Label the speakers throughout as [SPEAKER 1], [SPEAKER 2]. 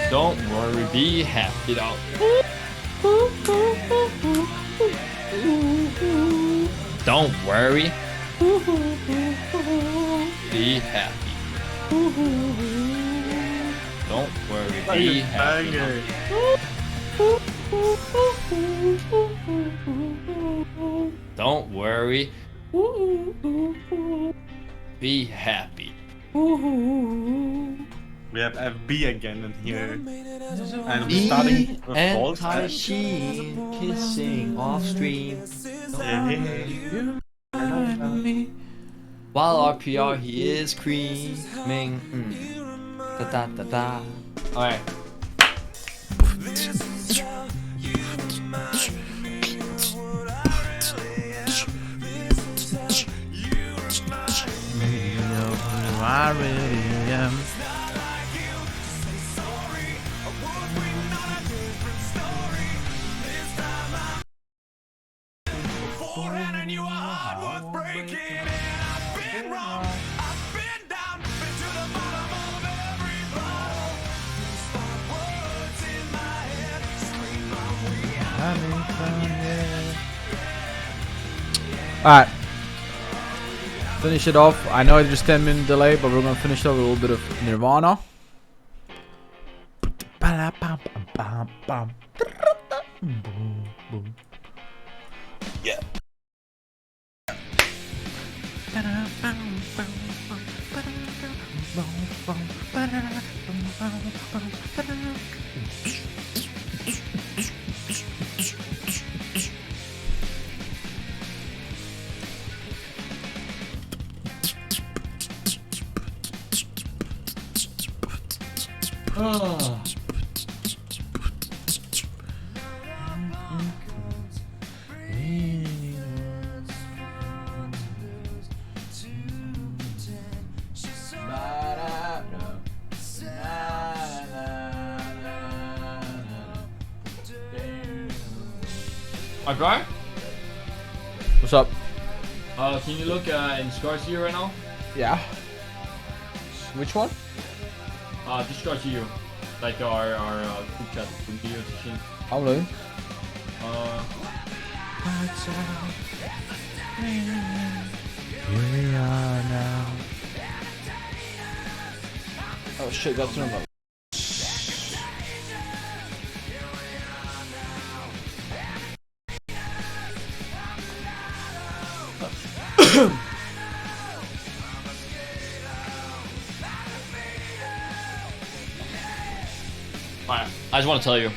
[SPEAKER 1] Don't worry, be happy though. Don't worry. Be happy. Don't worry, be happy. Don't worry. Be happy.
[SPEAKER 2] We have FB again in here. And we're starting with
[SPEAKER 1] and
[SPEAKER 2] false.
[SPEAKER 1] Taishin kissing off stream. While RPR he is screaming. Da da da da. Alright.
[SPEAKER 3] I really am. Alright. Finish it off. I know it's just 10-minute delay, but we're gonna finish it off with a little bit of Nirvana.
[SPEAKER 1] Yeah. Oh. My guy?
[SPEAKER 3] What's up?
[SPEAKER 1] Can you look in Scars here right now?
[SPEAKER 3] Yeah. Which one?
[SPEAKER 1] Discuss you, like our group chat from video to Shin.
[SPEAKER 3] I'm looking. Here we are now. Oh shit, that's normal.
[SPEAKER 1] I just want to tell you.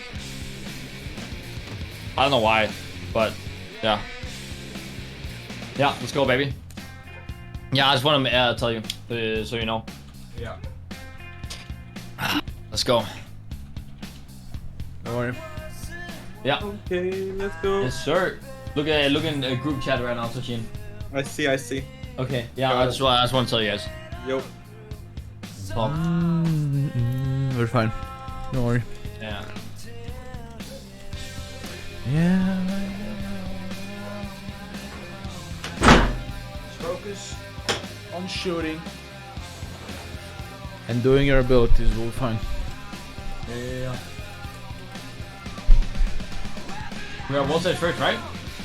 [SPEAKER 1] I don't know why, but yeah. Yeah, let's go, baby. Yeah, I just want to tell you, so you know.
[SPEAKER 3] Yeah.
[SPEAKER 1] Let's go.
[SPEAKER 3] Don't worry.
[SPEAKER 1] Yeah.
[SPEAKER 2] Okay, let's go.
[SPEAKER 1] Yes, sir. Look in the group chat right now, Sachin.
[SPEAKER 2] I see.
[SPEAKER 1] Okay. Yeah, I just want to tell you guys.
[SPEAKER 2] Yo.
[SPEAKER 1] Talk.
[SPEAKER 3] We're fine. Don't worry.
[SPEAKER 1] Yeah.
[SPEAKER 3] Yeah. Focus on shooting and doing your abilities. We'll be fine.
[SPEAKER 1] Yeah. We are one side first, right?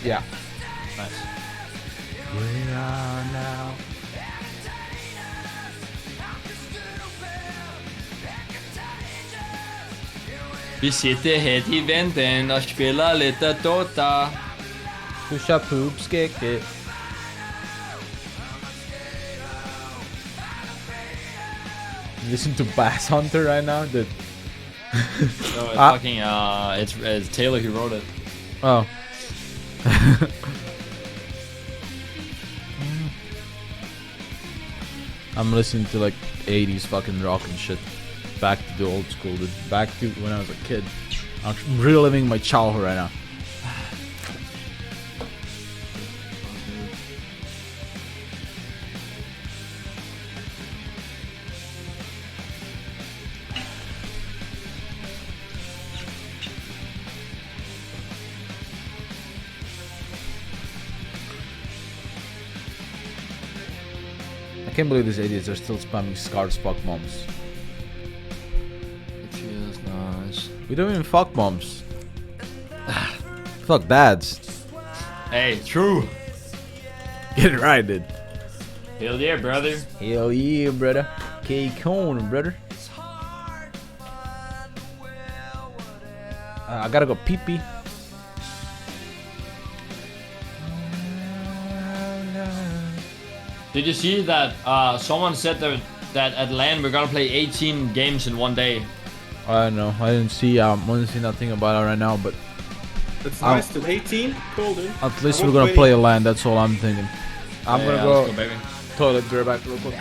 [SPEAKER 3] Yeah.
[SPEAKER 1] Nice.
[SPEAKER 3] We are now.
[SPEAKER 1] Vi sitter helt i väntan och spelar lite Dota.
[SPEAKER 3] Pusha poops, kick it. Listen to Bass Hunter right now, dude.
[SPEAKER 1] No, it's fucking it's Taylor who wrote it.
[SPEAKER 3] Oh. I'm listening to like 80s fucking rock and shit. Back to the old school, dude. Back to when I was a kid. I'm reliving my childhood right now. I can't believe these idiots are still spamming Scars fuck moms.
[SPEAKER 1] It feels not
[SPEAKER 3] We don't even fuck moms. Fuck dads.
[SPEAKER 1] Hey, true.
[SPEAKER 3] Get it right, dude.
[SPEAKER 1] Hell yeah, brother.
[SPEAKER 3] Hell yeah, brother. K-Cone, brother. I gotta go pee-pee.
[SPEAKER 1] Did you see that someone said that at LAN we're gonna play 18 games in one day?
[SPEAKER 3] I don't know. I didn't see nothing about it right now, but
[SPEAKER 2] It's nice to 18. Cool, dude.
[SPEAKER 3] at least
[SPEAKER 2] I
[SPEAKER 3] we're
[SPEAKER 2] won't
[SPEAKER 3] gonna play a land. That's all I'm thinking. I'm gonna go,
[SPEAKER 1] let's go, baby.
[SPEAKER 3] toilet, be right back real quick.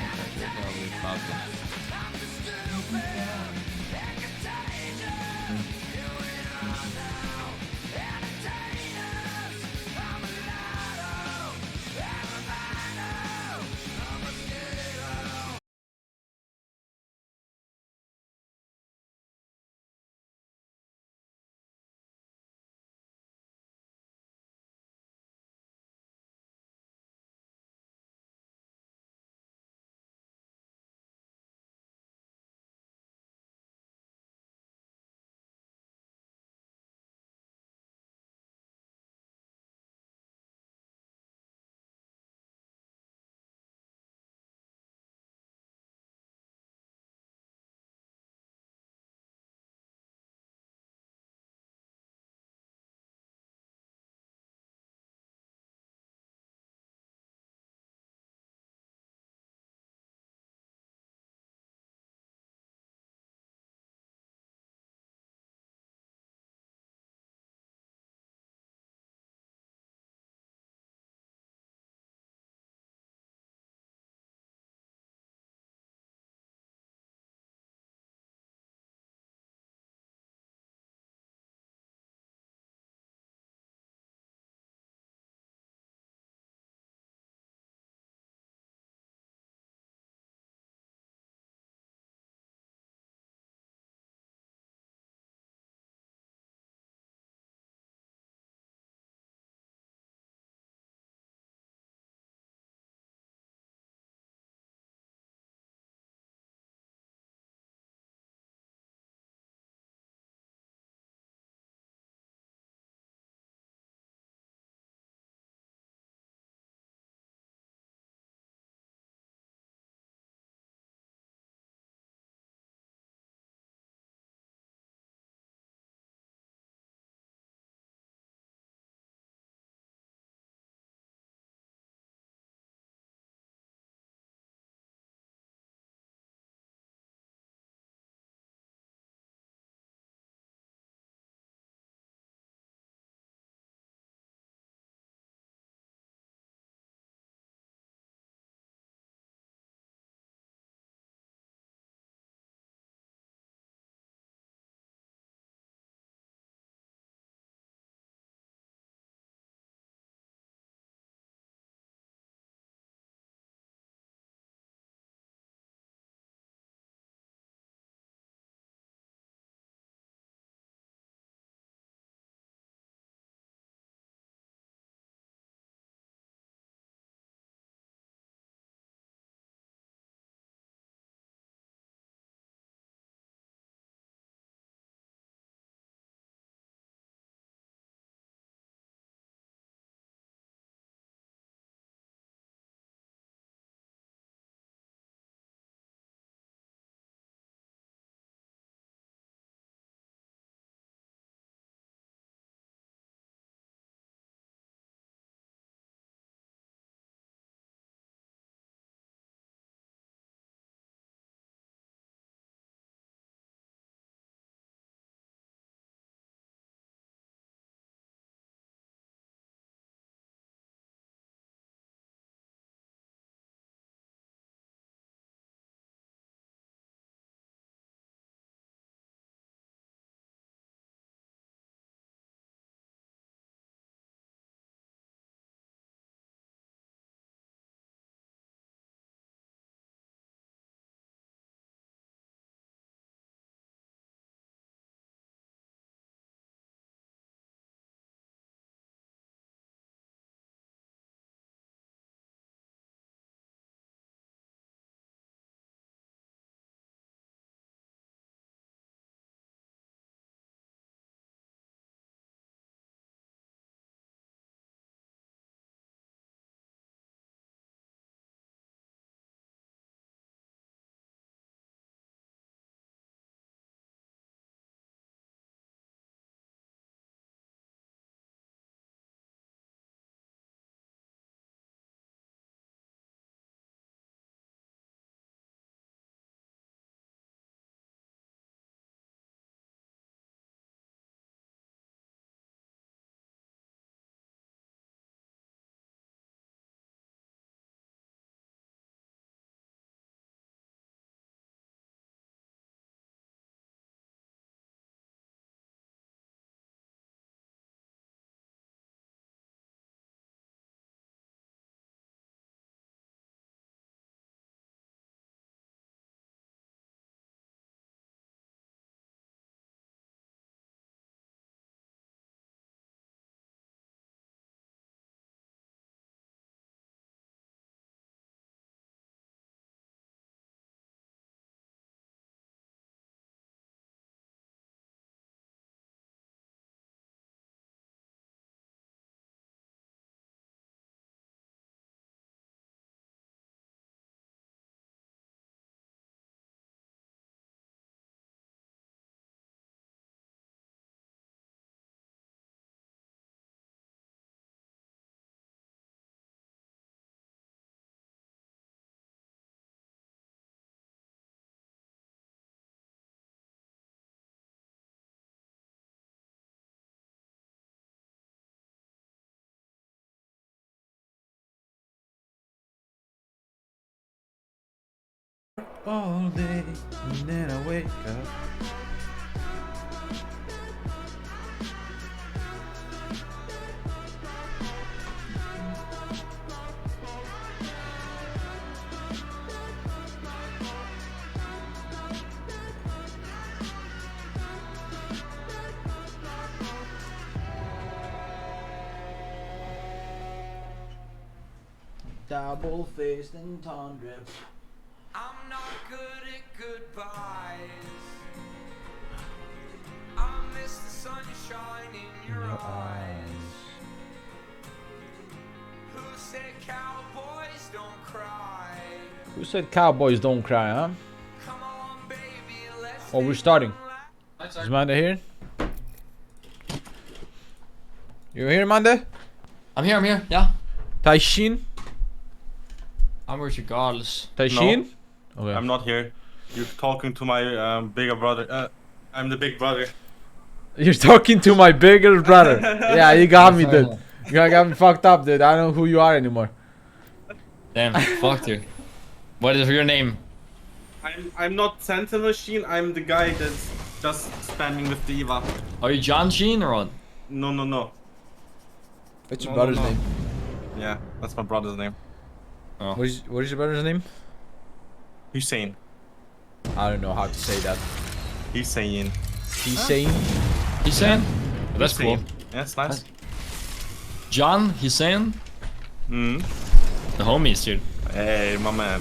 [SPEAKER 3] all day, and then I wake up. Double-faced and tundra.
[SPEAKER 4] I'm not good at goodbyes. I miss the sunshine in your eyes. Who said cowboys don't cry?
[SPEAKER 3] Who said cowboys don't cry, huh?
[SPEAKER 4] Come on, baby, let's
[SPEAKER 3] Oh, we're starting.
[SPEAKER 1] That's
[SPEAKER 3] Is Manda here? You here, Manda?
[SPEAKER 1] I'm here, yeah.
[SPEAKER 3] Taishin?
[SPEAKER 1] I'm regardless.
[SPEAKER 3] Taishin? Okay.
[SPEAKER 2] I'm not here. You're talking to my bigger brother. I'm the big brother.
[SPEAKER 3] You're talking to my bigger brother. Yeah, you got me, dude. You got me fucked up, dude. I don't know who you are anymore.
[SPEAKER 1] Damn, fucked you. What is your name?
[SPEAKER 2] I'm not Santa Machine. I'm the guy that's just spamming with the Eva.
[SPEAKER 1] Are you John Sheen or what?
[SPEAKER 2] No.
[SPEAKER 3] What's your
[SPEAKER 2] No,
[SPEAKER 3] brother's
[SPEAKER 2] no, no.
[SPEAKER 3] name?
[SPEAKER 2] Yeah, that's my brother's name.
[SPEAKER 1] Oh.
[SPEAKER 3] What is your brother's name?
[SPEAKER 2] Hussein.
[SPEAKER 3] I don't know how to say that.
[SPEAKER 2] Hussein.
[SPEAKER 3] He's saying.
[SPEAKER 1] He's saying? That's cool.
[SPEAKER 2] Hussein. Yeah, it's nice.
[SPEAKER 1] John, he's saying?
[SPEAKER 2] Mm.
[SPEAKER 1] The homies, dude.
[SPEAKER 2] Hey, my man.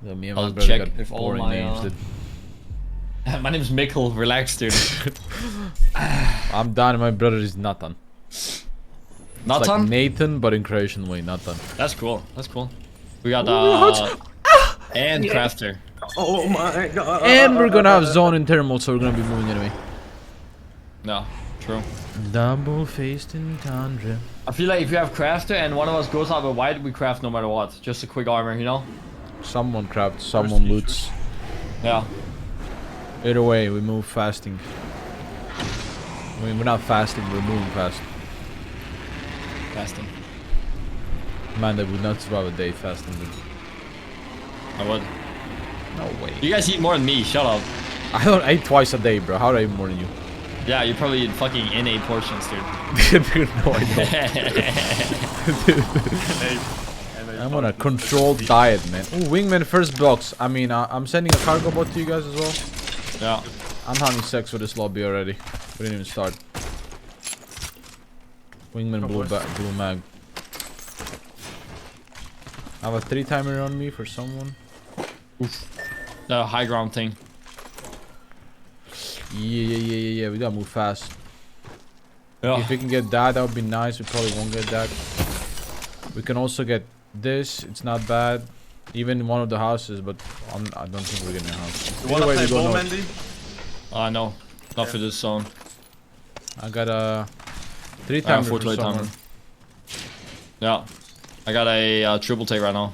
[SPEAKER 3] Yeah, me and
[SPEAKER 1] I'll
[SPEAKER 3] my brother
[SPEAKER 1] check
[SPEAKER 3] got
[SPEAKER 1] if all
[SPEAKER 3] boring
[SPEAKER 1] my,
[SPEAKER 3] names, dude.
[SPEAKER 1] My name's Mikkel, relax, dude.
[SPEAKER 3] I'm done. My brother is Nathan.
[SPEAKER 1] Not
[SPEAKER 3] It's like
[SPEAKER 1] on?
[SPEAKER 3] Nathan, but in Croatian way, Nathan.
[SPEAKER 1] That's cool, that's cool. We got, and Crafter.
[SPEAKER 2] Oh my god.
[SPEAKER 3] And we're gonna have zone and thermal, so we're gonna be moving anyway.
[SPEAKER 1] No, true.
[SPEAKER 3] Double-faced in tundra.
[SPEAKER 1] I feel like if you have Crafter and one of us goes out with white, we craft no matter what. Just a quick armor, you know?
[SPEAKER 3] Someone crafts, someone loots.
[SPEAKER 1] Yeah.
[SPEAKER 3] Either way, we move fasting. I mean, we're not fasting, we're moving fast.
[SPEAKER 1] Fasting.
[SPEAKER 3] Man, that would not survive a day fasting. Dude.
[SPEAKER 1] I would.
[SPEAKER 3] No way.
[SPEAKER 1] You guys eat more than me, shut up.
[SPEAKER 3] I don't eat twice a day, bro. How do I eat more than you?
[SPEAKER 1] Yeah, you probably eat fucking innate portions, dude.
[SPEAKER 3] Dude, no, I don't. I'm on a controlled diet, man. Oh, Wingman first box. I mean, I'm sending a cargo bot to you guys as well.
[SPEAKER 1] Yeah.
[SPEAKER 3] I'm having sex with this lobby already. We didn't even start. Wingman blue mag. I have a 3-timer on me for someone.
[SPEAKER 1] Oof. The high ground thing.
[SPEAKER 3] Yeah. We gotta move fast.
[SPEAKER 1] Yeah.
[SPEAKER 3] If we can get that, that would be nice. We probably won't get that. We can also get this. It's not bad. Even in one of the houses, but I don't think we're getting a house.
[SPEAKER 2] You wanna play ball,
[SPEAKER 3] north.
[SPEAKER 2] Mandy?
[SPEAKER 1] No. Not for this zone.
[SPEAKER 3] I got a 3-timer for
[SPEAKER 1] 4-2
[SPEAKER 3] someone.
[SPEAKER 1] timer. Yeah. I got a triple take right now.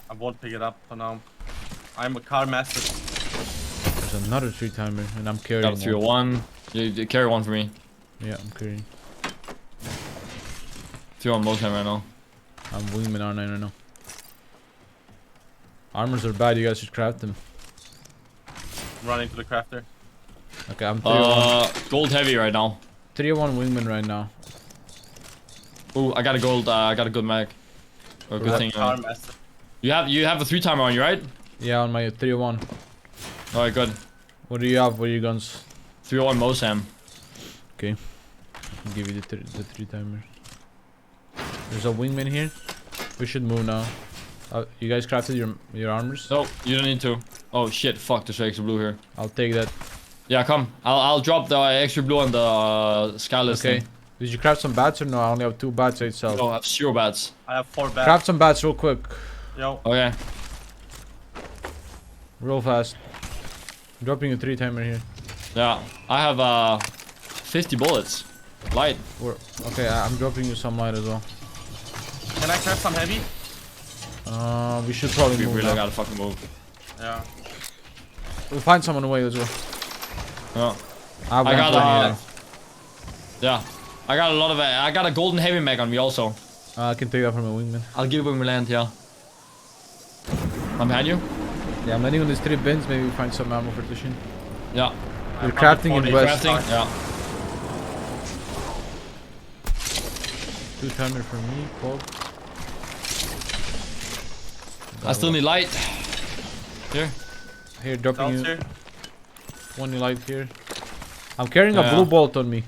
[SPEAKER 2] I won't pick it up for now. I'm a car master.
[SPEAKER 3] There's another 3-timer, and I'm carrying
[SPEAKER 1] Got a 301. You carry one for me.
[SPEAKER 3] Yeah, I'm carrying.
[SPEAKER 1] 301 most time right now.
[SPEAKER 3] I'm wingman R9 right now. Armors are bad, you guys should craft them.
[SPEAKER 2] I'm running to the crafter.
[SPEAKER 3] Okay, I'm 301.
[SPEAKER 1] Gold heavy right now.
[SPEAKER 3] 301 wingman right now.
[SPEAKER 1] Ooh, I got a gold, I got a good mag. Or a good thing.
[SPEAKER 2] Car master.
[SPEAKER 1] You have a 3-timer on you, right?
[SPEAKER 3] Yeah, on my 301.
[SPEAKER 1] Alright, good.
[SPEAKER 3] What do you have? What are your guns?
[SPEAKER 1] 301 Mosam.
[SPEAKER 3] Okay. I'll give you the 3-timer. There's a wingman here. We should move now. You guys crafted your armors?
[SPEAKER 1] No, you don't need to. Oh shit, fuck, there's extra blue here.
[SPEAKER 3] I'll take that.
[SPEAKER 1] Yeah, come. I'll drop the extra blue on the skyless
[SPEAKER 3] Okay.
[SPEAKER 1] thing.
[SPEAKER 3] Did you craft some bats or no? I only have 2 bats itself.
[SPEAKER 1] Oh, I have 0 bats.
[SPEAKER 2] I have 4 bags.
[SPEAKER 3] Craft some bats real quick.
[SPEAKER 2] Yo.
[SPEAKER 1] Okay.
[SPEAKER 3] Real fast. Dropping a 3-timer here.
[SPEAKER 1] Yeah, I have 50 bullets. Light.
[SPEAKER 3] Okay, I'm dropping you some light as well.
[SPEAKER 2] Can I craft some heavy?
[SPEAKER 3] We should probably
[SPEAKER 1] We
[SPEAKER 3] move
[SPEAKER 1] really
[SPEAKER 3] now.
[SPEAKER 1] gotta fucking move.
[SPEAKER 2] Yeah.
[SPEAKER 3] We'll find someone away as well.
[SPEAKER 1] Yeah.
[SPEAKER 3] I
[SPEAKER 1] got
[SPEAKER 3] one here.
[SPEAKER 1] yeah. I got a lot of I got a golden heavy mag on me also.
[SPEAKER 3] I can take that from a wingman.
[SPEAKER 1] I'll give you land, yeah. I'm behind you.
[SPEAKER 3] Yeah, I'm landing on these 3 bins. Maybe we find some ammo for Tushin.
[SPEAKER 1] Yeah.
[SPEAKER 3] We're crafting in west.
[SPEAKER 1] Crafting, yeah.
[SPEAKER 3] 2 timer for me, Paul.
[SPEAKER 1] I still need light. Here.
[SPEAKER 3] Here, dropping you.
[SPEAKER 2] Here.
[SPEAKER 3] 1 light here. I'm carrying a
[SPEAKER 1] Yeah.
[SPEAKER 3] blue bolt on me.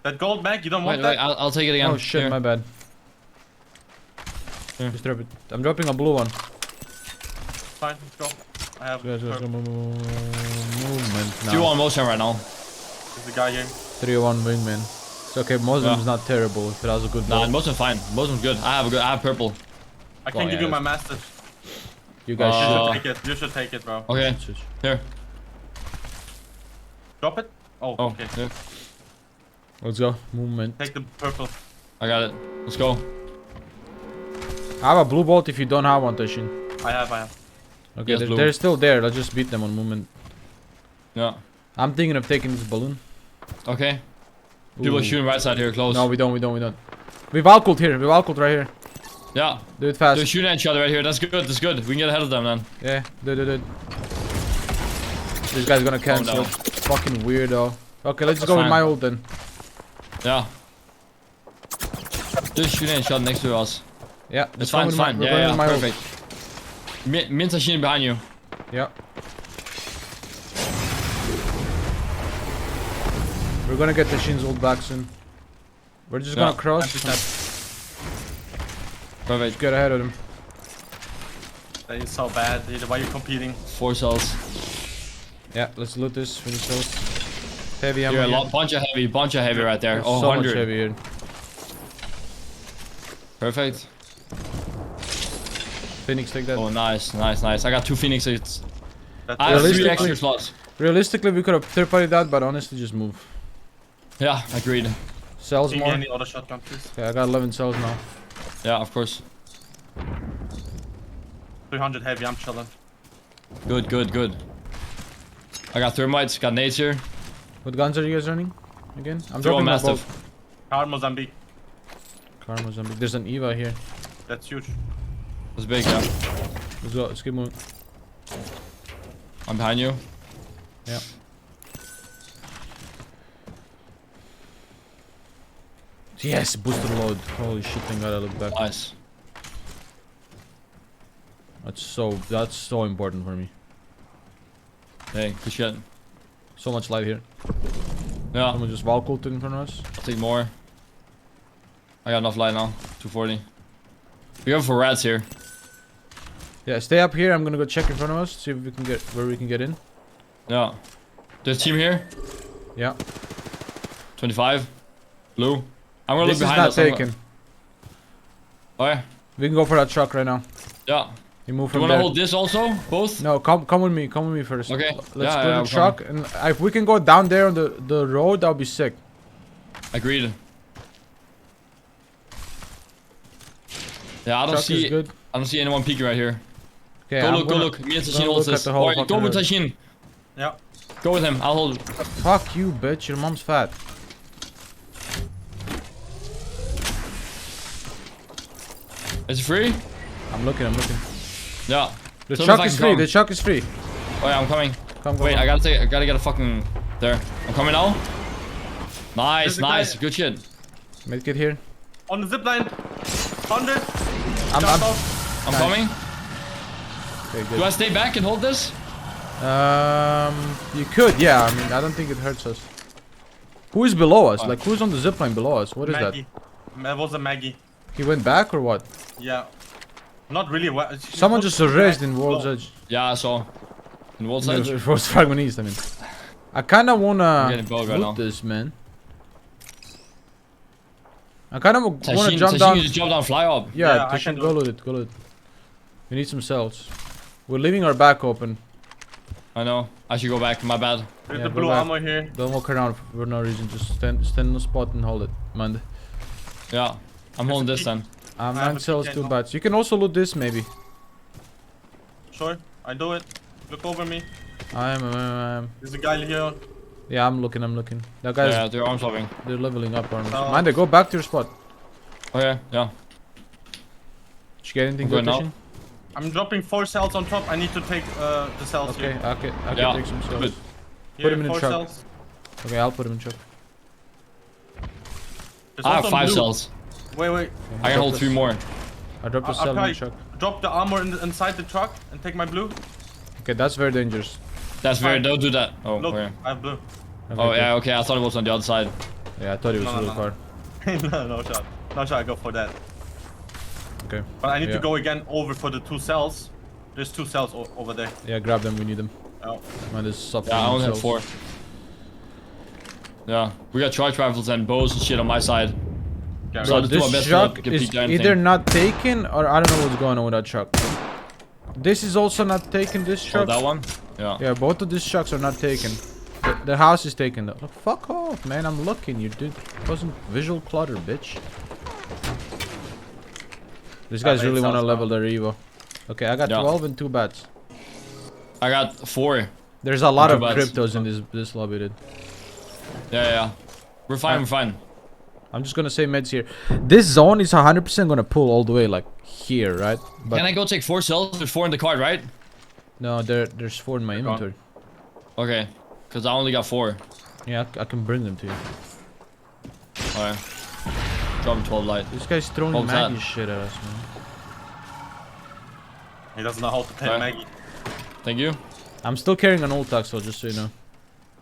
[SPEAKER 2] That gold bag, you don't want
[SPEAKER 1] Wait,
[SPEAKER 2] that?
[SPEAKER 1] I'll take it again.
[SPEAKER 3] Oh shit,
[SPEAKER 1] Here.
[SPEAKER 3] my bad.
[SPEAKER 1] Here.
[SPEAKER 3] Just drop it. I'm dropping a blue one.
[SPEAKER 2] Fine, let's go. I have
[SPEAKER 3] Guys, let's go. Movement now.
[SPEAKER 1] 2 on motion right now.
[SPEAKER 2] There's a guy here.
[SPEAKER 3] 301 wingman. It's okay, Muslim's not terrible if it has a good
[SPEAKER 1] Nah,
[SPEAKER 3] bolt.
[SPEAKER 1] motion's fine. Motion's good. I have purple.
[SPEAKER 2] I can
[SPEAKER 1] Oh,
[SPEAKER 2] give
[SPEAKER 1] yeah,
[SPEAKER 2] you my master.
[SPEAKER 3] You guys
[SPEAKER 2] You
[SPEAKER 1] Uh,
[SPEAKER 2] should take it. You should take it, bro.
[SPEAKER 1] Okay,
[SPEAKER 3] should.
[SPEAKER 1] here.
[SPEAKER 2] Drop it. Oh,
[SPEAKER 1] Oh,
[SPEAKER 2] okay.
[SPEAKER 1] here.
[SPEAKER 3] Let's go. Movement.
[SPEAKER 2] Take the purple.
[SPEAKER 1] I got it. Let's go.
[SPEAKER 3] I have a blue bolt if you don't have one, Tashin.
[SPEAKER 2] I have.
[SPEAKER 3] Okay,
[SPEAKER 1] Yes,
[SPEAKER 3] they're,
[SPEAKER 1] blue.
[SPEAKER 3] they're still there. Let's just beat them on movement.
[SPEAKER 1] Yeah.
[SPEAKER 3] I'm thinking of taking this balloon.
[SPEAKER 1] Okay. People
[SPEAKER 3] Ooh.
[SPEAKER 1] are shooting right side here, close.
[SPEAKER 3] No, we don't. We've alcoholed here. We've alcoholed right here.
[SPEAKER 1] Yeah.
[SPEAKER 3] Do it fast.
[SPEAKER 1] They're shooting at each other right here. That's good. That's good. We can get ahead of them then.
[SPEAKER 3] Yeah, do it. This guy's gonna cancel.
[SPEAKER 1] no.
[SPEAKER 3] Fucking weirdo. Okay, let's
[SPEAKER 1] That's
[SPEAKER 3] go with
[SPEAKER 1] fine.
[SPEAKER 3] my ult then.
[SPEAKER 1] Yeah. They're shooting at each other next to us.
[SPEAKER 3] Yeah,
[SPEAKER 1] It's
[SPEAKER 3] let's
[SPEAKER 1] fine.
[SPEAKER 3] go
[SPEAKER 1] It's
[SPEAKER 3] with
[SPEAKER 1] fine.
[SPEAKER 3] we're
[SPEAKER 1] Yeah,
[SPEAKER 3] going
[SPEAKER 1] yeah.
[SPEAKER 3] with my ult.
[SPEAKER 1] Perfect. Mint are shooting behind you.
[SPEAKER 3] Yeah. We're gonna get the Shin's ult back soon. We're just
[SPEAKER 1] Yeah,
[SPEAKER 3] gonna cross.
[SPEAKER 1] Perfect.
[SPEAKER 3] Get ahead of him.
[SPEAKER 2] That is so bad. Dude. Why are you competing?
[SPEAKER 1] 4 cells.
[SPEAKER 3] Yeah, let's loot this. Finish those. Heavy ammo.
[SPEAKER 1] Here, a
[SPEAKER 3] here.
[SPEAKER 1] lot, bunch of heavy right there.
[SPEAKER 3] There's
[SPEAKER 1] Oh,
[SPEAKER 3] so much
[SPEAKER 1] 100.
[SPEAKER 3] heavy here.
[SPEAKER 1] Perfect.
[SPEAKER 3] Phoenix, take that.
[SPEAKER 1] Oh, nice. I got 2 phoenixes.
[SPEAKER 2] That's
[SPEAKER 1] I have 3
[SPEAKER 3] Realistically-
[SPEAKER 1] extra slots.
[SPEAKER 3] Realistically, we could have third-party that, but honestly, just move.
[SPEAKER 1] Yeah, agreed.
[SPEAKER 3] Cells
[SPEAKER 2] Give me
[SPEAKER 3] more.
[SPEAKER 2] any other shotgun, please.
[SPEAKER 3] Okay, I got 11 cells now.
[SPEAKER 1] Yeah, of course.
[SPEAKER 2] 300 heavy. I'm chilling.
[SPEAKER 1] Good. I got thermites, got nades here.
[SPEAKER 3] What guns are you guys running? Again? I'm
[SPEAKER 1] Throw a
[SPEAKER 3] dropping my bolt.
[SPEAKER 1] mastiff.
[SPEAKER 2] Car Mozambique.
[SPEAKER 3] Car Mozambique. There's an Eva here.
[SPEAKER 2] That's huge.
[SPEAKER 1] That's big, yeah.
[SPEAKER 3] Let's go. Let's keep moving.
[SPEAKER 1] I'm behind you.
[SPEAKER 3] Yeah. Yes, booster load. Holy shit! Thank God I look back.
[SPEAKER 1] Nice.
[SPEAKER 3] That's so important for me.
[SPEAKER 1] Hey, good shit.
[SPEAKER 3] So much light here.
[SPEAKER 1] Yeah,
[SPEAKER 3] Someone just Valkult in front of us.
[SPEAKER 1] I'll take more. I got enough light now. 240. We go for rats here.
[SPEAKER 3] Yeah, stay up here. I'm gonna go check in front of us. See if we can get where we can get in.
[SPEAKER 1] Yeah. There's a team here.
[SPEAKER 3] Yeah.
[SPEAKER 1] 25. Blue. I'm gonna
[SPEAKER 3] This
[SPEAKER 1] look
[SPEAKER 3] is
[SPEAKER 1] behind
[SPEAKER 3] not
[SPEAKER 1] us. I'm
[SPEAKER 3] taken.
[SPEAKER 1] Okay.
[SPEAKER 3] We can go for that truck right now.
[SPEAKER 1] Yeah.
[SPEAKER 3] You move
[SPEAKER 1] Do you
[SPEAKER 3] from
[SPEAKER 1] wanna
[SPEAKER 3] there.
[SPEAKER 1] hold this also? Both?
[SPEAKER 3] No, come with me. Come with me first.
[SPEAKER 1] Okay.
[SPEAKER 3] Let's
[SPEAKER 1] Yeah,
[SPEAKER 3] go
[SPEAKER 1] yeah,
[SPEAKER 3] to
[SPEAKER 1] I'm
[SPEAKER 3] the truck, and if we can go down there on the road, that'll be sick.
[SPEAKER 1] Agreed. Yeah, I don't
[SPEAKER 3] Truck is
[SPEAKER 1] see.
[SPEAKER 3] good.
[SPEAKER 1] I don't see anyone peeking right here.
[SPEAKER 3] Okay,
[SPEAKER 1] Go
[SPEAKER 3] I'm
[SPEAKER 1] look. Go
[SPEAKER 3] gonna-
[SPEAKER 1] look. Me and
[SPEAKER 3] gonna
[SPEAKER 1] Tashin hold
[SPEAKER 3] look at
[SPEAKER 1] this.
[SPEAKER 3] the whole
[SPEAKER 1] Alright, go
[SPEAKER 3] fucking
[SPEAKER 1] with
[SPEAKER 3] road.
[SPEAKER 1] Tashin.
[SPEAKER 2] Yeah.
[SPEAKER 1] Go with him. I'll hold.
[SPEAKER 3] Fuck you, bitch. Your mom's fat.
[SPEAKER 1] Is it free?
[SPEAKER 3] I'm looking.
[SPEAKER 1] Yeah.
[SPEAKER 3] The
[SPEAKER 1] Tell me if
[SPEAKER 3] truck
[SPEAKER 1] I
[SPEAKER 3] is
[SPEAKER 1] can
[SPEAKER 3] free.
[SPEAKER 1] come.
[SPEAKER 3] The truck is free.
[SPEAKER 1] Oh yeah, I'm coming.
[SPEAKER 3] Come.
[SPEAKER 1] Wait, I gotta get a fucking. There. I'm coming now. Nice,
[SPEAKER 2] There's a
[SPEAKER 1] nice.
[SPEAKER 2] guy-
[SPEAKER 1] Good shit.
[SPEAKER 3] Make it here.
[SPEAKER 2] On the zipline. 100.
[SPEAKER 3] I'm
[SPEAKER 2] Jump off.
[SPEAKER 1] I'm
[SPEAKER 3] Nice.
[SPEAKER 1] coming.
[SPEAKER 3] okay,
[SPEAKER 1] Do
[SPEAKER 3] good.
[SPEAKER 1] I stay back and hold this?
[SPEAKER 3] You could. Yeah. I mean, I don't think it hurts us. Who is below us?
[SPEAKER 1] Fine.
[SPEAKER 3] Like, who's on the zipline below us? What is
[SPEAKER 2] Maggie. That was a Maggie.
[SPEAKER 3] that? He went back or what?
[SPEAKER 2] Yeah. Not really.
[SPEAKER 3] Someone just raised in World's
[SPEAKER 2] Oh.
[SPEAKER 3] Edge.
[SPEAKER 1] Yeah, I saw. In World's Edge.
[SPEAKER 3] It was Fragment East, I mean. I kinda
[SPEAKER 1] I'm
[SPEAKER 3] wanna
[SPEAKER 1] getting bug right
[SPEAKER 3] loot
[SPEAKER 1] now.
[SPEAKER 3] this, man. I kinda wanna
[SPEAKER 1] Tashin,
[SPEAKER 3] jump
[SPEAKER 1] Tashin
[SPEAKER 3] down.
[SPEAKER 1] can just jump down, fly up.
[SPEAKER 3] Yeah,
[SPEAKER 2] Yeah, I
[SPEAKER 3] Tashin,
[SPEAKER 2] can
[SPEAKER 3] go
[SPEAKER 2] do
[SPEAKER 3] loot it, go loot it. We need some cells. We're leaving our back open.
[SPEAKER 1] I know. I should go back. My bad.
[SPEAKER 2] There's
[SPEAKER 3] Yeah,
[SPEAKER 2] the
[SPEAKER 3] go
[SPEAKER 2] blue
[SPEAKER 3] back.
[SPEAKER 2] armor here.
[SPEAKER 3] Don't walk around for no reason, just stand in the spot and hold it, man.
[SPEAKER 1] Yeah. I'm holding this then.
[SPEAKER 2] I have
[SPEAKER 3] 9
[SPEAKER 2] a
[SPEAKER 3] cells,
[SPEAKER 2] PK
[SPEAKER 3] 2
[SPEAKER 2] now.
[SPEAKER 3] bats. You can also loot this, maybe.
[SPEAKER 2] Sure. I do it. Look over me.
[SPEAKER 3] I am.
[SPEAKER 2] There's a guy here.
[SPEAKER 3] Yeah, I'm looking. That guy's,
[SPEAKER 1] Yeah, they're arm swapping.
[SPEAKER 3] they're leveling up armor.
[SPEAKER 2] Oh.
[SPEAKER 3] Man, they go back to your spot.
[SPEAKER 1] Okay, yeah.
[SPEAKER 3] you get anything
[SPEAKER 1] I'm
[SPEAKER 3] good,
[SPEAKER 1] going
[SPEAKER 3] Christian?
[SPEAKER 2] I'm dropping 4 cells on top. I need to take the cells
[SPEAKER 3] Okay,
[SPEAKER 2] here.
[SPEAKER 3] I can
[SPEAKER 1] Yeah,
[SPEAKER 3] take some cells.
[SPEAKER 1] good.
[SPEAKER 3] Put him in the
[SPEAKER 2] 4
[SPEAKER 3] truck.
[SPEAKER 2] cells.
[SPEAKER 3] Okay, I'll put him in truck.
[SPEAKER 2] There's
[SPEAKER 1] I have
[SPEAKER 2] also
[SPEAKER 1] 5
[SPEAKER 2] blue.
[SPEAKER 1] cells.
[SPEAKER 2] Wait.
[SPEAKER 1] I can hold 3 more.
[SPEAKER 3] I dropped a
[SPEAKER 2] I'll
[SPEAKER 3] cell in the
[SPEAKER 2] probably
[SPEAKER 3] truck.
[SPEAKER 2] drop the armor inside the truck and take my blue.
[SPEAKER 3] Okay, that's very dangerous.
[SPEAKER 1] That's very.
[SPEAKER 2] Fine.
[SPEAKER 1] Don't do that. Oh,
[SPEAKER 2] Look,
[SPEAKER 1] okay.
[SPEAKER 2] I have blue.
[SPEAKER 3] Okay,
[SPEAKER 1] Oh
[SPEAKER 3] good.
[SPEAKER 1] yeah, okay. I thought it was on the other side.
[SPEAKER 3] Yeah, I thought it was
[SPEAKER 2] No,
[SPEAKER 3] a
[SPEAKER 2] no,
[SPEAKER 3] little
[SPEAKER 2] no.
[SPEAKER 3] car.
[SPEAKER 2] no shot. No shot, I go for that.
[SPEAKER 3] Okay.
[SPEAKER 2] But I need
[SPEAKER 3] Yeah.
[SPEAKER 2] to go again over for the 2 cells. There's 2 cells over there.
[SPEAKER 3] Yeah, grab them. We need them.
[SPEAKER 2] Oh.
[SPEAKER 3] Man, this is suffering.
[SPEAKER 1] Yeah, I only have
[SPEAKER 3] themselves.
[SPEAKER 1] 4. Yeah, we got charge rifles and bows and shit on my side.
[SPEAKER 2] Okay,
[SPEAKER 1] So
[SPEAKER 2] I
[SPEAKER 1] let's
[SPEAKER 2] got-
[SPEAKER 1] do our
[SPEAKER 3] This
[SPEAKER 1] best to
[SPEAKER 3] truck
[SPEAKER 1] not get
[SPEAKER 3] is
[SPEAKER 1] peeked or anything.
[SPEAKER 3] either not taken or I don't know what's going on with that truck. This is also not taken. This
[SPEAKER 1] Oh,
[SPEAKER 3] truck.
[SPEAKER 1] that one? Yeah.
[SPEAKER 3] Yeah, both of these trucks are not taken. The house is taken though. Look, fuck off, man. I'm looking. You did wasn't visual clutter, bitch. These guys
[SPEAKER 2] made
[SPEAKER 3] really want to
[SPEAKER 2] cells
[SPEAKER 3] level their Evo. Okay, I got
[SPEAKER 1] Yeah.
[SPEAKER 3] 12 and 2 bats.
[SPEAKER 1] I got 4.
[SPEAKER 3] There's a lot
[SPEAKER 1] Two
[SPEAKER 3] of
[SPEAKER 1] bats.
[SPEAKER 3] cryptos in this lobby, dude.
[SPEAKER 1] Yeah. We're fine, we're fine.
[SPEAKER 3] I'm just gonna say meds here. This zone is 100% gonna pull all the way, like here, right? But
[SPEAKER 1] Can I go take 4 cells? There's 4 in the cart, right?
[SPEAKER 3] no, there's 4 in my
[SPEAKER 2] They're gone.
[SPEAKER 3] inventory.
[SPEAKER 1] Okay. Because I only got 4.
[SPEAKER 3] Yeah, I can bring them to you.
[SPEAKER 1] Alright. Drop 12 light.
[SPEAKER 3] This guy's throwing
[SPEAKER 1] What was that?
[SPEAKER 3] Maggie shit at us, man.
[SPEAKER 2] He doesn't know how to take
[SPEAKER 1] Okay.
[SPEAKER 2] Maggie.
[SPEAKER 1] Thank you.
[SPEAKER 3] I'm still carrying an old taxel, just so you know.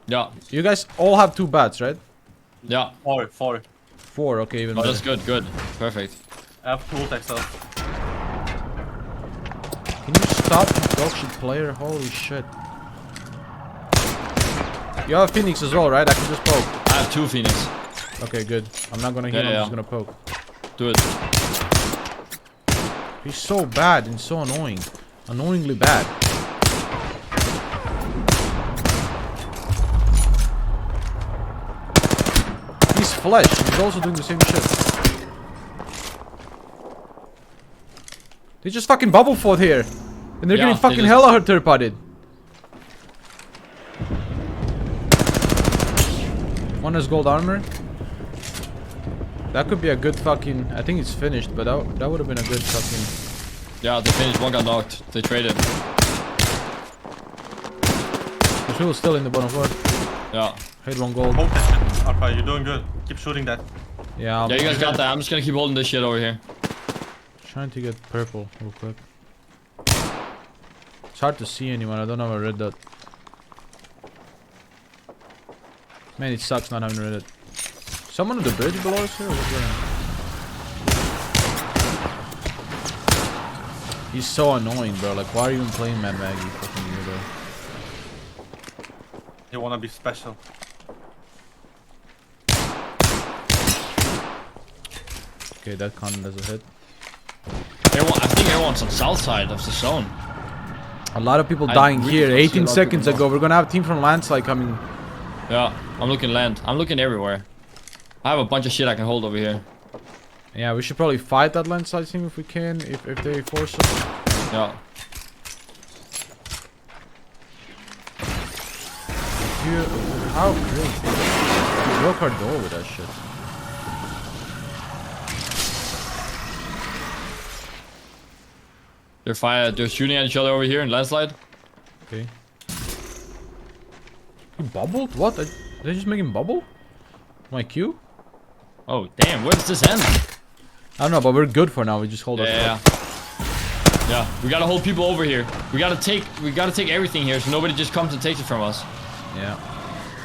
[SPEAKER 1] Yeah.
[SPEAKER 3] You guys all have 2 bats, right?
[SPEAKER 1] Yeah.
[SPEAKER 2] 4.
[SPEAKER 3] 4, okay, even
[SPEAKER 1] Oh,
[SPEAKER 3] better.
[SPEAKER 1] that's good, good. Perfect.
[SPEAKER 2] I have 2 attack cells.
[SPEAKER 3] Can you stop, you dog shit player? Holy shit. You have a Phoenix as well, right? I can just poke.
[SPEAKER 1] I have 2 Phoenix.
[SPEAKER 3] Okay, good. I'm not gonna heal,
[SPEAKER 1] Yeah,
[SPEAKER 3] I'm
[SPEAKER 1] yeah.
[SPEAKER 3] just gonna poke.
[SPEAKER 1] Do it.
[SPEAKER 3] He's so bad and so annoying. Annoyingly bad. He's flesh. He's also doing the same shit. They just fucking bubble fought here. And they're
[SPEAKER 1] Yeah,
[SPEAKER 3] getting
[SPEAKER 1] they
[SPEAKER 3] fucking
[SPEAKER 1] just-
[SPEAKER 3] hella hurt third-parted. One has gold armor. That could be a good fucking... I think it's finished, but that would have been a good fucking...
[SPEAKER 1] Yeah, they finished. 1 got knocked. They traded.
[SPEAKER 3] The tool is still in the bottom floor.
[SPEAKER 1] Yeah.
[SPEAKER 3] Hit 1 gold.
[SPEAKER 2] Poke that shit. Alpha, you're doing good. Keep shooting that.
[SPEAKER 3] Yeah,
[SPEAKER 1] Yeah, you guys got that. I'm just gonna keep holding this shit over here.
[SPEAKER 3] Trying to get purple real quick. It's hard to see anyone. I don't have a red dot. Man, it sucks not having a red dot. Someone on the bridge below us here? What's going on? He's so annoying, bro. Like, why are you even playing Mad Maggie? Fucking weirdo.
[SPEAKER 2] You wanna be special.
[SPEAKER 3] Okay, that cannon does a hit.
[SPEAKER 1] Everyone, I think everyone's on south side of the zone.
[SPEAKER 3] A lot of people
[SPEAKER 1] I
[SPEAKER 3] dying
[SPEAKER 1] really
[SPEAKER 3] here.
[SPEAKER 1] don't see a
[SPEAKER 3] 18
[SPEAKER 1] lot of
[SPEAKER 3] seconds
[SPEAKER 1] people
[SPEAKER 3] ago. We're gonna have a team from Landslide coming.
[SPEAKER 1] Yeah, I'm looking land. I'm looking everywhere. I have a bunch of shit I can hold over here.
[SPEAKER 3] Yeah, we should probably fight that Landslide team if we can. If they force us.
[SPEAKER 1] Yeah.
[SPEAKER 3] You, how crazy. You broke our door with that shit.
[SPEAKER 1] They're shooting at each other over here in landslide.
[SPEAKER 3] Okay. He bubbled? What? Did they just make him bubble? My Q?
[SPEAKER 1] Oh damn, where does this end?
[SPEAKER 3] I don't know, but we're good for now. We just hold our
[SPEAKER 1] Yeah. Yeah, we gotta hold people over here. We gotta take everything here so nobody just comes and takes it from us.
[SPEAKER 3] Yeah.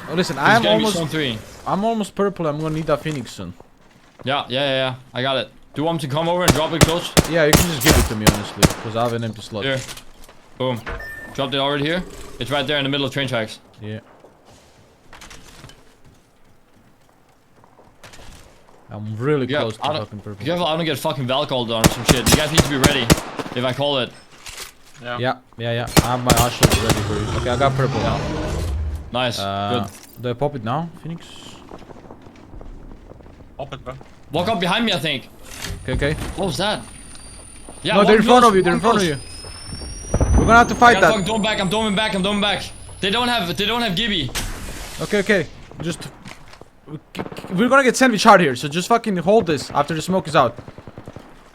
[SPEAKER 3] Oh, listen,
[SPEAKER 1] It's
[SPEAKER 3] I'm
[SPEAKER 1] gonna be zone
[SPEAKER 3] almost
[SPEAKER 1] 3.
[SPEAKER 3] I'm almost purple. I'm gonna need that Phoenix soon.
[SPEAKER 1] Yeah. I got it. Do you want me to come over and drop it close?
[SPEAKER 3] Yeah, you can just give it to me, honestly, because I have an empty slot.
[SPEAKER 1] Here. Boom. Dropped it already here. It's right there in the middle of train tracks.
[SPEAKER 3] Yeah. I'm really
[SPEAKER 1] Yeah,
[SPEAKER 3] close to
[SPEAKER 1] I don't-
[SPEAKER 3] fucking purple.
[SPEAKER 1] Be careful, I don't get fucking Val called on or some shit. You guys need to be ready if I call it.
[SPEAKER 2] Yeah.
[SPEAKER 3] Yeah. I have my Ashland ready for you. Okay, I got purple now.
[SPEAKER 1] Nice. Good.
[SPEAKER 3] Do I pop it now, Phoenix?
[SPEAKER 2] Pop it, bro.
[SPEAKER 1] Walk up behind me, I think.
[SPEAKER 3] Okay.
[SPEAKER 1] What was that? Yeah,
[SPEAKER 3] No,
[SPEAKER 1] one
[SPEAKER 3] they're in front
[SPEAKER 1] close,
[SPEAKER 3] of you. They're in
[SPEAKER 1] one
[SPEAKER 3] front of
[SPEAKER 1] close.
[SPEAKER 3] you. We're gonna have to fight
[SPEAKER 1] I'm
[SPEAKER 3] that.
[SPEAKER 1] fucking doming back. I'm doming back. They don't have Gibby.
[SPEAKER 3] Okay. Just... We're gonna get sandwich hard here, so just fucking hold this after the smoke is out.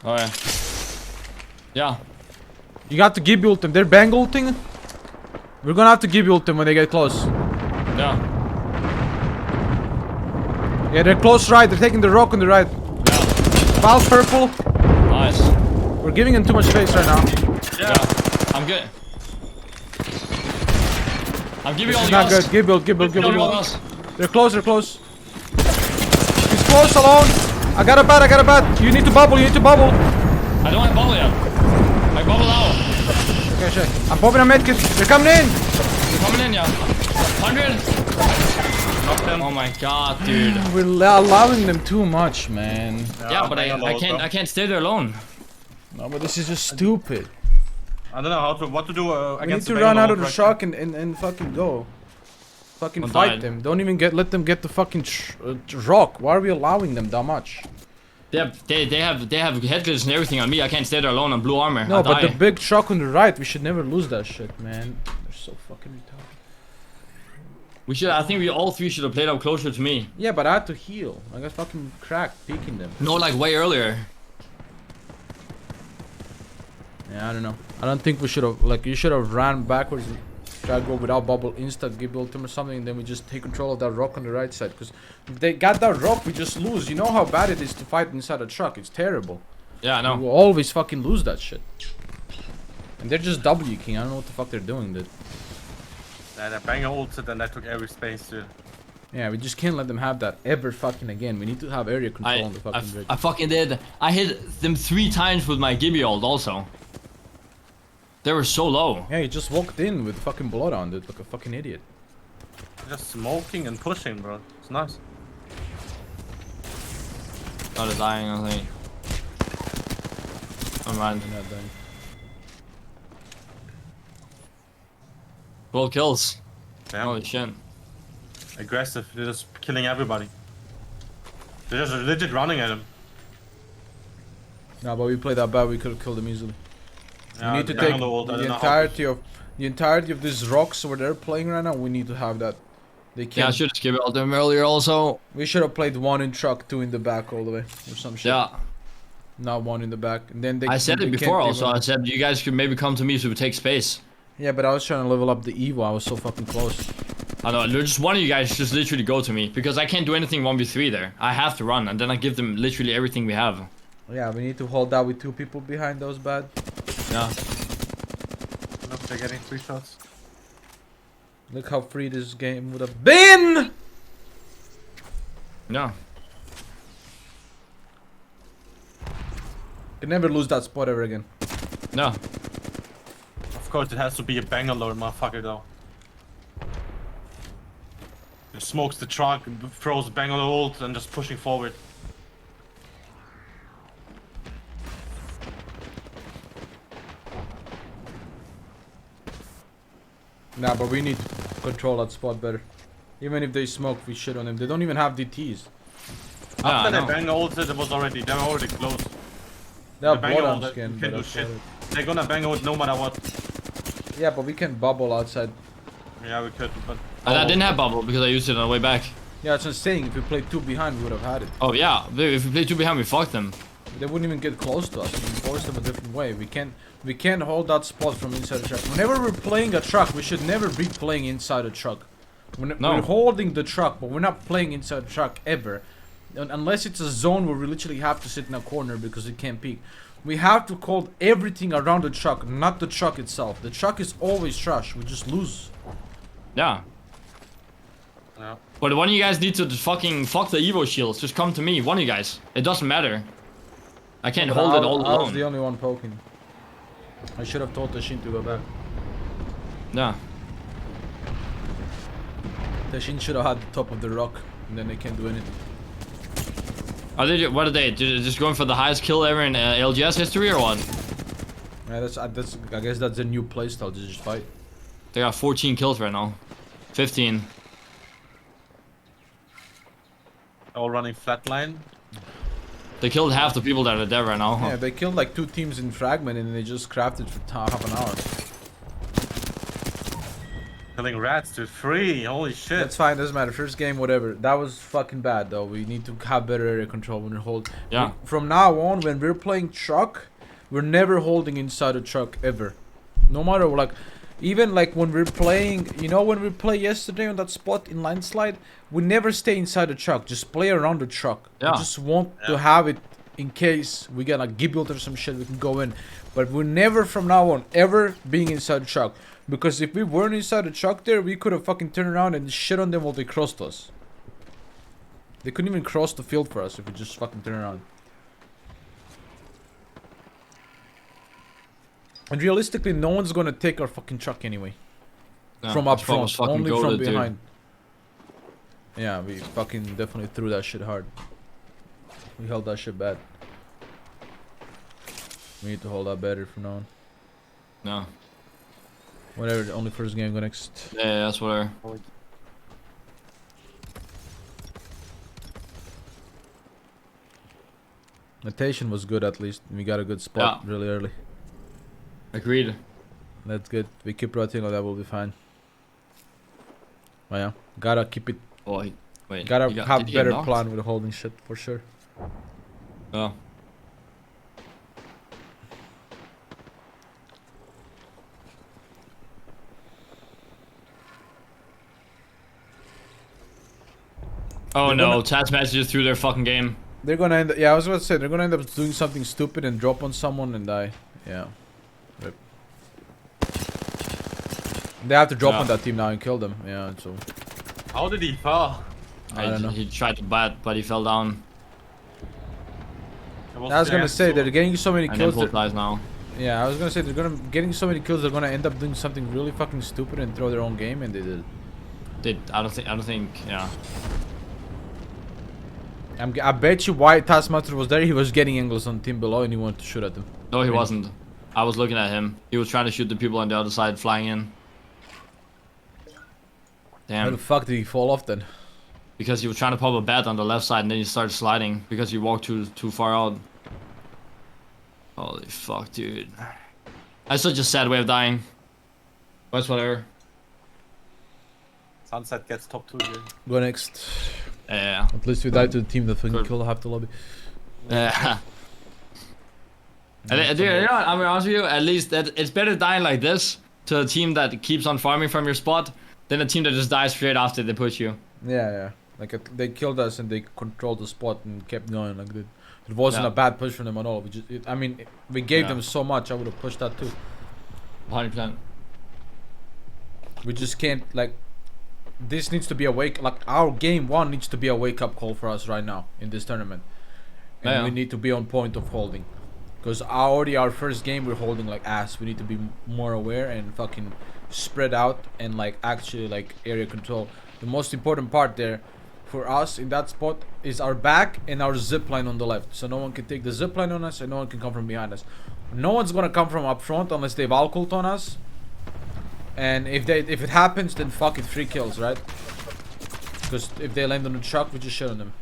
[SPEAKER 1] Oh yeah. Yeah.
[SPEAKER 3] You got to give ult them. They're bang ulting. We're gonna have to give ult them when they get close.
[SPEAKER 1] Yeah.
[SPEAKER 3] Yeah, they're close right. They're taking the rock on the right.
[SPEAKER 1] Yeah.
[SPEAKER 3] Valve purple.
[SPEAKER 1] Nice.
[SPEAKER 3] We're giving them too much space right now.
[SPEAKER 1] Yeah. I'm good. I'm giving
[SPEAKER 3] This
[SPEAKER 1] all
[SPEAKER 3] is
[SPEAKER 1] the
[SPEAKER 3] not
[SPEAKER 1] guns.
[SPEAKER 3] good. Give build, give build, give
[SPEAKER 1] Give all the
[SPEAKER 3] build.
[SPEAKER 1] guns.
[SPEAKER 3] They're close, they're close. He's close alone. I got a bat, I got a bat. You need to bubble, you need to bubble.
[SPEAKER 1] I don't have bubble yet. I bubble now.
[SPEAKER 3] Okay, check. I'm popping a medkit. They're coming in.
[SPEAKER 1] They're coming in, yeah. 100. Oh my god, dude.
[SPEAKER 3] We're allowing them too much, man.
[SPEAKER 1] Yeah, but I can't stay there alone.
[SPEAKER 3] No, but this is just stupid.
[SPEAKER 2] I don't know what to do
[SPEAKER 3] We need
[SPEAKER 2] against
[SPEAKER 3] to
[SPEAKER 2] the
[SPEAKER 3] run out
[SPEAKER 2] Bangalore
[SPEAKER 3] of the
[SPEAKER 2] right
[SPEAKER 3] shock and fucking go. Fucking
[SPEAKER 1] I'm
[SPEAKER 3] fight
[SPEAKER 1] dying.
[SPEAKER 3] them. Don't even let them get the fucking rock. Why are we allowing them that much?
[SPEAKER 1] They have head glitches and everything on me. I can't stay there alone on blue armor.
[SPEAKER 3] No,
[SPEAKER 1] I'll
[SPEAKER 3] but
[SPEAKER 1] die.
[SPEAKER 3] the big shock on the right, we should never lose that shit, man. They're so fucking retarded.
[SPEAKER 1] We should. I think we all three should have played up closer to me.
[SPEAKER 3] Yeah, but I had to heal. I got fucking cracked peeking them.
[SPEAKER 1] No, like way earlier.
[SPEAKER 3] Yeah, I don't know. I don't think we should have, like, you should have ran backwards and tried to go without bubble, insta give ultim or something, and then we just take control of that rock on the right side. Because if they got that rock, we just lose. You know how bad it is to fight inside a truck. It's terrible.
[SPEAKER 1] Yeah, I know.
[SPEAKER 3] We will always fucking lose that shit. And they're just W king. I don't know what the fuck they're doing, dude.
[SPEAKER 2] Yeah, that banger ulted and that took every space, dude.
[SPEAKER 3] Yeah, we just can't let them have that ever fucking again. We need to have area control on the fucking bridge.
[SPEAKER 1] I fucking did. I hit them 3 times with my Gibby ult also. They were so low.
[SPEAKER 3] Yeah, you just walked in with fucking blood on it like a fucking idiot.
[SPEAKER 2] Just smoking and pushing, bro. It's nice.
[SPEAKER 1] Not dying, I think. I'm running.
[SPEAKER 3] You're not dying.
[SPEAKER 1] 12 kills.
[SPEAKER 2] Damn.
[SPEAKER 1] Holy shit.
[SPEAKER 2] Aggressive. They're just killing everybody. They're just legit running at him.
[SPEAKER 3] No, but we played that bad. We could have killed them easily.
[SPEAKER 2] Yeah,
[SPEAKER 3] we need to
[SPEAKER 2] the
[SPEAKER 3] take
[SPEAKER 2] Bangalore ult, I
[SPEAKER 3] the
[SPEAKER 2] don't know how-
[SPEAKER 3] entirety of these rocks where they're playing right now. We need to have that. They can't.
[SPEAKER 1] Yeah, I should just give it all to them earlier also.
[SPEAKER 3] We should have played 1 in truck, 2 in the back all the way, or some shit.
[SPEAKER 1] Yeah.
[SPEAKER 3] Not 1 in the back, and then they.
[SPEAKER 1] I said
[SPEAKER 3] they
[SPEAKER 1] it
[SPEAKER 3] can't
[SPEAKER 1] before also.
[SPEAKER 3] even-
[SPEAKER 1] I said you guys could maybe come to me so we take space.
[SPEAKER 3] Yeah, but I was trying to level up the Evo. I was so fucking close.
[SPEAKER 1] I know, just one of you guys just literally go to me because I can't do anything 1v3 there. I have to run and then I give them literally everything we have.
[SPEAKER 3] Yeah, we need to hold that with 2 people behind those bad.
[SPEAKER 1] Yeah.
[SPEAKER 2] Look, they're getting 3 shots.
[SPEAKER 3] Look how free this game would have been.
[SPEAKER 1] Yeah.
[SPEAKER 3] Can never lose that spot ever again.
[SPEAKER 1] No.
[SPEAKER 2] Of course, it has to be a Bangalore motherfucker, though. He smokes the truck, throws Bangalore ult, and just pushing forward.
[SPEAKER 3] Nah, but we need to control that spot better. Even if they smoke, we shit on them. They don't even have DTs.
[SPEAKER 1] Yeah, I
[SPEAKER 2] After
[SPEAKER 1] know.
[SPEAKER 2] that Bangalore ulted, they were already close.
[SPEAKER 3] They have
[SPEAKER 2] The
[SPEAKER 3] blood
[SPEAKER 2] Bangalore
[SPEAKER 3] on
[SPEAKER 2] that
[SPEAKER 3] skin.
[SPEAKER 2] can
[SPEAKER 3] but
[SPEAKER 2] do
[SPEAKER 3] that's
[SPEAKER 2] shit.
[SPEAKER 3] about it.
[SPEAKER 2] They're gonna Bangalore ult no matter what.
[SPEAKER 3] Yeah, but we can bubble outside.
[SPEAKER 2] Yeah, we could, but...
[SPEAKER 1] I didn't have bubble because I used it on the way back.
[SPEAKER 3] Yeah, that's what I'm saying. If we played 2 behind, we would have had it.
[SPEAKER 1] Oh yeah, if we play 2 behind we fucked them.
[SPEAKER 3] They wouldn't even get close to us. We can force them a different way. We can't hold that spot from inside the truck. Whenever we're playing a truck, we should never be playing inside a truck.
[SPEAKER 1] No.
[SPEAKER 3] We're holding the truck, but we're not playing inside the truck ever. Unless it's a zone where we literally have to sit in a corner because it can't peek. We have to hold everything around the truck, not the truck itself. The truck is always trash. We just lose.
[SPEAKER 1] Yeah.
[SPEAKER 2] Yeah.
[SPEAKER 1] But one of you guys need to just fucking fuck the Evo shields. Just come to me, one of you guys. It doesn't matter. I can't hold it all
[SPEAKER 3] I was the
[SPEAKER 1] alone.
[SPEAKER 3] only one poking. I should have told Tashin to go back.
[SPEAKER 1] Yeah.
[SPEAKER 3] Tashin should have had the top of the rock, and then they can't do anything.
[SPEAKER 1] Are they? What are they? Just going for the highest kill ever in LGS history or what?
[SPEAKER 3] Yeah, that's I guess that's a new playstyle to just fight.
[SPEAKER 1] They got 14 kills right now. 15.
[SPEAKER 2] All running flatline.
[SPEAKER 1] They killed half the people that are there right now.
[SPEAKER 3] Yeah, they killed like 2 teams in Fragment and they just crafted for half an hour.
[SPEAKER 2] Killing rats, dude. 3, holy shit.
[SPEAKER 3] That's fine, doesn't matter. First game, whatever. That was fucking bad though. We need to have better area control when we hold.
[SPEAKER 1] Yeah.
[SPEAKER 3] From now on, when we're playing truck, We're never holding inside a truck ever. No matter like, even like when we're playing, you know, when we play yesterday on that spot in landslide, we never stay inside the truck. Just play around the truck.
[SPEAKER 1] Yeah.
[SPEAKER 3] We just want to have it in case we get like gibbet or some shit. We can go in, but we're never from now on ever being inside the truck. Because if we weren't inside the truck there, we could have fucking turned around and shit on them while they crossed us. They couldn't even cross the field for us if we just fucking turn around. And realistically, no one's gonna take our fucking truck anyway.
[SPEAKER 1] Yeah,
[SPEAKER 3] From up
[SPEAKER 1] this spot was
[SPEAKER 3] front,
[SPEAKER 1] fucking
[SPEAKER 3] only from
[SPEAKER 1] goated, dude.
[SPEAKER 3] behind. Yeah, we fucking definitely threw that shit hard. We held that shit bad. We need to hold that better from now on.
[SPEAKER 1] No.
[SPEAKER 3] Whatever, the only first game, go next.
[SPEAKER 1] Yeah, that's whatever.
[SPEAKER 3] Notation was good at least. We got a good spot really early.
[SPEAKER 1] Agreed.
[SPEAKER 3] That's good. We keep rotating like that, we'll be fine. Oh yeah, gotta keep it.
[SPEAKER 1] Oh, wait.
[SPEAKER 3] Gotta have
[SPEAKER 1] did he get
[SPEAKER 3] better
[SPEAKER 1] knocked?
[SPEAKER 3] plan with holding shit for sure.
[SPEAKER 1] Oh. Oh
[SPEAKER 3] They're
[SPEAKER 1] no,
[SPEAKER 3] gonna-
[SPEAKER 1] Taz messages through their fucking game.
[SPEAKER 3] They're gonna end. Yeah, I was about to say they're gonna end up doing something stupid and drop on someone and die. Yeah. Rip. They have to drop on that team now and kill them. Yeah. So
[SPEAKER 2] How did he fall?
[SPEAKER 3] I don't know.
[SPEAKER 1] He tried to bat, but he fell down.
[SPEAKER 3] I was gonna say they're getting so many
[SPEAKER 1] And
[SPEAKER 3] kills.
[SPEAKER 1] Impulse dies now.
[SPEAKER 3] Yeah, I was gonna say they're gonna getting so many kills. They're gonna end up doing something really fucking stupid and throw their own game, and they did.
[SPEAKER 1] I don't think. Yeah.
[SPEAKER 3] I bet you why Taskmaster was there. He was getting angles on team below, and he wanted to shoot at them.
[SPEAKER 1] No, he wasn't. I was looking at him. He was trying to shoot the people on the other side flying in.
[SPEAKER 3] How the
[SPEAKER 1] Damn.
[SPEAKER 3] fuck did he fall off then?
[SPEAKER 1] Because he was trying to pop a bat on the left side and then he started sliding because he walked too far out. Holy fuck, dude. That's such a sad way of dying. But whatever.
[SPEAKER 2] Sunset gets top 2 here.
[SPEAKER 3] Go next.
[SPEAKER 1] Yeah.
[SPEAKER 3] At least we died to the team that fucking
[SPEAKER 1] Good.
[SPEAKER 3] killed half the lobby.
[SPEAKER 1] Yeah. And, dude, you know what, I'm honest with you, at least it's better dying like this to a team that keeps on farming from your spot than a team that just dies straight after they push you.
[SPEAKER 3] Yeah, yeah. Like they killed us and they controlled the spot and kept going. Like it wasn't
[SPEAKER 1] Yeah.
[SPEAKER 3] a bad push from them at all. We just, I mean, we gave
[SPEAKER 1] Yeah.
[SPEAKER 3] them so much. I would have pushed that too.
[SPEAKER 1] 100%.
[SPEAKER 3] We just can't like. This needs to be a wake. Like our game one needs to be a wake up call for us right now in this tournament, and
[SPEAKER 1] Yeah.
[SPEAKER 3] we need to be on point of holding. Because already our first game we're holding like ass. We need to be more aware and fucking spread out and like actually like area control. The most important part there for us in that spot is our back and our zip line on the left. So no one can take the zip line on us and no one can come from behind us. No one's gonna come from up front unless they've alcoholed on us. And if it happens, then fuck it, 3 kills, right? Because if they land on the truck, we just shit on them.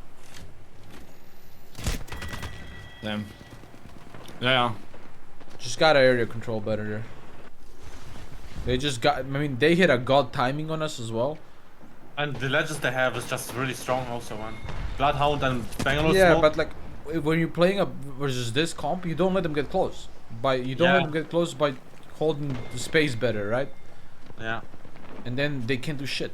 [SPEAKER 1] Damn. Yeah.
[SPEAKER 3] Just got area control better there. They just got. I mean, they hit a god timing on us as well.
[SPEAKER 2] And the legends they have is just really strong also, man. Bloodhound and Bangalore
[SPEAKER 3] Yeah,
[SPEAKER 2] smoke.
[SPEAKER 3] but like when you're playing up versus this comp, you don't let them get close. You don't let them get close by holding the space better, right?
[SPEAKER 2] Yeah.
[SPEAKER 3] And then they can't do shit.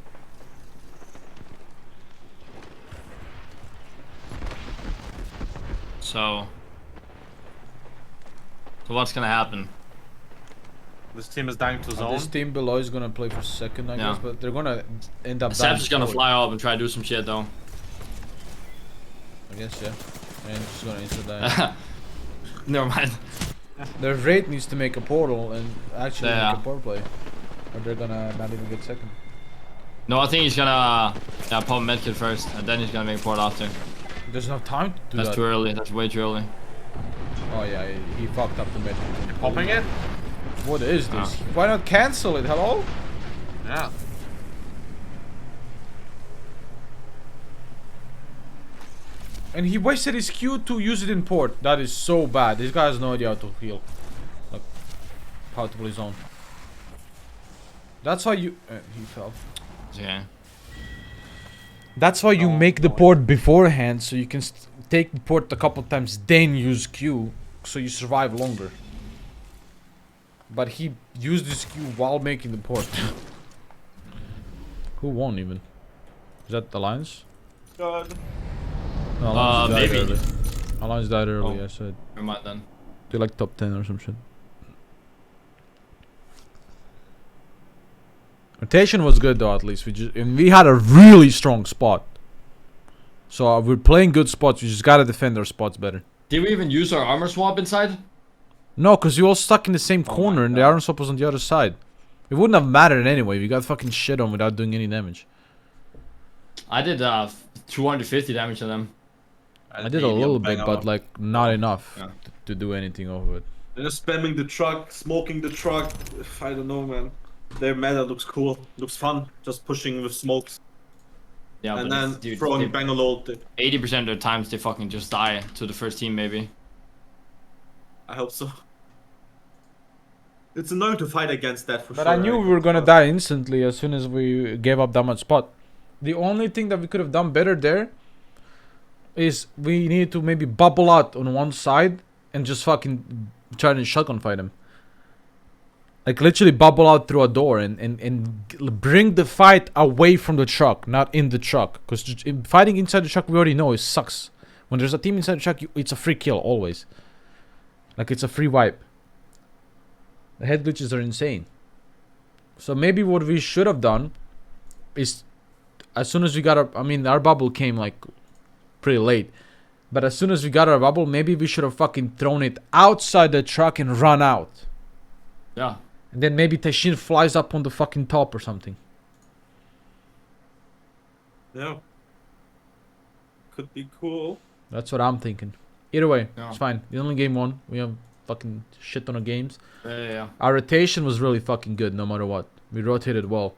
[SPEAKER 1] So what's gonna happen?
[SPEAKER 2] This team is dying to zone.
[SPEAKER 3] This team below is gonna play for second, I
[SPEAKER 1] Yeah.
[SPEAKER 3] guess, but they're gonna end up.
[SPEAKER 1] Sam's just gonna
[SPEAKER 3] forward.
[SPEAKER 1] fly up and try to do some shit though.
[SPEAKER 3] I guess, yeah. And just gonna insert that.
[SPEAKER 1] Never mind.
[SPEAKER 3] Their raid needs to make a portal and actually
[SPEAKER 1] Yeah.
[SPEAKER 3] make a portal play, or they're gonna not even get second.
[SPEAKER 1] No, I think he's gonna pop a medkit first, and then he's gonna make port after.
[SPEAKER 3] There's no time to do
[SPEAKER 1] That's
[SPEAKER 3] that.
[SPEAKER 1] too early. That's way too early.
[SPEAKER 3] Oh yeah, he fucked up the mid.
[SPEAKER 2] Popping it?
[SPEAKER 3] What is this?
[SPEAKER 1] Ah.
[SPEAKER 3] Why not cancel it? Hello?
[SPEAKER 2] Yeah.
[SPEAKER 3] And he wasted his Q to use it in port. That is so bad. This guy has no idea how to heal. Like, how to play zone. That's how you... he fell.
[SPEAKER 1] Yeah.
[SPEAKER 3] That's why you make the port beforehand, so you can take the port a couple times, then use Q. so you survive longer. But he used this Q while making the port. Who won even? Is that Alliance?
[SPEAKER 2] God.
[SPEAKER 3] No, Alliance died
[SPEAKER 1] maybe.
[SPEAKER 3] early. Alliance died early,
[SPEAKER 1] Oh.
[SPEAKER 3] I said.
[SPEAKER 1] Never mind then.
[SPEAKER 3] They're like top 10 or some shit. Rotation was good though, at least. We had a really strong spot. So we're playing good spots. We just gotta defend our spots better.
[SPEAKER 1] Did we even use our armor swap inside?
[SPEAKER 3] No, because you all stuck in the same
[SPEAKER 1] Oh
[SPEAKER 3] corner
[SPEAKER 1] my
[SPEAKER 3] and the
[SPEAKER 1] God.
[SPEAKER 3] iron swap was on the other side. It wouldn't have mattered anyway. We got fucking shit on without doing any damage.
[SPEAKER 1] I did 250 damage to them.
[SPEAKER 3] I did a little bit, but like not enough
[SPEAKER 1] Yeah.
[SPEAKER 3] to do anything over it.
[SPEAKER 2] They're just spamming the truck, smoking the truck. I don't know, man. Their meta looks cool. Looks fun. Just pushing with smokes.
[SPEAKER 1] Yeah,
[SPEAKER 2] And
[SPEAKER 1] but
[SPEAKER 2] then
[SPEAKER 1] it's- dude,
[SPEAKER 2] throwing Bangalore.
[SPEAKER 1] 80% of the times they fucking just die to the first team, maybe.
[SPEAKER 2] I hope so. It's annoying to fight against that for
[SPEAKER 3] But
[SPEAKER 2] sure.
[SPEAKER 3] I knew we were gonna die instantly as soon as we gave up that much spot. The only thing that we could have done better there is we needed to maybe bubble out on one side and just fucking try to shotgun fight him. Like literally bubble out through a door and bring the fight away from the truck, not in the truck. Because fighting inside the truck, we already know it sucks. When there's a team inside the truck, it's a free kill always. Like it's a free wipe. The head glitches are insane. So maybe what we should have done is, as soon as we got our bubble came like pretty late. But as soon as we got our bubble, maybe we should have fucking thrown it outside the truck and run out.
[SPEAKER 1] Yeah.
[SPEAKER 3] And then maybe Tashin flies up on the fucking top or something.
[SPEAKER 2] Yeah. Could be cool.
[SPEAKER 3] That's what I'm thinking. Either way,
[SPEAKER 1] Yeah.
[SPEAKER 3] it's fine. We only game one. We have fucking shit ton of games.
[SPEAKER 1] Yeah.
[SPEAKER 3] Our rotation was really fucking good no matter what. We rotated well.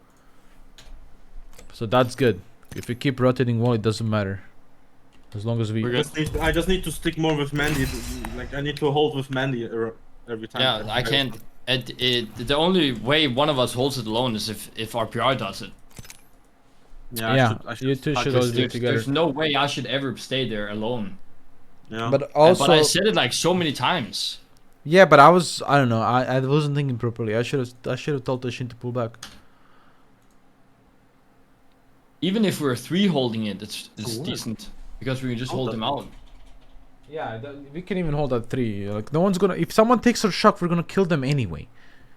[SPEAKER 3] So that's good. If we keep rotating well, it doesn't matter. As long as we...
[SPEAKER 1] We're good.
[SPEAKER 2] I just need to stick more with Mandy. Like I need to hold with Mandy every time.
[SPEAKER 1] Yeah, I can't. The only way one of us holds it alone is if our PR does it.
[SPEAKER 3] Yeah,
[SPEAKER 2] I should
[SPEAKER 3] you two should
[SPEAKER 1] Because
[SPEAKER 3] always be
[SPEAKER 1] there's,
[SPEAKER 3] together.
[SPEAKER 1] there's no way I should ever stay there alone.
[SPEAKER 2] Yeah.
[SPEAKER 3] But
[SPEAKER 1] But
[SPEAKER 3] also...
[SPEAKER 1] I said it like so many times.
[SPEAKER 3] Yeah, but I don't know. I wasn't thinking properly. I should have told Tashin to pull back.
[SPEAKER 1] Even if we're three holding it, it's
[SPEAKER 2] Cool.
[SPEAKER 1] decent. Because we can just
[SPEAKER 2] Hold
[SPEAKER 1] hold them
[SPEAKER 2] them.
[SPEAKER 1] out.
[SPEAKER 3] Yeah, we can even hold at 3. Like no one's gonna... If someone takes our shock, we're gonna kill them anyway.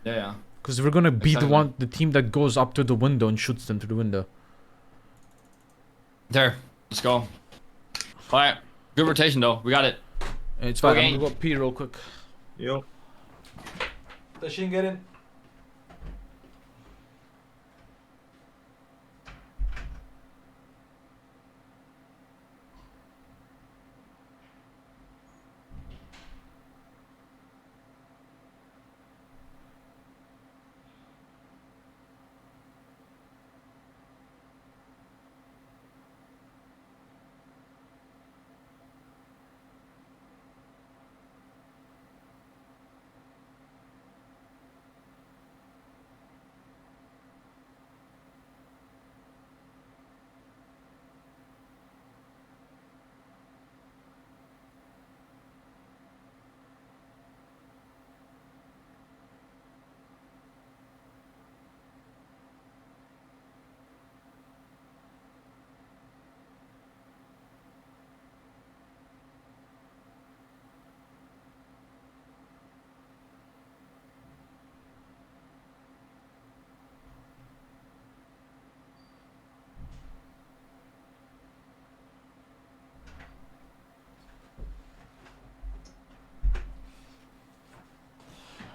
[SPEAKER 1] Yeah.
[SPEAKER 3] Because we're gonna be
[SPEAKER 1] Exactly.
[SPEAKER 3] the team that goes up to the window and shoots them through the window.
[SPEAKER 1] There. Let's go. Alright. Good rotation though. We got it.
[SPEAKER 3] It's fine.
[SPEAKER 1] Okay.
[SPEAKER 3] I'm gonna go pee real quick.
[SPEAKER 2] Yo.
[SPEAKER 3] Tashin, get in.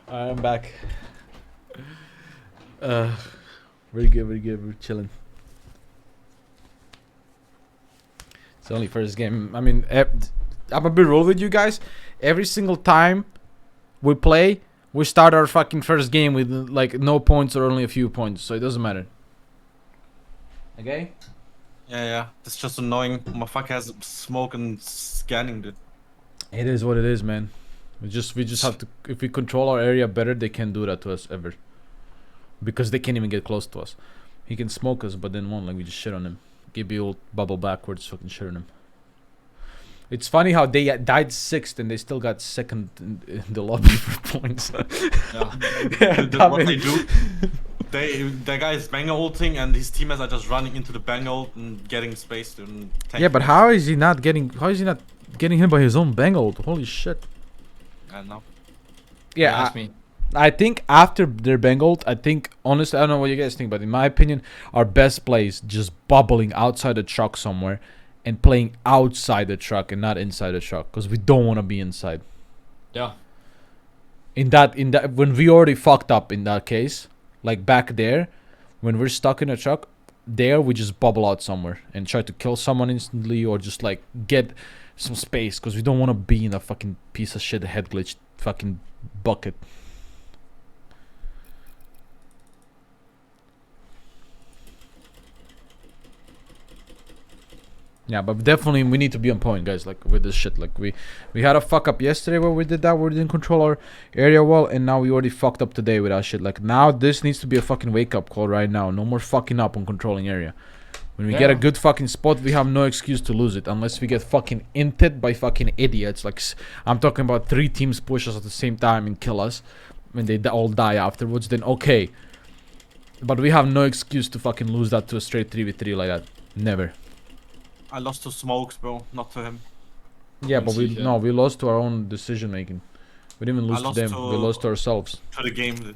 [SPEAKER 3] I'm back. Very good, very good. We're chilling. It's only first game. I mean, I'm gonna be real with you guys. Every single time we play, we start our fucking first game with like no points or only a few points, so it doesn't matter. Okay?
[SPEAKER 2] Yeah. It's just annoying. Motherfucker has smoke and scanning it.
[SPEAKER 3] It is what it is, man. We just have to. If we control our area better, they can't do that to us ever. Because they can't even get close to us. He can smoke us, but then won't. Like we just shit on him. Give you old bubble backwards, fucking shit on him. It's funny how they died 6th and they still got 2nd in the lobby for points.
[SPEAKER 1] Yeah.
[SPEAKER 2] What they do, the guy is banger ulting and his teammates are just running into the banger ult and getting space and
[SPEAKER 3] Yeah, but how is he not getting hit by his own bang ult? Holy shit.
[SPEAKER 2] I don't know.
[SPEAKER 3] Yeah,
[SPEAKER 1] Ask me.
[SPEAKER 3] I think after their bang ult, I think honestly, I don't know what you guys think, but in my opinion, our best play is just bubbling outside the truck somewhere and playing outside the truck and not inside the truck, because we don't want to be inside.
[SPEAKER 1] Yeah.
[SPEAKER 3] In that when we already fucked up in that case, like back there, when we're stuck in a truck, there we just bubble out somewhere and try to kill someone instantly or just like get some space, because we don't want to be in a fucking piece of shit head glitch fucking bucket. Yeah, but definitely we need to be on point, guys, like with this shit. Like we had a fuck up yesterday where we did that, where we didn't control our area well, and now we already fucked up today with our shit. Like now this needs to be a fucking wake up call right now. No more fucking up on controlling area. When we get a good fucking spot, we have no excuse to lose it unless we get fucking inted by fucking idiots. Like I'm talking about 3 teams push us at the same time and kill us when they all die afterwards, then okay. But we have no excuse to fucking lose that to a straight 3v3 like that. Never.
[SPEAKER 2] I lost to smokes, bro, not to him.
[SPEAKER 3] Yeah, but we lost to our own decision making. We didn't even lose to them. We lost to ourselves.
[SPEAKER 2] To the game.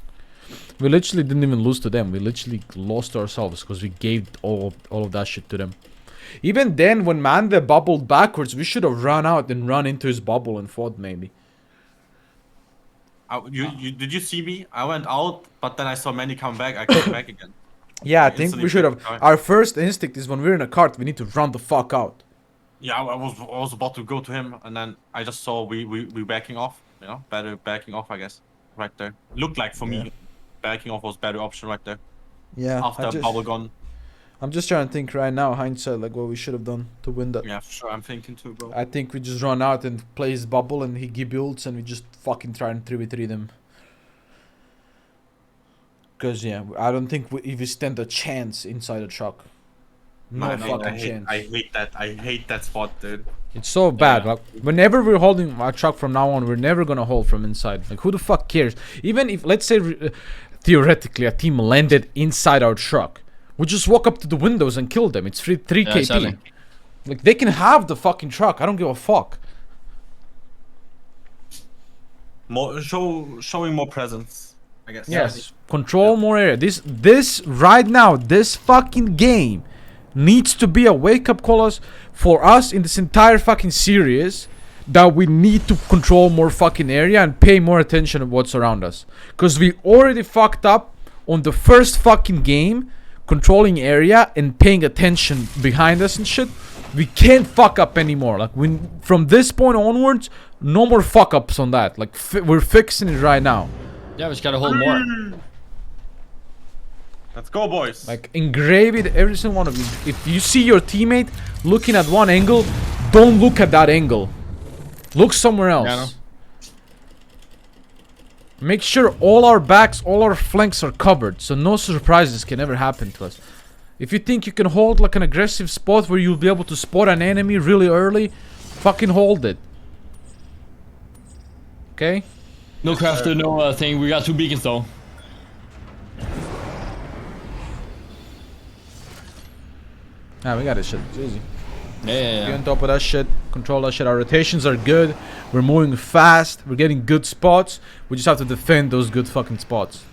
[SPEAKER 3] We literally didn't even lose to them. We literally lost to ourselves because we gave all of that shit to them. Even then, when Mande bubbled backwards, we should have run out and run into his bubble and fought maybe.
[SPEAKER 2] Did you see me? I went out, but then I saw Manny come back. I came back again.
[SPEAKER 3] Yeah, I think we should have. Our first instinct is when we're in a cart, we need to run the fuck out.
[SPEAKER 2] Yeah, I was about to go to him, and then I just saw we backing off. You know, better backing off, I guess. Right there. Looked like for me, backing off was better option right there.
[SPEAKER 3] Yeah.
[SPEAKER 2] After bubble gone.
[SPEAKER 3] I'm just trying to think right now, hindsight, like what we should have done to win that.
[SPEAKER 2] Yeah, for sure. I'm thinking too, bro.
[SPEAKER 3] I think we just run out and play his bubble, and he give ults, and we just fucking try and 3v3 them. Because, yeah, I don't think we stand a chance inside a truck. No fucking chance.
[SPEAKER 2] I hate that. I hate that spot, dude.
[SPEAKER 3] It's so bad. Like, whenever we're holding our truck from now on, we're never gonna hold from inside. Like, who the fuck cares? Even if, let's say, theoretically, a team landed inside our truck, we just walk up to the windows and kill them. It's 3 KP. Exactly. Like, they can have the fucking truck. I don't give a fuck.
[SPEAKER 2] More showing more presence, I guess.
[SPEAKER 3] Yes, control more area. This right now, this fucking game needs to be a wake-up call for us in this entire fucking series, that we need to control more fucking area and pay more attention to what's around us. Because we already fucked up on the first fucking game, controlling area and paying attention behind us and shit. We can't fuck up anymore. Like, from this point onwards, no more fuck ups on that. Like, we're fixing it right now.
[SPEAKER 1] Yeah, we just gotta hold more.
[SPEAKER 2] Let's go, boys.
[SPEAKER 3] Like, engrave it, every single one of you. If you see your teammate looking at one angle, don't look at that angle. Look somewhere else.
[SPEAKER 1] Yeah,
[SPEAKER 3] Make sure all our backs, all our flanks are covered, so no surprises can ever happen to us. If you think you can hold like an aggressive spot where you'll be able to spot an enemy really early, fucking hold it. Okay?
[SPEAKER 1] No crafter, no thing. We got 2 beacons though.
[SPEAKER 3] Nah, we got this shit. It's easy.
[SPEAKER 1] Yeah.
[SPEAKER 3] Be on top of that shit. Control that shit. Our rotations are good. We're moving fast. We're getting good spots. We just have to defend those good fucking spots.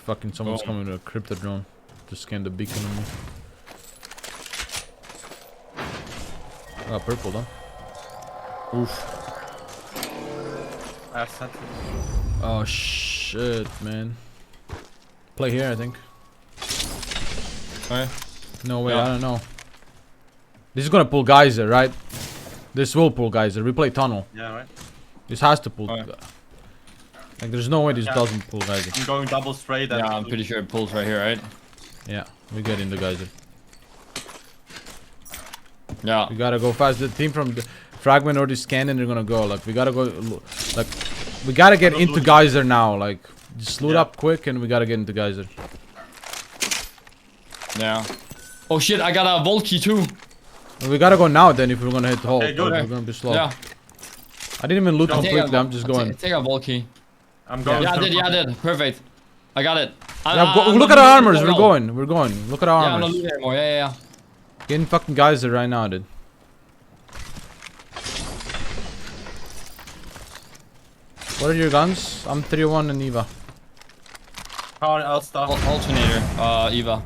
[SPEAKER 3] Fucking someone's coming with a crypto drone to scan the beacon on me. Ah, purple, huh?
[SPEAKER 1] Oof.
[SPEAKER 2] I sent it.
[SPEAKER 3] Oh shit, man. Play here, I think.
[SPEAKER 1] Okay.
[SPEAKER 3] No way,
[SPEAKER 2] Yeah.
[SPEAKER 3] I don't know. This is gonna pull geyser, right? This will pull geyser. We play tunnel.
[SPEAKER 2] Yeah, right.
[SPEAKER 3] This has to pull.
[SPEAKER 1] Alright.
[SPEAKER 3] Like, there's no way this
[SPEAKER 2] Yeah.
[SPEAKER 3] doesn't pull geyser.
[SPEAKER 2] I'm going double straight.
[SPEAKER 1] Yeah, I'm pretty sure it pulls right here, right?
[SPEAKER 3] Yeah, we get in the geyser.
[SPEAKER 1] Yeah.
[SPEAKER 3] We gotta go fast. The team from the fragment or the scanning, they're gonna go. Like, we gotta go. Like, we gotta get into geyser now. Like, just loot
[SPEAKER 2] Yeah.
[SPEAKER 3] up quick and we gotta get into geyser.
[SPEAKER 1] Yeah. Oh shit, I got a vault key too.
[SPEAKER 3] We gotta go now then if we're gonna hit the hole.
[SPEAKER 2] Okay, good.
[SPEAKER 3] We're gonna be slow.
[SPEAKER 1] Yeah.
[SPEAKER 3] I didn't even loot
[SPEAKER 1] I'll take
[SPEAKER 3] completely.
[SPEAKER 1] a-
[SPEAKER 3] I'm just
[SPEAKER 1] I'll
[SPEAKER 3] going.
[SPEAKER 1] Take a vault key.
[SPEAKER 2] I'm going.
[SPEAKER 1] Yeah, I
[SPEAKER 2] to
[SPEAKER 1] did.
[SPEAKER 2] the
[SPEAKER 1] Yeah, I did. Perfect. I got it.
[SPEAKER 3] Yeah,
[SPEAKER 1] I'm
[SPEAKER 3] look
[SPEAKER 1] not
[SPEAKER 3] at our
[SPEAKER 1] looting
[SPEAKER 3] armors.
[SPEAKER 1] it
[SPEAKER 3] We're
[SPEAKER 1] all.
[SPEAKER 3] going. We're going. Look at our
[SPEAKER 1] Yeah, I'm not
[SPEAKER 3] armors.
[SPEAKER 1] looting anymore. Yeah.
[SPEAKER 3] Getting fucking geyser right now, dude. What are your guns? I'm 301 and Eva.
[SPEAKER 2] Power out stuff.
[SPEAKER 1] Alternator. Eva.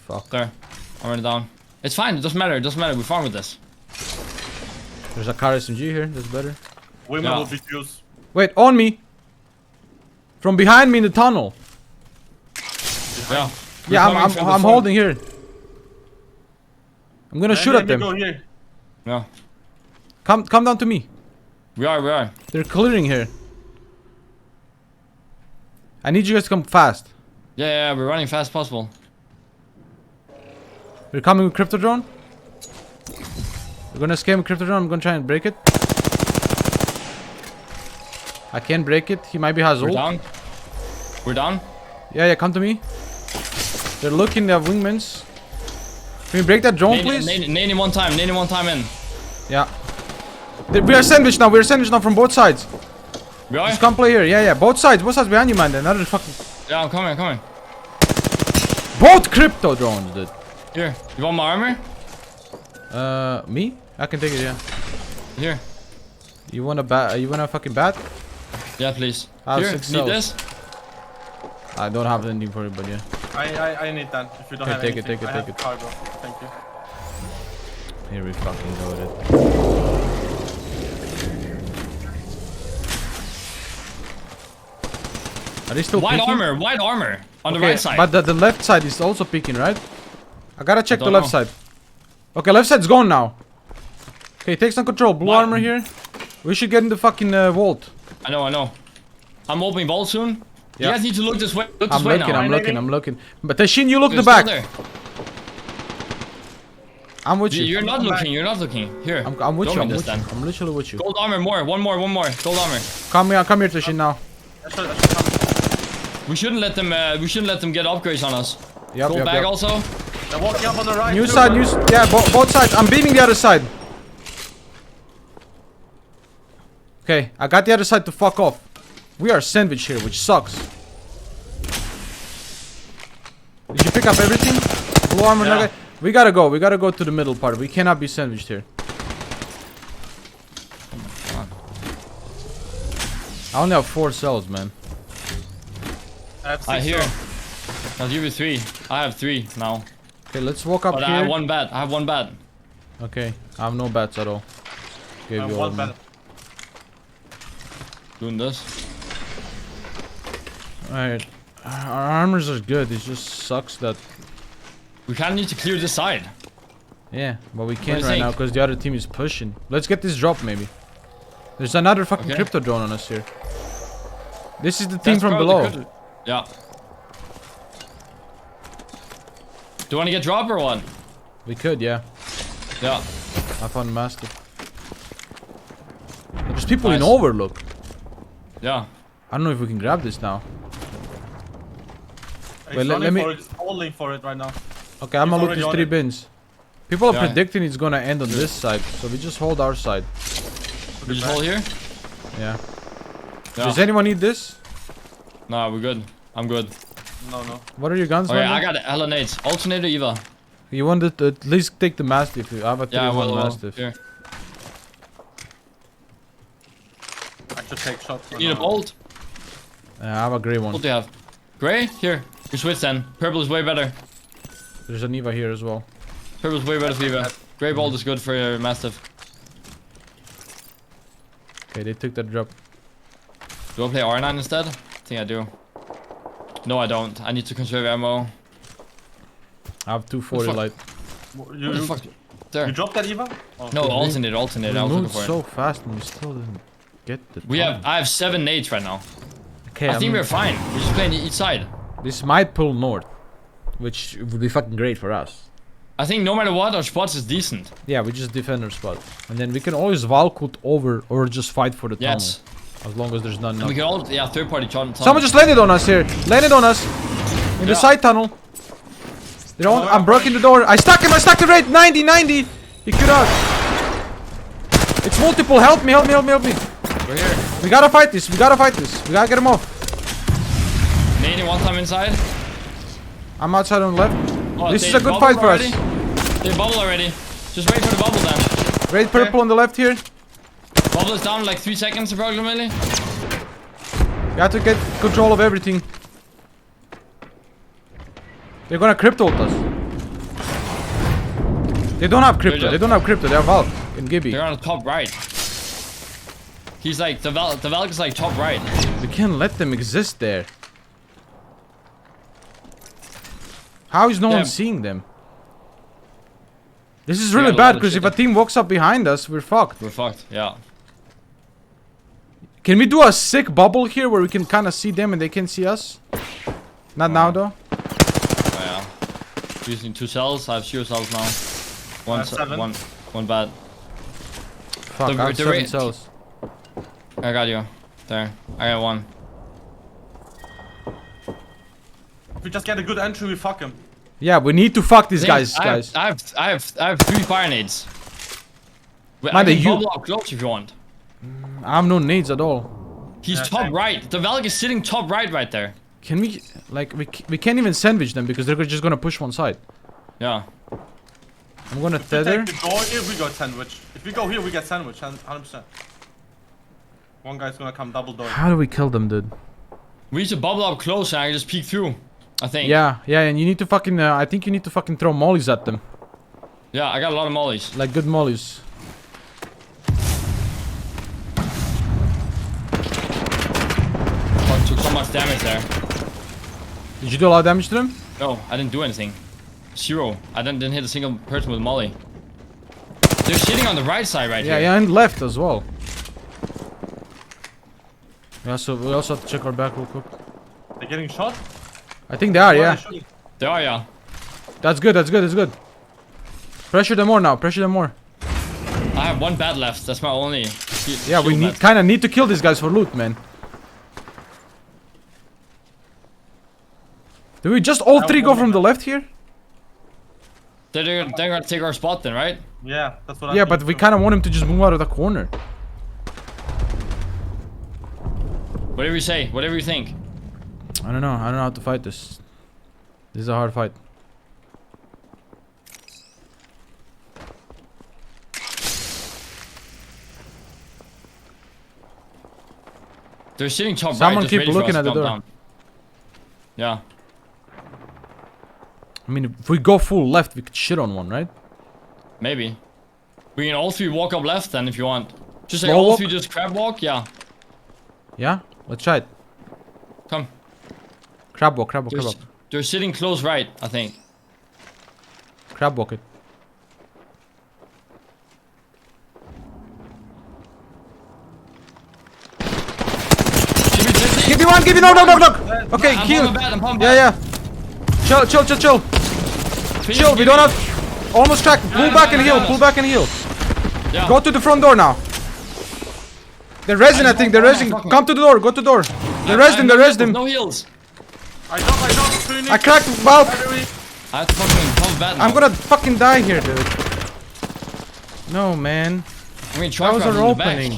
[SPEAKER 3] Fuck.
[SPEAKER 1] There. I'm already down. It's fine. It doesn't matter. It doesn't matter. We're fine with this.
[SPEAKER 3] There's a car SMG here. That's better.
[SPEAKER 2] Women
[SPEAKER 1] Yeah.
[SPEAKER 2] will be used.
[SPEAKER 3] Wait, on me. From behind me in the tunnel.
[SPEAKER 1] Yeah.
[SPEAKER 3] Yeah,
[SPEAKER 1] coming from the
[SPEAKER 3] I'm
[SPEAKER 1] front.
[SPEAKER 3] holding here. I'm gonna shoot at
[SPEAKER 2] Let me
[SPEAKER 3] them.
[SPEAKER 2] go here.
[SPEAKER 1] Yeah.
[SPEAKER 3] Come down to me.
[SPEAKER 1] We are.
[SPEAKER 3] They're clearing here. I need you guys to come fast.
[SPEAKER 1] Yeah. We're running fast as possible.
[SPEAKER 3] They're coming with crypto drone. We're gonna scam crypto drone. I'm gonna try and break it. I can't break it. He maybe has
[SPEAKER 1] We're
[SPEAKER 3] ult.
[SPEAKER 1] down. We're down.
[SPEAKER 3] Yeah, come to me. They're looking. They have wingmans. Can you break that drone, please?
[SPEAKER 1] Nade him one time. Nade him one time in.
[SPEAKER 3] Yeah. We are sandwiched now. We are sandwiched now from both sides.
[SPEAKER 1] We are?
[SPEAKER 3] Just come play here. Yeah. Both sides behind you, man. Another fucking.
[SPEAKER 1] Yeah, I'm coming.
[SPEAKER 3] Both crypto drones, dude.
[SPEAKER 1] Here. You want my armor?
[SPEAKER 3] Me? I can take it. Yeah.
[SPEAKER 1] Here.
[SPEAKER 3] You want a bat? You want a fucking bat?
[SPEAKER 1] Yeah, please.
[SPEAKER 3] I have
[SPEAKER 1] Here.
[SPEAKER 3] 6
[SPEAKER 1] Need
[SPEAKER 3] cells.
[SPEAKER 1] this?
[SPEAKER 3] I don't have anything for it, but yeah.
[SPEAKER 2] I need that. If you don't
[SPEAKER 3] Okay,
[SPEAKER 2] have
[SPEAKER 3] take it,
[SPEAKER 2] anything.
[SPEAKER 3] take it,
[SPEAKER 2] I
[SPEAKER 3] take
[SPEAKER 2] have
[SPEAKER 3] it.
[SPEAKER 2] cargo. Thank you.
[SPEAKER 3] Here we fucking go with it. Are they still
[SPEAKER 1] White
[SPEAKER 3] peeking?
[SPEAKER 1] armor. On the
[SPEAKER 3] Okay,
[SPEAKER 1] right side.
[SPEAKER 3] but the left side is also peeking, right? I gotta check
[SPEAKER 1] I
[SPEAKER 3] the
[SPEAKER 1] don't
[SPEAKER 3] left
[SPEAKER 1] know.
[SPEAKER 3] side. Okay, left side's gone now. Okay, take some control. Blue
[SPEAKER 1] What?
[SPEAKER 3] armor here. We should get in the fucking vault.
[SPEAKER 1] I know. I'm opening vault soon.
[SPEAKER 3] Yeah.
[SPEAKER 1] You guys need to look this way. Look this
[SPEAKER 3] I'm
[SPEAKER 1] way
[SPEAKER 3] looking,
[SPEAKER 1] now.
[SPEAKER 3] I'm looking. But Tashin, you look
[SPEAKER 1] You're
[SPEAKER 3] the back.
[SPEAKER 1] still there.
[SPEAKER 3] I'm with you.
[SPEAKER 1] You're not looking. Here.
[SPEAKER 3] I'm with
[SPEAKER 1] Show
[SPEAKER 3] you.
[SPEAKER 1] me
[SPEAKER 3] I'm
[SPEAKER 1] this
[SPEAKER 3] with you.
[SPEAKER 1] then.
[SPEAKER 3] I'm literally with you.
[SPEAKER 1] Gold armor, more. One more. Gold armor.
[SPEAKER 3] Come here, Tashin now.
[SPEAKER 2] I should come.
[SPEAKER 1] We shouldn't let them. We shouldn't let them get upgrades on us.
[SPEAKER 3] Yep,
[SPEAKER 1] Gold
[SPEAKER 3] yep,
[SPEAKER 1] bag
[SPEAKER 3] yep.
[SPEAKER 1] also.
[SPEAKER 2] They're walking up on the right.
[SPEAKER 3] New
[SPEAKER 2] too.
[SPEAKER 3] side, yeah, both sides. I'm beaming the other side. Okay, I got the other side to fuck off. We are sandwiched here, which sucks. Did you pick up everything? Blue armor,
[SPEAKER 2] Yeah.
[SPEAKER 3] nugget? We gotta go to the middle part. We cannot be sandwiched here. I only have 4 cells, man.
[SPEAKER 2] I have
[SPEAKER 1] I
[SPEAKER 2] 6
[SPEAKER 1] hear.
[SPEAKER 2] cells.
[SPEAKER 1] I'll give you 3. I have 3 now.
[SPEAKER 3] Okay, let's walk up
[SPEAKER 1] But I
[SPEAKER 3] here.
[SPEAKER 1] have one bat.
[SPEAKER 3] Okay, I have no bats at all. Gave
[SPEAKER 2] I have
[SPEAKER 3] you all
[SPEAKER 2] one
[SPEAKER 3] of them.
[SPEAKER 2] better.
[SPEAKER 1] Doing this.
[SPEAKER 3] Alright. Our armors are good. It just sucks that.
[SPEAKER 1] We kind of need to clear this side.
[SPEAKER 3] Yeah, but we
[SPEAKER 1] do
[SPEAKER 3] can't
[SPEAKER 1] you
[SPEAKER 3] right now
[SPEAKER 1] think?
[SPEAKER 3] because the other team is pushing. Let's get this drop maybe. There's another fucking
[SPEAKER 1] Okay.
[SPEAKER 3] crypto drone on us here. This is the team
[SPEAKER 1] That's
[SPEAKER 3] from
[SPEAKER 1] probably
[SPEAKER 3] below.
[SPEAKER 1] good. Yeah. Do you want to get drop or what?
[SPEAKER 3] We could, yeah.
[SPEAKER 1] Yeah.
[SPEAKER 3] I found Mastiff. There's people in
[SPEAKER 1] Nice.
[SPEAKER 3] Overlook.
[SPEAKER 1] Yeah.
[SPEAKER 3] I don't know if we can grab this now.
[SPEAKER 2] He's
[SPEAKER 3] Wait, let
[SPEAKER 2] running
[SPEAKER 3] me-
[SPEAKER 2] for it. He's holding for it right now.
[SPEAKER 3] Okay, I'm
[SPEAKER 2] He's
[SPEAKER 3] gonna look
[SPEAKER 2] already
[SPEAKER 3] these
[SPEAKER 2] on
[SPEAKER 3] 3
[SPEAKER 2] it.
[SPEAKER 3] bins. People are
[SPEAKER 1] Yeah.
[SPEAKER 3] predicting it's gonna end on this side, so we just hold our side.
[SPEAKER 1] We just hold here?
[SPEAKER 3] Yeah.
[SPEAKER 1] Yeah.
[SPEAKER 3] Does anyone need this?
[SPEAKER 1] Nah, we're good. I'm good.
[SPEAKER 2] No.
[SPEAKER 3] What are your guns?
[SPEAKER 1] Okay,
[SPEAKER 3] Lando?
[SPEAKER 1] I got hella nades. Alternator Eva.
[SPEAKER 3] You wanted to at least take the Mastiff. I have a
[SPEAKER 1] Yeah,
[SPEAKER 3] 3-1
[SPEAKER 1] well,
[SPEAKER 3] Mastiff.
[SPEAKER 1] here.
[SPEAKER 2] I should take shots.
[SPEAKER 1] You need a bolt?
[SPEAKER 3] I have a grey one.
[SPEAKER 1] What do you have? Gray? Here. You switch then. Purple is way better.
[SPEAKER 3] There's an Eva here as well.
[SPEAKER 1] Purple's way better for Eva. Grey bolt is good for your Mastiff.
[SPEAKER 3] Okay, they took that drop.
[SPEAKER 1] Do I play R9 instead? I think I do. No, I don't. I need to conserve ammo.
[SPEAKER 3] I have 240
[SPEAKER 1] fuck?
[SPEAKER 3] light.
[SPEAKER 2] You,
[SPEAKER 1] What the
[SPEAKER 2] you,
[SPEAKER 1] fuck? There.
[SPEAKER 2] you dropped that, Eva? Oh.
[SPEAKER 1] No, alternate. I was
[SPEAKER 3] We
[SPEAKER 1] looking
[SPEAKER 3] moved
[SPEAKER 1] for it.
[SPEAKER 3] so fast and we still didn't get the
[SPEAKER 1] I have 7 nades right now.
[SPEAKER 3] Okay,
[SPEAKER 1] I think we're fine. We're just playing each side.
[SPEAKER 3] this might pull north, which would be fucking great for us.
[SPEAKER 1] I think no matter what, our spots is decent.
[SPEAKER 3] Yeah, we just defend our spot. And then we can always Valkut over or just fight for the tunnel.
[SPEAKER 1] Yes.
[SPEAKER 3] As long as there's none.
[SPEAKER 1] And we can all, yeah, third party tunnel.
[SPEAKER 3] Someone just landed on us here. Landed on us. In the
[SPEAKER 1] Yeah.
[SPEAKER 3] side tunnel. They're on, I'm breaking the door. I stuck him. I stuck the raid. 90, 90. He could out. It's multiple. Help me, help me, help me, help me.
[SPEAKER 1] We're here.
[SPEAKER 3] We gotta fight this. We gotta fight this. We gotta get him off.
[SPEAKER 1] Nading one time inside.
[SPEAKER 3] I'm outside on the left.
[SPEAKER 1] Oh,
[SPEAKER 3] This
[SPEAKER 1] they
[SPEAKER 3] is a good
[SPEAKER 1] bubbled
[SPEAKER 3] fight for us.
[SPEAKER 1] already. They bubble already. Just wait for the bubble then.
[SPEAKER 3] Raid purple on the left here.
[SPEAKER 1] Bubble is down in like 3 seconds approximately.
[SPEAKER 3] We have to get control of everything. They're gonna crypto us. They don't have crypto. They don't have crypto. They have Valk and Gibby.
[SPEAKER 1] They're on the top right. He's like, the Valk is like top right.
[SPEAKER 3] We can't let them exist there. How is no
[SPEAKER 1] Yeah.
[SPEAKER 3] one seeing them? This is
[SPEAKER 1] We
[SPEAKER 3] really
[SPEAKER 1] got a
[SPEAKER 3] bad
[SPEAKER 1] lot of
[SPEAKER 3] because if
[SPEAKER 1] shit.
[SPEAKER 3] a team walks up behind us, we're fucked.
[SPEAKER 1] We're fucked, yeah.
[SPEAKER 3] Can we do a sick bubble here where we can kind of see them and they can see us? Not now though.
[SPEAKER 1] Oh, yeah. Using 2 cells, I have 0 cells now.
[SPEAKER 2] have 7.
[SPEAKER 1] One bad.
[SPEAKER 3] Fuck,
[SPEAKER 1] The-
[SPEAKER 3] I have
[SPEAKER 1] the
[SPEAKER 3] 7
[SPEAKER 1] ra-
[SPEAKER 3] cells.
[SPEAKER 1] I got you. There. I got 1.
[SPEAKER 2] If we just get a good entry, we fuck him.
[SPEAKER 3] Yeah, we need to fuck these
[SPEAKER 1] I
[SPEAKER 3] guys,
[SPEAKER 1] think
[SPEAKER 3] guys.
[SPEAKER 1] I have 3 fire nades. I
[SPEAKER 3] Man,
[SPEAKER 1] can
[SPEAKER 3] you-
[SPEAKER 1] bubble up close if you want.
[SPEAKER 3] I have no nades at all.
[SPEAKER 1] He's
[SPEAKER 2] Yeah,
[SPEAKER 1] top
[SPEAKER 2] same.
[SPEAKER 1] right. The Valk is sitting top right there.
[SPEAKER 3] Can we, like, we can't even sandwich them because they're just gonna push one side.
[SPEAKER 1] Yeah.
[SPEAKER 3] I'm gonna
[SPEAKER 2] If we
[SPEAKER 3] tether.
[SPEAKER 2] take the door here, we got sandwich. If we go here, we get sandwich, 100%. One guy's gonna come double door.
[SPEAKER 3] How do we kill them, dude?
[SPEAKER 1] We need to bubble up close and I can just peek through. I think.
[SPEAKER 3] Yeah, yeah, and you need to fucking, I think you need to fucking throw mollies at them.
[SPEAKER 1] Yeah, I got a lot of mollies.
[SPEAKER 3] Like good mollies.
[SPEAKER 1] Fuck, took so much damage there.
[SPEAKER 3] Did you do a lot of damage to them?
[SPEAKER 1] No, I didn't do anything. 0. I didn't hit a single person with molly. They're sitting on the right side right
[SPEAKER 3] Yeah,
[SPEAKER 1] here.
[SPEAKER 3] yeah, and left as well. Yeah, so we also have to check our back real quick.
[SPEAKER 2] They're getting shot?
[SPEAKER 3] I think they are,
[SPEAKER 2] Where
[SPEAKER 3] yeah.
[SPEAKER 2] are they shooting?
[SPEAKER 1] They are, yeah.
[SPEAKER 3] That's good, that's good, that's good. Pressure them more now, pressure them more.
[SPEAKER 1] I have 1 bat left. That's my only.
[SPEAKER 3] Yeah, we need, kind of need to kill these guys for loot, man. Did we just all 3 go from the left here?
[SPEAKER 1] They're gonna take our spot then, right?
[SPEAKER 2] Yeah, that's what I
[SPEAKER 3] Yeah,
[SPEAKER 2] think
[SPEAKER 3] but we
[SPEAKER 2] too.
[SPEAKER 3] kind of want him to just move out of the corner.
[SPEAKER 1] Whatever you say. Whatever you think.
[SPEAKER 3] I don't know how to fight this. This is a hard fight.
[SPEAKER 1] They're sitting top
[SPEAKER 3] Someone
[SPEAKER 1] right. Just
[SPEAKER 3] keep
[SPEAKER 1] ready for
[SPEAKER 3] looking
[SPEAKER 1] us
[SPEAKER 3] at
[SPEAKER 1] to
[SPEAKER 3] the
[SPEAKER 1] come
[SPEAKER 3] door.
[SPEAKER 1] down. Yeah.
[SPEAKER 3] I mean, if we go full left, we could shit on one, right?
[SPEAKER 1] Maybe. We can all 3 walk up left then if you want. Just like
[SPEAKER 3] Slow
[SPEAKER 1] all
[SPEAKER 3] walk?
[SPEAKER 1] 3 just crab walk. Yeah.
[SPEAKER 3] Yeah? Let's try it.
[SPEAKER 1] Come.
[SPEAKER 3] Crab walk, crab walk, crab walk.
[SPEAKER 1] They're sitting close right, I think.
[SPEAKER 3] Crab walk it.
[SPEAKER 1] Give me 50.
[SPEAKER 3] Give me one, give me no. Okay,
[SPEAKER 1] I'm
[SPEAKER 3] heal.
[SPEAKER 1] pumping bad, I'm pumping
[SPEAKER 3] Yeah,
[SPEAKER 1] bad.
[SPEAKER 3] yeah. Chill.
[SPEAKER 1] Please
[SPEAKER 3] Chill, we
[SPEAKER 1] give
[SPEAKER 3] don't
[SPEAKER 1] me-
[SPEAKER 3] have. Almost cracked. Pull back and heal, pull back and heal.
[SPEAKER 1] Yeah.
[SPEAKER 3] Go to the front door now. They're resing, I think. They're resing. Come to the door, go to the door. They're resing, they're resing.
[SPEAKER 1] No heals.
[SPEAKER 2] I dropped, Phoenix.
[SPEAKER 3] I cracked Valk.
[SPEAKER 1] I have to fucking pump bad now.
[SPEAKER 3] I'm gonna fucking die here, dude. No, man.
[SPEAKER 1] I mean,
[SPEAKER 3] That
[SPEAKER 1] truck
[SPEAKER 3] was
[SPEAKER 1] runs
[SPEAKER 3] our
[SPEAKER 1] in the back.
[SPEAKER 3] opening.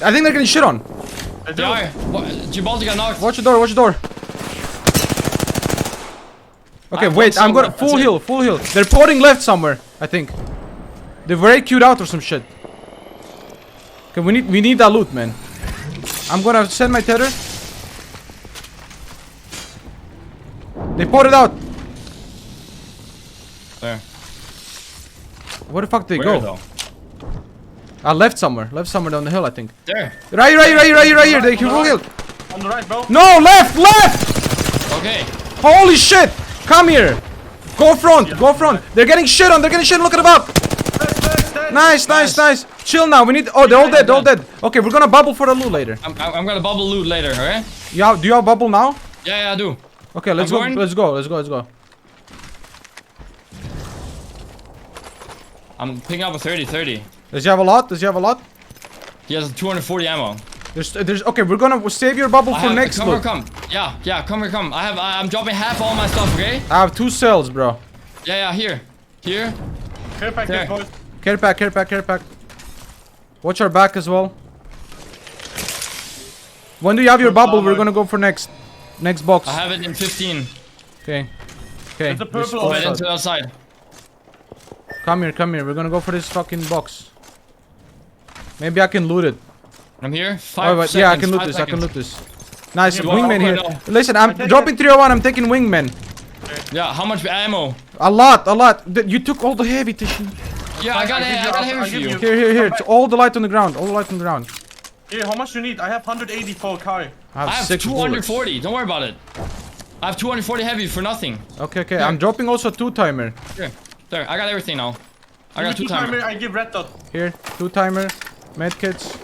[SPEAKER 3] I think they're getting shit on.
[SPEAKER 1] They are. Gibraltar got knocked.
[SPEAKER 3] Watch the door, watch the door. Okay,
[SPEAKER 1] have
[SPEAKER 3] wait,
[SPEAKER 1] one
[SPEAKER 3] I'm gonna
[SPEAKER 1] silver,
[SPEAKER 3] full
[SPEAKER 1] that's
[SPEAKER 3] heal, full heal. They're porting left somewhere, I think. They're very queued out or some shit. Okay, we need that loot, man. I'm gonna send my tether. They ported out.
[SPEAKER 1] There.
[SPEAKER 3] Where the fuck did they
[SPEAKER 1] Where
[SPEAKER 3] go?
[SPEAKER 1] though?
[SPEAKER 3] Left somewhere down the hill, I think.
[SPEAKER 1] There.
[SPEAKER 3] Right here. They can full heal.
[SPEAKER 2] On the right, bro.
[SPEAKER 3] No, left.
[SPEAKER 1] Okay.
[SPEAKER 3] Holy shit! Come here. Go front, go front. They're getting shit on, look at the map. Nice. Chill now, we need, oh, they're all dead, Okay, we're gonna bubble for the loot later.
[SPEAKER 1] I'm gonna bubble loot later, alright?
[SPEAKER 3] Do you have bubble now?
[SPEAKER 1] Yeah, I do.
[SPEAKER 3] Okay, let's go.
[SPEAKER 1] I'm picking up a 30.
[SPEAKER 3] Does he have a lot?
[SPEAKER 1] He has 240 ammo.
[SPEAKER 3] There's okay, we're gonna save your bubble for next loot.
[SPEAKER 1] Come. Yeah, come. I'm dropping half all my stuff, okay?
[SPEAKER 3] I have 2 cells, bro.
[SPEAKER 1] Yeah, here.
[SPEAKER 2] Care pack,
[SPEAKER 1] There.
[SPEAKER 2] boys.
[SPEAKER 3] Care pack. Watch our back as well. When do you have your bubble? We're gonna go for next box.
[SPEAKER 1] I have it in 15.
[SPEAKER 3] Okay.
[SPEAKER 2] There's a purple
[SPEAKER 1] Go
[SPEAKER 2] over
[SPEAKER 1] right
[SPEAKER 2] there.
[SPEAKER 1] into the outside.
[SPEAKER 3] Come here. We're gonna go for this fucking box. Maybe I can loot it.
[SPEAKER 1] I'm here.
[SPEAKER 3] Oh,
[SPEAKER 1] 5
[SPEAKER 3] wait,
[SPEAKER 1] seconds.
[SPEAKER 3] yeah, I can loot
[SPEAKER 1] 5
[SPEAKER 3] this.
[SPEAKER 1] seconds.
[SPEAKER 3] Nice,
[SPEAKER 2] You
[SPEAKER 3] wingman
[SPEAKER 1] want-
[SPEAKER 3] here.
[SPEAKER 1] no.
[SPEAKER 3] Listen, I'm dropping 301. I'm taking wingman.
[SPEAKER 1] Yeah, how much ammo?
[SPEAKER 3] A lot. You took all the heavy tissue.
[SPEAKER 1] Yeah, I got
[SPEAKER 2] I'll
[SPEAKER 1] heavy for
[SPEAKER 2] give
[SPEAKER 1] you.
[SPEAKER 2] you.
[SPEAKER 3] Here. It's all the light on the ground.
[SPEAKER 2] Here, how much you need? I have 180 for a car.
[SPEAKER 1] I have
[SPEAKER 3] 6 bullets.
[SPEAKER 1] 240. Don't worry about it. I have 240 heavy for nothing.
[SPEAKER 3] Okay. I'm dropping also 2-timer.
[SPEAKER 1] Here. There, I got everything now. I got 2 timer.
[SPEAKER 2] I give red dot.
[SPEAKER 3] Here, 2-timer, medkits.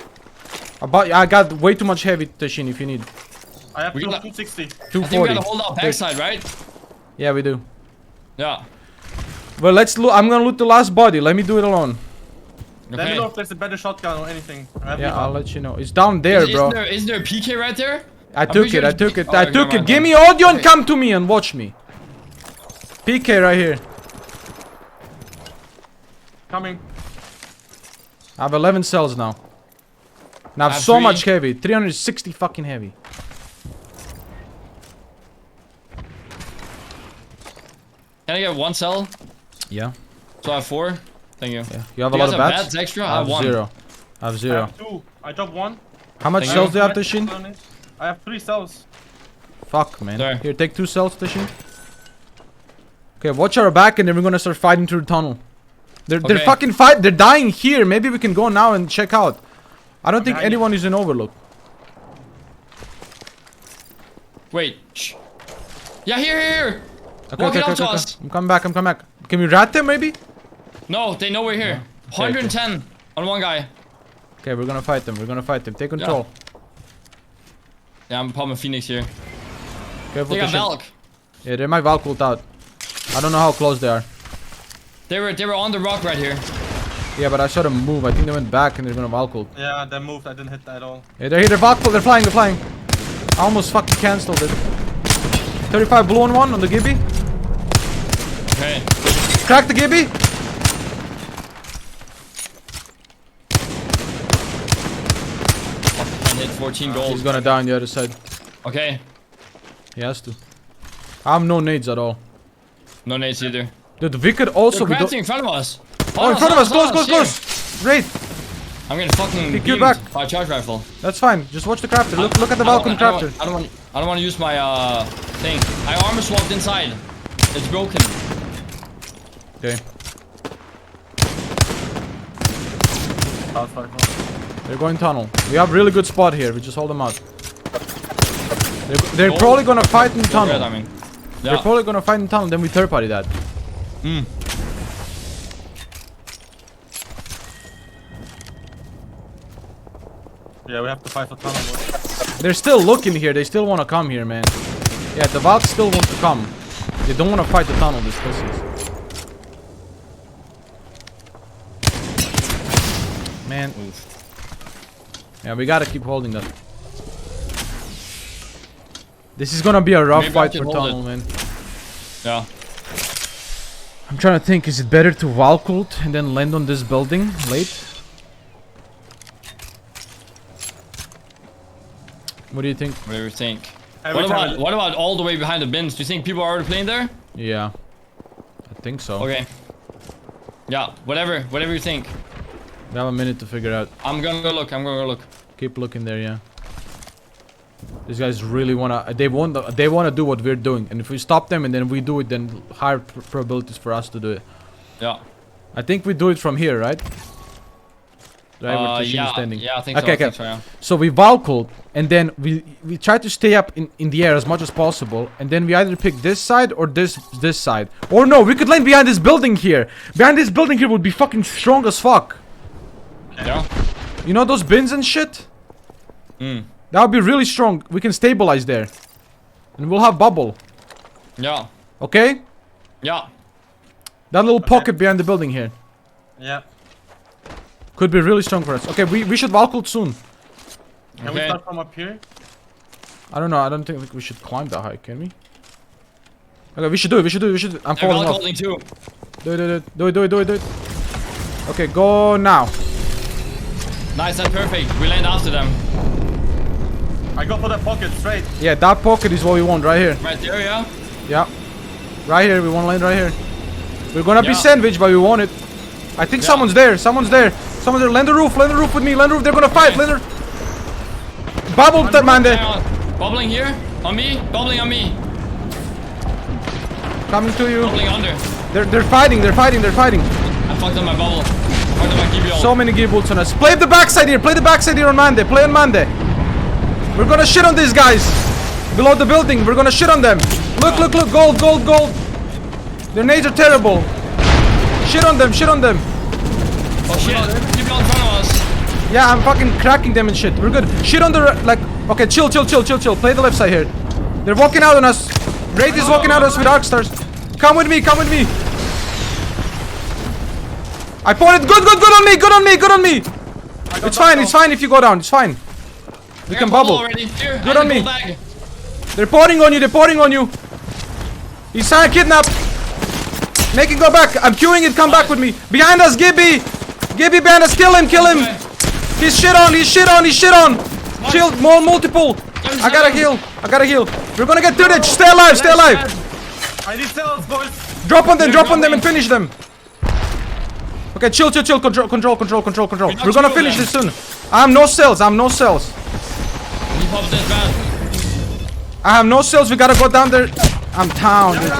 [SPEAKER 3] I got way too much heavy Tashin if you need.
[SPEAKER 2] I have
[SPEAKER 1] We got-
[SPEAKER 2] 260.
[SPEAKER 1] I think we
[SPEAKER 3] 240.
[SPEAKER 1] gotta hold out backside, right?
[SPEAKER 3] Yeah, we do.
[SPEAKER 1] Yeah.
[SPEAKER 3] Well, let's loot. I'm gonna loot the last body. Let me do it alone.
[SPEAKER 2] Let me
[SPEAKER 1] Okay.
[SPEAKER 2] know if there's a better shotgun or anything. I have
[SPEAKER 3] Yeah,
[SPEAKER 2] recon.
[SPEAKER 3] I'll let you know. It's down there, bro.
[SPEAKER 1] Isn't there a PK right there?
[SPEAKER 3] I
[SPEAKER 1] pretty
[SPEAKER 3] took
[SPEAKER 1] sure
[SPEAKER 3] it.
[SPEAKER 1] it's- Oh,
[SPEAKER 3] I
[SPEAKER 1] never
[SPEAKER 3] took it.
[SPEAKER 1] mind
[SPEAKER 3] Give
[SPEAKER 1] then.
[SPEAKER 3] me audio and come to me and watch me. PK right here.
[SPEAKER 2] Coming.
[SPEAKER 3] I have 11 cells now. And I have
[SPEAKER 1] I have
[SPEAKER 3] so
[SPEAKER 1] 3.
[SPEAKER 3] much heavy. 360 fucking heavy.
[SPEAKER 1] Can I get 1 cell?
[SPEAKER 3] Yeah.
[SPEAKER 1] So I have 4. Thank you.
[SPEAKER 3] Yeah. You have
[SPEAKER 1] You
[SPEAKER 3] a lot
[SPEAKER 1] guys
[SPEAKER 3] of
[SPEAKER 1] have
[SPEAKER 3] bats?
[SPEAKER 1] bats extra?
[SPEAKER 3] I have
[SPEAKER 1] 1.
[SPEAKER 3] 0. I have
[SPEAKER 2] I
[SPEAKER 3] 0.
[SPEAKER 2] have 2. I dropped 1.
[SPEAKER 3] How much
[SPEAKER 1] Thank
[SPEAKER 3] cells
[SPEAKER 1] you.
[SPEAKER 3] do you have, Tashin?
[SPEAKER 2] I have 3 cells.
[SPEAKER 3] Fuck, man.
[SPEAKER 1] There.
[SPEAKER 3] Here, take 2 cells, Tashin. Okay, watch our back and then we're gonna start fighting through the tunnel. They're
[SPEAKER 1] Okay.
[SPEAKER 3] fucking they're dying here. Maybe we can go now and check out. I don't think
[SPEAKER 2] behind you.
[SPEAKER 3] anyone is in Overlook.
[SPEAKER 1] Wait. Shh. Yeah, here.
[SPEAKER 3] Okay,
[SPEAKER 1] Walk it up to
[SPEAKER 3] okay.
[SPEAKER 1] us.
[SPEAKER 3] I'm coming back. Can we rat them maybe?
[SPEAKER 1] No, they know we're here. 110 on one guy.
[SPEAKER 3] Okay, we're gonna fight them. Take control.
[SPEAKER 1] Yeah, I'm popping Phoenix here.
[SPEAKER 3] Careful,
[SPEAKER 1] They got
[SPEAKER 3] Tashin.
[SPEAKER 1] Valk.
[SPEAKER 3] Yeah, they might Valk ult out. I don't know how close they are.
[SPEAKER 1] They were on the rock right here.
[SPEAKER 3] Yeah, but I saw them move. I think they went back and they're gonna Valk ult.
[SPEAKER 2] Yeah, they moved. I didn't hit that at all.
[SPEAKER 3] Yeah, they're here. They're Valk ult. They're flying. I almost fucking cancelled it. 35 blue on one on the Gibby.
[SPEAKER 1] Okay.
[SPEAKER 3] Crack the Gibby.
[SPEAKER 1] And hit 14 gold.
[SPEAKER 3] He's gonna die on the other side.
[SPEAKER 1] Okay.
[SPEAKER 3] He has to. I have no nades at all.
[SPEAKER 1] No nades either.
[SPEAKER 3] Dude, we could also
[SPEAKER 1] They're
[SPEAKER 3] be
[SPEAKER 1] crafting in front of us.
[SPEAKER 3] Oh, in front of us! Close!
[SPEAKER 1] Here.
[SPEAKER 3] Raid!
[SPEAKER 1] I'm getting fucking
[SPEAKER 3] Pick you
[SPEAKER 1] beamed
[SPEAKER 3] back.
[SPEAKER 1] by a charge rifle.
[SPEAKER 3] That's fine. Just watch the crafter. Look at the Valkyrie crafter.
[SPEAKER 1] I don't want to use my thing. I armor swapped inside. It's broken.
[SPEAKER 3] Okay. They're going tunnel. We have really good spot here. We just hold them out. They're probably gonna fight in tunnel.
[SPEAKER 1] Red, I mean.
[SPEAKER 3] They're
[SPEAKER 1] Yeah.
[SPEAKER 3] probably gonna fight in tunnel. Then we third party that.
[SPEAKER 2] Yeah, we have to fight for tunnel. boys.
[SPEAKER 3] They're still looking here. They still wanna come here, man. Yeah, the Valk still want to come. They don't wanna fight the tunnel. These pussies. Man. Yeah, we gotta keep holding that. This is gonna be a rough
[SPEAKER 1] Maybe I
[SPEAKER 3] fight
[SPEAKER 1] can
[SPEAKER 3] for
[SPEAKER 1] hold
[SPEAKER 3] tunnel, man.
[SPEAKER 1] Yeah.
[SPEAKER 3] I'm trying to think, is it better to Valk ult and then land on this building late? What do you think?
[SPEAKER 1] Whatever you think.
[SPEAKER 2] Every time
[SPEAKER 1] What about all the way behind the bins? Do you think people are already playing there?
[SPEAKER 3] Yeah. I think so.
[SPEAKER 1] Okay. Yeah, whatever you think.
[SPEAKER 3] We have a minute to figure out.
[SPEAKER 1] I'm gonna go look.
[SPEAKER 3] Keep looking there, yeah. These guys really wanna... They wanna do what we're doing. And if we stop them and then we do it, then higher probabilities for us to do it.
[SPEAKER 1] Yeah.
[SPEAKER 3] I think we do it from here, right? right? Where Tashin is
[SPEAKER 1] Yeah,
[SPEAKER 3] standing.
[SPEAKER 1] yeah, I think
[SPEAKER 3] Okay,
[SPEAKER 1] so. I
[SPEAKER 3] okay.
[SPEAKER 1] think so, yeah.
[SPEAKER 3] So we Valkyrie, and then we try to stay up in the air as much as possible, and then we either pick this side or this side. Or no, we could land behind this building here. Behind this building here would be fucking strong as fuck.
[SPEAKER 1] Yeah.
[SPEAKER 3] You know those bins and shit? That would be really strong. We can stabilize there. And we'll have bubble.
[SPEAKER 1] Yeah.
[SPEAKER 3] Okay?
[SPEAKER 1] Yeah.
[SPEAKER 3] That little pocket behind the building here.
[SPEAKER 2] Yeah.
[SPEAKER 3] Could be really strong for us. Okay, we should Valkyrie soon.
[SPEAKER 2] Can we start from up here?
[SPEAKER 3] I don't know. I don't think we should climb that high, can we? Okay, we should do it. We should do it. We should. I'm falling off.
[SPEAKER 1] Holding too.
[SPEAKER 3] Do it. Okay, go now.
[SPEAKER 1] Nice and perfect. We land after them.
[SPEAKER 2] I go for that pocket straight.
[SPEAKER 3] Yeah, that pocket is what we want right here.
[SPEAKER 1] Right there, yeah.
[SPEAKER 3] Yeah. Right here. We want to land right here. We're gonna be
[SPEAKER 1] Yeah.
[SPEAKER 3] sandwiched, but we want it. I think someone's there. Someone's there. Someone's there. Land the roof with me. Land the roof. They're gonna fight. Land the... Bubble that man there.
[SPEAKER 1] Hang on. Bubbling here. On me. Bubbling on me.
[SPEAKER 3] Coming to you.
[SPEAKER 1] Bubbling under.
[SPEAKER 3] They're fighting.
[SPEAKER 1] I fucked up my bubble. Fucked up my GBO.
[SPEAKER 3] So many gear bolts on us. Play the backside here. Play the backside here on Mande. Play on Mande. We're gonna shit on these guys. Below the building. We're gonna shit on them. Look. Gold. Their nades are terrible. Shit on them.
[SPEAKER 1] Oh shit. GBO in front of us.
[SPEAKER 3] Yeah, I'm fucking cracking them and shit. We're good. Shit on the like. Okay, chill. Play the left side here. They're walking out on us. Wraith is walking out on us with arc stars. Come with me. I pointed. Good on me. It's fine if you go down. It's fine. We can bubble.
[SPEAKER 1] Already. Here,
[SPEAKER 3] Good on me.
[SPEAKER 1] bag.
[SPEAKER 3] They're pouring on you. He's trying to kidnap. Make it go back. I'm queuing it. Come back with me. Behind us, Gibby behind us. Kill him.
[SPEAKER 1] Okay.
[SPEAKER 3] He's shit on. Shield, more multiple. I gotta heal. We're gonna get through that. Stay alive.
[SPEAKER 2] I need cells, boys.
[SPEAKER 3] Drop on them and finish them. Okay, chill. Control. We're gonna finish this soon. I have no cells.
[SPEAKER 1] He popped this bad.
[SPEAKER 3] I have no cells. We gotta go down there. I'm down. Dude.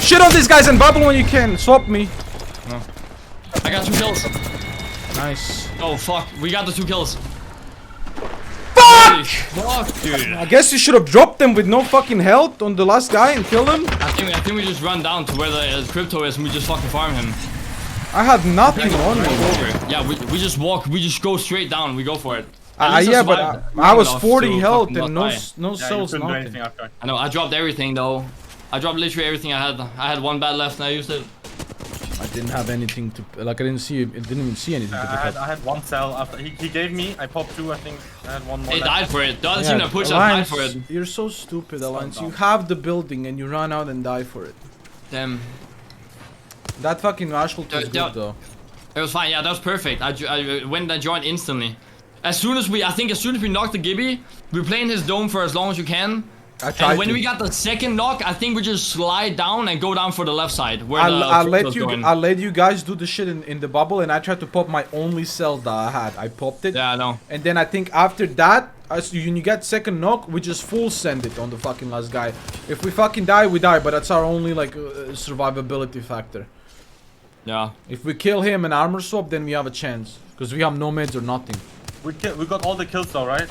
[SPEAKER 3] Shit on these guys and bubble when you can. Swap me.
[SPEAKER 1] I got 2 kills.
[SPEAKER 3] Nice.
[SPEAKER 1] Oh fuck. We got the 2 kills.
[SPEAKER 3] Fuck!
[SPEAKER 1] Fuck, dude.
[SPEAKER 3] I guess you should have dropped them with no fucking health on the last guy and killed him.
[SPEAKER 1] I think we just run down to where the crypto is and we just fucking farm him.
[SPEAKER 3] I had nothing on me.
[SPEAKER 1] Yeah, we just walk. We just go straight down. We go for it. At least
[SPEAKER 3] Yeah, but
[SPEAKER 1] survived
[SPEAKER 3] I was
[SPEAKER 1] long enough
[SPEAKER 3] 40
[SPEAKER 1] to
[SPEAKER 3] health
[SPEAKER 1] fucking
[SPEAKER 3] and
[SPEAKER 1] not
[SPEAKER 3] no
[SPEAKER 1] die.
[SPEAKER 3] cells,
[SPEAKER 2] Do
[SPEAKER 3] nothing.
[SPEAKER 2] anything after.
[SPEAKER 1] I know. I dropped everything though. I dropped literally everything I had. I had 1 bad left and I used it.
[SPEAKER 3] I didn't have anything to, like I didn't even see anything to pick up.
[SPEAKER 2] I had 1 cell after he gave me. I popped 2. I think I had 1 more.
[SPEAKER 1] They
[SPEAKER 2] left.
[SPEAKER 1] died for it. The other team that pushed up
[SPEAKER 3] Alliance,
[SPEAKER 1] died for it.
[SPEAKER 3] you're so stupid, Alliance. You have the building and you run out and die for it.
[SPEAKER 1] Damn.
[SPEAKER 3] That fucking Ashhold was
[SPEAKER 1] Yeah,
[SPEAKER 3] good though.
[SPEAKER 1] It was fine. Yeah, that was perfect. I went and joined instantly. As soon as we knocked the Gibby, we were playing his dome for as long as you can.
[SPEAKER 3] I tried
[SPEAKER 1] And when
[SPEAKER 3] to.
[SPEAKER 1] we got the second knock, I think we just slide down and go down for the left side where
[SPEAKER 3] I'll
[SPEAKER 1] the
[SPEAKER 3] let
[SPEAKER 1] crypto's
[SPEAKER 3] you.
[SPEAKER 1] going.
[SPEAKER 3] I'll let you guys do the shit in the bubble, and I tried to pop my only cell that I had. I popped it,
[SPEAKER 1] Yeah, I know.
[SPEAKER 3] and then I think after that, as when you get second knock, we just full send it on the fucking last guy. If we fucking die, we die, but that's our only like survivability factor.
[SPEAKER 1] Yeah.
[SPEAKER 3] If we kill him and armor swap, then we have a chance, because we have no meds or nothing.
[SPEAKER 2] We got all the kills though, right?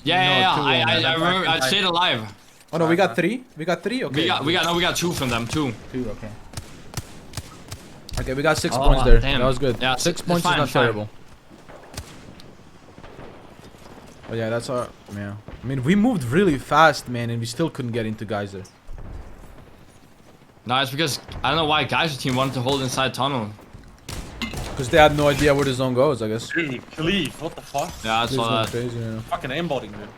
[SPEAKER 1] Yeah,
[SPEAKER 3] No,
[SPEAKER 1] yeah,
[SPEAKER 3] two,
[SPEAKER 1] yeah. I
[SPEAKER 3] yeah.
[SPEAKER 1] remember. I stayed alive.
[SPEAKER 3] Oh no, we got 3. We got 3. Okay.
[SPEAKER 1] We got 2 from them. 2.
[SPEAKER 3] 2. Okay. Okay, we got 6
[SPEAKER 1] Oh,
[SPEAKER 3] points there.
[SPEAKER 1] damn.
[SPEAKER 3] That was good.
[SPEAKER 1] Yeah,
[SPEAKER 3] 6
[SPEAKER 1] it's
[SPEAKER 3] points
[SPEAKER 1] fine,
[SPEAKER 3] is not
[SPEAKER 1] it's fine.
[SPEAKER 3] terrible. But yeah, that's our. Yeah. I mean, we moved really fast, man, and we still couldn't get into Geyser.
[SPEAKER 1] No, it's because I don't know why Geyser team wanted to hold inside tunnel.
[SPEAKER 3] Because they had no idea where the zone goes, I guess.
[SPEAKER 2] Dude, Cleave, what the fuck?
[SPEAKER 1] Yeah, I
[SPEAKER 3] This
[SPEAKER 1] saw
[SPEAKER 3] one's
[SPEAKER 1] that.
[SPEAKER 3] crazy, you know.
[SPEAKER 2] Fucking aimbotting, dude.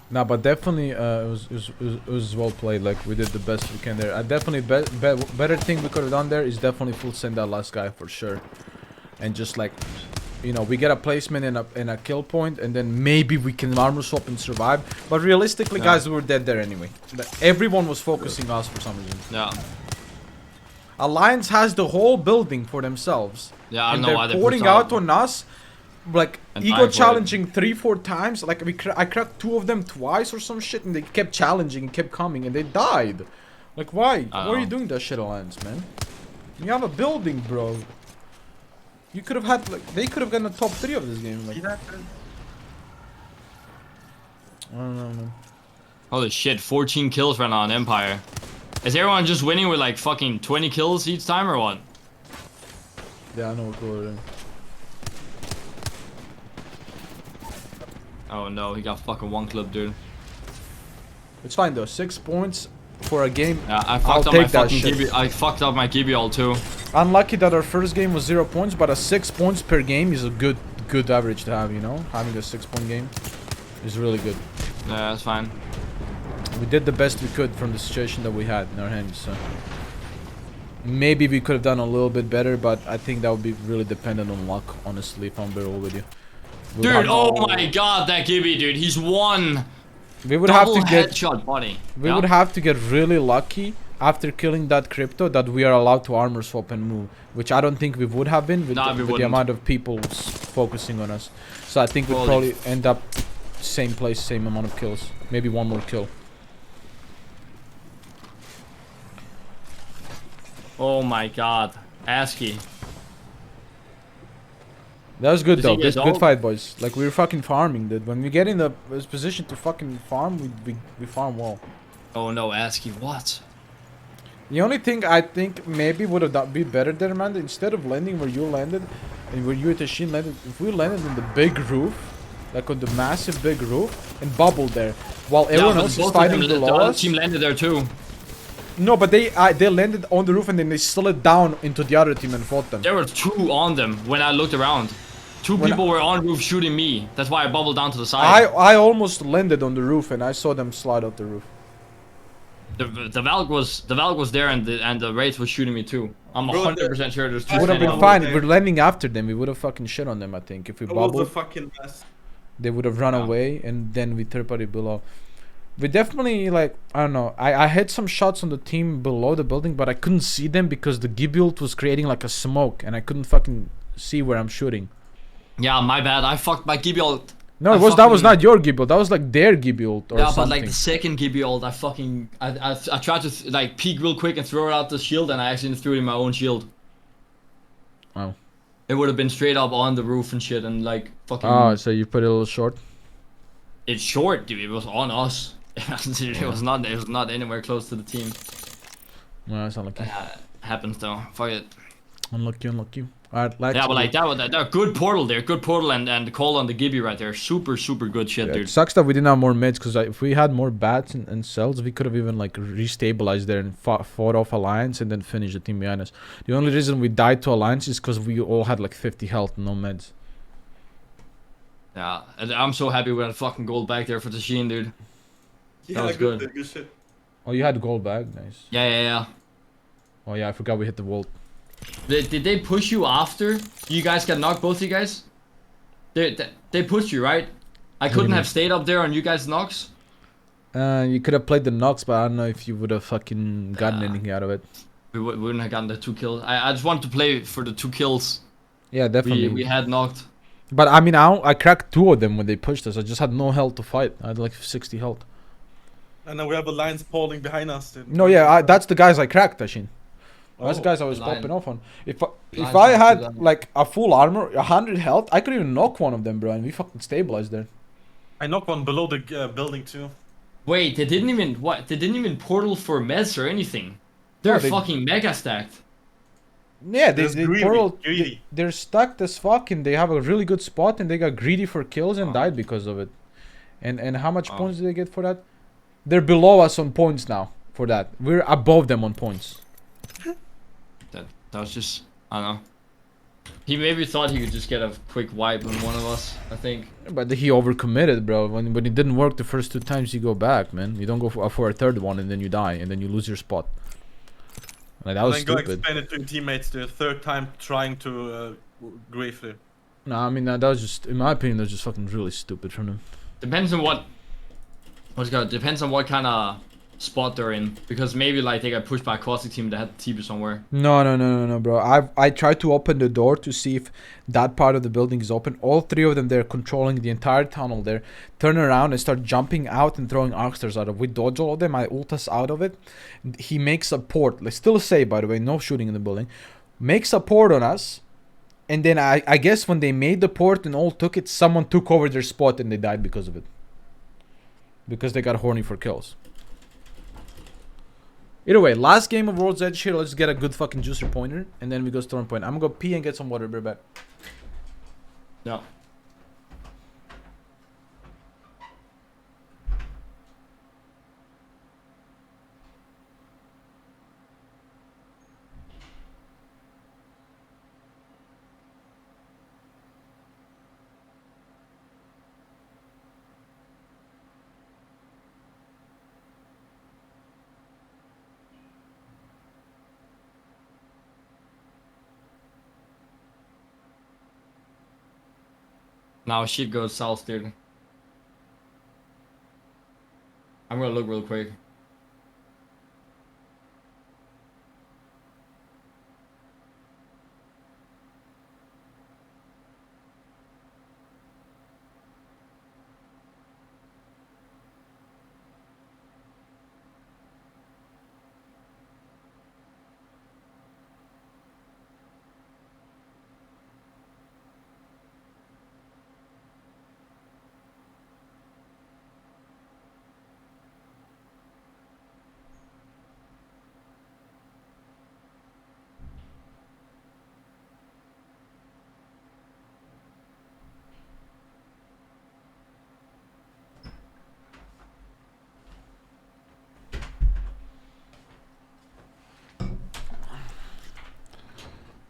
[SPEAKER 3] Nah, but definitely, it was well played. Like we did the best we can there. I definitely better thing we could have done there is definitely full send that last guy for sure, and just like, you know, we get a placement in a kill point, and then maybe we can armor swap and survive. But realistically,
[SPEAKER 1] Yeah.
[SPEAKER 3] guys, we were dead there anyway. But everyone was focusing us for some reason.
[SPEAKER 1] Yeah.
[SPEAKER 3] Alliance has the whole building for themselves,
[SPEAKER 1] Yeah, I
[SPEAKER 3] and
[SPEAKER 1] don't know why
[SPEAKER 3] they're
[SPEAKER 1] they
[SPEAKER 3] pouring
[SPEAKER 1] pushed
[SPEAKER 3] out on us. Like
[SPEAKER 1] And
[SPEAKER 3] ego
[SPEAKER 1] dying for it.
[SPEAKER 3] challenging 3-4 times. Like I cracked 2 of them twice or some shit, and they kept challenging and kept coming, and they died. Like why? Why are you
[SPEAKER 1] know.
[SPEAKER 3] doing that shit, Alliance, man? You have a building, bro. You could have had like they could have gotten the top 3 of this game. Like,
[SPEAKER 2] See that?
[SPEAKER 3] I don't know, man.
[SPEAKER 1] Holy shit, 14 kills right now on Empire. Is everyone just winning with like fucking 20 kills each time or what?
[SPEAKER 3] Yeah, I know what we're in.
[SPEAKER 1] Oh no, he got fucking 1 clip, dude.
[SPEAKER 3] It's fine though. 6 points for a game.
[SPEAKER 1] Yeah, I
[SPEAKER 3] I'll
[SPEAKER 1] fucked up
[SPEAKER 3] take
[SPEAKER 1] my
[SPEAKER 3] that
[SPEAKER 1] fucking
[SPEAKER 3] shit.
[SPEAKER 1] GB. I fucked up my GB all too.
[SPEAKER 3] Unlucky that our first game was 0 points, but a 6 points per game is a good average to have. You know, having a 6-point game is really good.
[SPEAKER 1] Yeah, that's fine.
[SPEAKER 3] We did the best we could from the situation that we had in our hands. So maybe we could have done a little bit better, but I think that would be really dependent on luck. Honestly, if I'm very real with you. We would
[SPEAKER 1] Dude,
[SPEAKER 3] have-
[SPEAKER 1] oh my god, that Gibby, dude. He's one
[SPEAKER 3] we would have
[SPEAKER 1] double
[SPEAKER 3] to get.
[SPEAKER 1] headshot body.
[SPEAKER 3] We
[SPEAKER 1] Yeah?
[SPEAKER 3] would have to get really lucky after killing that crypto that we are allowed to armor swap and move, which I don't think we would have been with,
[SPEAKER 1] Nah, we
[SPEAKER 3] with the
[SPEAKER 1] wouldn't.
[SPEAKER 3] amount of people focusing on us. So I think we'd
[SPEAKER 1] Holy
[SPEAKER 3] probably end up same place, same amount of kills, maybe 1 more kill.
[SPEAKER 1] Oh my god. ASCII.
[SPEAKER 3] That was good
[SPEAKER 1] Is
[SPEAKER 3] though.
[SPEAKER 1] he
[SPEAKER 3] Good
[SPEAKER 1] adult?
[SPEAKER 3] fight, boys. Like we were fucking farming, dude. When we get in the position to fucking farm, we farm well.
[SPEAKER 1] Oh no, ASCII, what?
[SPEAKER 3] The only thing I think maybe would have been better there, man, instead of landing where you landed and where you and Tashin landed, if we landed on the big roof, like on the massive big roof, and bubbled there, while everyone
[SPEAKER 1] but
[SPEAKER 3] else is
[SPEAKER 1] both of
[SPEAKER 3] fighting
[SPEAKER 1] them, the
[SPEAKER 3] below
[SPEAKER 1] other
[SPEAKER 3] us.
[SPEAKER 1] team landed there too.
[SPEAKER 3] No, but they landed on the roof and then they slid down into the other team and fought them.
[SPEAKER 1] There were 2 on them when I looked around. 2
[SPEAKER 3] When
[SPEAKER 1] people were on roof shooting me. That's why I bubbled down to the
[SPEAKER 3] I
[SPEAKER 1] side.
[SPEAKER 3] almost landed on the roof and I saw them slide off the roof.
[SPEAKER 1] The Valk was there and the Wraith was shooting me too. I'm
[SPEAKER 2] Bro,
[SPEAKER 1] 100% sure there's 2
[SPEAKER 3] Would have
[SPEAKER 1] standing
[SPEAKER 3] been
[SPEAKER 1] on
[SPEAKER 3] fine.
[SPEAKER 2] there.
[SPEAKER 3] We're landing after them. We would have fucking shit on them. I think if we
[SPEAKER 2] That was a
[SPEAKER 3] bubbled,
[SPEAKER 2] fucking mess.
[SPEAKER 3] they would have run
[SPEAKER 1] Yeah.
[SPEAKER 3] away and then we third party below. We definitely like I don't know. I had some shots on the team below the building, but I couldn't see them because the Gibbult was creating like a smoke and I couldn't fucking see where I'm shooting.
[SPEAKER 1] Yeah, my bad. I fucked my Gibiol.
[SPEAKER 3] No,
[SPEAKER 1] I
[SPEAKER 3] that was
[SPEAKER 1] fucking-
[SPEAKER 3] not your Gibbult. That was like their Gibbult or
[SPEAKER 1] Yeah,
[SPEAKER 3] something.
[SPEAKER 1] but like the second Gibiol, I tried to like peek real quick and throw it out the shield, and I actually threw it in my own shield.
[SPEAKER 3] Oh.
[SPEAKER 1] It would have been straight up on the roof and shit, and like fucking.
[SPEAKER 3] Oh, so you put it a little short.
[SPEAKER 1] It's short, dude. It was on us. It was not. It was not anywhere close to the team.
[SPEAKER 3] No, that's unlucky.
[SPEAKER 1] Happens though. Fuck it.
[SPEAKER 3] Unlucky. Alright, let's
[SPEAKER 1] Yeah, but like that good portal there, good portal and the call on the Gibby right there, super good shit,
[SPEAKER 3] Yeah,
[SPEAKER 1] dude.
[SPEAKER 3] it sucks that we didn't have more mids because if we had more bats and cells, we could have even like restabilized there and fought off alliance and then finished the team behind us. The only reason we died to alliance is because we all had like 50 health and no meds.
[SPEAKER 1] Yeah, and I'm so happy we had fucking gold back there for the Sheen, dude.
[SPEAKER 2] Yeah,
[SPEAKER 1] was good.
[SPEAKER 2] Good shit.
[SPEAKER 3] Oh, you had gold bag, nice.
[SPEAKER 1] Yeah.
[SPEAKER 3] Oh yeah, I forgot we hit the wall.
[SPEAKER 1] Did they push you after you guys got knocked, both you guys? They pushed you, right? I
[SPEAKER 3] do you
[SPEAKER 1] couldn't
[SPEAKER 3] mean?
[SPEAKER 1] have stayed up there on you guys' knocks.
[SPEAKER 3] You could have played the knocks, but I don't know if you would have fucking gotten
[SPEAKER 1] Yeah.
[SPEAKER 3] anything out of it.
[SPEAKER 1] We wouldn't have gotten the 2 kills. I just wanted to play for the 2 kills.
[SPEAKER 3] Yeah, definitely.
[SPEAKER 1] We had knocked.
[SPEAKER 3] But I mean, I cracked 2 of them when they pushed us. I just had no health to fight. I had like 60 health.
[SPEAKER 2] And now we have a lions falling behind us. Dude.
[SPEAKER 3] No, yeah, that's the guys I cracked, Ashin. That's the
[SPEAKER 2] Oh.
[SPEAKER 3] guys I was
[SPEAKER 1] Lion.
[SPEAKER 3] popping off on. If
[SPEAKER 1] Lions
[SPEAKER 3] I
[SPEAKER 1] are
[SPEAKER 3] had
[SPEAKER 1] too bad.
[SPEAKER 3] like a full armor, 100 health, I could even knock one of them, bro, and we fucking stabilized there.
[SPEAKER 2] I knocked one below the building too.
[SPEAKER 1] Wait, they didn't even portal for meds or anything. They're
[SPEAKER 3] No, they-
[SPEAKER 1] fucking mega stacked.
[SPEAKER 3] Yeah,
[SPEAKER 2] That's greedy, greedy.
[SPEAKER 3] they're stacked as fuck, and they have a really good spot, and they got greedy for kills and died because of it. And how much
[SPEAKER 1] Oh.
[SPEAKER 3] points do they get for that? They're below us on points now for that. We're above them on points.
[SPEAKER 1] That was just, I don't know. He maybe thought he could just get a quick wipe on one of us, I think.
[SPEAKER 3] But he overcommitted, bro. When it didn't work the first 2 times, you go back, man. You don't go for a third one and then you die and then you lose your spot. Like that was
[SPEAKER 2] And then go
[SPEAKER 3] stupid.
[SPEAKER 2] explain it to your teammates the third time trying to grief it.
[SPEAKER 3] No, I mean that was just, in my opinion, that was just fucking really stupid from them.
[SPEAKER 1] Depends on what. Depends on what kind of spot they're in, because maybe like they got pushed by a caustic team that had TP somewhere.
[SPEAKER 3] No, bro. I tried to open the door to see if that part of the building is open. All three of them, they're controlling the entire tunnel there. Turn around and start jumping out and throwing arc stars out of. We dodge all of them. I ult us out of it. He makes a port. Let's still say, by the way, no shooting in the building. Makes a port on us. And then I guess when they made the port and all took it, someone took over their spot and they died because of it. Because they got horny for kills. Either way, last game of World's Edge here. Let's get a good fucking juicer pointer. And then we go Storm Point. I'm gonna go pee and get some water. Be right back.
[SPEAKER 1] Yeah. Now shit goes south, dude. I'm gonna look real quick.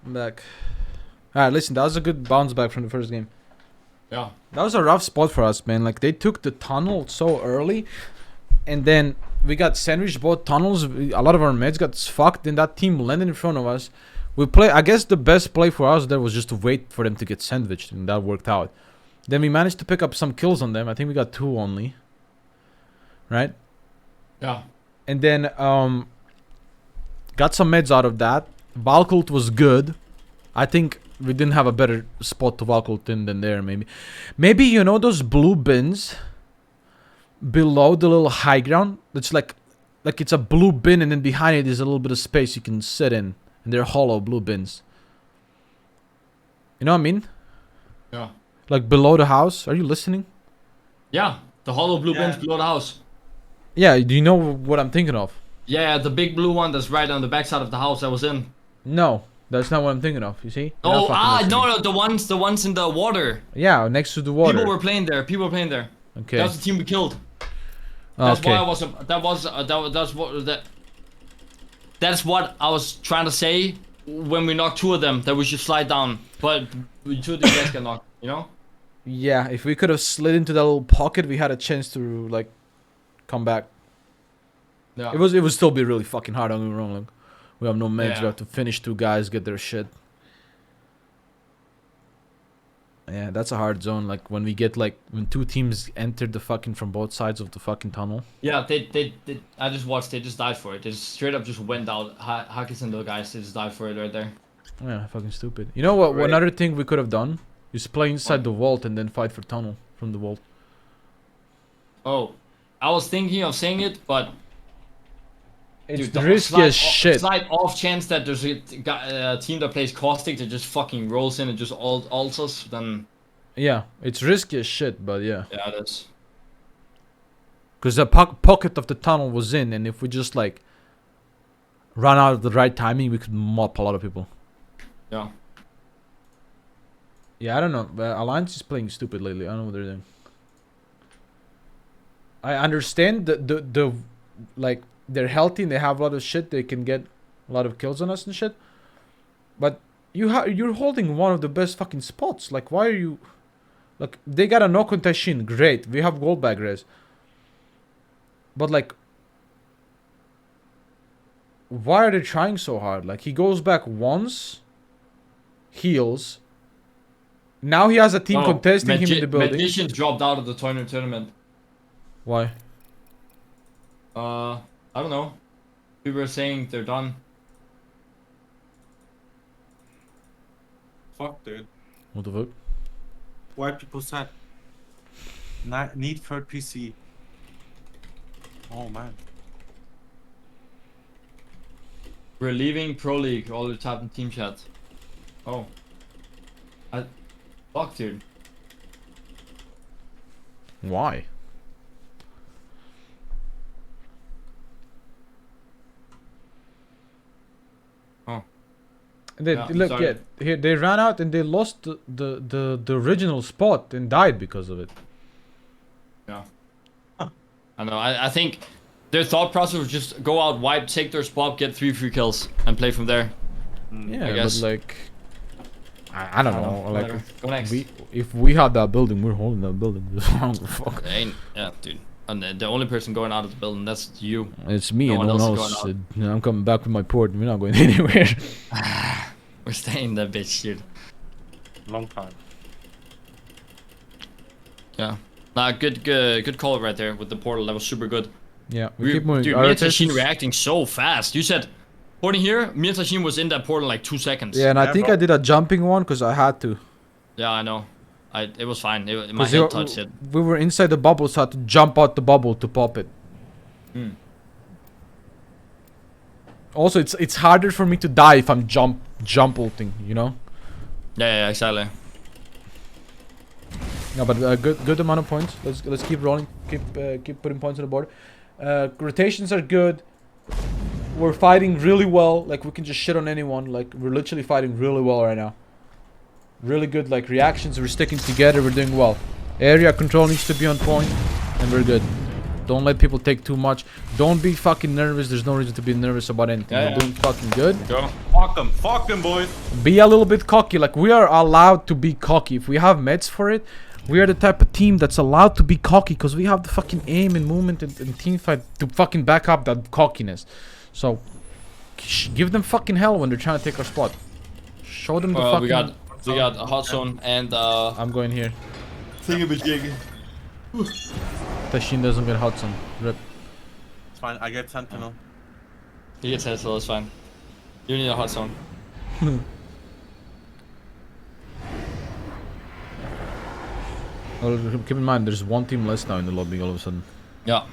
[SPEAKER 3] I'm back. Alright, listen, that was a good bounce back from the first game.
[SPEAKER 1] Yeah.
[SPEAKER 3] That was a rough spot for us, man. Like, they took the tunnel so early, and then we got sandwiched both tunnels. A lot of our meds got fucked, and that team landed in front of us. We play. I guess the best play for us there was just to wait for them to get sandwiched, and that worked out. Then we managed to pick up some kills on them. I think we got 2 only. Right?
[SPEAKER 1] Yeah.
[SPEAKER 3] And then got some meds out of that. Valkult was good. I think we didn't have a better spot to Valkult in than there, maybe. Maybe, you know those blue bins below the little high ground? It's like it's a blue bin, and then behind it is a little bit of space you can sit in. And they're hollow blue bins. You know what I mean?
[SPEAKER 1] Yeah.
[SPEAKER 3] Like below the house. Are you listening?
[SPEAKER 1] Yeah. The hollow blue bins below the house.
[SPEAKER 3] Yeah, do you know what I'm thinking of?
[SPEAKER 1] Yeah, the big blue one that's right on the backside of the house I was in.
[SPEAKER 3] No, that's not what I'm thinking of, you see? You're not
[SPEAKER 1] Oh,
[SPEAKER 3] fucking listening.
[SPEAKER 1] no, the ones in the water.
[SPEAKER 3] Yeah, next to the water.
[SPEAKER 1] People were playing there.
[SPEAKER 3] Okay.
[SPEAKER 1] That's the team we killed. That's
[SPEAKER 3] Okay.
[SPEAKER 1] why I was. That's what I was trying to say when we knocked 2 of them, that we should slide down. But we 2 didn't get knocked. You know?
[SPEAKER 3] Yeah, if we could have slid into that little pocket, we had a chance to like come back.
[SPEAKER 1] Yeah.
[SPEAKER 3] It would still be really fucking hard. Don't get me wrong. Like, we have no meds.
[SPEAKER 1] Yeah.
[SPEAKER 3] We have to finish 2 guys, get their shit. Yeah, that's a hard zone. Like when we get when 2 teams entered the fucking from both sides of the fucking tunnel.
[SPEAKER 1] Yeah, they I just watched. They just died for it. They just straight up just went out. Hakis and the guys, they just died for it right there.
[SPEAKER 3] Yeah, fucking stupid. You know what?
[SPEAKER 1] Right.
[SPEAKER 3] Another thing we could have done is play inside the vault and then fight for tunnel from the vault.
[SPEAKER 1] Oh, I was thinking of saying it, but
[SPEAKER 3] It's
[SPEAKER 1] dude, the
[SPEAKER 3] risky as shit.
[SPEAKER 1] Slight off chance that there's a team that plays caustic that just fucking rolls in and just ults us, then
[SPEAKER 3] Yeah, it's risky as shit, but yeah.
[SPEAKER 1] yeah, it is.
[SPEAKER 3] Because the pocket of the tunnel was in, and if we just run out of the right timing, we could mop a lot of people.
[SPEAKER 1] Yeah.
[SPEAKER 3] Yeah, I don't know. But Alliance is playing stupid lately. I don't know what they're doing. I understand the they're healthy and they have a lot of shit. They can get a lot of kills on us and shit. But you're holding one of the best fucking spots. Like, why are you? Like, they got a no contest Shin. Great. We have gold bag res. But why are they trying so hard? Like, he goes back once, heals. Now he has a team contesting him in the building.
[SPEAKER 1] Magician dropped out of the tournament.
[SPEAKER 3] Why?
[SPEAKER 1] I don't know. People are saying they're done.
[SPEAKER 2] Fuck, dude.
[SPEAKER 3] What the fuck?
[SPEAKER 2] Why people said need third PC? Oh man.
[SPEAKER 1] We're leaving Pro League. All the top in team chat. Oh. Fuck, dude.
[SPEAKER 3] Why?
[SPEAKER 1] Oh.
[SPEAKER 3] They,
[SPEAKER 1] Yeah,
[SPEAKER 3] look,
[SPEAKER 1] sorry.
[SPEAKER 3] yeah, here they ran out and they lost the original spot and died because of it.
[SPEAKER 1] Yeah. I know. I think their thought process was just go out, wipe, take their spot, get 3 free kills, and play from there.
[SPEAKER 3] Yeah, but
[SPEAKER 1] guess.
[SPEAKER 3] like, I don't know. Like,
[SPEAKER 1] Whatever. Go next.
[SPEAKER 3] if we had that building, we're holding that building. I don't give a fuck.
[SPEAKER 1] Ain't, yeah, dude. And the only person going out of the building, that's you.
[SPEAKER 3] It's me
[SPEAKER 1] No
[SPEAKER 3] and
[SPEAKER 1] one
[SPEAKER 3] no one
[SPEAKER 1] else is
[SPEAKER 3] else.
[SPEAKER 1] going
[SPEAKER 3] I'm coming back with my port. We're not going anywhere.
[SPEAKER 1] We're staying that bitch, dude.
[SPEAKER 2] Long time.
[SPEAKER 1] Yeah. Nah, good call right there with the portal. That was super good.
[SPEAKER 3] Yeah, we keep moving.
[SPEAKER 1] Dude,
[SPEAKER 3] Our
[SPEAKER 1] me and Tashin
[SPEAKER 3] rotations-
[SPEAKER 1] reacting so fast. You said porting here. Me and Tashin was in that portal in like 2 seconds.
[SPEAKER 3] Yeah, and I
[SPEAKER 2] Yeah,
[SPEAKER 3] think
[SPEAKER 2] bro.
[SPEAKER 3] I did a jumping one because I had to.
[SPEAKER 1] Yeah, I know. It was fine. My
[SPEAKER 3] 'Cause
[SPEAKER 1] head touched it.
[SPEAKER 3] we were inside the bubble, so I had to jump out the bubble to pop it.
[SPEAKER 1] Hmm.
[SPEAKER 3] Also, it's harder for me to die if I'm jump ulting, you know.
[SPEAKER 1] Yeah, exactly.
[SPEAKER 3] No, but good amount of points. Let's keep rolling. Keep putting points on the board. Rotations are good. We're fighting really well. Like we can just shit on anyone. Like we're literally fighting really well right now. Really good. Like reactions. We're sticking together. We're doing well. Area control needs to be on point, and we're good. Don't let people take too much. Don't be fucking nervous. There's no reason to be nervous about anything.
[SPEAKER 1] Yeah,
[SPEAKER 3] We're
[SPEAKER 1] yeah.
[SPEAKER 3] doing fucking good.
[SPEAKER 1] Go.
[SPEAKER 2] Fuck them, boys.
[SPEAKER 3] Be a little bit cocky. Like we are allowed to be cocky. If we have meds for it, we are the type of team that's allowed to be cocky because we have the fucking aim and movement and team fight to fucking back up that cockiness. So give them fucking hell when they're trying to take our spot. Show them the fucking.
[SPEAKER 1] we got a hot zone and
[SPEAKER 3] I'm going here. Tashin doesn't get hot zone. Rip.
[SPEAKER 2] It's fine. I get Sentinel.
[SPEAKER 1] he gets head, so that's fine. You need a hot zone.
[SPEAKER 3] Well, keep in mind, there's one team less now in the lobby all of a sudden.
[SPEAKER 1] Yeah.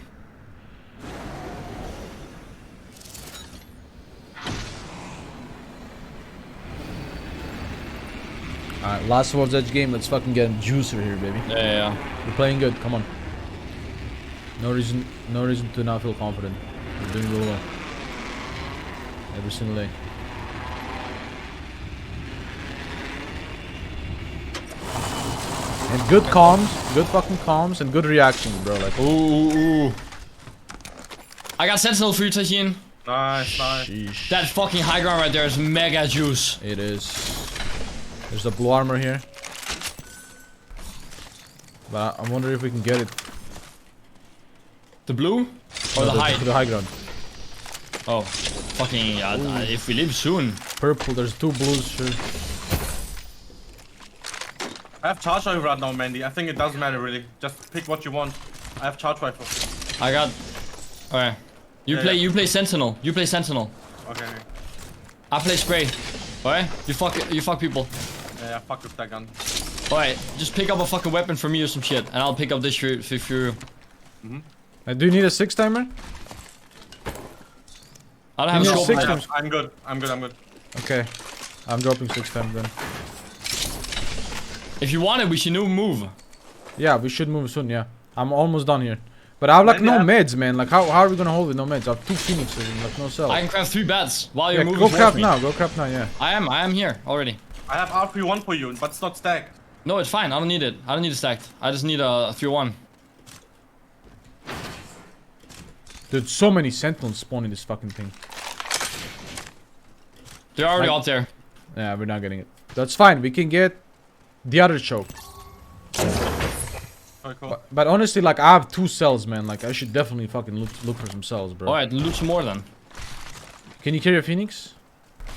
[SPEAKER 3] Alright, last World's Edge game. Let's fucking get a juicer here, baby.
[SPEAKER 1] Yeah.
[SPEAKER 3] We're playing good. Come on. No reason to not feel confident. We're doing really well. Every single day. And good comms, good fucking comms, and good reactions, bro. Like,
[SPEAKER 1] Ooh. I got sentinel for you, Tashin.
[SPEAKER 2] Nice.
[SPEAKER 3] sheesh.
[SPEAKER 1] That fucking high ground right there is mega juice.
[SPEAKER 3] It is. There's a blue armor here. But I wonder if we can get it.
[SPEAKER 1] The blue or the high?
[SPEAKER 3] The high ground.
[SPEAKER 1] Oh, fucking if we leave soon.
[SPEAKER 3] Purple, there's two blues, sure.
[SPEAKER 2] I have charge rifle right now, Mandy. I think it doesn't matter really. Just pick what you want. I have charge rifle.
[SPEAKER 1] I got. Okay.
[SPEAKER 2] Yeah,
[SPEAKER 1] You play sentinel. You play sentinel.
[SPEAKER 2] Okay.
[SPEAKER 1] I play spray. Alright? You fuck people.
[SPEAKER 2] Yeah, fuck with that gun.
[SPEAKER 1] Alright, just pick up a fucking weapon for me or some shit, and I'll pick up this for you.
[SPEAKER 3] Do you need a 6 timer?
[SPEAKER 1] I don't have a
[SPEAKER 3] Give me a
[SPEAKER 1] scope.
[SPEAKER 3] six
[SPEAKER 1] right now.
[SPEAKER 3] times.
[SPEAKER 2] I'm good.
[SPEAKER 3] Okay. I'm dropping 6 times then.
[SPEAKER 1] If you want it, we should move.
[SPEAKER 3] Yeah, we should move soon, yeah. I'm almost done here. But I have like no meds, man. Like how are we gonna hold with no meds? I have 2 phoenixes and like no cells.
[SPEAKER 1] I can craft 3 beds while you're
[SPEAKER 3] Yeah,
[SPEAKER 1] moving
[SPEAKER 3] go
[SPEAKER 1] towards
[SPEAKER 3] craft
[SPEAKER 1] me.
[SPEAKER 3] now, go craft now, yeah.
[SPEAKER 1] I am here already.
[SPEAKER 2] I have R31 for you, but it's not stacked.
[SPEAKER 1] No, it's fine. I don't need it. I don't need it stacked. I just need a 3-1.
[SPEAKER 3] Dude, so many sentinels spawn in this fucking thing.
[SPEAKER 1] They're already out there.
[SPEAKER 3] Yeah, we're not getting it. That's fine, we can get the other choke.
[SPEAKER 2] Okay, cool.
[SPEAKER 3] But honestly, like I have 2 cells, man. Like I should definitely fucking look for some cells, bro.
[SPEAKER 1] Alright, loot some more then.
[SPEAKER 3] Can you carry a phoenix?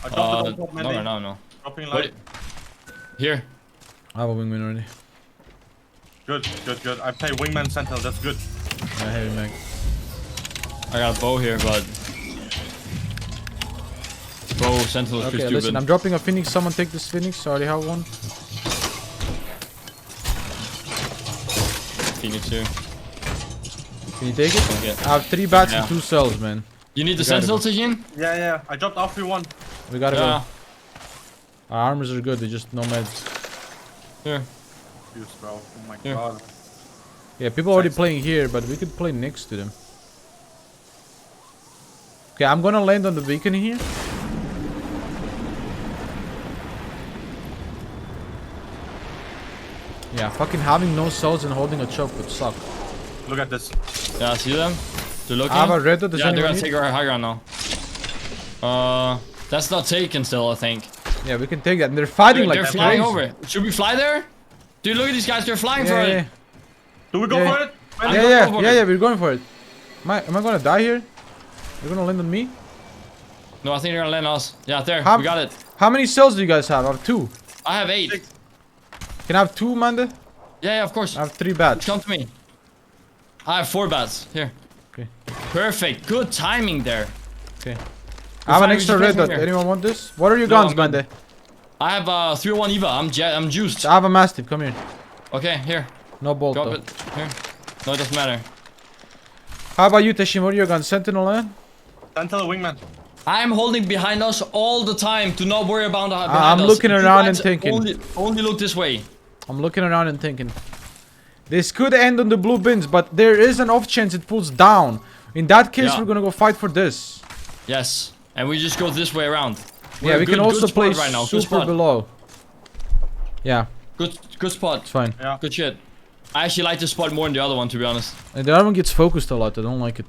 [SPEAKER 2] I dropped it on top,
[SPEAKER 1] No,
[SPEAKER 2] Mandy.
[SPEAKER 1] no.
[SPEAKER 2] Dropping
[SPEAKER 1] Wait.
[SPEAKER 2] light.
[SPEAKER 1] Here.
[SPEAKER 3] I have a wingman already.
[SPEAKER 2] Good. I play wingman sentinel. That's good.
[SPEAKER 3] Yeah, heavy mag.
[SPEAKER 1] I got a bow here, but bow sentinel is
[SPEAKER 3] Okay,
[SPEAKER 1] pretty
[SPEAKER 3] listen,
[SPEAKER 1] stupid.
[SPEAKER 3] I'm dropping a phoenix. Someone take this phoenix. I already have one.
[SPEAKER 1] Phoenix here.
[SPEAKER 3] Can you take it?
[SPEAKER 1] Okay.
[SPEAKER 3] I have 3 bats
[SPEAKER 1] Yeah.
[SPEAKER 3] and 2 cells, man.
[SPEAKER 1] You need the
[SPEAKER 3] We gotta
[SPEAKER 1] sentinel,
[SPEAKER 3] go.
[SPEAKER 1] Tajin?
[SPEAKER 2] Yeah. I dropped off one.
[SPEAKER 3] We gotta
[SPEAKER 1] Yeah.
[SPEAKER 3] go. Our armors are good. They just no meds.
[SPEAKER 1] Here.
[SPEAKER 2] Use, bro. Oh my
[SPEAKER 1] Yeah.
[SPEAKER 2] god.
[SPEAKER 3] Yeah, people already playing here, but we could play next to them. Okay, I'm gonna land on the beacon here. Yeah, fucking having no cells and holding a choke would suck.
[SPEAKER 2] Look at this.
[SPEAKER 1] Yeah, see them? They're looking.
[SPEAKER 3] I have a red dot. Does
[SPEAKER 1] Yeah, they're
[SPEAKER 3] anyone
[SPEAKER 1] gonna
[SPEAKER 3] need?
[SPEAKER 1] take our high ground now. That's not taken still, I think.
[SPEAKER 3] Yeah, we can take that. And they're fighting like
[SPEAKER 1] They're flying
[SPEAKER 3] crazy.
[SPEAKER 1] over. Should we fly there? Dude, look at these guys. They're flying for
[SPEAKER 3] Yeah,
[SPEAKER 1] it.
[SPEAKER 3] yeah,
[SPEAKER 2] Do we go
[SPEAKER 3] Yeah.
[SPEAKER 2] for it?
[SPEAKER 1] I'm
[SPEAKER 3] yeah,
[SPEAKER 1] going
[SPEAKER 3] yeah,
[SPEAKER 1] for
[SPEAKER 3] yeah,
[SPEAKER 1] it.
[SPEAKER 3] yeah. We're going for it. Am I gonna die here? You're gonna land on me?
[SPEAKER 1] No, I think they're gonna land us. Yeah, there.
[SPEAKER 3] How-
[SPEAKER 1] We got it.
[SPEAKER 3] How many cells do you guys have? I have 2.
[SPEAKER 1] I have 8.
[SPEAKER 2] Six.
[SPEAKER 3] Can I have 2, Manda?
[SPEAKER 1] Yeah, of course.
[SPEAKER 3] I have 3 bats.
[SPEAKER 1] Come to me. I have 4 bats. Here.
[SPEAKER 3] Okay.
[SPEAKER 1] Perfect. Good timing there.
[SPEAKER 3] Okay. I have an
[SPEAKER 1] fine, we
[SPEAKER 3] extra
[SPEAKER 1] just
[SPEAKER 3] red
[SPEAKER 1] play
[SPEAKER 3] dot.
[SPEAKER 1] from here.
[SPEAKER 3] Anyone want this? What are your
[SPEAKER 1] No,
[SPEAKER 3] guns,
[SPEAKER 1] I'm good.
[SPEAKER 3] Manda?
[SPEAKER 1] I have 301 Eva. I'm juiced.
[SPEAKER 3] I have a mastiff. Come here.
[SPEAKER 1] Okay, here.
[SPEAKER 3] No bolt
[SPEAKER 1] Drop
[SPEAKER 3] though.
[SPEAKER 1] it. Here. No, it doesn't matter.
[SPEAKER 3] How about you, Teshim? What are your guns? Sentinel, eh?
[SPEAKER 2] Sentinel wingman.
[SPEAKER 1] I'm holding behind us all the time to not worry about behind
[SPEAKER 3] I'm
[SPEAKER 1] us.
[SPEAKER 3] looking
[SPEAKER 1] You
[SPEAKER 3] around
[SPEAKER 1] guys
[SPEAKER 3] and thinking.
[SPEAKER 1] Only look this way.
[SPEAKER 3] I'm looking around and thinking. This could end on the blue bins, but there is an off chance it pulls down. In that case,
[SPEAKER 1] Yeah.
[SPEAKER 3] we're gonna go fight for this.
[SPEAKER 1] Yes. And we just go this way around.
[SPEAKER 3] Yeah,
[SPEAKER 1] We're
[SPEAKER 3] we
[SPEAKER 1] good-
[SPEAKER 3] can also
[SPEAKER 1] good
[SPEAKER 3] play
[SPEAKER 1] spot right now. Good
[SPEAKER 3] super
[SPEAKER 1] spot.
[SPEAKER 3] below. Yeah,
[SPEAKER 1] Good spot.
[SPEAKER 3] it's fine.
[SPEAKER 2] Yeah.
[SPEAKER 1] Good shit. I actually like this spot more than the other one, to be honest.
[SPEAKER 3] And the other one gets focused a lot. I don't like it.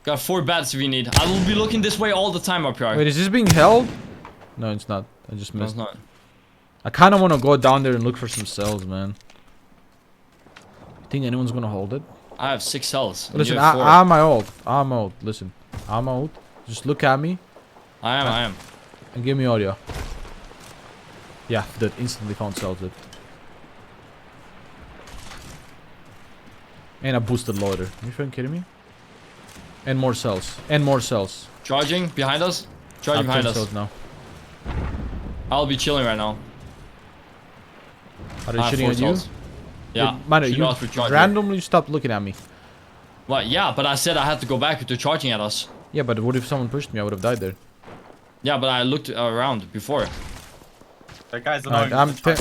[SPEAKER 1] Got 4 bats if we need. I will be looking this way all the time up here.
[SPEAKER 3] Wait, is this being held? No, it's not. I just
[SPEAKER 1] No, it's
[SPEAKER 3] missed.
[SPEAKER 1] not.
[SPEAKER 3] I kind of want to go down there and look for some cells, man. You think anyone's gonna hold it?
[SPEAKER 1] I have 6 cells. and
[SPEAKER 3] Listen,
[SPEAKER 1] you have 4.
[SPEAKER 3] I'm out. I'm out. Listen, I'm out. Just look at me
[SPEAKER 1] I am.
[SPEAKER 3] and give me audio. Yeah, that instantly found cells. It. And a boosted loader. Are you fucking kidding me? And more cells. And more cells.
[SPEAKER 1] Charging behind us.
[SPEAKER 3] I
[SPEAKER 1] Charging
[SPEAKER 3] have 10
[SPEAKER 1] behind us.
[SPEAKER 3] cells now.
[SPEAKER 1] I'll be chilling right now.
[SPEAKER 3] Are they
[SPEAKER 1] I have
[SPEAKER 3] shooting
[SPEAKER 1] 4
[SPEAKER 3] at you?
[SPEAKER 1] cells. Yeah.
[SPEAKER 3] Man,
[SPEAKER 1] shoot
[SPEAKER 3] you
[SPEAKER 1] us with charging.
[SPEAKER 3] randomly stopped looking at me.
[SPEAKER 1] What? Yeah, but I said I had to go back to charging at us.
[SPEAKER 3] Yeah, but what if someone pushed me? I would have died there.
[SPEAKER 1] Yeah, but I looked around before.
[SPEAKER 2] That guy's annoying.
[SPEAKER 3] Alright, I'm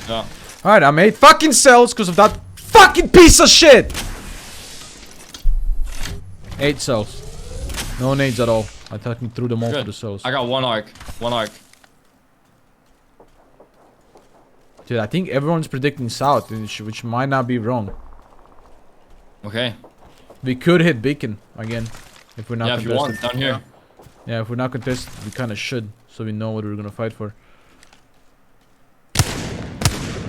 [SPEAKER 1] Yeah.
[SPEAKER 3] Alright, I'm 8 fucking cells because of that fucking piece of shit! 8 cells. No nades at all. I fucking threw them all for
[SPEAKER 1] Good.
[SPEAKER 3] the cells.
[SPEAKER 1] I got 1 arc. 1 arc.
[SPEAKER 3] Dude, I think everyone's predicting south, which might not be wrong.
[SPEAKER 1] Okay.
[SPEAKER 3] We could hit beacon again if we're not
[SPEAKER 1] Yeah, if you
[SPEAKER 3] contested.
[SPEAKER 1] want, down here.
[SPEAKER 3] Yeah, if we're not contested, we kind of should, so we know what we're gonna fight for.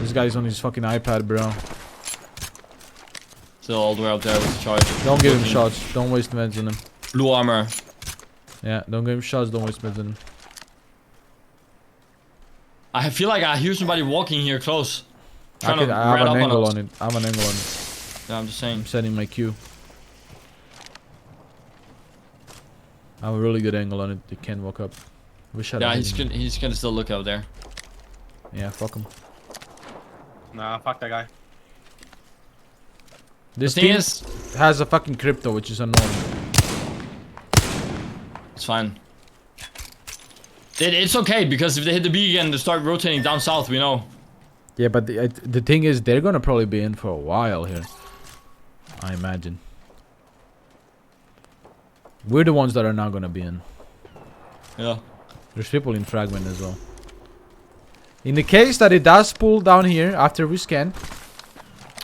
[SPEAKER 3] This guy's on his fucking iPad, bro.
[SPEAKER 1] Still all the way up there with the charge.
[SPEAKER 3] Don't give him
[SPEAKER 1] Looking.
[SPEAKER 3] shots. Don't waste meds on him.
[SPEAKER 1] Blue armor.
[SPEAKER 3] Yeah, don't give him shots. Don't waste meds on him.
[SPEAKER 1] I feel like I hear somebody walking here close.
[SPEAKER 3] I
[SPEAKER 1] Trying to
[SPEAKER 3] have
[SPEAKER 1] red
[SPEAKER 3] an
[SPEAKER 1] up
[SPEAKER 3] angle
[SPEAKER 1] us.
[SPEAKER 3] on it. I have an angle on it.
[SPEAKER 1] Yeah, I'm just saying.
[SPEAKER 3] I'm setting my cue. I have a really good angle on it. They can't walk up. Wish I
[SPEAKER 1] Yeah,
[SPEAKER 3] had
[SPEAKER 1] he's
[SPEAKER 3] him.
[SPEAKER 1] gonna still look out there.
[SPEAKER 3] Yeah, fuck him.
[SPEAKER 2] Nah, fuck that guy.
[SPEAKER 3] This
[SPEAKER 1] The thing
[SPEAKER 3] team
[SPEAKER 1] is,
[SPEAKER 3] has a fucking crypto, which is annoying.
[SPEAKER 1] it's fine. It's okay because if they hit the B again, they start rotating down south. We know.
[SPEAKER 3] Yeah, but the thing is, they're gonna probably be in for a while here. I imagine. We're the ones that are not gonna be in.
[SPEAKER 1] Yeah.
[SPEAKER 3] There's people in fragment as well. In the case that it does pull down here after we scan,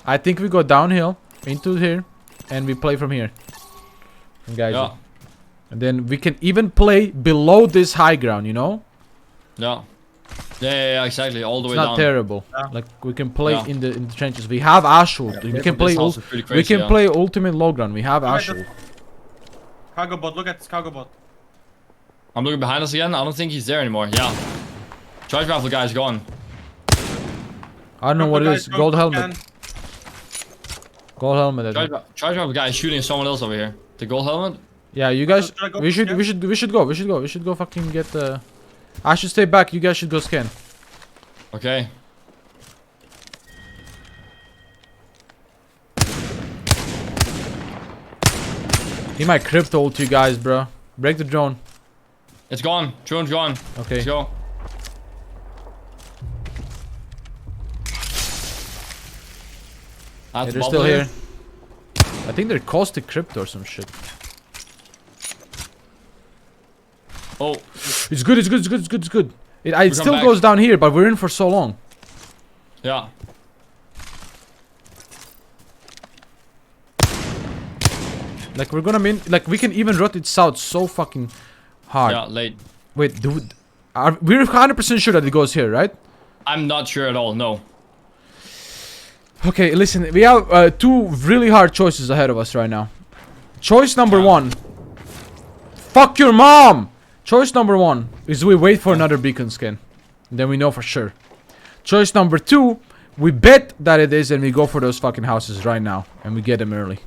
[SPEAKER 3] I think we go downhill into here and we play from here. And guys,
[SPEAKER 1] Yeah.
[SPEAKER 3] and then we can even play below this high ground, you know?
[SPEAKER 1] Yeah. Yeah, exactly. All the
[SPEAKER 3] It's
[SPEAKER 1] way
[SPEAKER 3] not
[SPEAKER 1] down.
[SPEAKER 3] terrible.
[SPEAKER 2] Yeah.
[SPEAKER 3] Like we can play
[SPEAKER 1] Yeah.
[SPEAKER 3] in the trenches. We have Ashul. We can play
[SPEAKER 1] This house is pretty
[SPEAKER 3] we
[SPEAKER 1] crazy,
[SPEAKER 3] can
[SPEAKER 1] yeah.
[SPEAKER 3] play ultimate low ground. We have
[SPEAKER 2] Look at
[SPEAKER 3] Ashul.
[SPEAKER 2] Cargo bot, look at this cargo bot.
[SPEAKER 1] I'm looking behind us again. I don't think he's there anymore. Yeah. Charge rifle guy's gone.
[SPEAKER 3] I don't know what it is. Gold helmet. Gold helmet. I think.
[SPEAKER 1] Charge rifle guy is shooting someone else over here. The gold helmet?
[SPEAKER 3] Yeah, you guys.
[SPEAKER 2] Should I go
[SPEAKER 3] We should
[SPEAKER 2] scan?
[SPEAKER 3] go fucking get the. I should stay back. You guys should go scan.
[SPEAKER 1] Okay.
[SPEAKER 3] He might crypto ult you guys, bro. Break the drone.
[SPEAKER 1] It's gone. Drone's gone.
[SPEAKER 3] Okay.
[SPEAKER 1] Let's go.
[SPEAKER 3] Yeah,
[SPEAKER 1] That's
[SPEAKER 3] they're still here. I think they're caustic crypto or some shit.
[SPEAKER 1] Oh,
[SPEAKER 3] It's good. It's good. It's good. It's good. It's good. It
[SPEAKER 1] come
[SPEAKER 3] still
[SPEAKER 1] back.
[SPEAKER 3] goes down here, but we're in for so long.
[SPEAKER 1] yeah.
[SPEAKER 3] Like we're gonna like we can even rotate south so fucking hard.
[SPEAKER 1] Yeah, late.
[SPEAKER 3] Wait, dude, we're 100% sure that it goes here, right?
[SPEAKER 1] I'm not sure at all. No.
[SPEAKER 3] Okay, listen, we have two really hard choices ahead of us right now. Choice number one. Fuck your mom! Choice number one is we wait for another beacon scan. Then we know for sure. Choice number two, we bet that it is and we go for those fucking houses right now. And we get them early.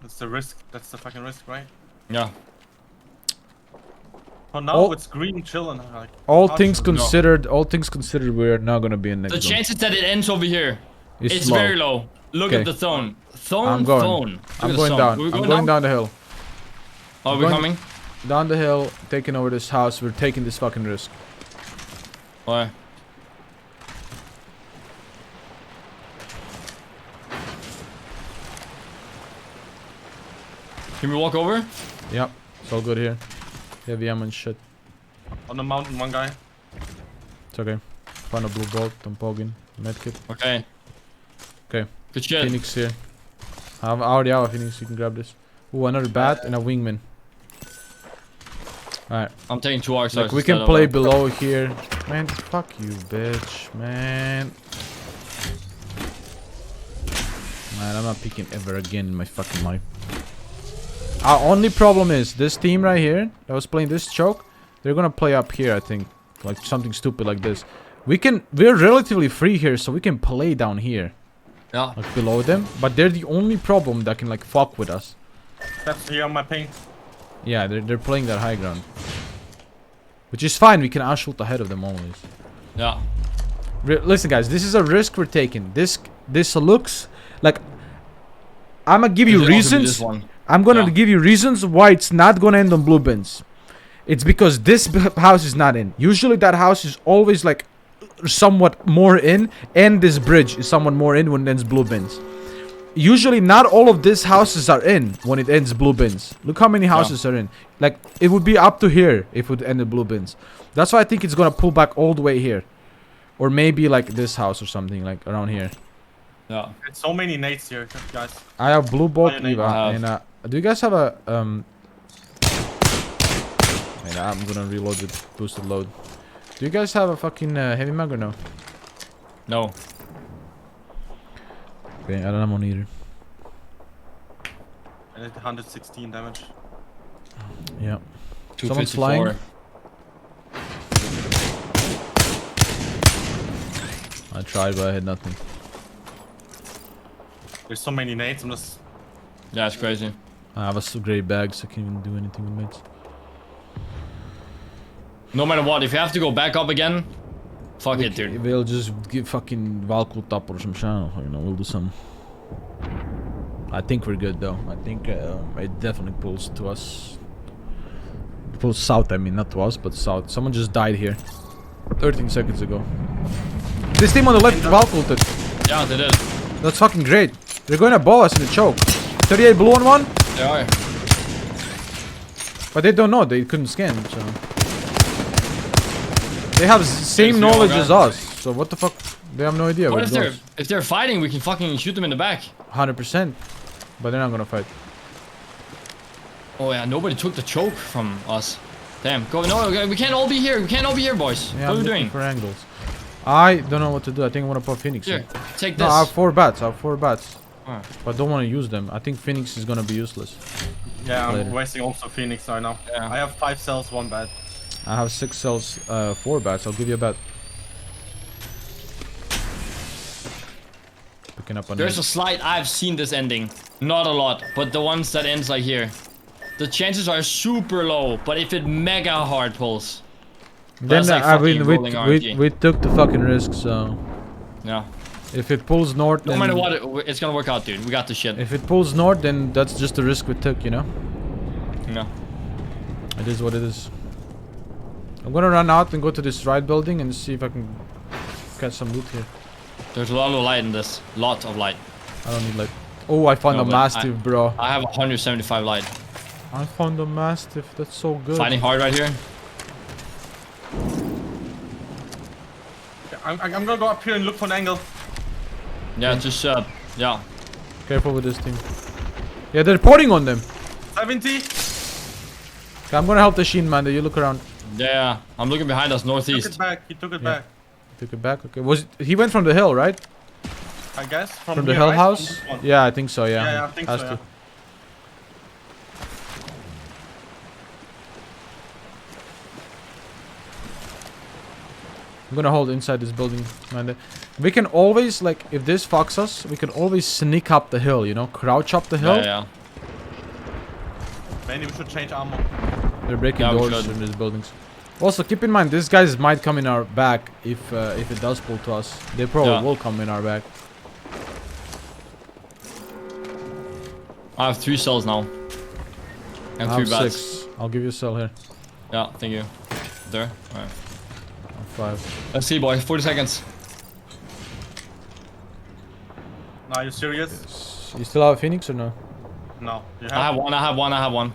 [SPEAKER 2] That's the risk. That's the fucking risk, right?
[SPEAKER 1] Yeah.
[SPEAKER 2] For now,
[SPEAKER 3] Oh.
[SPEAKER 2] it's green chilling. Like,
[SPEAKER 3] All
[SPEAKER 2] hard
[SPEAKER 3] things
[SPEAKER 2] to-
[SPEAKER 3] considered, we're not gonna be in next
[SPEAKER 1] The
[SPEAKER 3] zone.
[SPEAKER 1] chances that it ends over here, it's
[SPEAKER 3] low.
[SPEAKER 1] very low. Look
[SPEAKER 3] Okay.
[SPEAKER 1] at the zone.
[SPEAKER 3] I'm going.
[SPEAKER 1] Zone. Look
[SPEAKER 3] I'm
[SPEAKER 1] at the
[SPEAKER 3] going
[SPEAKER 1] zone.
[SPEAKER 3] down.
[SPEAKER 1] We're
[SPEAKER 3] I'm going down the hill.
[SPEAKER 1] Oh,
[SPEAKER 3] I'm
[SPEAKER 1] we're
[SPEAKER 3] going-
[SPEAKER 1] coming?
[SPEAKER 3] Down the hill, taking over this house. We're taking this fucking risk.
[SPEAKER 1] Why? Can we walk over?
[SPEAKER 3] Yep, it's all good here. Heavy ammo and shit.
[SPEAKER 2] On the mountain, one guy.
[SPEAKER 3] It's okay. Found a blue bolt, I'm pogging. Medkit.
[SPEAKER 1] Okay.
[SPEAKER 3] Okay.
[SPEAKER 1] Good shit.
[SPEAKER 3] Phoenix here. I already have a Phoenix, you can grab this. Ooh, another bat and a wingman. Alright,
[SPEAKER 1] I'm taking 2 arc stars.
[SPEAKER 3] like we can
[SPEAKER 1] instead
[SPEAKER 3] play
[SPEAKER 1] of,
[SPEAKER 3] below here. Man, fuck you, bitch, man. Man, I'm not peeking ever again in my fucking life. Our only problem is this team right here that was playing this choke. They're gonna play up here, I think, like something stupid like this. We're relatively free here, so we can play down here,
[SPEAKER 1] Yeah.
[SPEAKER 3] like below them. But they're the only problem that can like fuck with us.
[SPEAKER 2] That's here on my ping.
[SPEAKER 3] Yeah, they're playing that high ground, which is fine. We can shoot ahead of them always.
[SPEAKER 1] Yeah.
[SPEAKER 3] Listen, guys, this is a risk we're taking. This looks like I'm gonna give you
[SPEAKER 1] It can also be
[SPEAKER 3] reasons.
[SPEAKER 1] this one.
[SPEAKER 3] I'm gonna
[SPEAKER 1] Yeah.
[SPEAKER 3] give you reasons why it's not gonna end on blue bins. It's because this house is not in. Usually that house is always like somewhat more in, and this bridge is somewhat more in when it ends blue bins. Usually not all of these houses are in when it ends blue bins. Look how many houses are in. Like it would be up to here if it ended blue bins. That's why I think it's gonna pull back all the way here. Or maybe like this house or something like around here.
[SPEAKER 1] Yeah.
[SPEAKER 2] There's so many nades here, guys.
[SPEAKER 3] I have blue bolt
[SPEAKER 2] I
[SPEAKER 3] Eva
[SPEAKER 1] have.
[SPEAKER 3] and do you guys have a wait, I'm gonna reload with boosted load. Do you guys have a fucking heavy mag or no?
[SPEAKER 1] No.
[SPEAKER 3] Okay, I don't have one either.
[SPEAKER 2] And it's 116 damage.
[SPEAKER 3] Yeah.
[SPEAKER 1] 254.
[SPEAKER 3] Someone's flying. I tried, but I had nothing.
[SPEAKER 2] There's so many nades. I'm just.
[SPEAKER 1] Yeah, it's crazy.
[SPEAKER 3] I have a great bag, so I can't even do anything with mates.
[SPEAKER 1] No matter what, if you have to go back up again, fuck it, dude.
[SPEAKER 3] We'll just give fucking Valkult up or some channel, you know, we'll do some. I think we're good though. I think it definitely pulls to us. It pulls south, I mean, not to us, but south. Someone just died here 13 seconds ago. This team on the left Valkulted.
[SPEAKER 1] Yeah, they did.
[SPEAKER 3] That's fucking great. They're going to ball us in the choke. 38 blue on one,
[SPEAKER 1] They are.
[SPEAKER 3] but they don't know. They couldn't scan, so. They have same
[SPEAKER 1] Thanks,
[SPEAKER 3] knowledge
[SPEAKER 1] yoga.
[SPEAKER 3] as us. So what the fuck? They have no idea
[SPEAKER 1] What
[SPEAKER 3] where
[SPEAKER 1] if
[SPEAKER 3] it goes.
[SPEAKER 1] they're fighting? We can fucking shoot them in the back.
[SPEAKER 3] 100%. But they're not gonna fight.
[SPEAKER 1] Oh yeah, nobody took the choke from us. Damn, go, no, we can't all be here. We can't all be here, boys.
[SPEAKER 3] Yeah,
[SPEAKER 1] What are
[SPEAKER 3] I'm
[SPEAKER 1] we
[SPEAKER 3] looking
[SPEAKER 1] doing?
[SPEAKER 3] for angles. I don't know what to do. I think I want to put Phoenix
[SPEAKER 1] Here,
[SPEAKER 3] in.
[SPEAKER 1] take
[SPEAKER 3] No,
[SPEAKER 1] this.
[SPEAKER 3] I have 4 bats.
[SPEAKER 1] Alright.
[SPEAKER 3] But don't want to use them. I think Phoenix is gonna be useless.
[SPEAKER 2] Yeah, I'm
[SPEAKER 3] Later.
[SPEAKER 2] wasting also Phoenix right now.
[SPEAKER 1] Yeah.
[SPEAKER 2] I have 5 cells, 1 bad.
[SPEAKER 3] I have 6 cells, 4 bats. I'll give you a bat. Picking up on
[SPEAKER 1] There's a slide. I've seen this ending. Not a lot, but the ones that ends like here. The chances are super low, but if it mega hard pulls.
[SPEAKER 3] Then
[SPEAKER 1] like
[SPEAKER 3] I mean,
[SPEAKER 1] fucking rolling RNG.
[SPEAKER 3] we took the fucking risk, so
[SPEAKER 1] Yeah.
[SPEAKER 3] if it pulls north,
[SPEAKER 1] No
[SPEAKER 3] then
[SPEAKER 1] matter what, it's gonna work out, dude. We got this shit.
[SPEAKER 3] if it pulls north, then that's just the risk we took, you know.
[SPEAKER 1] Yeah.
[SPEAKER 3] It is what it is. I'm gonna run out and go to this right building and see if I can get some loot here.
[SPEAKER 1] There's a lot of light in this. Lot of light.
[SPEAKER 3] I don't need like. Oh, I found
[SPEAKER 1] No,
[SPEAKER 3] a
[SPEAKER 1] but
[SPEAKER 3] mastiff, bro.
[SPEAKER 1] I have 175 light.
[SPEAKER 3] I found a mastiff. That's so good.
[SPEAKER 1] Fighting hard right here.
[SPEAKER 2] I'm gonna go up here and look for an angle.
[SPEAKER 1] Yeah, just yeah.
[SPEAKER 3] Careful with this thing. Yeah, they're reporting on them.
[SPEAKER 2] 70.
[SPEAKER 3] Okay, I'm gonna help the Sheen man. You look around.
[SPEAKER 1] Yeah, I'm looking behind us
[SPEAKER 2] He took
[SPEAKER 1] northeast.
[SPEAKER 2] it back. He took it
[SPEAKER 3] Yeah.
[SPEAKER 2] back.
[SPEAKER 3] Took it back. Okay. Was it, he went from the hill, right?
[SPEAKER 2] I guess
[SPEAKER 3] From the
[SPEAKER 2] here,
[SPEAKER 3] hill
[SPEAKER 2] right?
[SPEAKER 3] house?
[SPEAKER 2] From this one.
[SPEAKER 3] Yeah, I think so. Yeah.
[SPEAKER 2] Yeah, I think
[SPEAKER 3] Has
[SPEAKER 2] so.
[SPEAKER 3] to.
[SPEAKER 2] Yeah.
[SPEAKER 3] I'm gonna hold inside this building, man. We can always, like, if this fucks us, we can always sneak up the hill, you know? Crouch up the hill.
[SPEAKER 1] Yeah, yeah.
[SPEAKER 2] Maybe we should change armor.
[SPEAKER 3] They're breaking
[SPEAKER 1] Yeah, we
[SPEAKER 3] doors
[SPEAKER 1] should.
[SPEAKER 3] in these buildings. Also, keep in mind, these guys might come in our back if it does pull to us. They probably
[SPEAKER 1] Yeah.
[SPEAKER 3] will come in our back.
[SPEAKER 1] I have 3 cells now. And
[SPEAKER 3] I
[SPEAKER 1] 3
[SPEAKER 3] have
[SPEAKER 1] bats.
[SPEAKER 3] 6. I'll give you a cell here.
[SPEAKER 1] Yeah, thank you. There. Alright.
[SPEAKER 3] I have 5.
[SPEAKER 1] Let's see, boys. 40 seconds.
[SPEAKER 2] Are you serious?
[SPEAKER 3] You still have a Phoenix or no?
[SPEAKER 2] No. You
[SPEAKER 1] I have one. I have one. I have one.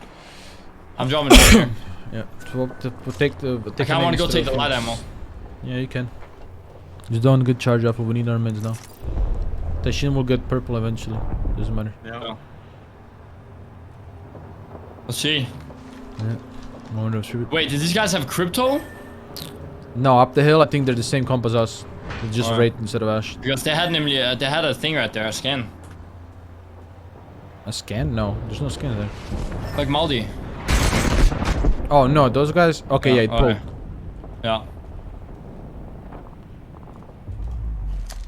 [SPEAKER 1] I'm dropping down here.
[SPEAKER 3] Yeah. So take the.
[SPEAKER 1] I kind of want to go take the light ammo.
[SPEAKER 3] Yeah, you can. Just don't get charge off. We need our meds now. Tashin will get purple eventually. Doesn't matter.
[SPEAKER 2] Yeah.
[SPEAKER 1] Let's see.
[SPEAKER 3] Yeah. Moment of truth.
[SPEAKER 1] Wait, did these guys have crypto?
[SPEAKER 3] No, up the hill. I think they're the same comp as us. It's just
[SPEAKER 1] Alright.
[SPEAKER 3] rate instead of ash.
[SPEAKER 1] Because they had namely they had a thing right there, a scan.
[SPEAKER 3] A scan? No, there's no scan there.
[SPEAKER 1] Like Maldi.
[SPEAKER 3] Oh no, those guys. Okay, yeah, it pulled.
[SPEAKER 1] okay. Yeah.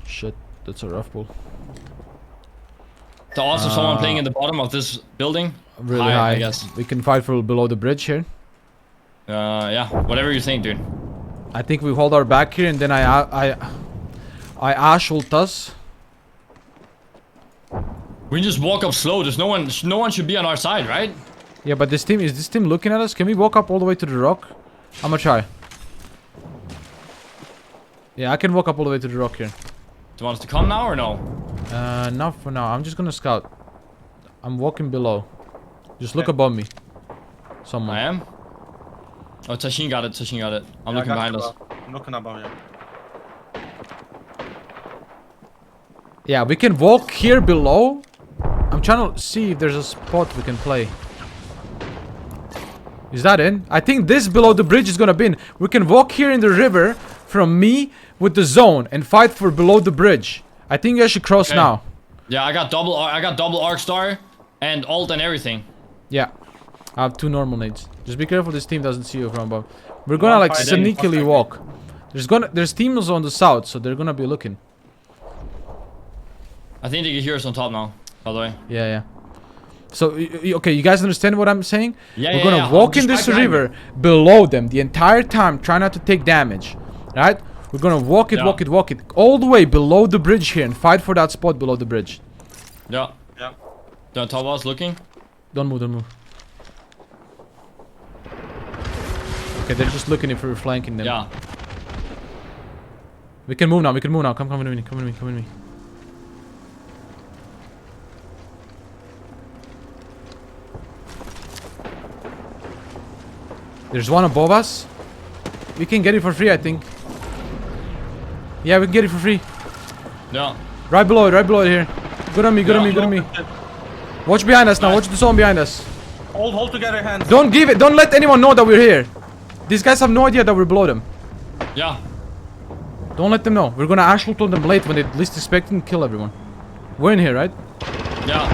[SPEAKER 3] Shit, that's a rough pull.
[SPEAKER 1] So also someone playing in the bottom of this building.
[SPEAKER 3] Really
[SPEAKER 1] High,
[SPEAKER 3] high.
[SPEAKER 1] I guess.
[SPEAKER 3] We can fight for below the bridge here.
[SPEAKER 1] Yeah, whatever you think, dude.
[SPEAKER 3] I think we hold our back here, and then I ash ult us.
[SPEAKER 1] We can just walk up slow. There's no one should be on our side, right?
[SPEAKER 3] Yeah, but this team, is this team looking at us? Can we walk up all the way to the rock? I'm gonna try. Yeah, I can walk up all the way to the rock here.
[SPEAKER 1] Do you want us to come now or no?
[SPEAKER 3] Not for now. I'm just gonna scout. I'm walking below. Just look
[SPEAKER 2] Okay.
[SPEAKER 3] above me. Someone.
[SPEAKER 1] I am. Oh, Tashin got it. Tashin got it. I'm
[SPEAKER 2] Yeah, I
[SPEAKER 1] looking
[SPEAKER 2] got
[SPEAKER 1] behind
[SPEAKER 2] you,
[SPEAKER 1] us.
[SPEAKER 2] bro. I'm looking above you.
[SPEAKER 3] Yeah, we can walk here below. I'm trying to see if there's a spot we can play. Is that in? I think this below the bridge is gonna be in. We can walk here in the river from me with the zone and fight for below the bridge. I think I should cross
[SPEAKER 1] Okay.
[SPEAKER 3] now.
[SPEAKER 1] Yeah, I got double arc star and ult and everything.
[SPEAKER 3] Yeah. I have 2 normal nades. Just be careful this team doesn't see you from above. We're gonna like
[SPEAKER 2] fight in,
[SPEAKER 3] sneakily
[SPEAKER 2] one
[SPEAKER 3] walk. There's teams on the south, so they're gonna be looking.
[SPEAKER 1] I think they can hear us on top now. By the way.
[SPEAKER 3] Yeah, yeah. So, okay, you guys understand what I'm saying?
[SPEAKER 1] Yeah,
[SPEAKER 3] We're
[SPEAKER 1] yeah,
[SPEAKER 3] gonna
[SPEAKER 1] yeah.
[SPEAKER 3] walk
[SPEAKER 1] I'll
[SPEAKER 3] in this
[SPEAKER 1] distract behind
[SPEAKER 3] river below them the entire time, try not to take damage. Right? We're gonna walk it,
[SPEAKER 1] Yeah.
[SPEAKER 3] walk it, all the way below the bridge here and fight for that spot below the bridge.
[SPEAKER 1] Yeah.
[SPEAKER 2] Yeah.
[SPEAKER 1] They're on top of us looking.
[SPEAKER 3] Don't move, don't move. Okay, they're just looking if we're flanking them.
[SPEAKER 1] Yeah.
[SPEAKER 3] We can move now, we can move now. Come with me, come with me, come with me. There's one above us. We can get it for free, I think. Yeah, we can get it for free.
[SPEAKER 1] Yeah.
[SPEAKER 3] Right below it here. Good on me, good on me, good on me. Watch behind us now, watch the zone behind us.
[SPEAKER 2] Hold together hands.
[SPEAKER 3] Don't give it, don't let anyone know that we're here. These guys have no idea that we're below them.
[SPEAKER 1] Yeah.
[SPEAKER 3] Don't let them know. We're gonna actually tell them late when they least expect and kill everyone. We're in here, right?
[SPEAKER 1] Yeah.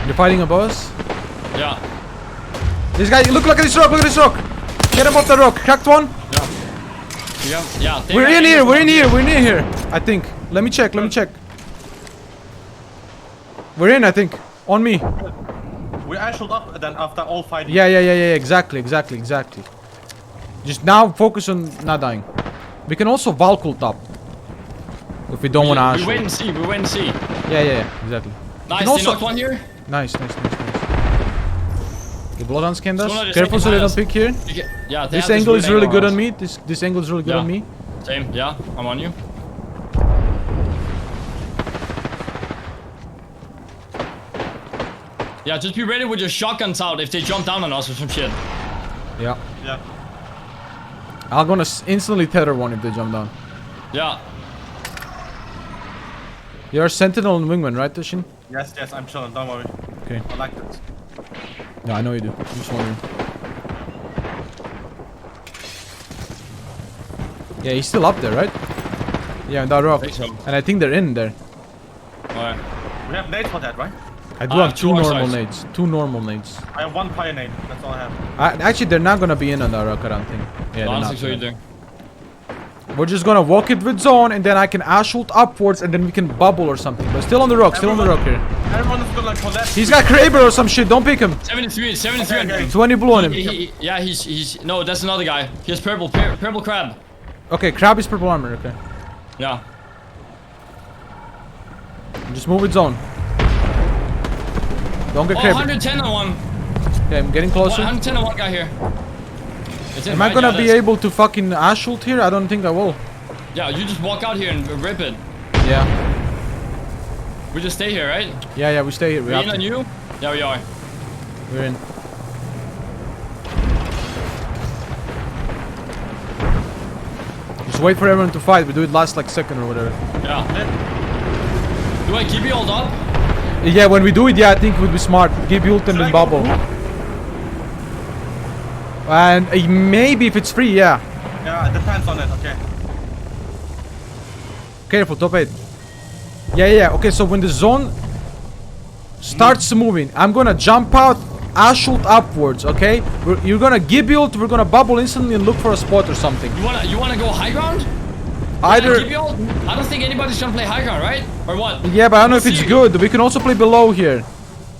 [SPEAKER 3] They're fighting above us.
[SPEAKER 1] Yeah.
[SPEAKER 3] This guy, look at this rock, look at this rock. Get him off the rock. Cracked one.
[SPEAKER 1] Yeah.
[SPEAKER 3] We're in here, we're in here, we're near here. I think. Let me check, let me check. We're in, I think. On me.
[SPEAKER 2] We ashelled up and then after all fighting.
[SPEAKER 3] Yeah. Exactly. Just now focus on not dying. We can also Valkyrie top. If we don't want to
[SPEAKER 1] We wait and see.
[SPEAKER 3] Yeah, exactly.
[SPEAKER 1] Nice, they
[SPEAKER 3] also-
[SPEAKER 1] knocked one here.
[SPEAKER 3] Nice. The bloodhounds scanned us.
[SPEAKER 1] Someone just
[SPEAKER 3] Careful so they don't
[SPEAKER 1] taking
[SPEAKER 3] pick here.
[SPEAKER 1] Yeah, they
[SPEAKER 3] This
[SPEAKER 1] have
[SPEAKER 3] angle
[SPEAKER 1] weird
[SPEAKER 3] is really good
[SPEAKER 1] on
[SPEAKER 3] on
[SPEAKER 1] us.
[SPEAKER 3] me. This angle is really good
[SPEAKER 1] Yeah.
[SPEAKER 3] on me.
[SPEAKER 1] Same, yeah, I'm on you. Yeah, just be ready with your shotguns out if they jump down on us or some shit.
[SPEAKER 3] Yeah.
[SPEAKER 2] Yeah.
[SPEAKER 3] I'm gonna instantly tether one if they jump down.
[SPEAKER 1] Yeah.
[SPEAKER 3] You're a sentinel and wingman, right, Tashin?
[SPEAKER 2] Yes, I'm chilling. Don't worry.
[SPEAKER 3] Okay.
[SPEAKER 2] I like this.
[SPEAKER 3] Yeah, I know you do. I'm just wondering. Yeah, he's still up there, right? Yeah, in that rock.
[SPEAKER 1] I think so.
[SPEAKER 3] And I think they're in there.
[SPEAKER 1] Alright.
[SPEAKER 2] We have nades for that, right?
[SPEAKER 3] I do
[SPEAKER 1] I
[SPEAKER 3] have
[SPEAKER 1] have
[SPEAKER 3] two
[SPEAKER 1] two
[SPEAKER 3] normal
[SPEAKER 1] sides.
[SPEAKER 3] nades. Two normal nades.
[SPEAKER 2] I have one fire nade. That's all I have.
[SPEAKER 3] Actually, they're not gonna be in on that rock, I don't think. Yeah,
[SPEAKER 1] No, I
[SPEAKER 3] they're
[SPEAKER 1] don't
[SPEAKER 3] not.
[SPEAKER 1] think so either.
[SPEAKER 3] We're just gonna walk it with zone, and then I can ashult upwards, and then we can bubble or something. But still on the rock, here.
[SPEAKER 2] Everyone is gonna collect.
[SPEAKER 3] He's got Kraber or some shit. Don't pick him.
[SPEAKER 1] 73
[SPEAKER 2] Okay.
[SPEAKER 3] 20 blue on him.
[SPEAKER 1] Yeah, he's no, that's another guy. He has purple crab.
[SPEAKER 3] Okay, Crab is purple armor. Okay,
[SPEAKER 1] Yeah.
[SPEAKER 3] just move with zone. Don't get
[SPEAKER 1] Oh,
[SPEAKER 3] Kraber.
[SPEAKER 1] 110 on one.
[SPEAKER 3] Okay, I'm getting closer.
[SPEAKER 1] 110 on one guy here. It's in,
[SPEAKER 3] Am I
[SPEAKER 1] right?
[SPEAKER 3] gonna
[SPEAKER 1] Yeah,
[SPEAKER 3] be
[SPEAKER 1] that's-
[SPEAKER 3] able to fucking ashult here? I don't think I will.
[SPEAKER 1] Yeah, you just walk out here and rip it.
[SPEAKER 3] Yeah.
[SPEAKER 1] We just stay here, right?
[SPEAKER 3] Yeah, we stay here. We
[SPEAKER 1] We
[SPEAKER 3] have
[SPEAKER 1] in on
[SPEAKER 3] to.
[SPEAKER 1] you? Yeah, we are.
[SPEAKER 3] We're in. Just wait for everyone to fight. We do it last like second or whatever.
[SPEAKER 1] Yeah. Do I keep you all up?
[SPEAKER 3] Yeah, when we do it, yeah, I think it would be smart. Give ult and then bubble. And maybe if it's free, yeah.
[SPEAKER 2] Yeah, it depends on it. Okay.
[SPEAKER 3] Careful, top 8. Yeah. Okay, so when the zone starts moving, I'm gonna jump out, ashult upwards, okay? You're gonna give ult, we're gonna bubble instantly and look for a spot or something.
[SPEAKER 1] You wanna go high ground?
[SPEAKER 3] Either...
[SPEAKER 1] Keep you all? I don't think anybody's gonna play high ground, right? Or what?
[SPEAKER 3] Yeah, but I don't know if it's
[SPEAKER 1] See.
[SPEAKER 3] good. We can also play below here.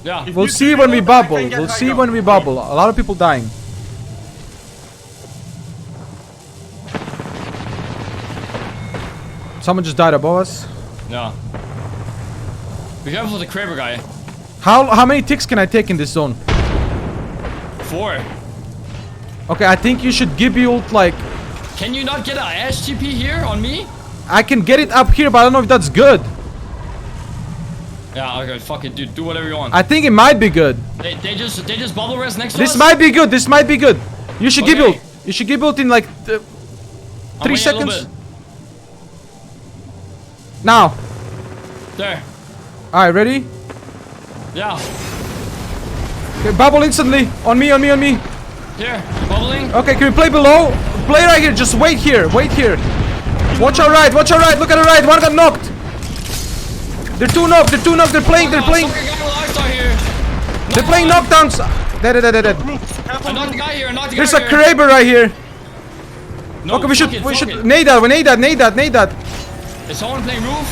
[SPEAKER 1] Yeah.
[SPEAKER 3] We'll
[SPEAKER 2] you
[SPEAKER 3] see
[SPEAKER 2] do
[SPEAKER 3] when we
[SPEAKER 2] ult, I
[SPEAKER 3] bubble.
[SPEAKER 2] can get
[SPEAKER 3] We'll
[SPEAKER 2] high
[SPEAKER 3] see
[SPEAKER 2] ground.
[SPEAKER 3] when we bubble. A lot of people dying. Someone just died above us.
[SPEAKER 1] Yeah. Be careful with the Kraber guy.
[SPEAKER 3] How many ticks can I take in this zone?
[SPEAKER 1] 4.
[SPEAKER 3] Okay, I think you should give ult like...
[SPEAKER 1] Can you not get a SGP here on me?
[SPEAKER 3] I can get it up here, but I don't know if that's good.
[SPEAKER 1] Yeah, okay, fuck it, dude. Do whatever you want.
[SPEAKER 3] I think it might be good.
[SPEAKER 1] They just bubble rest next to
[SPEAKER 3] This
[SPEAKER 1] us?
[SPEAKER 3] might be good. This might be good. You should give
[SPEAKER 1] Okay.
[SPEAKER 3] ult. You should give ult in like
[SPEAKER 1] I'm
[SPEAKER 3] 3
[SPEAKER 1] waiting a little
[SPEAKER 3] seconds.
[SPEAKER 1] bit.
[SPEAKER 3] Now.
[SPEAKER 1] There.
[SPEAKER 3] Alright, ready?
[SPEAKER 1] Yeah.
[SPEAKER 3] Okay, bubble instantly. On me.
[SPEAKER 1] Here. Bubbling.
[SPEAKER 3] Okay, can we play below? Play right here. Just wait here. Watch our right. Look at the right. One got knocked. They're two knocked. They're playing.
[SPEAKER 1] Some guy with Arkstar here.
[SPEAKER 3] They're playing knockdowns. Dead.
[SPEAKER 1] I knocked the guy here.
[SPEAKER 3] There's a Kraber right here.
[SPEAKER 1] No,
[SPEAKER 3] Okay, we
[SPEAKER 1] fuck
[SPEAKER 3] should
[SPEAKER 1] it.
[SPEAKER 3] nade that.
[SPEAKER 1] Is someone playing roof?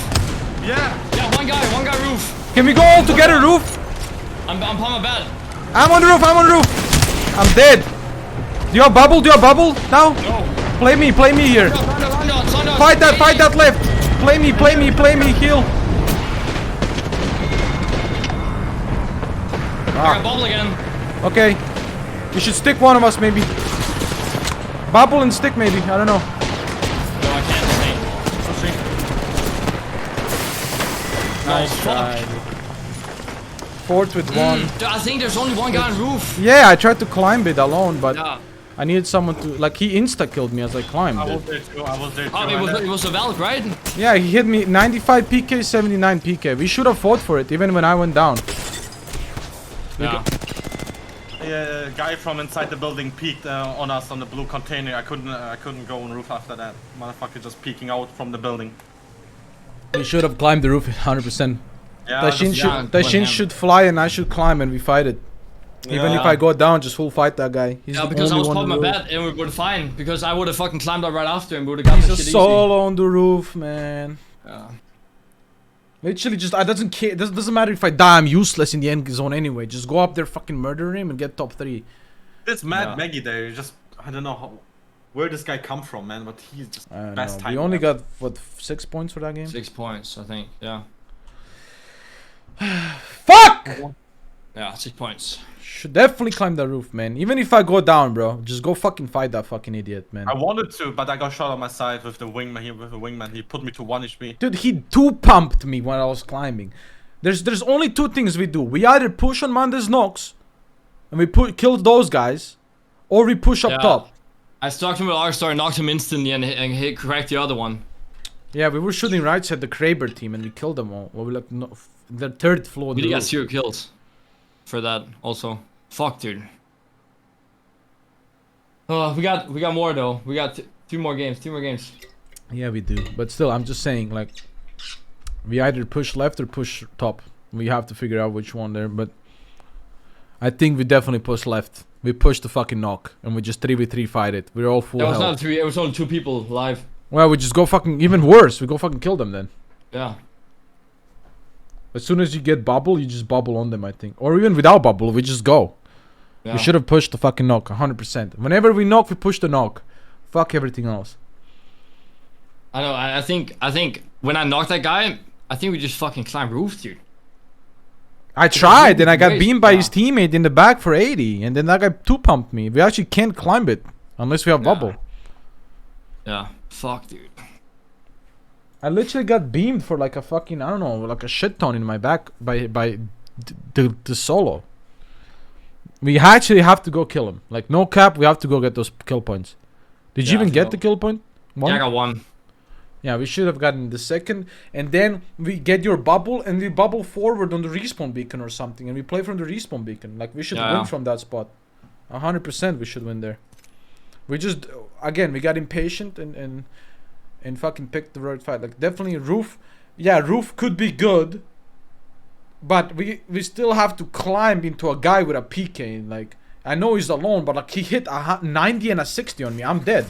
[SPEAKER 2] Yeah.
[SPEAKER 1] Yeah, one guy roof.
[SPEAKER 3] Can we go all together, roof?
[SPEAKER 1] I'm on my bed.
[SPEAKER 3] I'm on the roof. I'm dead. Do you have bubble now?
[SPEAKER 1] No.
[SPEAKER 3] Play me here.
[SPEAKER 1] Sun
[SPEAKER 3] Fight that left. Play me, heal.
[SPEAKER 1] I got bubble again.
[SPEAKER 3] Okay. You should stick one of us, maybe. Bubble and stick, maybe. I don't know.
[SPEAKER 1] No, I can't stay. No, fuck.
[SPEAKER 3] Fourth with one.
[SPEAKER 1] Dude, I think there's only one guy on roof.
[SPEAKER 3] Yeah, I tried to climb it alone, but
[SPEAKER 1] Yeah.
[SPEAKER 3] I needed someone to... Like, he insta-killed me as I climbed.
[SPEAKER 2] I was there too.
[SPEAKER 1] Oh, it was a Valk, right?
[SPEAKER 3] Yeah, he hit me 95 PK, 79 PK. We should have fought for it, even when I went down.
[SPEAKER 1] Yeah.
[SPEAKER 2] A guy from inside the building peeked on us on the blue container. I couldn't go on roof after that. Motherfucker just peeking out from the building.
[SPEAKER 3] We should have climbed the roof 100%.
[SPEAKER 2] Yeah.
[SPEAKER 3] Tashin should fly and I should climb and we fight it. Even if I go down, just full fight that guy. He's
[SPEAKER 1] Yeah,
[SPEAKER 3] the
[SPEAKER 1] because I
[SPEAKER 3] only
[SPEAKER 1] was
[SPEAKER 3] one
[SPEAKER 1] popping
[SPEAKER 3] on
[SPEAKER 1] my
[SPEAKER 3] the roof.
[SPEAKER 1] bed and we would fine. Because I would have fucking climbed up right after and we would have got
[SPEAKER 3] He's
[SPEAKER 1] the
[SPEAKER 3] a
[SPEAKER 1] shit easy.
[SPEAKER 3] solo on the roof, man.
[SPEAKER 1] Yeah.
[SPEAKER 3] Literally, just I doesn't care. Doesn't matter if I die. I'm useless in the end zone anyway. Just go up there, fucking murder him, and get top 3.
[SPEAKER 2] This Mad
[SPEAKER 1] Yeah.
[SPEAKER 2] Maggie there, just I don't know where this guy come from, man. But he's just
[SPEAKER 3] I don't
[SPEAKER 2] best
[SPEAKER 3] know.
[SPEAKER 2] time.
[SPEAKER 3] We only got what 6 points for that game.
[SPEAKER 1] 6 points, I think. Yeah.
[SPEAKER 3] Fuck!
[SPEAKER 1] Yeah, 6 points.
[SPEAKER 3] Should definitely climb the roof, man. Even if I go down, bro, just go fucking fight that fucking idiot, man.
[SPEAKER 2] I wanted to, but I got shot on my side with the wingman. He put me to 1 HP.
[SPEAKER 3] Dude, he 2-pumped me when I was climbing. There's only 2 things we do. We either push on Mandes knocks, and we kill those guys, or we push up
[SPEAKER 1] Yeah.
[SPEAKER 3] top.
[SPEAKER 1] I stuck him with R-Star, knocked him instantly, and hit cracked the other one.
[SPEAKER 3] Yeah, we were shooting right side the Kraber team, and we killed them all. Well, we like no, the 3rd floor.
[SPEAKER 1] We
[SPEAKER 3] the
[SPEAKER 1] got
[SPEAKER 3] roof.
[SPEAKER 1] 0 kills for that also. Fuck, dude. Oh, we got more though. We got 2 more games. 2 more games.
[SPEAKER 3] Yeah, we do. But still, I'm just saying, like, we either push left or push top. We have to figure out which one there. But I think we definitely push left. We push the fucking knock, and we just 3v3 fight it. We're all full
[SPEAKER 1] That was
[SPEAKER 3] health.
[SPEAKER 1] not 3. It was only 2 people live.
[SPEAKER 3] Well, we just go fucking even worse. We go fucking kill them then.
[SPEAKER 1] Yeah.
[SPEAKER 3] As soon as you get bubble, you just bubble on them, I think. Or even without bubble, we just go.
[SPEAKER 1] Yeah.
[SPEAKER 3] We should have pushed the fucking knock, 100%. Whenever we knock, we push the knock. Fuck everything else.
[SPEAKER 1] I know. I think when I knocked that guy, I think we just fucking climbed roof, dude.
[SPEAKER 3] I tried, and I got
[SPEAKER 1] Great,
[SPEAKER 3] beamed by
[SPEAKER 1] yeah.
[SPEAKER 3] his teammate in the back for 80. And then that guy 2-pumped me. We actually can't climb it. Unless we have
[SPEAKER 1] Yeah.
[SPEAKER 3] bubble.
[SPEAKER 1] Yeah. Fuck, dude.
[SPEAKER 3] I literally got beamed for like a fucking, I don't know, like a shit ton in my back by the solo. We actually have to go kill him. Like, no cap, we have to go get those kill points. Did you
[SPEAKER 1] Yeah, I
[SPEAKER 3] even
[SPEAKER 1] think
[SPEAKER 3] get
[SPEAKER 1] so.
[SPEAKER 3] the kill point? One?
[SPEAKER 1] Yeah, I got 1.
[SPEAKER 3] Yeah, we should have gotten the second. And then we get your bubble, and we bubble forward on the respawn beacon or something. And we play from the respawn beacon. Like, we should
[SPEAKER 1] Yeah,
[SPEAKER 3] win
[SPEAKER 1] yeah.
[SPEAKER 3] from that spot. 100% we should win there. We just, again, we got impatient and fucking picked the right fight. Like, definitely roof. Yeah, roof could be good. But we still have to climb into a guy with a PK. Like, I know he's alone, but like, he hit a 90 and a 60 on me. I'm dead.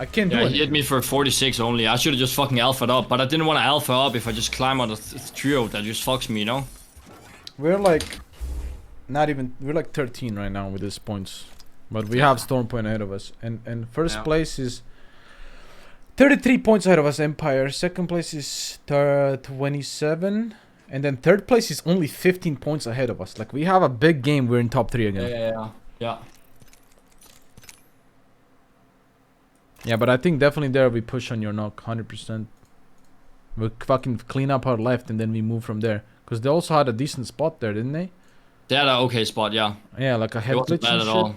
[SPEAKER 3] I can't do
[SPEAKER 1] Yeah,
[SPEAKER 3] it.
[SPEAKER 1] he hit me for 46 only. I should have just fucking alphaed up, but I didn't want to alpha up if I just climb on the trio. That just fucks me, you know?
[SPEAKER 3] We're like, we're like 13 right now with these points. But we have Storm Point ahead of us. And first
[SPEAKER 2] Yeah.
[SPEAKER 3] place is 33 points ahead of us, Empire. Second place is 27. And then third place is only 15 points ahead of us. Like, we have a big game. We're in top 3 again.
[SPEAKER 1] Yeah.
[SPEAKER 3] Yeah, but I think definitely there we push on your knock, 100%. We fucking clean up our left and then we move from there. Because they also had a decent spot there, didn't they?
[SPEAKER 1] They had an okay spot, yeah.
[SPEAKER 3] Yeah, like a
[SPEAKER 1] It
[SPEAKER 3] head
[SPEAKER 1] wasn't
[SPEAKER 3] glitch
[SPEAKER 1] bad
[SPEAKER 3] and
[SPEAKER 1] at
[SPEAKER 3] shit.
[SPEAKER 1] all.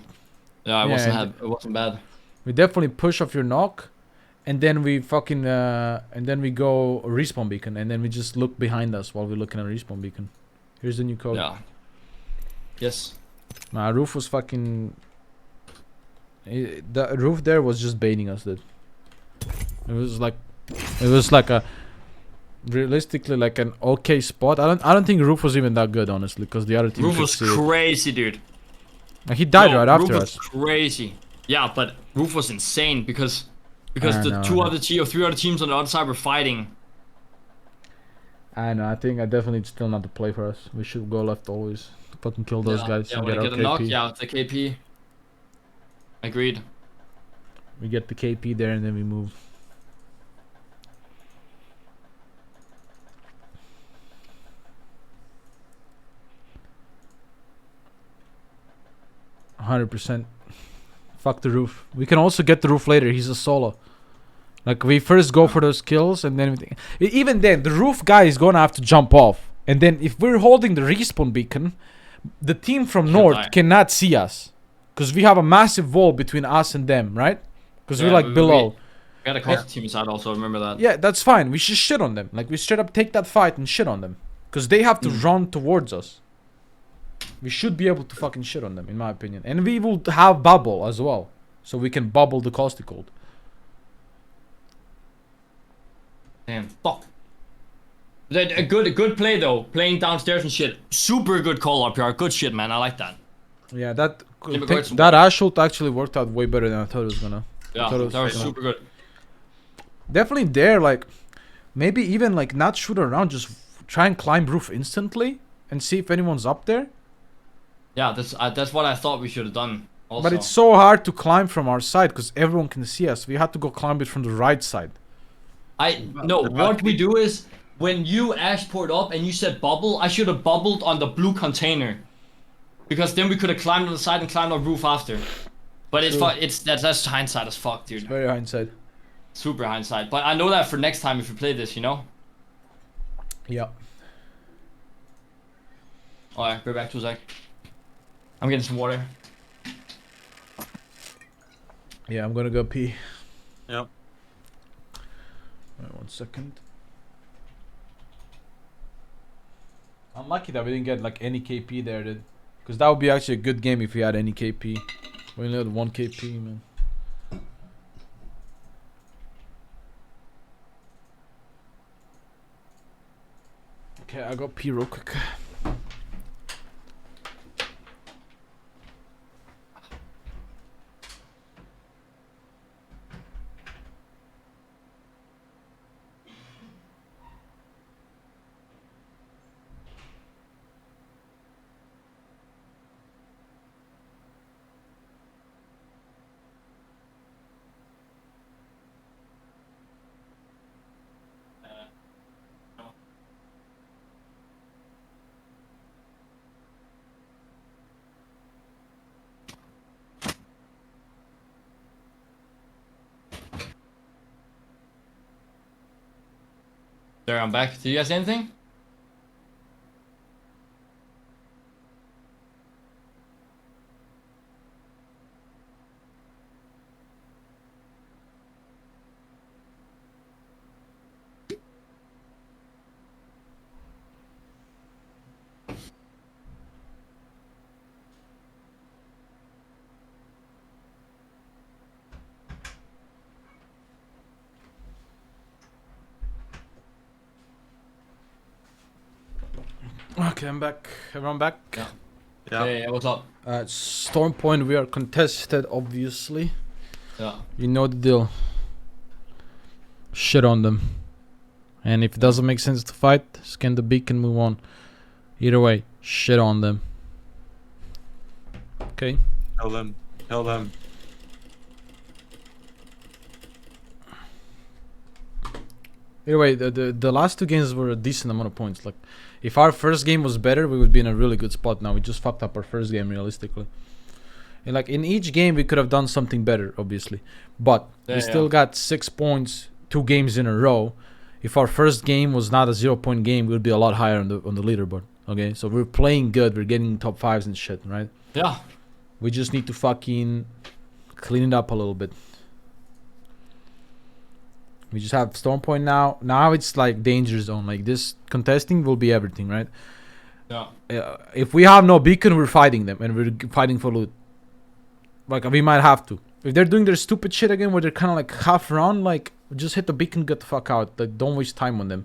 [SPEAKER 1] Yeah,
[SPEAKER 3] Yeah,
[SPEAKER 1] it wasn't bad.
[SPEAKER 3] We definitely push off your knock. And then we fucking, and then we go respawn beacon. And then we just look behind us while we're looking at respawn beacon. Here's the new code.
[SPEAKER 1] Yeah. Yes.
[SPEAKER 3] Nah, roof was fucking... the roof there was just baiting us, dude. It was like a... Realistically, like an okay spot. I don't think roof was even that good, honestly. Because the other team
[SPEAKER 1] Roof
[SPEAKER 3] could
[SPEAKER 1] was
[SPEAKER 3] see it.
[SPEAKER 1] crazy, dude.
[SPEAKER 3] Like, he died
[SPEAKER 1] No,
[SPEAKER 3] right after
[SPEAKER 1] Roof
[SPEAKER 3] us.
[SPEAKER 1] was crazy. Yeah, but Roof was insane because
[SPEAKER 3] I
[SPEAKER 1] the
[SPEAKER 3] know,
[SPEAKER 1] 2
[SPEAKER 3] I know.
[SPEAKER 1] other 3 other teams on the other side were fighting.
[SPEAKER 3] I know. I think I definitely still not the play for us. We should go left always. Fucking kill those guys
[SPEAKER 1] Yeah,
[SPEAKER 3] and
[SPEAKER 1] when
[SPEAKER 3] get
[SPEAKER 1] I
[SPEAKER 3] our
[SPEAKER 1] get a knock,
[SPEAKER 3] KP.
[SPEAKER 1] yeah, it's the KP. Agreed.
[SPEAKER 3] We get the KP there and then we move. %. Fuck the roof. We can also get the roof later. He's a solo. Like, we first go for those kills and then even then the roof guy is gonna have to jump off. And then if we're holding the respawn beacon, the team from
[SPEAKER 1] He'll
[SPEAKER 3] north
[SPEAKER 1] die.
[SPEAKER 3] cannot see us. Because we have a massive wall between us and them, right? Because
[SPEAKER 1] Yeah,
[SPEAKER 3] we're like below.
[SPEAKER 1] We got a constant team inside also, remember that.
[SPEAKER 3] Yeah, that's fine. We should shit on them. Like, we straight up take that fight and shit on them. Because they have to run towards us. We should be able to fucking shit on them, in my opinion. And we will have bubble as well. So we can bubble the caustic gold.
[SPEAKER 1] Damn, fuck. A good play though, playing downstairs and shit. Super good call up here, good shit, man. I like that.
[SPEAKER 3] Yeah, that
[SPEAKER 1] Let me go get some
[SPEAKER 3] that Ashult actually worked out way better than I thought it was gonna.
[SPEAKER 1] Yeah,
[SPEAKER 3] Thought it
[SPEAKER 1] that was
[SPEAKER 3] gonna-
[SPEAKER 1] super good.
[SPEAKER 3] Definitely there, like, maybe even like not shoot around, just try and climb roof instantly and see if anyone's up there.
[SPEAKER 1] Yeah, that's what I thought we should have done. Also.
[SPEAKER 3] But it's so hard to climb from our side because everyone can see us. We had to go climb it from the right side.
[SPEAKER 1] No. What we do is when you ash poured up and you said bubble, I should have bubbled on the blue container, because then we could have climbed on the side and climbed on roof after. But that's hindsight as fuck, dude.
[SPEAKER 3] Very hindsight.
[SPEAKER 1] Super hindsight. But I know that for next time if we play this, you know.
[SPEAKER 3] Yeah.
[SPEAKER 1] Alright, be back to a sec. I'm getting some water.
[SPEAKER 3] Yeah, I'm gonna go pee.
[SPEAKER 2] Yep.
[SPEAKER 3] Wait 1 second. Unlucky that we didn't get like any KP there, dude. Because that would be actually a good game if we had any KP. We only had 1 KP, man. Okay, I got pee real quick.
[SPEAKER 1] There, I'm back. Do you guys see anything?
[SPEAKER 3] Okay, I'm back. Everyone back?
[SPEAKER 1] Yeah.
[SPEAKER 2] Yeah.
[SPEAKER 1] Hey, what's up?
[SPEAKER 3] Storm Point, we are contested, obviously.
[SPEAKER 1] Yeah.
[SPEAKER 3] You know the deal. Shit on them. And if it doesn't make sense to fight, scan the beacon, move on. Either way, shit on them. Okay.
[SPEAKER 2] Kill them. Kill them.
[SPEAKER 3] Either way, the last 2 games were a decent amount of points. Like, if our first game was better, we would be in a really good spot now. We just fucked up our first game, realistically. And like, in each game, we could have done something better, obviously. But we still got 6 points, 2 games in a row. If our first game was not a 0-point game, we would be a lot higher on the leaderboard. Okay, so we're playing good. We're getting top 5s and shit, right?
[SPEAKER 1] Yeah.
[SPEAKER 3] We just need to fucking clean it up a little bit. We just have Storm Point now. Now it's like danger zone. Like, this contesting will be everything, right?
[SPEAKER 1] Yeah.
[SPEAKER 3] If we have no beacon, we're fighting them and we're fighting for loot. Like, we might have to. If they're doing their stupid shit again, where they're kind of like half around, like, just hit the beacon, get the fuck out. Like, don't waste time on them.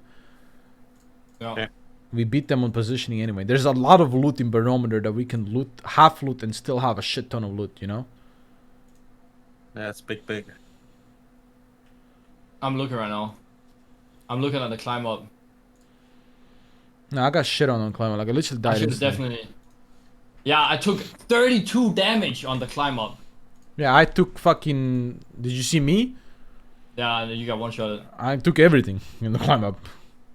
[SPEAKER 1] Yeah.
[SPEAKER 2] Okay.
[SPEAKER 3] We beat them on positioning anyway. There's a lot of loot in Barometer that we can loot, half loot, and still have a shit ton of loot, you know?
[SPEAKER 2] Yeah, it's big.
[SPEAKER 1] I'm looking right now. I'm looking at the climb up.
[SPEAKER 3] No, I got shit on climber. Like, I literally
[SPEAKER 1] I
[SPEAKER 3] died.
[SPEAKER 1] should
[SPEAKER 3] instantly.
[SPEAKER 1] definitely. Yeah, I took 32 damage on the climb up.
[SPEAKER 3] Yeah, I took fucking. Did you see me?
[SPEAKER 1] Yeah, you got one shot.
[SPEAKER 3] I took everything in the climb up.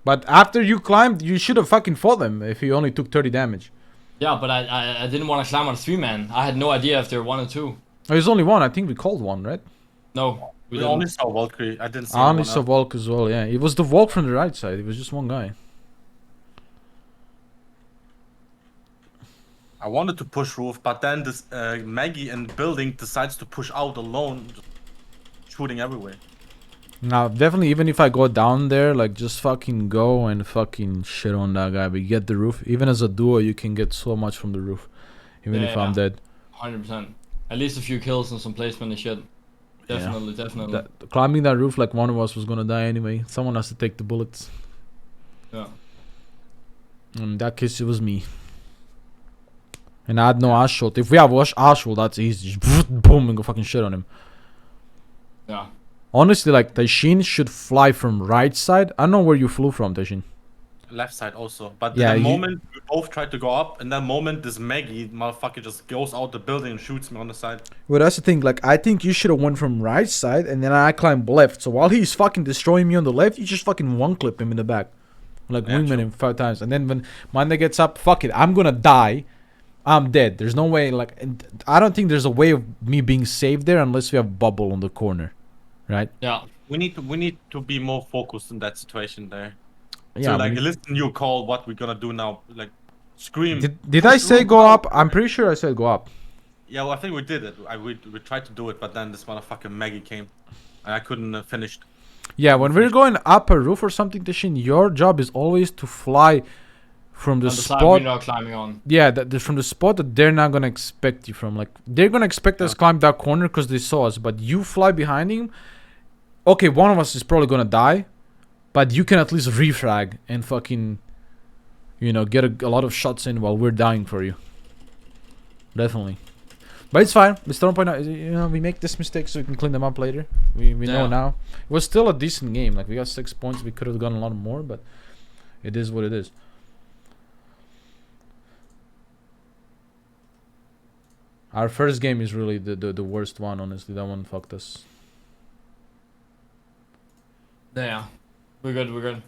[SPEAKER 3] But after you climbed, you should have fucking fought them if you only took 30 damage.
[SPEAKER 1] Yeah, but I didn't want to climb on a 3-man. I had no idea if there were 1 or 2.
[SPEAKER 3] There's only one. I think we called one, right?
[SPEAKER 1] No, we
[SPEAKER 2] We
[SPEAKER 1] didn't.
[SPEAKER 2] only saw Valkyrie. I didn't see
[SPEAKER 3] I only
[SPEAKER 2] anyone
[SPEAKER 3] saw
[SPEAKER 2] else.
[SPEAKER 3] Volk as well, yeah. It was the Volk from the right side. It was just one guy.
[SPEAKER 2] I wanted to push roof, but then this Maggie in building decides to push out alone, just shooting everywhere.
[SPEAKER 3] Now, definitely, even if I go down there, like, just fucking go and fucking shit on that guy. But get the roof. Even as a duo, you can get so much from the roof. Even if I'm dead.
[SPEAKER 1] 100%. At least a few kills and some placement and shit. Definitely, definitely.
[SPEAKER 3] Climbing that roof like one of us was gonna die anyway. Someone has to take the bullets.
[SPEAKER 1] Yeah.
[SPEAKER 3] In that case, it was me. And I had no ash shot. If we have ash shot, that's easy. Just boom and go fucking shit on him.
[SPEAKER 1] Yeah.
[SPEAKER 3] Honestly, like, Taishin should fly from right side. I don't know where you flew from, Taishin.
[SPEAKER 2] left side also. But
[SPEAKER 3] Yeah,
[SPEAKER 2] the
[SPEAKER 3] you-
[SPEAKER 2] moment we both tried to go up, and that moment this Maggie motherfucker just goes out the building and shoots me on the side.
[SPEAKER 3] Well, that's the thing. Like, I think you should have went from right side, and then I climbed left. So while he's fucking destroying me on the left, you just fucking one clip him in the back, like
[SPEAKER 2] Yeah,
[SPEAKER 3] wingman
[SPEAKER 2] true.
[SPEAKER 3] him 5 times. And then when Manda gets up, fuck it, I'm gonna die. I'm dead. There's no way. Like, and I don't think there's a way of me being saved there unless we have bubble on the corner, right?
[SPEAKER 1] Yeah.
[SPEAKER 2] We need to be more focused in that situation there.
[SPEAKER 3] Yeah.
[SPEAKER 2] So like
[SPEAKER 3] we-
[SPEAKER 2] listen, you call what we're gonna do now. Like scream.
[SPEAKER 3] did
[SPEAKER 2] push
[SPEAKER 3] I say
[SPEAKER 2] room
[SPEAKER 3] go
[SPEAKER 2] out.
[SPEAKER 3] up? I'm pretty sure I said go up.
[SPEAKER 2] Yeah, well, I think we did it. We tried to do it, but then this motherfucking Maggie came, and I couldn't finish.
[SPEAKER 3] Yeah, when we're going up a roof or something, Tashin, your job is always to fly from the
[SPEAKER 1] On the side
[SPEAKER 3] spot.
[SPEAKER 1] we're not climbing on.
[SPEAKER 3] Yeah, from the spot that they're not gonna expect you from. Like, they're gonna expect us climb that corner because they saw us, but you fly behind him. Okay, one of us is probably gonna die, but you can at least refrag and fucking, get a lot of shots in while we're dying for you. Definitely. But it's fine. We still point out, we make this mistake so we can clean them up later. We know
[SPEAKER 1] Yeah.
[SPEAKER 3] now. It was still a decent game. Like, we got 6 points. We could have gotten a lot more, but it is what it is. Our first game is really the worst one, honestly. That one fucked us.
[SPEAKER 1] Yeah. We're good, we're good.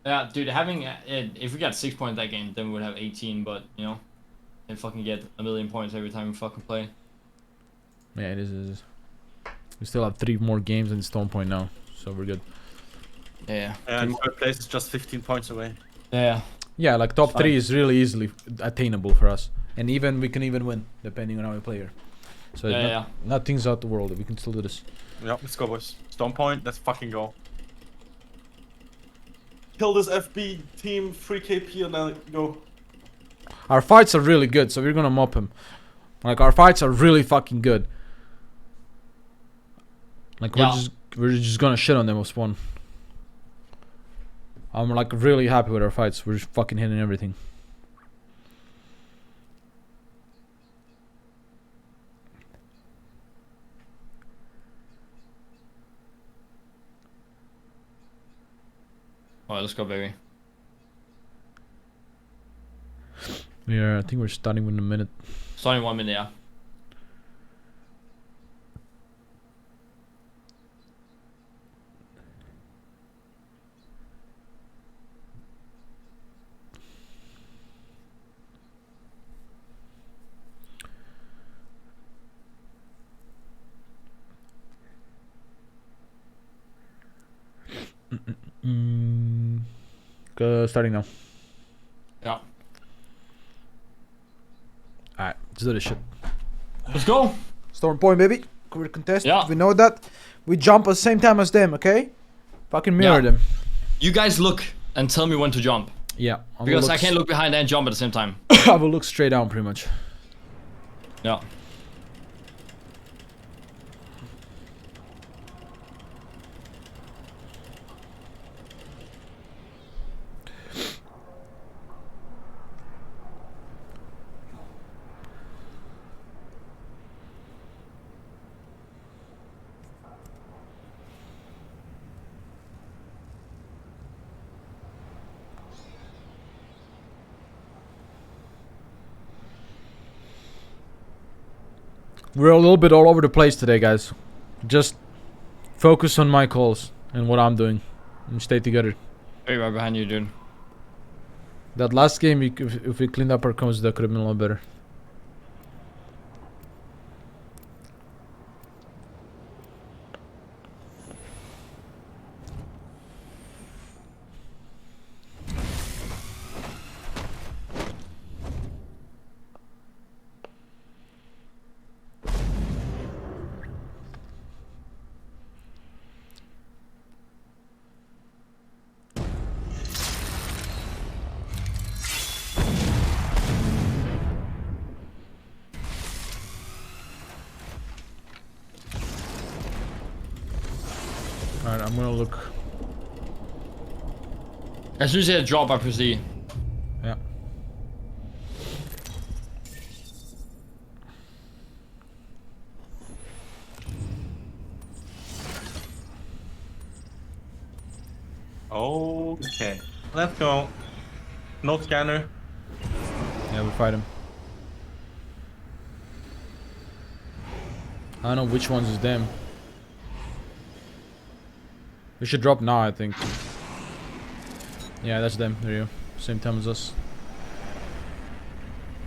[SPEAKER 1] Yeah, dude, having if we got 6 points that game, then we would have 18, but and fucking get a million points every time we fucking play.
[SPEAKER 3] Yeah, it is. We still have 3 more games and Stone Point now, so we're good.
[SPEAKER 1] Yeah.
[SPEAKER 2] And third place is just 15 points away.
[SPEAKER 1] Yeah.
[SPEAKER 3] Yeah, like top
[SPEAKER 1] Fine.
[SPEAKER 3] 3 is really easily attainable for us, and we can even win depending on how we play here. So
[SPEAKER 1] Yeah,
[SPEAKER 3] nothing's out the world. We can still do this.
[SPEAKER 2] Yeah, let's go, boys. Stone Point, let's fucking go. Kill this FB team, 3 KP, and then go.
[SPEAKER 3] Our fights are really good, so we're gonna mop him. Like, our fights are really fucking good. Like,
[SPEAKER 1] Yeah.
[SPEAKER 3] we're just gonna shit on them with spawn. I'm like really happy with our fights. We're just fucking hitting everything.
[SPEAKER 1] Alright, let's go, baby.
[SPEAKER 3] Yeah, I think we're starting in a minute.
[SPEAKER 1] Starting 1 minute, yeah.
[SPEAKER 3] Starting now.
[SPEAKER 1] Yeah.
[SPEAKER 3] Alright, let's do this shit.
[SPEAKER 1] Let's go!
[SPEAKER 3] Storm Point, baby. Career contest.
[SPEAKER 1] Yeah.
[SPEAKER 3] We know that. We jump at the same time as them, okay? Fucking mirror
[SPEAKER 1] Yeah.
[SPEAKER 3] them.
[SPEAKER 1] You guys look and tell me when to jump.
[SPEAKER 3] Yeah.
[SPEAKER 1] Because I can't look behind and jump at the same time.
[SPEAKER 3] I will look straight down, pretty much.
[SPEAKER 1] Yeah.
[SPEAKER 3] We're a little bit all over the place today, guys. Just focus on my calls and what I'm doing, and stay together.
[SPEAKER 1] Hey, right behind you, dude.
[SPEAKER 3] That last game, if we cleaned up our comms, that could have been a lot better. Alright, I'm gonna look.
[SPEAKER 1] As soon as you hit a drop, I proceed.
[SPEAKER 3] Yeah.
[SPEAKER 2] Okay, let's go. No scanner.
[SPEAKER 3] Yeah, we fight him. I don't know which ones is them. We should drop now, I think. Yeah, that's them. There you go. Same time as us.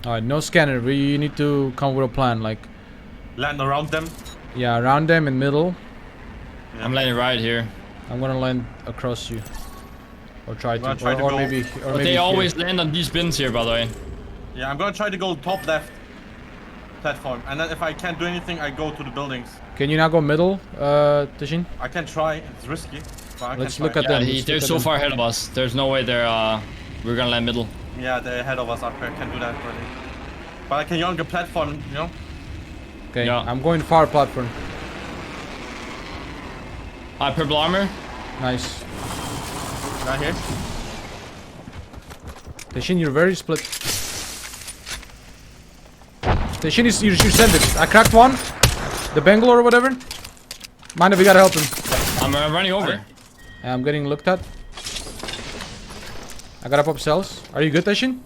[SPEAKER 3] Alright, no scanner. We need to come with a plan. Like,
[SPEAKER 2] Land around them.
[SPEAKER 3] yeah, around them in middle.
[SPEAKER 2] Yeah.
[SPEAKER 1] I'm landing right here.
[SPEAKER 3] I'm gonna land across you. Or try
[SPEAKER 2] gonna
[SPEAKER 3] to.
[SPEAKER 2] try to
[SPEAKER 3] Or
[SPEAKER 2] go-
[SPEAKER 3] maybe. Or
[SPEAKER 1] But
[SPEAKER 3] maybe
[SPEAKER 1] they
[SPEAKER 3] here.
[SPEAKER 1] always land on these bins here, by the way.
[SPEAKER 2] Yeah, I'm gonna try to go top left platform, and then if I can't do anything, I go to the buildings.
[SPEAKER 3] Can you now go middle, Tashin?
[SPEAKER 2] I can try. It's risky, but I
[SPEAKER 3] Let's
[SPEAKER 2] can
[SPEAKER 3] look
[SPEAKER 2] try.
[SPEAKER 3] at
[SPEAKER 1] Yeah,
[SPEAKER 3] them. Let's
[SPEAKER 1] they're
[SPEAKER 3] look at
[SPEAKER 1] so
[SPEAKER 3] them.
[SPEAKER 1] far ahead of us. There's no way we're gonna land middle.
[SPEAKER 2] Yeah, they're ahead of us up here. Can do that already. But I can young the platform, you know.
[SPEAKER 3] Okay,
[SPEAKER 1] Yeah.
[SPEAKER 3] I'm going far platform.
[SPEAKER 1] Purple armor.
[SPEAKER 3] Nice.
[SPEAKER 2] Right here.
[SPEAKER 3] Tashin, you're very split. Tashin, you send it. I cracked one. The Bangalore or whatever. Mind if we gotta help him.
[SPEAKER 1] I'm running over.
[SPEAKER 3] I'm getting looked at. I gotta pop cells. Are you good, Tashin?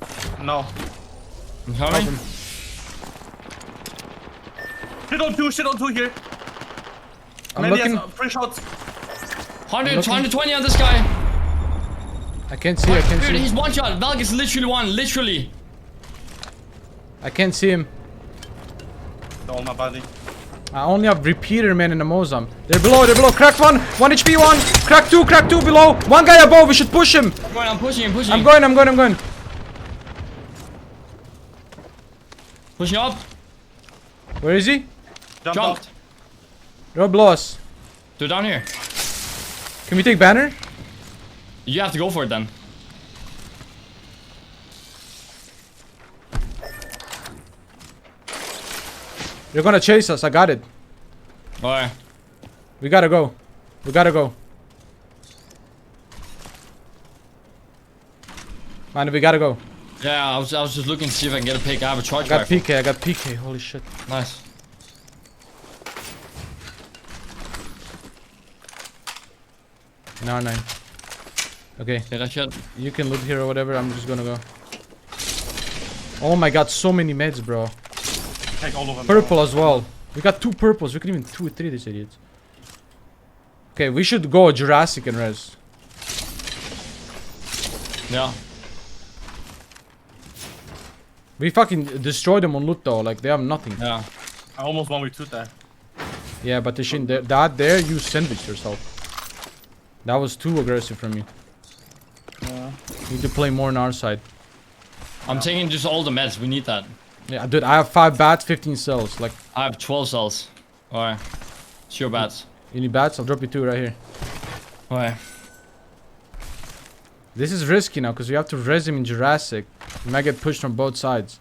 [SPEAKER 2] No.
[SPEAKER 1] I'm
[SPEAKER 3] Help
[SPEAKER 1] coming.
[SPEAKER 3] him.
[SPEAKER 2] Shit on two here.
[SPEAKER 3] I'm
[SPEAKER 2] Maybe
[SPEAKER 3] looking.
[SPEAKER 2] has 3 shots.
[SPEAKER 1] 100,
[SPEAKER 3] looking.
[SPEAKER 1] 120 on this guy.
[SPEAKER 3] I can't see. I can't
[SPEAKER 1] Dude,
[SPEAKER 3] see.
[SPEAKER 1] he's one shot. Valk is literally one. Literally.
[SPEAKER 3] I can't see him.
[SPEAKER 2] On my body.
[SPEAKER 3] I only have repeater man in the Mozam. They're below. Crack one. 1 HP one. Crack two below. One guy above. We should push him.
[SPEAKER 1] I'm pushing.
[SPEAKER 3] I'm going.
[SPEAKER 1] Pushing up.
[SPEAKER 3] Where is he?
[SPEAKER 2] Jump
[SPEAKER 1] Jumped.
[SPEAKER 2] out.
[SPEAKER 3] They're below us.
[SPEAKER 1] They're down here.
[SPEAKER 3] Can we take banner?
[SPEAKER 1] You have to go for it then.
[SPEAKER 3] They're gonna chase us. I got it.
[SPEAKER 1] Alright.
[SPEAKER 3] We gotta go. Man, we gotta go.
[SPEAKER 1] Yeah, I was just looking to see if I can get a pick. I have a charge
[SPEAKER 3] I got
[SPEAKER 1] rifle.
[SPEAKER 3] PK. Holy shit.
[SPEAKER 1] Nice.
[SPEAKER 3] An R9. Okay,
[SPEAKER 1] Yeah, that shit.
[SPEAKER 3] you can loot here or whatever. I'm just gonna go. Oh my god, so many meds, bro.
[SPEAKER 2] Take all of them.
[SPEAKER 3] Purple as well. We got 2 purples. We can even 2 or 3 these idiots. Okay, we should go Jurassic and res.
[SPEAKER 1] Yeah.
[SPEAKER 3] We fucking destroyed them on loot though. Like, they have nothing.
[SPEAKER 1] Yeah.
[SPEAKER 2] I almost 1v2 there.
[SPEAKER 3] Yeah, but the shit, that there, you sandwiched yourself. That was too aggressive from you.
[SPEAKER 2] Yeah.
[SPEAKER 3] You need to play more on our side.
[SPEAKER 1] I'm taking just all the meds. We need that.
[SPEAKER 3] Yeah, dude, I have 5 bats, 15 cells. Like,
[SPEAKER 1] I have 12 cells. Alright. It's your bats.
[SPEAKER 3] you need bats? I'll drop you 2 right here.
[SPEAKER 1] Alright.
[SPEAKER 3] This is risky now, because we have to res him in Jurassic. We might get pushed from both sides.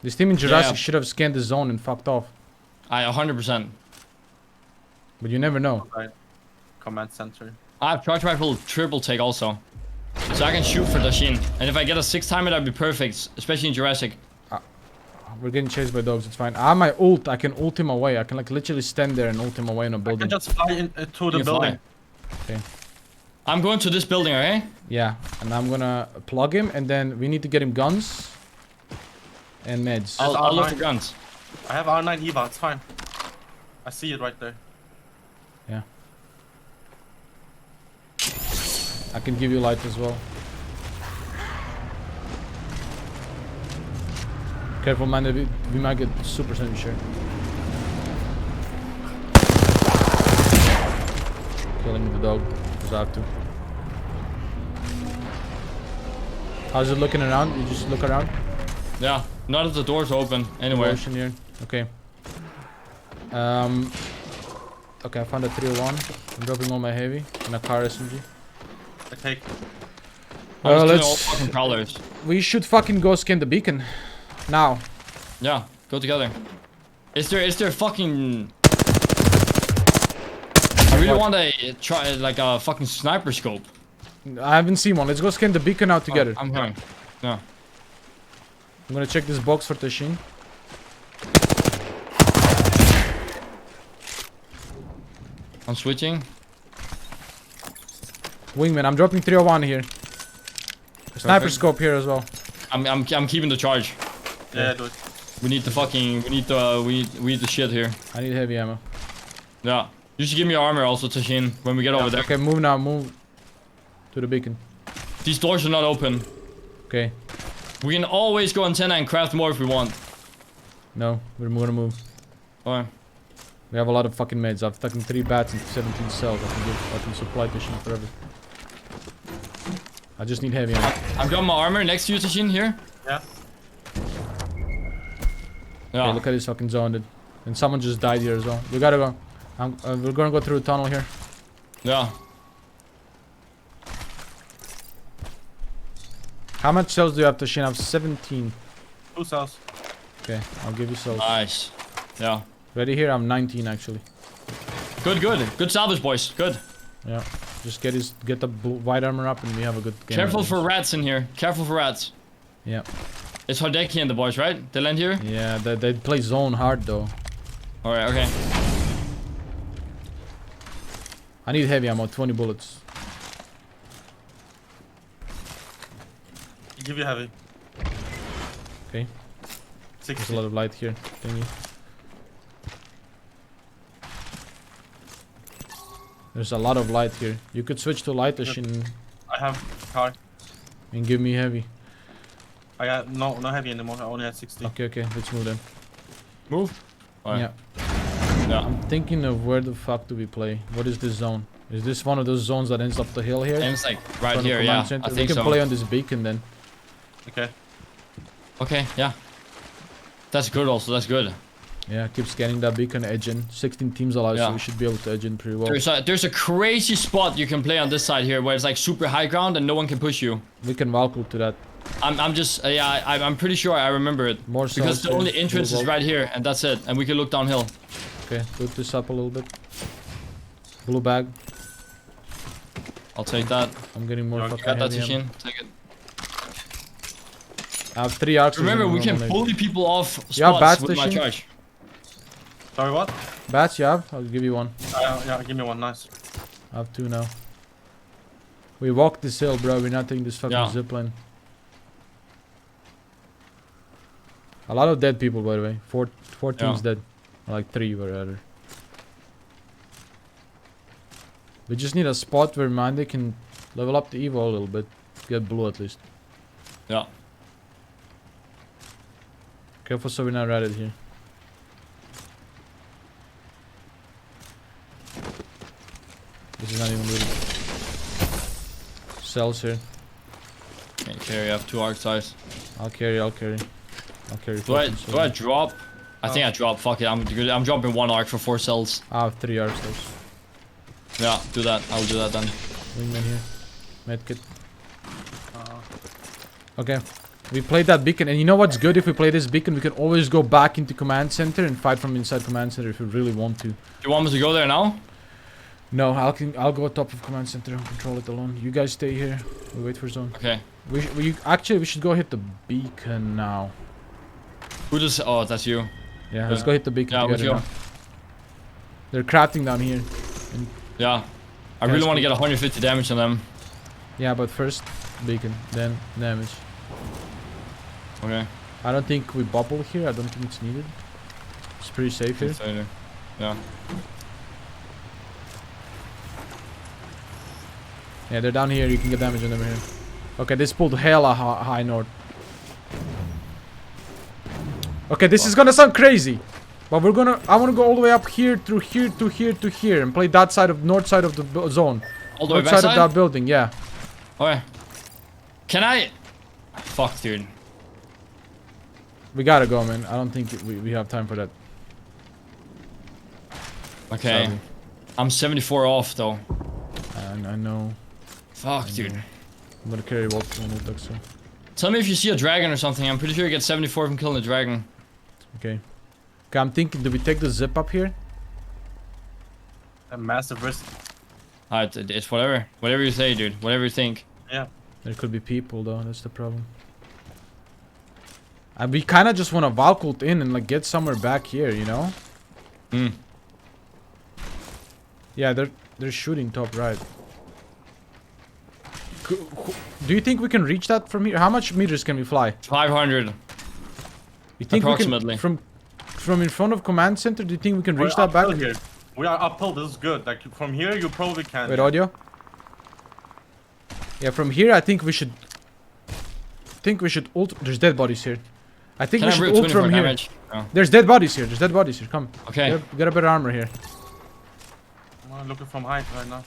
[SPEAKER 3] This team in Jurassic
[SPEAKER 1] Yeah.
[SPEAKER 3] should have scanned the zone and fucked off.
[SPEAKER 1] 100%.
[SPEAKER 3] But you never know.
[SPEAKER 2] Command center.
[SPEAKER 1] I have charge rifle triple take also. So I can shoot for Dashin. And if I get a 6 timer, that'd be perfect. Especially in Jurassic.
[SPEAKER 3] We're getting chased by dogs, it's fine. I have my ult, I can ult him away. I can like literally stand there and ult him away in a
[SPEAKER 2] I can
[SPEAKER 3] building.
[SPEAKER 2] just fly to the
[SPEAKER 1] can
[SPEAKER 2] building.
[SPEAKER 1] fly.
[SPEAKER 3] Okay.
[SPEAKER 1] I'm going to this building, okay?
[SPEAKER 3] Yeah, and I'm gonna plug him and then we need to get him guns and meds.
[SPEAKER 1] I'll look
[SPEAKER 2] R9.
[SPEAKER 1] for guns.
[SPEAKER 2] I have R9 EVA. It's fine. I see it right there.
[SPEAKER 3] Yeah. I can give you light as well. Careful, man. We might get super sentry share. Killing the dog, because I have to. How's it looking around? You just look around?
[SPEAKER 1] Yeah. Not if the door's open. Anywhere.
[SPEAKER 3] Ocean here. Okay. Okay, I found a 301. I'm dropping all my heavy and a car SMG.
[SPEAKER 2] I take.
[SPEAKER 1] I'm just killing all
[SPEAKER 3] let's.
[SPEAKER 1] fucking prowlers.
[SPEAKER 3] We should fucking go scan the beacon. Now.
[SPEAKER 1] Yeah. Go together. Is there fucking... I really want to try like a fucking sniper scope.
[SPEAKER 3] I haven't seen one. Let's go scan the beacon out together.
[SPEAKER 1] I'm coming. Yeah.
[SPEAKER 3] I'm gonna check this box for Tashin.
[SPEAKER 1] I'm switching.
[SPEAKER 3] Wingman, I'm dropping 301 here. Sniper
[SPEAKER 1] Perfect.
[SPEAKER 3] scope here as well.
[SPEAKER 1] I'm keeping the charge.
[SPEAKER 2] Yeah, do it.
[SPEAKER 1] We need the fucking, we need the shit here.
[SPEAKER 3] I need heavy ammo.
[SPEAKER 1] Yeah. You should give me your armor also, Tashin, when we get over there.
[SPEAKER 3] Okay, move now. Move to the beacon.
[SPEAKER 1] These doors are not open.
[SPEAKER 3] Okay.
[SPEAKER 1] We can always go antenna and craft more if we want.
[SPEAKER 3] No, we're gonna move.
[SPEAKER 1] Okay.
[SPEAKER 3] We have a lot of fucking meds. I've taken 3 bats and 17 cells. I can supply this shit forever. I just need heavy ammo.
[SPEAKER 1] I've got my armor next to you, Tashin, here.
[SPEAKER 2] Yeah.
[SPEAKER 1] Yeah.
[SPEAKER 3] Okay, look at this fucking zone, dude. And someone just died here as well. We gotta go. We're gonna go through the tunnel here.
[SPEAKER 1] Yeah.
[SPEAKER 3] How much cells do you have, Tashin? I have 17.
[SPEAKER 2] 2 cells.
[SPEAKER 3] Okay, I'll give you cells.
[SPEAKER 1] Nice. Yeah.
[SPEAKER 3] Ready here? I'm 19 actually.
[SPEAKER 1] Good, good. Good salvage, boys. Good.
[SPEAKER 3] Yeah. Just get the white armor up and we have a good game.
[SPEAKER 1] Careful for rats in here. Careful for rats.
[SPEAKER 3] Yeah.
[SPEAKER 1] It's Hardeki and the boys, right? They land here?
[SPEAKER 3] Yeah, they play zone hard though.
[SPEAKER 1] Alright, okay.
[SPEAKER 3] I need heavy ammo, 20 bullets.
[SPEAKER 2] Give you heavy.
[SPEAKER 3] Okay. There's
[SPEAKER 2] 60.
[SPEAKER 3] a lot of light here. Thingy. There's a lot of light here. You could switch to light machine
[SPEAKER 2] I have car.
[SPEAKER 3] and give me heavy.
[SPEAKER 2] I got no heavy anymore. I only had 60.
[SPEAKER 3] Okay, okay, let's move then.
[SPEAKER 1] Move. Alright.
[SPEAKER 3] Yeah.
[SPEAKER 1] Yeah.
[SPEAKER 3] I'm thinking of where the fuck do we play? What is this zone? Is this one of those zones that ends up the hill here?
[SPEAKER 1] And it's like right
[SPEAKER 3] Front of
[SPEAKER 1] here,
[SPEAKER 3] command
[SPEAKER 1] yeah.
[SPEAKER 3] center?
[SPEAKER 1] I
[SPEAKER 3] We
[SPEAKER 1] think
[SPEAKER 3] can
[SPEAKER 1] so.
[SPEAKER 3] play on this beacon then.
[SPEAKER 2] Okay.
[SPEAKER 1] Okay, yeah. That's good also, that's good.
[SPEAKER 3] Yeah, keep scanning that beacon, edge in. 16 teams allowed, so
[SPEAKER 1] Yeah.
[SPEAKER 3] we should be able to edge in pretty well.
[SPEAKER 1] There's a crazy spot you can play on this side here where it's like super high ground and no one can push you.
[SPEAKER 3] We can Valkyrie to that.
[SPEAKER 1] I'm just yeah I'm pretty sure I remember it
[SPEAKER 3] More
[SPEAKER 1] because
[SPEAKER 3] cells
[SPEAKER 1] the
[SPEAKER 3] here,
[SPEAKER 1] only entrance
[SPEAKER 3] blue
[SPEAKER 1] is
[SPEAKER 3] vault.
[SPEAKER 1] right here and that's it, and we can look downhill.
[SPEAKER 3] Okay, put this up a little bit. Blue bag.
[SPEAKER 1] I'll take that.
[SPEAKER 3] I'm getting more
[SPEAKER 2] You
[SPEAKER 3] fucking
[SPEAKER 1] Got that,
[SPEAKER 3] heavy ammo.
[SPEAKER 1] Tashin. Take it.
[SPEAKER 3] I have 3 arcs.
[SPEAKER 1] Remember, we can bully people off
[SPEAKER 3] Yeah, bats,
[SPEAKER 1] spots with my
[SPEAKER 3] Tashin?
[SPEAKER 1] charge.
[SPEAKER 2] Sorry, what?
[SPEAKER 3] Bats you have? I'll give you one.
[SPEAKER 2] Yeah, give me one. Nice.
[SPEAKER 3] I have 2 now. We walked this hill, bro. We're not taking this fucking
[SPEAKER 1] Yeah.
[SPEAKER 3] zipline. A lot of dead people, by the way. Four teams
[SPEAKER 1] Yeah.
[SPEAKER 3] dead. Or like 3 were rather. We just need a spot where Mandy can level up the Evo a little bit. Get blue at least.
[SPEAKER 1] Yeah.
[SPEAKER 3] Careful so we're not ratted here. This is not even looted. Cells here.
[SPEAKER 1] Okay, carry. I have 2 arc size.
[SPEAKER 3] I'll carry. I'll carry.
[SPEAKER 1] Do I drop? I think I drop. Fuck it. I'm dropping 1 arc for 4 cells.
[SPEAKER 3] I have 3 arcs though.
[SPEAKER 1] Yeah, do that. I'll do that then.
[SPEAKER 3] Wingman here. Medkit. Okay. We played that beacon, and you know what's good? If we play this beacon, we can always go back into command center and fight from inside command center if we really want to.
[SPEAKER 1] Do you want me to go there now?
[SPEAKER 3] No, I'll go top of command center and control it alone. You guys stay here. We wait for zone.
[SPEAKER 1] Okay.
[SPEAKER 3] Actually we should go hit the beacon now.
[SPEAKER 1] Who does? Oh, that's you.
[SPEAKER 3] Yeah, let's go hit the beacon
[SPEAKER 1] Yeah, with
[SPEAKER 3] together
[SPEAKER 1] you.
[SPEAKER 3] now. They're crafting down here.
[SPEAKER 1] Yeah. I
[SPEAKER 3] Guys,
[SPEAKER 1] really want to get 150 damage on them.
[SPEAKER 3] Yeah, but first beacon, then damage.
[SPEAKER 1] Okay.
[SPEAKER 3] I don't think we bubble here. I don't think it's needed. It's pretty safe here.
[SPEAKER 1] It's later. Yeah.
[SPEAKER 3] Yeah, they're down here. You can get damage on them here. Okay, this pulled hella high north. Okay, this is gonna sound crazy, but I wanna go all the way up here through here to here to here and play that side of north side of the zone.
[SPEAKER 1] All the way
[SPEAKER 3] North
[SPEAKER 1] back
[SPEAKER 3] side of that building, yeah.
[SPEAKER 1] Okay. Can I? Fuck, dude.
[SPEAKER 3] We gotta go, man. I don't think we have time for that.
[SPEAKER 1] Okay.
[SPEAKER 3] Sadly.
[SPEAKER 1] I'm 74 off though.
[SPEAKER 3] I know.
[SPEAKER 1] Fuck, dude.
[SPEAKER 3] I'm gonna carry Walker on it, so.
[SPEAKER 1] Tell me if you see a dragon or something. I'm pretty sure you get 74 from killing a dragon.
[SPEAKER 3] Okay. Okay, I'm thinking, do we take the zip up here?
[SPEAKER 2] A massive risk.
[SPEAKER 1] It's whatever. Whatever you say, dude. Whatever you think.
[SPEAKER 2] Yeah.
[SPEAKER 3] There could be people though, that's the problem. And we kinda just wanna Valkult in and like get somewhere back here, you know?
[SPEAKER 1] Hmm.
[SPEAKER 3] Yeah, they're shooting top right. Do you think we can reach that from here? How much meters can we fly?
[SPEAKER 1] 500.
[SPEAKER 3] You think
[SPEAKER 1] Approximately.
[SPEAKER 3] we can from in front of command center? Do you think we can reach
[SPEAKER 2] We're
[SPEAKER 3] that back?
[SPEAKER 2] uphill here. We are uphill. This is good. Like from here, you probably can.
[SPEAKER 3] Wait, audio. Yeah, from here I think we should. Ult. There's dead bodies here. I think
[SPEAKER 1] Can
[SPEAKER 3] we
[SPEAKER 1] I
[SPEAKER 3] should
[SPEAKER 1] root
[SPEAKER 3] ult
[SPEAKER 1] 24
[SPEAKER 3] from here.
[SPEAKER 1] damage? Oh.
[SPEAKER 3] There's dead bodies here. There's dead bodies here. Come.
[SPEAKER 1] Okay.
[SPEAKER 3] Get a better armor here.
[SPEAKER 2] I'm looking from height right now.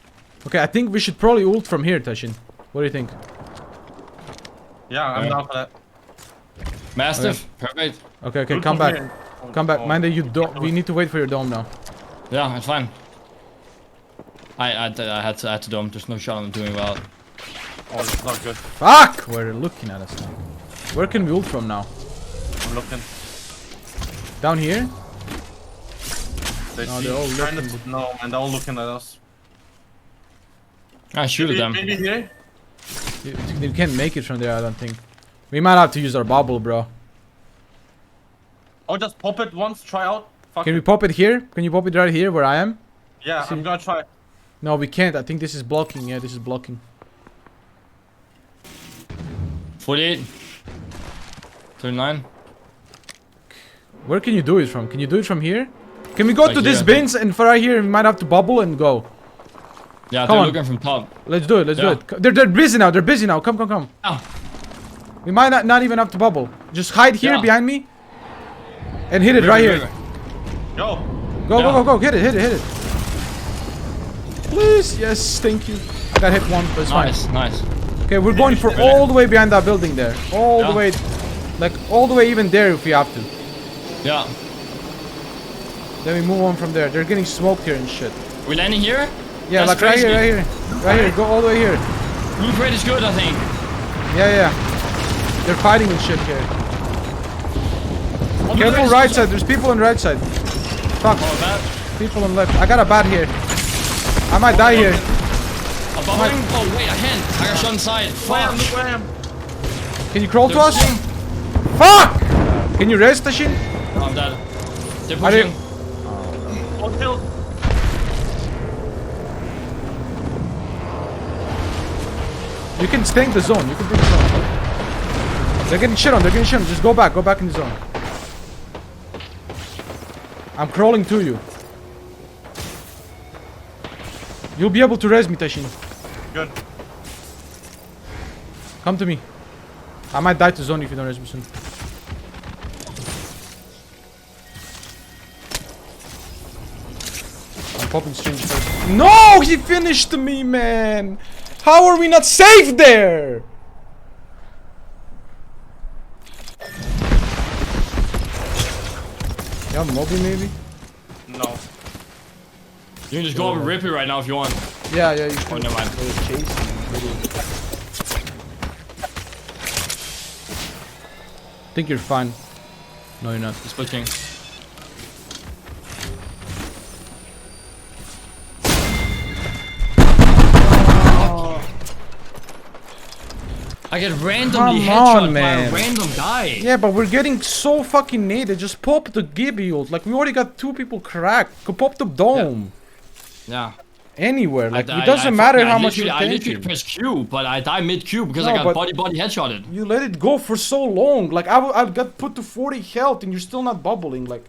[SPEAKER 3] Okay, I think we should probably ult from here, Tashin. What do you think?
[SPEAKER 2] Yeah, I'm down for that.
[SPEAKER 1] Mastiff. Perfect.
[SPEAKER 3] Okay, okay,
[SPEAKER 2] Ult
[SPEAKER 3] come
[SPEAKER 2] from
[SPEAKER 3] back.
[SPEAKER 2] here.
[SPEAKER 3] Come back.
[SPEAKER 2] Oh.
[SPEAKER 3] Mind that you don't. We need to wait for your dome now.
[SPEAKER 1] Yeah, it's fine. I had to dome. There's no shot I'm doing well.
[SPEAKER 2] Oh, it's not good.
[SPEAKER 3] Fuck! Where they're looking at us now. Where can we ult from now?
[SPEAKER 2] I'm looking.
[SPEAKER 3] Down here?
[SPEAKER 2] They
[SPEAKER 3] No,
[SPEAKER 2] see
[SPEAKER 3] they're all
[SPEAKER 2] kind
[SPEAKER 3] looking.
[SPEAKER 2] of, no, and they're all looking at us.
[SPEAKER 1] I shoot at them.
[SPEAKER 2] Maybe here?
[SPEAKER 3] You can't make it from there, I don't think. We might have to use our bubble, bro.
[SPEAKER 2] Oh, just pop it once. Try out. Fuck
[SPEAKER 3] Can
[SPEAKER 2] it.
[SPEAKER 3] we pop it here? Can you pop it right here where I am?
[SPEAKER 2] Yeah, I'm gonna try.
[SPEAKER 3] No, we can't. I think this is blocking. Yeah, this is blocking.
[SPEAKER 1] 48. 39.
[SPEAKER 3] Where can you do it from? Can you do it from here? Can we go
[SPEAKER 1] Like
[SPEAKER 3] to
[SPEAKER 1] here,
[SPEAKER 3] these
[SPEAKER 1] I think.
[SPEAKER 3] bins and for right here we might have to bubble and go.
[SPEAKER 1] Yeah,
[SPEAKER 3] Come
[SPEAKER 1] they're
[SPEAKER 3] on.
[SPEAKER 1] looking from top.
[SPEAKER 3] Let's do it. Let's do
[SPEAKER 1] Yeah.
[SPEAKER 3] it. They're busy now. They're busy now. Come, come, come.
[SPEAKER 1] Oh.
[SPEAKER 3] We might not even have to bubble. Just hide here
[SPEAKER 1] Yeah.
[SPEAKER 3] behind me. And hit it right here.
[SPEAKER 2] Go.
[SPEAKER 3] Go,
[SPEAKER 1] Yeah.
[SPEAKER 3] go, go, go. Hit it, hit it, hit it. Please. Yes, thank you. I got hit one, but it's
[SPEAKER 1] Nice,
[SPEAKER 3] fine.
[SPEAKER 1] nice.
[SPEAKER 3] Okay, we're going for
[SPEAKER 1] Really?
[SPEAKER 3] all the way behind that building there. All the
[SPEAKER 1] Yeah.
[SPEAKER 3] way. Like, all the way even there if we have to.
[SPEAKER 1] Yeah.
[SPEAKER 3] Then we move on from there. They're getting smoked here and shit.
[SPEAKER 1] We landing here?
[SPEAKER 3] Yeah,
[SPEAKER 1] That's
[SPEAKER 3] like right here,
[SPEAKER 1] crazy.
[SPEAKER 3] right here. Right here. Go all the way here.
[SPEAKER 1] Loot rate is good, I think.
[SPEAKER 3] Yeah, yeah. They're fighting and shit here.
[SPEAKER 1] On the
[SPEAKER 3] Careful
[SPEAKER 1] left.
[SPEAKER 3] right side. There's people on right side. Fuck.
[SPEAKER 1] Oh, bad.
[SPEAKER 3] People on left. I got a bat here. I might die here.
[SPEAKER 1] A bubbling? Oh, wait, I can't. I got shot inside.
[SPEAKER 2] Wham!
[SPEAKER 1] Fuck.
[SPEAKER 2] Look where I am.
[SPEAKER 3] Can you crawl to
[SPEAKER 1] They're
[SPEAKER 3] us?
[SPEAKER 1] pushing.
[SPEAKER 3] Fuck! Can you rest, Tashin?
[SPEAKER 1] No, I'm dead. They're
[SPEAKER 3] Are they-
[SPEAKER 1] pushing.
[SPEAKER 2] One kill.
[SPEAKER 3] You can stay in the zone. You can take the zone. They're getting shit on. They're getting shit on. Just go back. Go back in the zone. I'm crawling to you. You'll be able to res me, Tashin.
[SPEAKER 2] Good.
[SPEAKER 3] Come to me. I might die to zone if you don't res me soon. I'm popping strange first. No! He finished me, man! How are we not safe there? Yeah, Moby maybe?
[SPEAKER 2] No.
[SPEAKER 1] You can just go up and rip it right now if you want.
[SPEAKER 3] Yeah, yeah, you
[SPEAKER 1] Oh,
[SPEAKER 3] can.
[SPEAKER 1] never mind.
[SPEAKER 3] Think you're fine. No, you're not.
[SPEAKER 1] It's pushing. I get randomly
[SPEAKER 3] Come on,
[SPEAKER 1] headshot by
[SPEAKER 3] man.
[SPEAKER 1] a random guy.
[SPEAKER 3] Yeah, but we're getting so fucking naded. Just pop the Gibby ult. Like, we already got 2 people cracked. Go pop the dome.
[SPEAKER 1] Yeah.
[SPEAKER 3] Anywhere. Like,
[SPEAKER 1] I
[SPEAKER 3] it doesn't matter how much
[SPEAKER 1] you
[SPEAKER 3] you're
[SPEAKER 1] I literally
[SPEAKER 3] taking.
[SPEAKER 1] press Q, but I die mid Q because
[SPEAKER 3] No,
[SPEAKER 1] I got
[SPEAKER 3] but-
[SPEAKER 1] body headshotted.
[SPEAKER 3] You let it go for so long. Like, I got put to 40 health and you're still not bubbling. Like,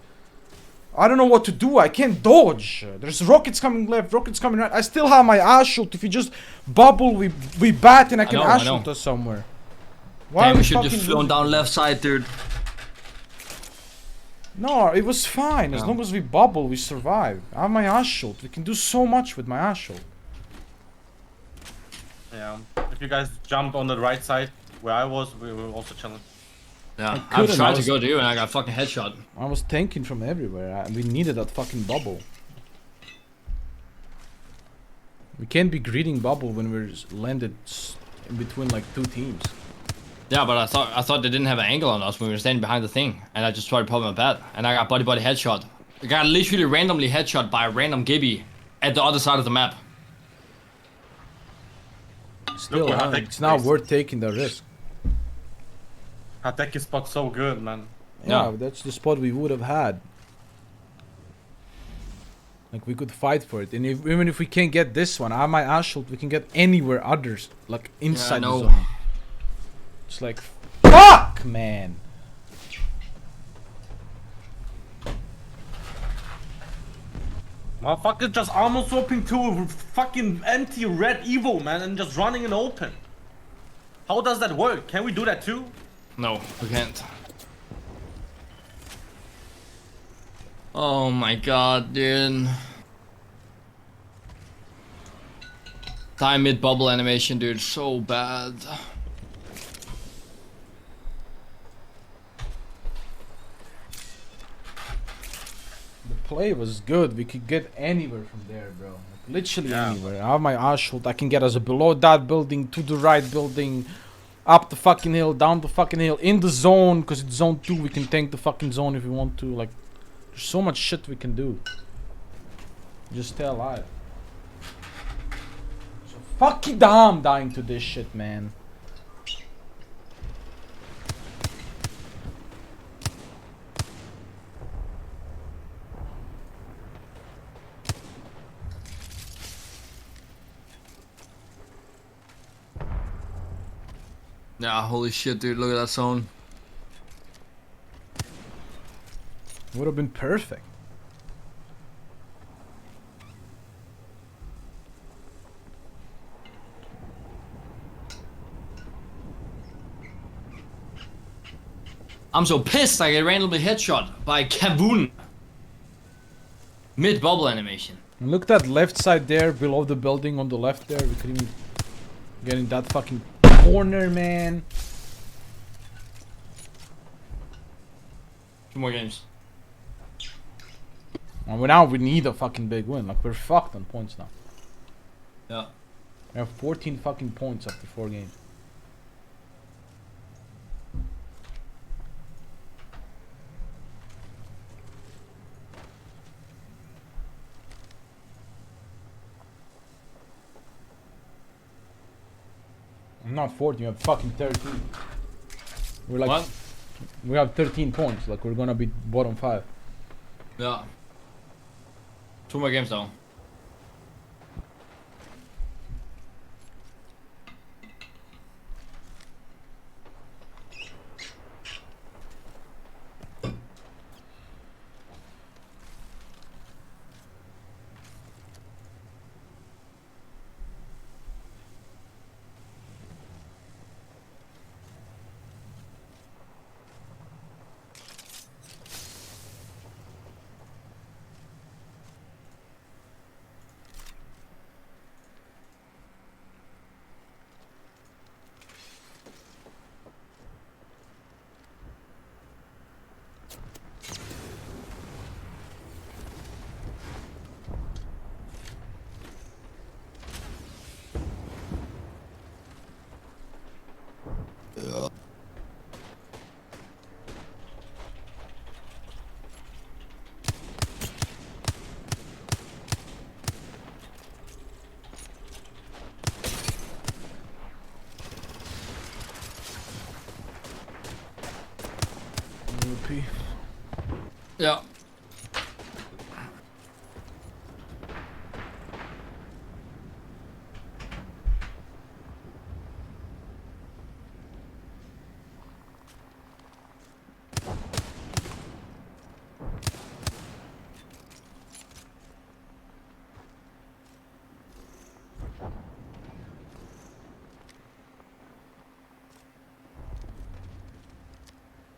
[SPEAKER 3] I don't know what to do. I can't dodge. There's rockets coming left, rockets coming right. I still have my ass shoot. If you just bubble, we bat and I can
[SPEAKER 1] know,
[SPEAKER 3] ass
[SPEAKER 1] I know.
[SPEAKER 3] shoot us somewhere. Why
[SPEAKER 1] Damn,
[SPEAKER 3] are
[SPEAKER 1] we
[SPEAKER 3] we
[SPEAKER 1] should
[SPEAKER 3] fucking
[SPEAKER 1] just flown
[SPEAKER 3] doing-
[SPEAKER 1] down left side, dude.
[SPEAKER 3] No, it was fine. As
[SPEAKER 1] Yeah.
[SPEAKER 3] long as we bubble, we survive. I have my ass shot. We can do so much with my ass shot.
[SPEAKER 2] Yeah. If you guys jumped on the right side where I was, we were also chilling.
[SPEAKER 1] Yeah, I
[SPEAKER 3] couldn't, I
[SPEAKER 1] tried to
[SPEAKER 3] was-
[SPEAKER 1] go to you and I got fucking headshot.
[SPEAKER 3] I was tanking from everywhere. We needed that fucking bubble. We can't be greeting bubble when we're landed in between like 2 teams.
[SPEAKER 1] Yeah, but I thought they didn't have an angle on us when we were standing behind the thing, and I just tried to pop my bat, and I got body headshot. I got literally randomly headshot by a random Gibby at the other side of the map.
[SPEAKER 3] Still,
[SPEAKER 2] what happened.
[SPEAKER 3] it's not worth taking the risk.
[SPEAKER 2] Hateki spot so good, man.
[SPEAKER 3] Yeah,
[SPEAKER 1] Yeah.
[SPEAKER 3] that's the spot we would have had. Like we could fight for it, and even if we can't get this one, I have my Assault, we can get anywhere others, like inside the
[SPEAKER 1] know.
[SPEAKER 3] zone. It's like, fuck, man.
[SPEAKER 2] Motherfucker just almost swapping to a fucking empty red Evo, man, and just running in open. How does that work? Can we do that too?
[SPEAKER 1] No, we can't. Oh my god, dude. Time mid bubble animation, dude, so bad.
[SPEAKER 3] The play was good. We could get anywhere from there, bro. Like, literally
[SPEAKER 2] Yeah.
[SPEAKER 3] anywhere. I have my Assault. I can get us below that building, to the right building, up the fucking hill, down the fucking hill, in the zone, because it's zone 2. We can tank the fucking zone if we want to. Like, there's so much shit we can do. Just stay alive. So fucking damn dying to this shit, man.
[SPEAKER 1] Yeah, holy shit, dude, look at that zone.
[SPEAKER 3] Would have been perfect.
[SPEAKER 1] I'm so pissed I get randomly headshot by Kavun. Mid bubble animation.
[SPEAKER 3] And look at that left side there, below the building on the left there. We could even get in that fucking corner, man.
[SPEAKER 1] 2 more games.
[SPEAKER 3] And now we need a fucking big win. Like, we're fucked on points now.
[SPEAKER 1] Yeah.
[SPEAKER 3] We have 14 fucking points after 4 games. I'm not 14, we have fucking 13. We're like,
[SPEAKER 1] What?
[SPEAKER 3] we have 13 points. Like, we're gonna be bottom 5.
[SPEAKER 1] Yeah. 2 more games though.
[SPEAKER 3] OP.
[SPEAKER 1] Yeah.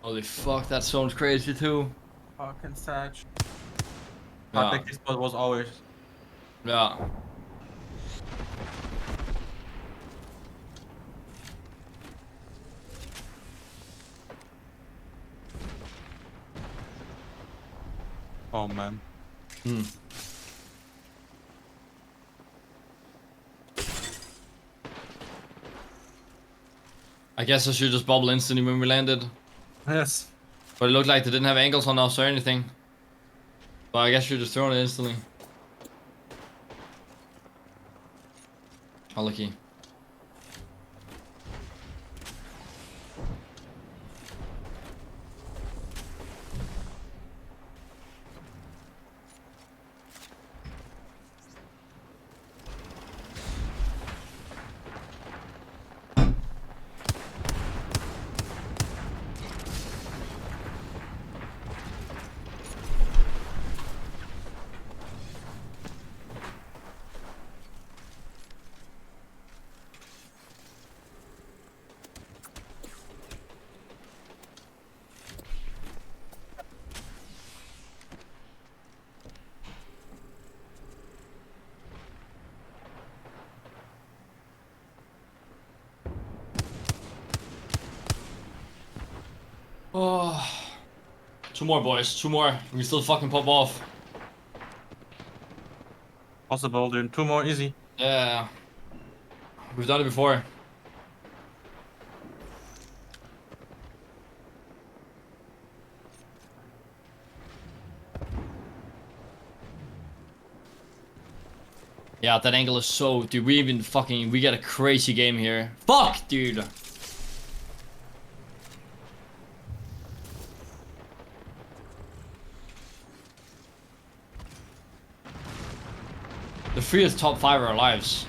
[SPEAKER 1] Holy fuck, that sounds crazy too.
[SPEAKER 2] Fucking Satch.
[SPEAKER 1] Yeah.
[SPEAKER 2] I think this spot was always.
[SPEAKER 1] Yeah.
[SPEAKER 2] Oh man.
[SPEAKER 1] Hmm. I guess I should just bubble instantly when we landed.
[SPEAKER 2] Yes.
[SPEAKER 1] But it looked like they didn't have angles on us or anything. But I guess you're just throwing it instantly. How lucky. Oh. 2 more, boys. 2 more. We can still fucking pop off.
[SPEAKER 2] Possible, dude. 2 more, easy.
[SPEAKER 1] Yeah. We've done it before. Yeah, that angle is so... Dude, we get a crazy game here. Fuck, dude! The freest top 5 of our lives.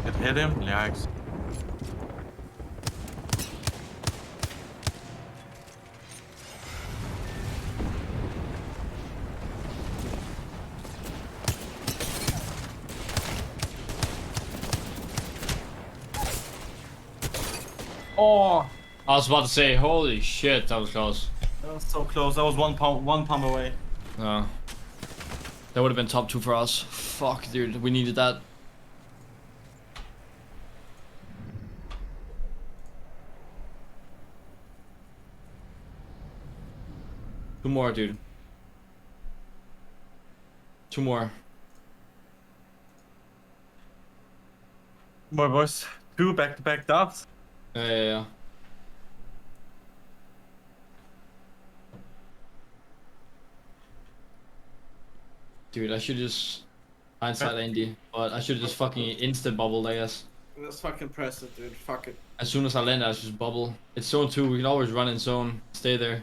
[SPEAKER 2] It hit him? Yikes. Oh,
[SPEAKER 1] I was about to say, holy shit, that was close.
[SPEAKER 2] that was so close. That was one pump away.
[SPEAKER 1] No. That would have been top 2 for us. Fuck, dude, we needed that. Two more, dude. 2 more.
[SPEAKER 2] More boys. 2 back-to-back dubs.
[SPEAKER 1] Yeah. Dude, I should just hindsight Andy, but I should just fucking instant bubbled, I guess.
[SPEAKER 5] Let's fucking press it, dude. Fuck it.
[SPEAKER 1] As soon as I land, I just bubble. It's zone 2. We can always run in zone. Stay there.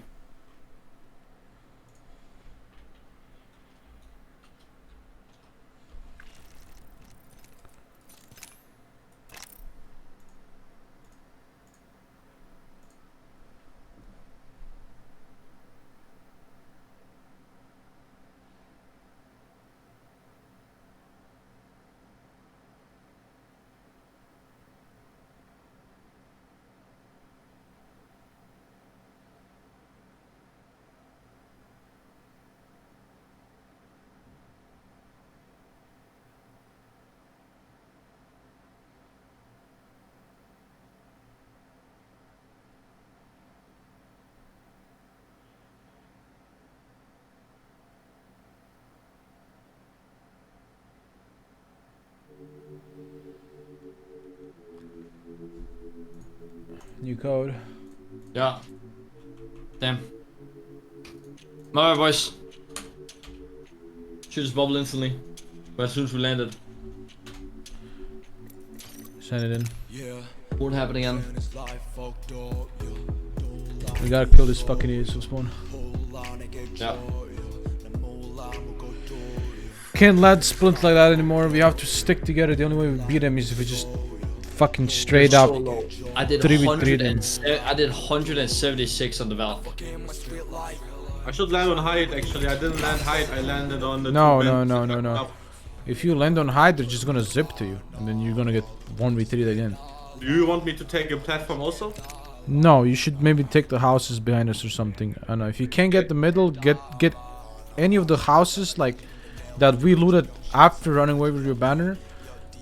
[SPEAKER 3] New code.
[SPEAKER 1] Yeah. Damn. My bad, boys. Should just bubble instantly. But as soon as we landed.
[SPEAKER 3] Send it in.
[SPEAKER 1] Won't happen again.
[SPEAKER 3] We gotta kill this fucking idiot so spawn.
[SPEAKER 1] Yeah.
[SPEAKER 3] Can't let splint like that anymore. We have to stick together. The only way we beat them is if we just fucking straight up.
[SPEAKER 1] I did
[SPEAKER 3] 3v3 them.
[SPEAKER 1] I did 176 on the valve.
[SPEAKER 5] I should land on height actually. I didn't land height. I landed on the.
[SPEAKER 3] No,
[SPEAKER 5] two
[SPEAKER 3] no,
[SPEAKER 5] vents
[SPEAKER 3] no,
[SPEAKER 5] that
[SPEAKER 3] no,
[SPEAKER 5] got
[SPEAKER 3] no.
[SPEAKER 5] up.
[SPEAKER 3] If you land on high, they're just gonna zip to you, and then you're gonna get 1v3'd again.
[SPEAKER 5] Do you want me to take a platform also?
[SPEAKER 3] No, you should maybe take the houses behind us or something. I don't know. If you can't get the middle, get any of the houses like that we looted after running away with your banner,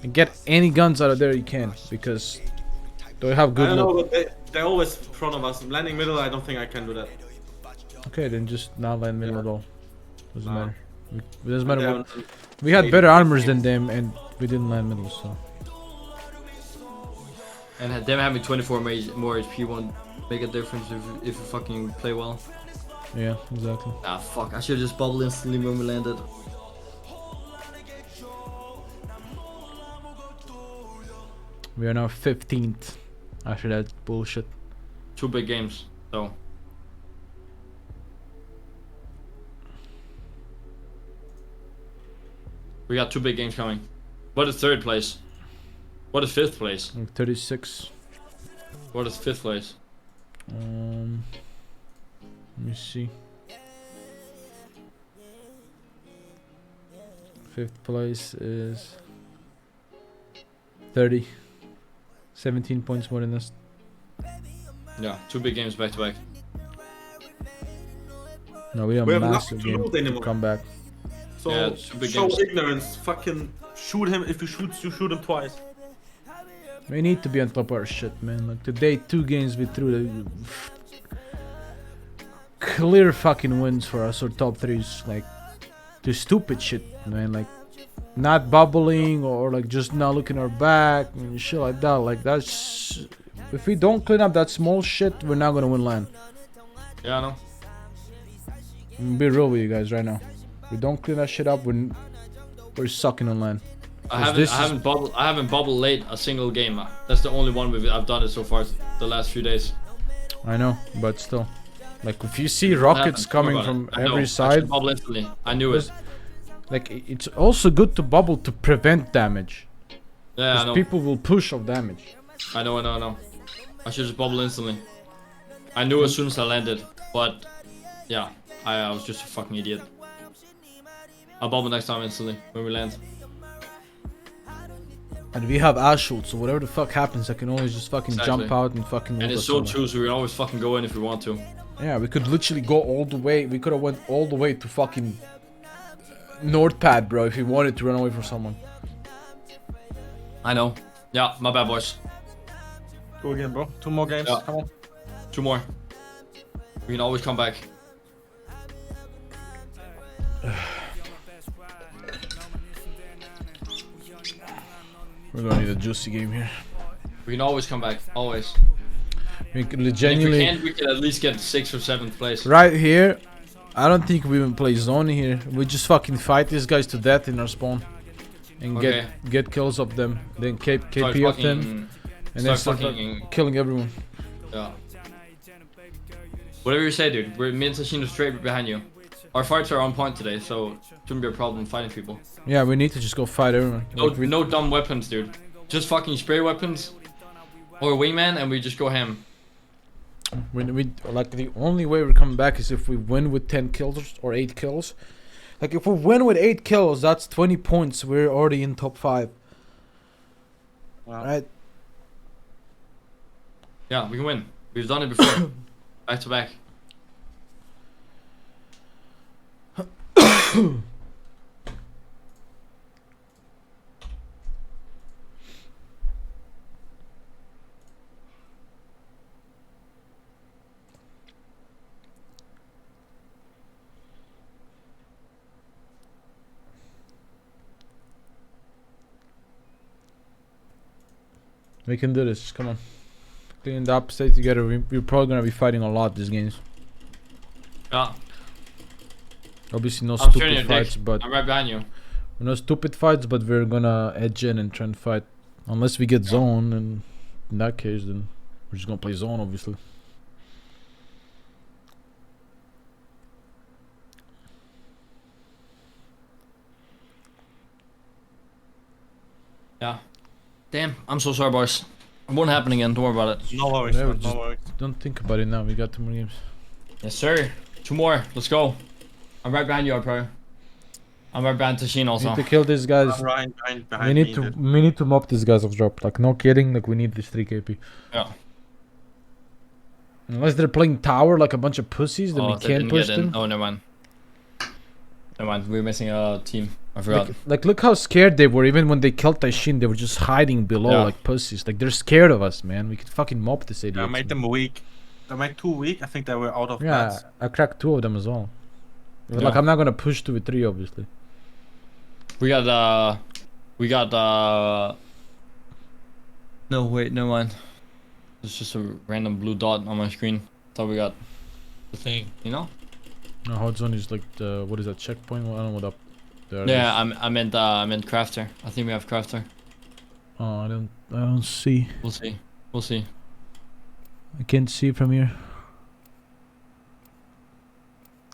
[SPEAKER 3] and get any guns out of there you can, because they have
[SPEAKER 5] I
[SPEAKER 3] good
[SPEAKER 5] don't know,
[SPEAKER 3] loot.
[SPEAKER 5] but they're always in front of us. Landing middle, I don't think I can do that.
[SPEAKER 3] Okay, then just not land middle at all. Doesn't
[SPEAKER 5] No.
[SPEAKER 3] matter. It doesn't
[SPEAKER 5] They're
[SPEAKER 3] matter
[SPEAKER 5] on-
[SPEAKER 3] what. We had better armors than them, and we didn't land middle, so.
[SPEAKER 1] And them having 24 more HP won't make a difference if you fucking play well.
[SPEAKER 3] Yeah, exactly.
[SPEAKER 1] Ah, fuck. I should just bubble instantly when we landed.
[SPEAKER 3] We are now 15th after that bullshit.
[SPEAKER 1] 2 big games, so. We got 2 big games coming. What is 3rd place? What is 5th place?
[SPEAKER 3] Like 36.
[SPEAKER 1] What is 5th place?
[SPEAKER 3] Let me see. 5th place is 30. 17 points more than us.
[SPEAKER 1] Yeah, 2 big games back to back.
[SPEAKER 3] No, we have
[SPEAKER 5] We
[SPEAKER 3] a
[SPEAKER 5] have
[SPEAKER 3] massive
[SPEAKER 5] nothing to
[SPEAKER 3] game
[SPEAKER 5] loot
[SPEAKER 3] to
[SPEAKER 5] anymore.
[SPEAKER 3] come back.
[SPEAKER 5] So
[SPEAKER 1] Yeah, it's two big
[SPEAKER 5] show
[SPEAKER 1] games.
[SPEAKER 5] ignorance. Fucking shoot him. If he shoots, you shoot him twice.
[SPEAKER 3] We need to be on top of our shit, man. Like today, 2 games we threw the clear fucking wins for us, or top 3s. Like the stupid shit, man. Like not bubbling or like just not looking our back and shit like that. Like that's, if we don't clean up that small shit, we're not gonna win land.
[SPEAKER 1] Yeah, I know.
[SPEAKER 3] I'm gonna be real with you guys right now. We don't clean that shit up, we're sucking on land.
[SPEAKER 1] I
[SPEAKER 3] 'Cause
[SPEAKER 1] haven't,
[SPEAKER 3] this
[SPEAKER 1] I
[SPEAKER 3] is-
[SPEAKER 1] haven't bubbled late a single game. That's the only one I've done it so far the last few days.
[SPEAKER 3] I know, but still, like if you see rockets
[SPEAKER 1] Happened.
[SPEAKER 3] coming
[SPEAKER 1] Don't worry
[SPEAKER 3] from
[SPEAKER 1] about it. I know.
[SPEAKER 3] every
[SPEAKER 1] I
[SPEAKER 3] side,
[SPEAKER 1] should bubble instantly. I knew it.
[SPEAKER 3] like it's also good to bubble to prevent damage.
[SPEAKER 1] Yeah, I
[SPEAKER 3] Because
[SPEAKER 1] know.
[SPEAKER 3] people will push off damage.
[SPEAKER 1] I know. I should just bubble instantly. I knew as soon as I landed, but yeah, I was just a fucking idiot. I'll bubble next time instantly when we land.
[SPEAKER 3] And we have Ashult, so whatever the fuck happens, I can always just fucking jump
[SPEAKER 1] Exactly.
[SPEAKER 3] out and fucking.
[SPEAKER 1] And
[SPEAKER 3] loot
[SPEAKER 1] it's
[SPEAKER 3] us
[SPEAKER 1] so
[SPEAKER 3] somewhere.
[SPEAKER 1] true, so we can always fucking go in if we want to.
[SPEAKER 3] Yeah, we could literally go all the way. We could have went all the way to fucking North Pad, bro, if we wanted to run away from someone.
[SPEAKER 1] I know. Yeah, my bad, boys.
[SPEAKER 2] Go again, bro. 2 more games.
[SPEAKER 1] Yeah.
[SPEAKER 2] Come on.
[SPEAKER 1] 2 more. We can always come back.
[SPEAKER 3] We're gonna need a juicy game here.
[SPEAKER 1] We can always come back. Always.
[SPEAKER 3] We could
[SPEAKER 1] And if we
[SPEAKER 3] genuinely.
[SPEAKER 1] can't, we can at least get 6th or 7th place.
[SPEAKER 3] Right here, I don't think we even play zone here. We just fucking fight these guys to death in our spawn. And
[SPEAKER 1] Okay.
[SPEAKER 3] get kills of them. Then
[SPEAKER 1] Start
[SPEAKER 3] KP of them.
[SPEAKER 1] fucking-
[SPEAKER 3] And then
[SPEAKER 1] start
[SPEAKER 3] start
[SPEAKER 1] fucking-
[SPEAKER 3] killing everyone.
[SPEAKER 1] Yeah. Whatever you say, dude. We're me and Sashino straight behind you. Our fights are on point today, so shouldn't be a problem fighting people.
[SPEAKER 3] Yeah, we need to just go fight everyone.
[SPEAKER 1] No,
[SPEAKER 3] Like, we-
[SPEAKER 1] no dumb weapons, dude. Just fucking spray weapons or wingman, and we just go ham.
[SPEAKER 3] we like the only way we're coming back is if we win with 10 kills or 8 kills. Like if we win with 8 kills, that's 20 points. We're already in top 5.
[SPEAKER 2] Wow.
[SPEAKER 3] Right?
[SPEAKER 1] Yeah, we can win. We've done it before. Back to back.
[SPEAKER 3] We can do this. Come on. Clean up, stay together. We're probably gonna be fighting a lot these games.
[SPEAKER 1] Yeah,
[SPEAKER 3] Obviously no
[SPEAKER 1] I'm turning
[SPEAKER 3] stupid
[SPEAKER 1] your
[SPEAKER 3] fights,
[SPEAKER 1] dick.
[SPEAKER 3] but
[SPEAKER 1] I'm right behind you.
[SPEAKER 3] no stupid fights, but we're gonna edge in and try and fight. Unless we get zone, and in that case, then we're just gonna play zone, obviously.
[SPEAKER 1] Yeah. Damn, I'm so sorry, boys. It won't happen again. Don't worry about it.
[SPEAKER 2] No worries,
[SPEAKER 3] Whatever,
[SPEAKER 2] man,
[SPEAKER 3] just-
[SPEAKER 2] no worries.
[SPEAKER 3] Don't think about it now. We got 2 more games.
[SPEAKER 1] Yes, sir. 2 more. Let's go. I'm right behind you, Pro. I'm right behind Tashin
[SPEAKER 3] We
[SPEAKER 1] also.
[SPEAKER 3] need to kill these guys.
[SPEAKER 2] I'm Ryan behind
[SPEAKER 3] We
[SPEAKER 2] me.
[SPEAKER 3] need to mop these guys off drop. Like no kidding. Like we need this 3 KP.
[SPEAKER 1] Yeah.
[SPEAKER 3] Unless they're playing tower like a bunch of pussies, then we
[SPEAKER 1] they
[SPEAKER 3] can't
[SPEAKER 1] didn't
[SPEAKER 3] push
[SPEAKER 1] get in.
[SPEAKER 3] them.
[SPEAKER 1] Oh, never mind. Never mind. We're missing a team. I forgot.
[SPEAKER 3] Like look how scared they were. Even when they killed Taishin, they were just hiding below like pussies. Like they're scared of us, man. We could fucking mop this idiot.
[SPEAKER 2] I made them weak. I made 2 weak. I think they were out of
[SPEAKER 3] Yeah,
[SPEAKER 2] bats.
[SPEAKER 3] I cracked 2 of them as well. But
[SPEAKER 1] Yeah.
[SPEAKER 3] like I'm not gonna push 2 with 3, obviously.
[SPEAKER 1] We got no, wait, never mind. It's just a random blue dot on my screen. Thought we got the thing, you know?
[SPEAKER 3] No, hot zone is like the what is that checkpoint? Well, I don't know what up there.
[SPEAKER 1] Yeah,
[SPEAKER 3] is.
[SPEAKER 1] I meant crafter. I think we have crafter.
[SPEAKER 3] Oh, I don't see.
[SPEAKER 1] We'll see. We'll see.
[SPEAKER 3] I can't see from here.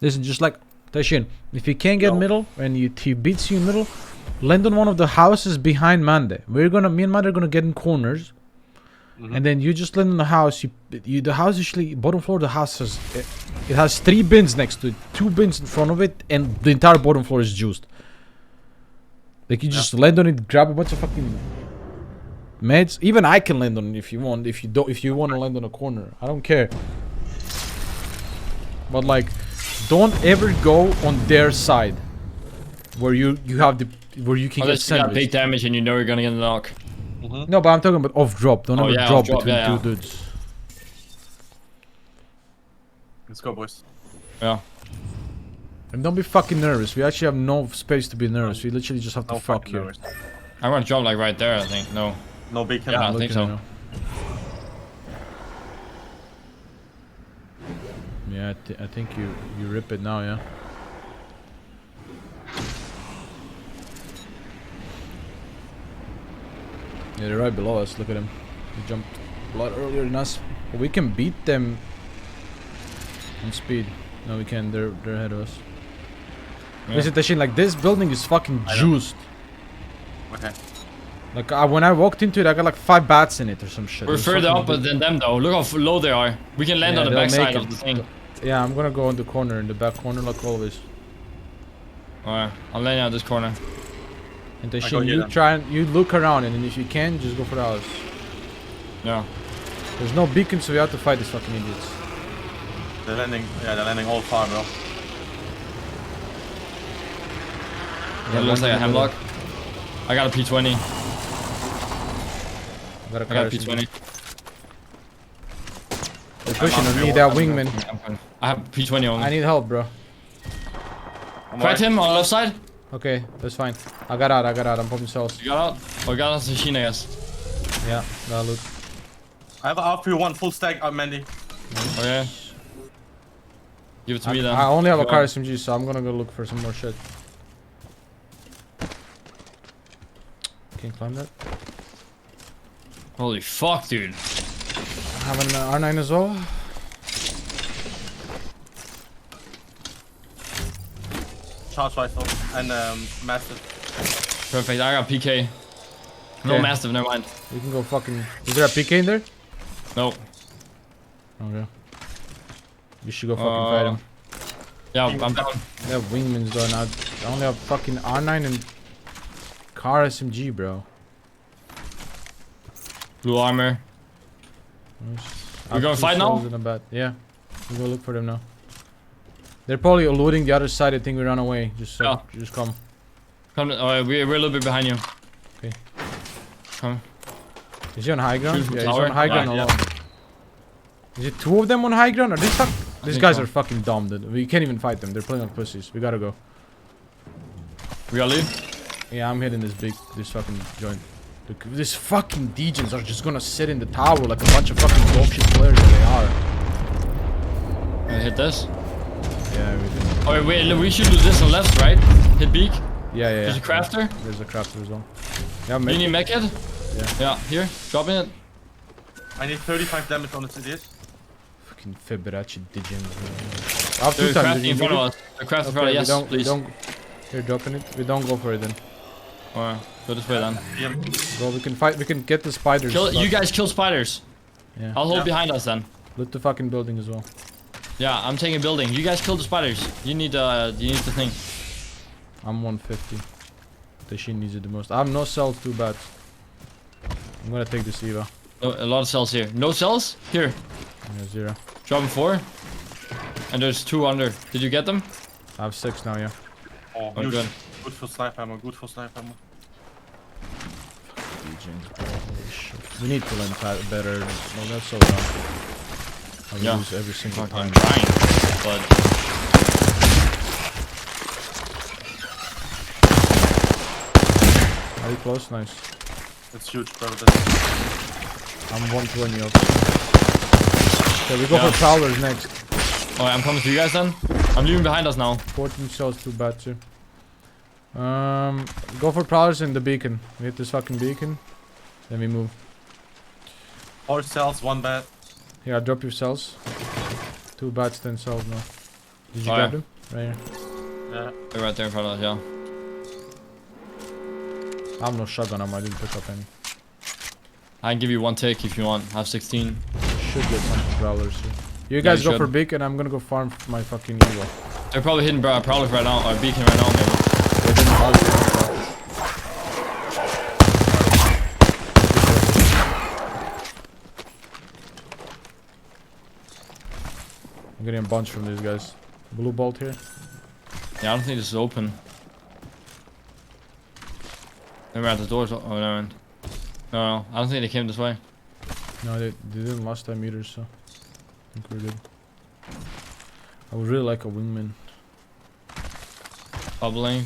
[SPEAKER 3] Listen, just like Taishin, if you can't get middle and he beats you in middle, land on one of the houses behind Mande. Me and Mande are gonna get in corners, and then you just land on the house. The house usually bottom floor of the house has it has 3 bins next to it, 2 bins in front of it, and the entire bottom floor is juiced. Like you just land on it, grab a bunch of fucking meds. Even I can land on it if you want. If you want to land on a corner, I don't care. But like, don't ever go on their side, where you have the where you can
[SPEAKER 1] Unless
[SPEAKER 3] get
[SPEAKER 1] you got
[SPEAKER 3] sandwiched.
[SPEAKER 1] big damage and you know you're gonna get a knock.
[SPEAKER 3] No, but I'm talking about off drop. Don't ever drop
[SPEAKER 1] off drop,
[SPEAKER 3] between
[SPEAKER 1] yeah,
[SPEAKER 3] 2 dudes.
[SPEAKER 2] Let's go, boys.
[SPEAKER 1] Yeah.
[SPEAKER 3] And don't be fucking nervous. We actually have no space to be nervous. We literally just have to
[SPEAKER 2] No
[SPEAKER 3] fuck
[SPEAKER 2] fucking
[SPEAKER 3] here.
[SPEAKER 2] nervous.
[SPEAKER 1] I'm gonna drop like right there, I think. No.
[SPEAKER 2] No beacon.
[SPEAKER 1] Yeah, I
[SPEAKER 3] I'm
[SPEAKER 1] think
[SPEAKER 3] looking
[SPEAKER 1] so.
[SPEAKER 3] right now. Yeah, I think you rip it now, yeah. Yeah, they're right below us. Look at them. They jumped a lot earlier than us. But we can beat them on speed. No, we can't. They're ahead of us.
[SPEAKER 1] Yeah.
[SPEAKER 3] Listen, Tashin, like this building is fucking juiced.
[SPEAKER 2] Okay.
[SPEAKER 3] Like when I walked into it, I got like 5 bats in it or some shit.
[SPEAKER 1] We're
[SPEAKER 3] It was
[SPEAKER 1] further
[SPEAKER 3] fucking
[SPEAKER 1] up
[SPEAKER 3] big.
[SPEAKER 1] than them though. Look how low they are. We can land
[SPEAKER 3] Yeah,
[SPEAKER 1] on the
[SPEAKER 3] they'll
[SPEAKER 1] back side
[SPEAKER 3] make
[SPEAKER 1] of
[SPEAKER 3] it.
[SPEAKER 1] the thing.
[SPEAKER 3] Yeah, I'm gonna go in the corner, in the back corner, like always.
[SPEAKER 1] Alright, I'm landing on this corner.
[SPEAKER 3] And
[SPEAKER 2] go
[SPEAKER 3] Tashin,
[SPEAKER 2] here
[SPEAKER 3] you
[SPEAKER 2] then.
[SPEAKER 3] try and you look around, and then if you can, just go for the house.
[SPEAKER 1] Yeah.
[SPEAKER 3] There's no beacon, so we have to fight these fucking idiots.
[SPEAKER 2] They're landing all far, bro.
[SPEAKER 1] That looks like a hemlock. I got a P20.
[SPEAKER 3] I got a
[SPEAKER 1] I got a P20.
[SPEAKER 3] They're pushing on me,
[SPEAKER 2] I'm
[SPEAKER 3] that
[SPEAKER 2] going.
[SPEAKER 3] wingman.
[SPEAKER 1] I have P20 only.
[SPEAKER 3] I need help, bro.
[SPEAKER 1] Cracked him on the left side.
[SPEAKER 3] Okay, that's fine. I got out, I'm popping cells.
[SPEAKER 1] You got out? Oh, got us machine, I guess.
[SPEAKER 3] Yeah, got loot.
[SPEAKER 2] I have a RP1 full stack, Mandy.
[SPEAKER 1] Okay. Give it to me then.
[SPEAKER 3] I only have a
[SPEAKER 1] Go
[SPEAKER 3] car
[SPEAKER 1] on.
[SPEAKER 3] SMG, so I'm gonna go look for some more shit. Can't climb that.
[SPEAKER 1] Holy fuck, dude.
[SPEAKER 3] I have an R9 as well.
[SPEAKER 2] Charge rifle and massive.
[SPEAKER 1] Perfect, I got PK. No
[SPEAKER 3] Okay.
[SPEAKER 1] massive, never mind.
[SPEAKER 3] We can go fucking. Is there a PK in there?
[SPEAKER 1] No.
[SPEAKER 3] Okay. You should go fucking fight him.
[SPEAKER 1] Yeah, I'm down.
[SPEAKER 3] They have wingmans though now. I only have fucking R9 and car SMG, bro.
[SPEAKER 1] Blue armor.
[SPEAKER 3] We're
[SPEAKER 1] gonna fight now?
[SPEAKER 3] Yeah. We go look for them now. They're probably eluding the other side. I think we ran away. Just come.
[SPEAKER 1] Come, we're a little bit behind you.
[SPEAKER 3] Okay.
[SPEAKER 1] Come.
[SPEAKER 3] Is he on high ground?
[SPEAKER 1] Shoot
[SPEAKER 3] Yeah,
[SPEAKER 1] from
[SPEAKER 3] he's
[SPEAKER 1] tower?
[SPEAKER 3] on high ground
[SPEAKER 1] Yeah,
[SPEAKER 3] alone. Is it 2 of them on high ground? Are they fuck? These
[SPEAKER 1] think
[SPEAKER 3] guys
[SPEAKER 1] so.
[SPEAKER 3] are fucking dumb, dude. We can't even fight them. They're playing like pussies. We gotta go.
[SPEAKER 1] We gotta leave.
[SPEAKER 3] Yeah, I'm hitting this fucking joint. Look, these fucking degens are just gonna sit in the tower like a bunch of fucking dogshit players that they are.
[SPEAKER 1] Gonna hit this.
[SPEAKER 3] Yeah, we can.
[SPEAKER 1] Oh wait, we should do this on left, right? Hit beak.
[SPEAKER 3] Yeah.
[SPEAKER 1] There's a crafter.
[SPEAKER 3] There's a crafter as well. Yeah,
[SPEAKER 1] You
[SPEAKER 3] mate.
[SPEAKER 1] need mech head?
[SPEAKER 3] Yeah.
[SPEAKER 1] Yeah, here. Dropping it.
[SPEAKER 2] I need 35 damage on this idiot.
[SPEAKER 3] Fucking Fibonacci degen. I have 2
[SPEAKER 1] There's a
[SPEAKER 3] times.
[SPEAKER 1] crafting in front of us. The crafter in front of us. Yes, please.
[SPEAKER 3] Here, dropping it. We don't go for it then.
[SPEAKER 1] Alright, go this way then.
[SPEAKER 2] Yeah.
[SPEAKER 3] Bro, we can fight. We can get the spiders.
[SPEAKER 1] You guys kill spiders.
[SPEAKER 3] Yeah.
[SPEAKER 1] I'll hold
[SPEAKER 2] Yeah.
[SPEAKER 1] behind us then.
[SPEAKER 3] Loot the fucking building as well.
[SPEAKER 1] Yeah, I'm taking a building. You guys kill the spiders. You need the thing.
[SPEAKER 3] I'm 150. The she needs it the most. I have no cells, too bad. I'm gonna take this Eva.
[SPEAKER 1] No, a lot of cells here. No cells? Here.
[SPEAKER 3] Yeah, 0.
[SPEAKER 1] Dropping 4. And there's 2 under. Did you get them?
[SPEAKER 3] I have 6 now, yeah.
[SPEAKER 2] Oh,
[SPEAKER 1] Oh,
[SPEAKER 2] good.
[SPEAKER 1] good.
[SPEAKER 2] Good for sniper ammo. Good for sniper ammo.
[SPEAKER 3] Legions, bro. Holy shit. We need to learn better. No, that's so dumb. I
[SPEAKER 1] Yeah.
[SPEAKER 3] lose every single
[SPEAKER 1] Fuck, I'm
[SPEAKER 3] time.
[SPEAKER 1] trying. But
[SPEAKER 3] Are you close? Nice.
[SPEAKER 2] It's huge, bro.
[SPEAKER 3] I'm 120 up. Okay, we go
[SPEAKER 1] Yeah.
[SPEAKER 3] for prowlers next.
[SPEAKER 1] alright, I'm coming to you guys then. I'm leaving behind us now.
[SPEAKER 3] 14 cells, too bad too. Go for prowlers in the beacon. We hit this fucking beacon. Then we move.
[SPEAKER 2] 4 cells, 1 bat.
[SPEAKER 3] Here, I'll drop your cells. 2 bats, 10 cells now. Did you
[SPEAKER 1] Oh,
[SPEAKER 3] grab
[SPEAKER 1] yeah.
[SPEAKER 3] them? Right here.
[SPEAKER 2] Yeah.
[SPEAKER 1] They're right there in front of us, yeah.
[SPEAKER 3] I have no shotgun ammo, I didn't pick up any.
[SPEAKER 1] I can give you 1 tick if you want. I have 16.
[SPEAKER 3] Should get some prowlers here. You
[SPEAKER 1] Yeah,
[SPEAKER 3] guys
[SPEAKER 1] you
[SPEAKER 3] go for
[SPEAKER 1] should.
[SPEAKER 3] beacon, I'm gonna go farm for my fucking Evo.
[SPEAKER 1] They're probably hitting prowlers right now, or beacon right now, maybe.
[SPEAKER 3] They didn't halt it. I'm getting a bunch from these guys. Blue bolt here.
[SPEAKER 1] Yeah, I don't think this is open. They're at the doors. Oh, never mind. No, I don't think they came this way.
[SPEAKER 3] No, they didn't last time either, so I think we're good. I would really like a wingman.
[SPEAKER 1] Bubbling.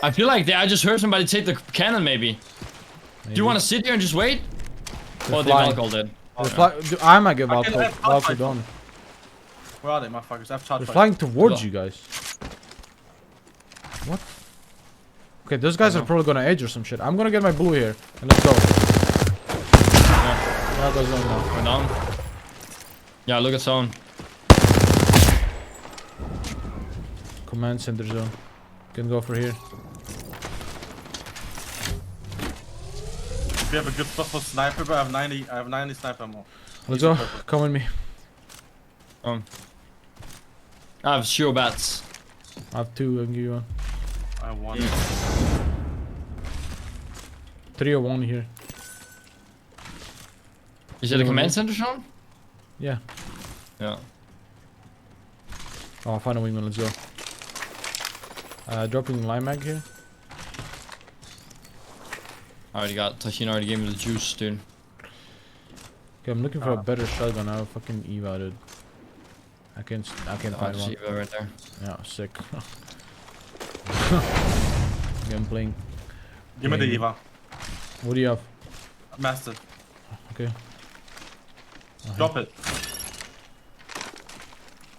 [SPEAKER 1] I feel like I just heard somebody take the cannon, maybe. Do you want to sit here and just wait?
[SPEAKER 3] They're
[SPEAKER 1] Oh, the
[SPEAKER 3] flying.
[SPEAKER 1] alcohol dead.
[SPEAKER 3] I might give
[SPEAKER 2] I
[SPEAKER 3] out
[SPEAKER 2] can
[SPEAKER 3] for
[SPEAKER 2] have charge
[SPEAKER 3] Valkyrie
[SPEAKER 2] rifle.
[SPEAKER 3] Dawn.
[SPEAKER 2] Where are they, motherfuckers? I've charged
[SPEAKER 3] They're
[SPEAKER 2] fire.
[SPEAKER 3] flying towards
[SPEAKER 1] Yeah.
[SPEAKER 3] you guys. What? Okay, those guys are probably gonna edge or some shit. I'm gonna get my blue here and let's go. Yeah, goes on now.
[SPEAKER 1] Going down. Yeah, look at zone.
[SPEAKER 3] Command center zone. Can go for here.
[SPEAKER 2] If you have a good spot for sniper, but I have 90 sniper ammo.
[SPEAKER 3] Let's
[SPEAKER 2] Easy
[SPEAKER 3] go.
[SPEAKER 2] purple.
[SPEAKER 3] Come with me.
[SPEAKER 1] I have sure bats.
[SPEAKER 3] I have 2. I can give you one.
[SPEAKER 2] I have 1.
[SPEAKER 3] 301 here.
[SPEAKER 1] Is it a command center, Sean?
[SPEAKER 3] Yeah.
[SPEAKER 1] Yeah.
[SPEAKER 3] Oh, I found a wingman. Let's go. Dropping line mag here.
[SPEAKER 1] I already got. Tashin already gave me the juice, dude.
[SPEAKER 3] Okay, I'm looking for a better shotgun. I have fucking Eva, dude. I can't
[SPEAKER 1] Oh,
[SPEAKER 3] find one.
[SPEAKER 1] see right there.
[SPEAKER 3] Yeah, sick. Okay, I'm playing.
[SPEAKER 2] Give me the
[SPEAKER 3] Yeah.
[SPEAKER 2] Eva.
[SPEAKER 3] What do you have?
[SPEAKER 2] Master.
[SPEAKER 3] Okay.
[SPEAKER 2] Drop it.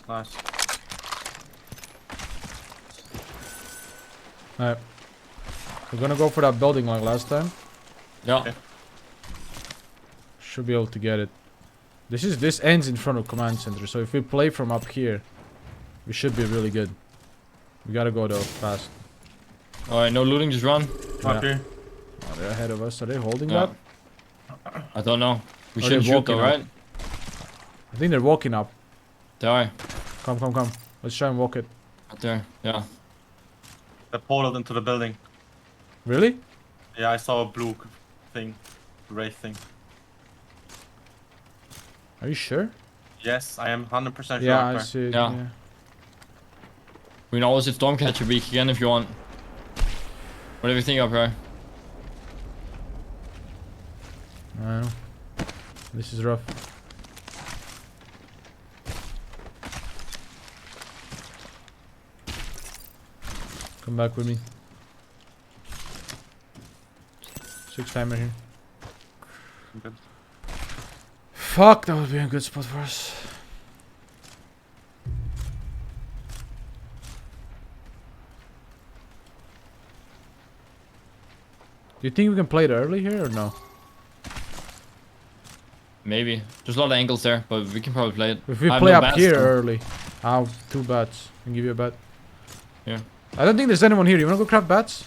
[SPEAKER 2] Nice.
[SPEAKER 3] Alright. We're gonna go for that building like last time.
[SPEAKER 1] Yeah.
[SPEAKER 2] Okay.
[SPEAKER 3] Should be able to get it. This ends in front of command center, so if we play from up here, we should be really good. We gotta go though fast.
[SPEAKER 1] Alright, no looting, just run.
[SPEAKER 3] Yeah.
[SPEAKER 2] Okay.
[SPEAKER 3] Oh, they're ahead of us. Are they holding
[SPEAKER 1] Yeah.
[SPEAKER 3] that?
[SPEAKER 1] I don't know. We
[SPEAKER 3] Are
[SPEAKER 1] shouldn't
[SPEAKER 3] they
[SPEAKER 1] shoot though,
[SPEAKER 3] walking up?
[SPEAKER 1] right?
[SPEAKER 3] I think they're walking up.
[SPEAKER 1] They are.
[SPEAKER 3] Come, come, come. Let's try and walk it.
[SPEAKER 1] Right there. Yeah.
[SPEAKER 2] They portaled into the building.
[SPEAKER 3] Really?
[SPEAKER 2] Yeah, I saw a blue thing. Wraith thing.
[SPEAKER 3] Are you sure?
[SPEAKER 2] Yes, I am 100% sure.
[SPEAKER 3] Yeah, I
[SPEAKER 2] Akbar.
[SPEAKER 3] see it.
[SPEAKER 1] Yeah.
[SPEAKER 3] Yeah.
[SPEAKER 1] We can always hit Stormcatcher week again if you want. What do you think up here?
[SPEAKER 3] I know. This is rough. Come back with me. 6 timer here.
[SPEAKER 2] Good.
[SPEAKER 3] Fuck, that would be a good spot for us. Do you think we can play it early here or no?
[SPEAKER 1] Maybe. There's a lot of angles there, but we can probably play it.
[SPEAKER 3] If we
[SPEAKER 1] I have
[SPEAKER 3] play
[SPEAKER 1] no
[SPEAKER 3] up
[SPEAKER 1] bats,
[SPEAKER 3] here
[SPEAKER 1] though.
[SPEAKER 3] early, I have 2 bats. I can give you a bat.
[SPEAKER 1] Yeah.
[SPEAKER 3] I don't think there's anyone here. You wanna go craft bats?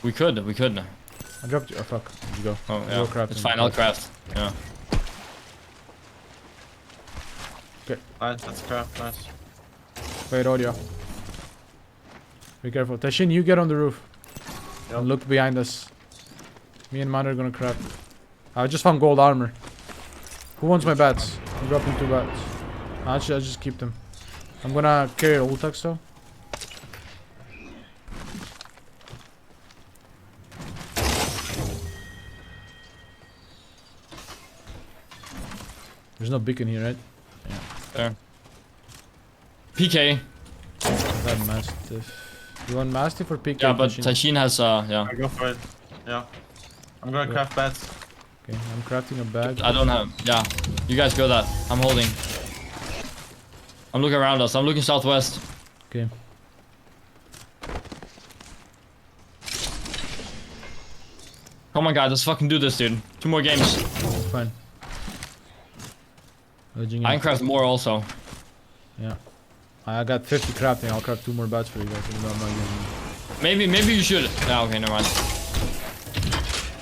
[SPEAKER 1] We could.
[SPEAKER 3] I dropped you. Oh fuck. Did you go?
[SPEAKER 1] Oh
[SPEAKER 3] Go
[SPEAKER 1] yeah.
[SPEAKER 3] craft
[SPEAKER 1] It's
[SPEAKER 3] them.
[SPEAKER 1] fine. I'll craft. Yeah.
[SPEAKER 2] Nice, that's crap. Nice.
[SPEAKER 3] Wait, audio. Be careful. Tashin, you get on the roof.
[SPEAKER 2] Yep.
[SPEAKER 3] And look behind us. Me and mine are gonna crap. I just found gold armor. Who wants my bats? I'm dropping 2 bats. Actually, I'll just keep them. I'm gonna carry ultax though. There's no beacon here, right?
[SPEAKER 1] There. PK.
[SPEAKER 3] That mastiff. You want mastiff or PK?
[SPEAKER 1] Yeah, but
[SPEAKER 3] Tashin?
[SPEAKER 1] Tashin has yeah.
[SPEAKER 2] I go for it. Yeah. I'm gonna craft bats.
[SPEAKER 3] Okay, I'm crafting a bag.
[SPEAKER 1] I don't have. Yeah, you guys go that. I'm holding. I'm looking around us. I'm looking southwest.
[SPEAKER 3] Okay.
[SPEAKER 1] Come on, guys. Let's fucking do this, dude. 2 more games.
[SPEAKER 3] Fine. Edging
[SPEAKER 1] I
[SPEAKER 3] in.
[SPEAKER 1] can craft more also.
[SPEAKER 3] Yeah. I got 50 crafting. I'll craft 2 more bats for you guys. Even though I'm not using them.
[SPEAKER 1] Maybe you should. Yeah, okay, never mind.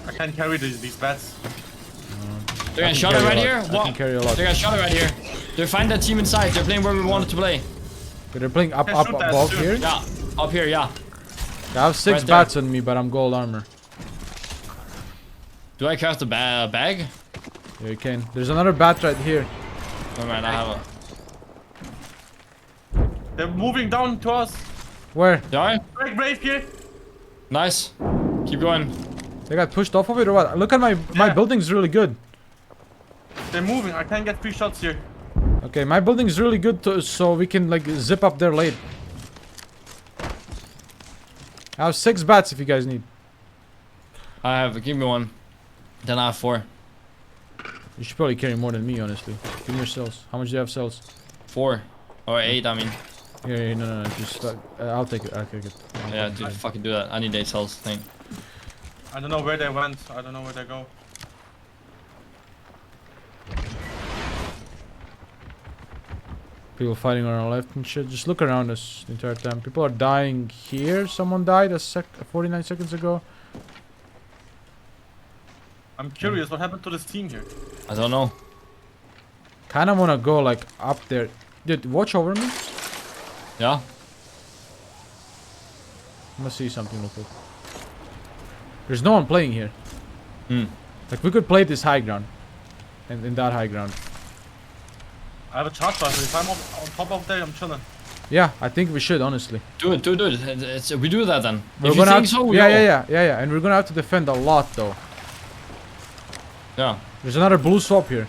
[SPEAKER 2] I can't carry these bats.
[SPEAKER 1] They're
[SPEAKER 3] I
[SPEAKER 1] gonna
[SPEAKER 3] can
[SPEAKER 1] shot it
[SPEAKER 3] carry
[SPEAKER 1] right
[SPEAKER 3] a
[SPEAKER 1] here.
[SPEAKER 3] lot. I can carry a lot.
[SPEAKER 1] They're gonna shot it right here. They're find that team inside. They're playing where we wanted to play.
[SPEAKER 3] Okay, they're playing up,
[SPEAKER 2] Yeah,
[SPEAKER 3] up
[SPEAKER 2] shoot that
[SPEAKER 3] above
[SPEAKER 2] too.
[SPEAKER 3] here.
[SPEAKER 1] Yeah, up here. Yeah.
[SPEAKER 3] I have 6
[SPEAKER 1] Right there.
[SPEAKER 3] bats on me, but I'm gold armor.
[SPEAKER 1] Do I craft a bag?
[SPEAKER 3] Yeah, you can. There's another bat right here.
[SPEAKER 1] Oh man, I have a.
[SPEAKER 2] They're moving down to us.
[SPEAKER 3] Where?
[SPEAKER 1] Yeah.
[SPEAKER 2] Brave here.
[SPEAKER 1] Nice. Keep going.
[SPEAKER 3] They got pushed off of it or what? Look at my
[SPEAKER 2] Yeah.
[SPEAKER 3] building's really good.
[SPEAKER 2] They're moving. I can't get 3 shots here.
[SPEAKER 3] Okay, my building's really good so we can like zip up there late. I have 6 bats if you guys need.
[SPEAKER 1] I have. Give me 1. Then I have 4.
[SPEAKER 3] You should probably carry more than me, honestly. Give me your cells. How much do you have cells?
[SPEAKER 1] 4 or 8. I mean.
[SPEAKER 3] Here, no. Just I'll take it. I'll take it.
[SPEAKER 1] Yeah, dude, fucking do that. I need 8 cells. Thing.
[SPEAKER 2] I don't know where they went. I don't know where they go.
[SPEAKER 3] People fighting on our left and shit. Just look around us the entire time. People are dying here. Someone died 49 seconds ago.
[SPEAKER 2] I'm curious what happened to this team here.
[SPEAKER 1] I don't know.
[SPEAKER 3] Kind of want to go like up there. Dude, watch over me.
[SPEAKER 1] Yeah.
[SPEAKER 3] I'm gonna see something real quick. There's no one playing here.
[SPEAKER 1] Hmm.
[SPEAKER 3] Like we could play this high ground. And in that high ground.
[SPEAKER 2] I have a charge rifle. If I'm on top of there, I'm chilling.
[SPEAKER 3] Yeah, I think we should honestly.
[SPEAKER 1] Do it. We do that then.
[SPEAKER 3] We're
[SPEAKER 1] If you
[SPEAKER 3] gonna
[SPEAKER 1] think
[SPEAKER 3] have
[SPEAKER 1] so, we
[SPEAKER 3] yeah,
[SPEAKER 1] go.
[SPEAKER 3] yeah. And we're gonna have to defend a lot though.
[SPEAKER 1] Yeah.
[SPEAKER 3] There's another blue swap here.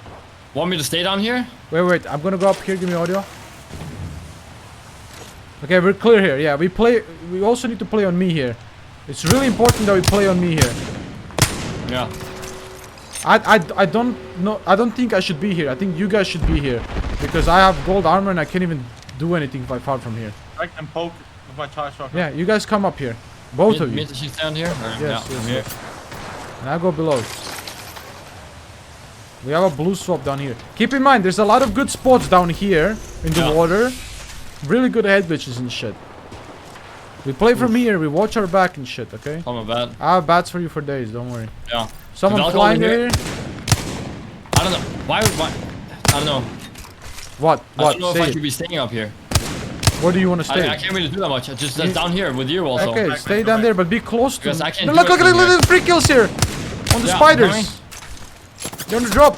[SPEAKER 1] Want me to stay down here?
[SPEAKER 3] Wait. I'm gonna go up here. Give me audio. Okay, we're clear here. Yeah, we play. We also need to play on me here. It's really important that we play on me here.
[SPEAKER 1] Yeah.
[SPEAKER 3] I don't know. I don't think I should be here. I think you guys should be here because I have gold armor and I can't even do anything if I fall from here.
[SPEAKER 2] I can poke with my charge rifle.
[SPEAKER 3] Yeah, you guys come up here, both of
[SPEAKER 1] Me
[SPEAKER 3] you,
[SPEAKER 1] to shift down here? Or,
[SPEAKER 3] Yes,
[SPEAKER 1] yeah,
[SPEAKER 3] yes,
[SPEAKER 1] I'm here.
[SPEAKER 3] and I go below. We have a blue swap down here. Keep in mind, there's a lot of good spots down here in the
[SPEAKER 1] Yeah.
[SPEAKER 3] water. Really good head glitches and shit. We play from here. We watch our back and shit. Okay.
[SPEAKER 1] Oh my bad.
[SPEAKER 3] I have bats for you for days. Don't worry.
[SPEAKER 1] Yeah.
[SPEAKER 3] Someone
[SPEAKER 1] I'll go
[SPEAKER 3] flying
[SPEAKER 1] in here.
[SPEAKER 3] here.
[SPEAKER 1] I don't know. Why? I don't know.
[SPEAKER 3] What?
[SPEAKER 1] I
[SPEAKER 3] What?
[SPEAKER 1] don't know if
[SPEAKER 3] Say
[SPEAKER 1] I
[SPEAKER 3] it.
[SPEAKER 1] should be staying up here.
[SPEAKER 3] Where do you want to stay?
[SPEAKER 1] I can't really do that much. Just
[SPEAKER 3] You-
[SPEAKER 1] down here with you also.
[SPEAKER 3] Okay, stay down there, but be close to
[SPEAKER 1] Because
[SPEAKER 3] me.
[SPEAKER 1] I can't
[SPEAKER 3] No,
[SPEAKER 1] do
[SPEAKER 3] look, look at
[SPEAKER 1] anything
[SPEAKER 3] the little free kills here. On the
[SPEAKER 1] Yeah,
[SPEAKER 3] spiders.
[SPEAKER 1] mommy.
[SPEAKER 3] They're on the drop.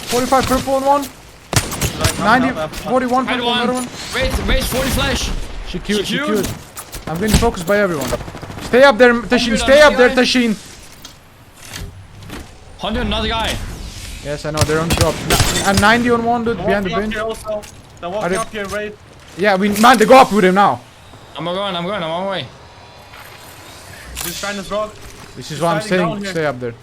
[SPEAKER 3] 45 purple on one. 90, 41
[SPEAKER 1] Right
[SPEAKER 3] purple on another
[SPEAKER 1] one.
[SPEAKER 3] one.
[SPEAKER 1] Wait, 40 flash.
[SPEAKER 3] She queued,
[SPEAKER 1] She
[SPEAKER 3] she
[SPEAKER 1] queued.
[SPEAKER 3] queued. I'm getting focused by everyone. Stay up there, Tashin.
[SPEAKER 1] good,
[SPEAKER 3] Stay
[SPEAKER 1] I'm
[SPEAKER 3] up there,
[SPEAKER 1] okay.
[SPEAKER 3] Tashin.
[SPEAKER 1] 100, another guy.
[SPEAKER 3] Yes, I know, they're on the drop. And 90 on one, dude,
[SPEAKER 2] They're
[SPEAKER 3] behind the
[SPEAKER 2] walking up
[SPEAKER 3] bench.
[SPEAKER 2] here also. They're
[SPEAKER 3] Are
[SPEAKER 2] walking
[SPEAKER 3] they-
[SPEAKER 2] up here, right?
[SPEAKER 3] Yeah, man, they go up with him now.
[SPEAKER 1] I'm on my way.
[SPEAKER 2] This behind this rock.
[SPEAKER 3] This is why I'm
[SPEAKER 2] Sliding down
[SPEAKER 3] saying
[SPEAKER 2] here.
[SPEAKER 3] stay up there.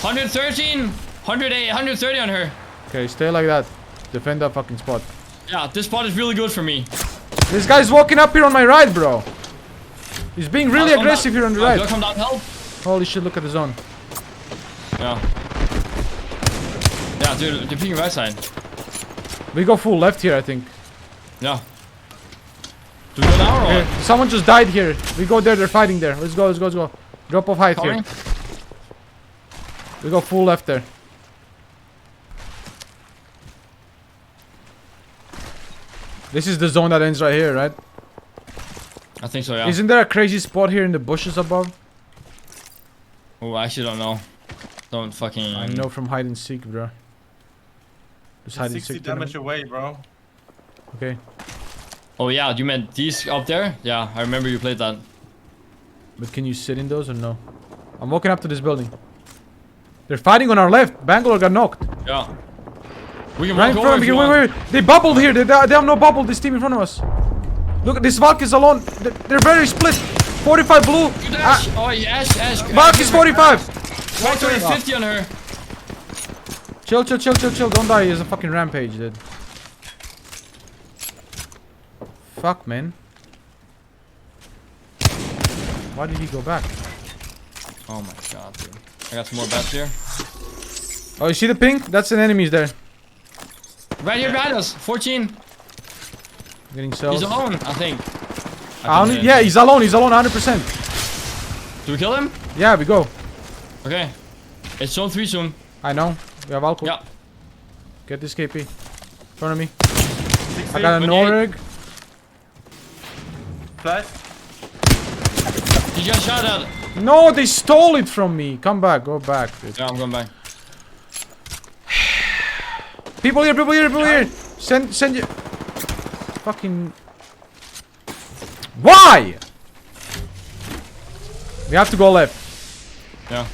[SPEAKER 1] 113, 108, 130 on her.
[SPEAKER 3] Okay, stay like that. Defend that fucking spot.
[SPEAKER 1] Yeah, this spot is really good for me.
[SPEAKER 3] This guy's walking up here on my right, bro. He's being really
[SPEAKER 1] I'll come
[SPEAKER 3] aggressive
[SPEAKER 1] down.
[SPEAKER 3] here on the
[SPEAKER 1] Do I
[SPEAKER 3] right.
[SPEAKER 1] come down to help?
[SPEAKER 3] Holy shit, look at the zone.
[SPEAKER 1] Yeah. Yeah, dude, they're peeking right side.
[SPEAKER 3] We go full left here, I think.
[SPEAKER 1] Yeah. Do we go now or
[SPEAKER 3] Okay,
[SPEAKER 1] what?
[SPEAKER 3] someone just died here. We go there, they're fighting there. Let's go, let's go, let's go. Drop off height
[SPEAKER 1] Coming?
[SPEAKER 3] here. We go full left there. This is the zone that ends right here, right?
[SPEAKER 1] I think so, yeah.
[SPEAKER 3] Isn't there a crazy spot here in the bushes above?
[SPEAKER 1] Oh, I actually don't know. Don't fucking...
[SPEAKER 3] I know from hide and seek, bro. Just hide and
[SPEAKER 2] 60
[SPEAKER 3] seek.
[SPEAKER 2] damage away, bro.
[SPEAKER 3] Okay.
[SPEAKER 1] Oh yeah, you meant these up there? Yeah, I remember you played that.
[SPEAKER 3] But can you sit in those or no? I'm walking up to this building. They're fighting on our left. Bangalore got knocked.
[SPEAKER 1] Yeah. We can
[SPEAKER 3] Right in
[SPEAKER 1] walk
[SPEAKER 3] front
[SPEAKER 1] over
[SPEAKER 3] of
[SPEAKER 1] if
[SPEAKER 3] me.
[SPEAKER 1] you
[SPEAKER 3] Wait,
[SPEAKER 1] want.
[SPEAKER 3] wait. They bubbled here. They have no bubble. This team in front of us. Look, this Valk is alone. They're very split. 45 blue.
[SPEAKER 1] Good Ash. Oh, yeah, Ash.
[SPEAKER 3] Valk is 45.
[SPEAKER 1] Walk 50 on her.
[SPEAKER 3] Chill. Don't die. He's a fucking rampage, dude. Fuck, man. Why did he go back?
[SPEAKER 1] Oh my god, dude. I got some more bats here.
[SPEAKER 3] Oh, you see the pink? That's an enemy's there.
[SPEAKER 1] Right here behind us. 14.
[SPEAKER 3] Getting cells.
[SPEAKER 1] He's alone, I think.
[SPEAKER 3] Yeah, he's alone. He's alone 100%.
[SPEAKER 1] Do we kill him?
[SPEAKER 3] Yeah, we go.
[SPEAKER 1] Okay. It's zone 3 soon.
[SPEAKER 3] I know. We have alcohol.
[SPEAKER 1] Yeah.
[SPEAKER 3] Get this KP. In front of me.
[SPEAKER 2] 60.
[SPEAKER 3] I got a
[SPEAKER 1] 28.
[SPEAKER 3] Noreg.
[SPEAKER 2] Flash.
[SPEAKER 1] You got shot at.
[SPEAKER 3] No, they stole it from me. Come back. Go back, dude.
[SPEAKER 1] Yeah, I'm going back.
[SPEAKER 3] People here. Send you. Fucking. Why? We have to go left.
[SPEAKER 1] Yeah.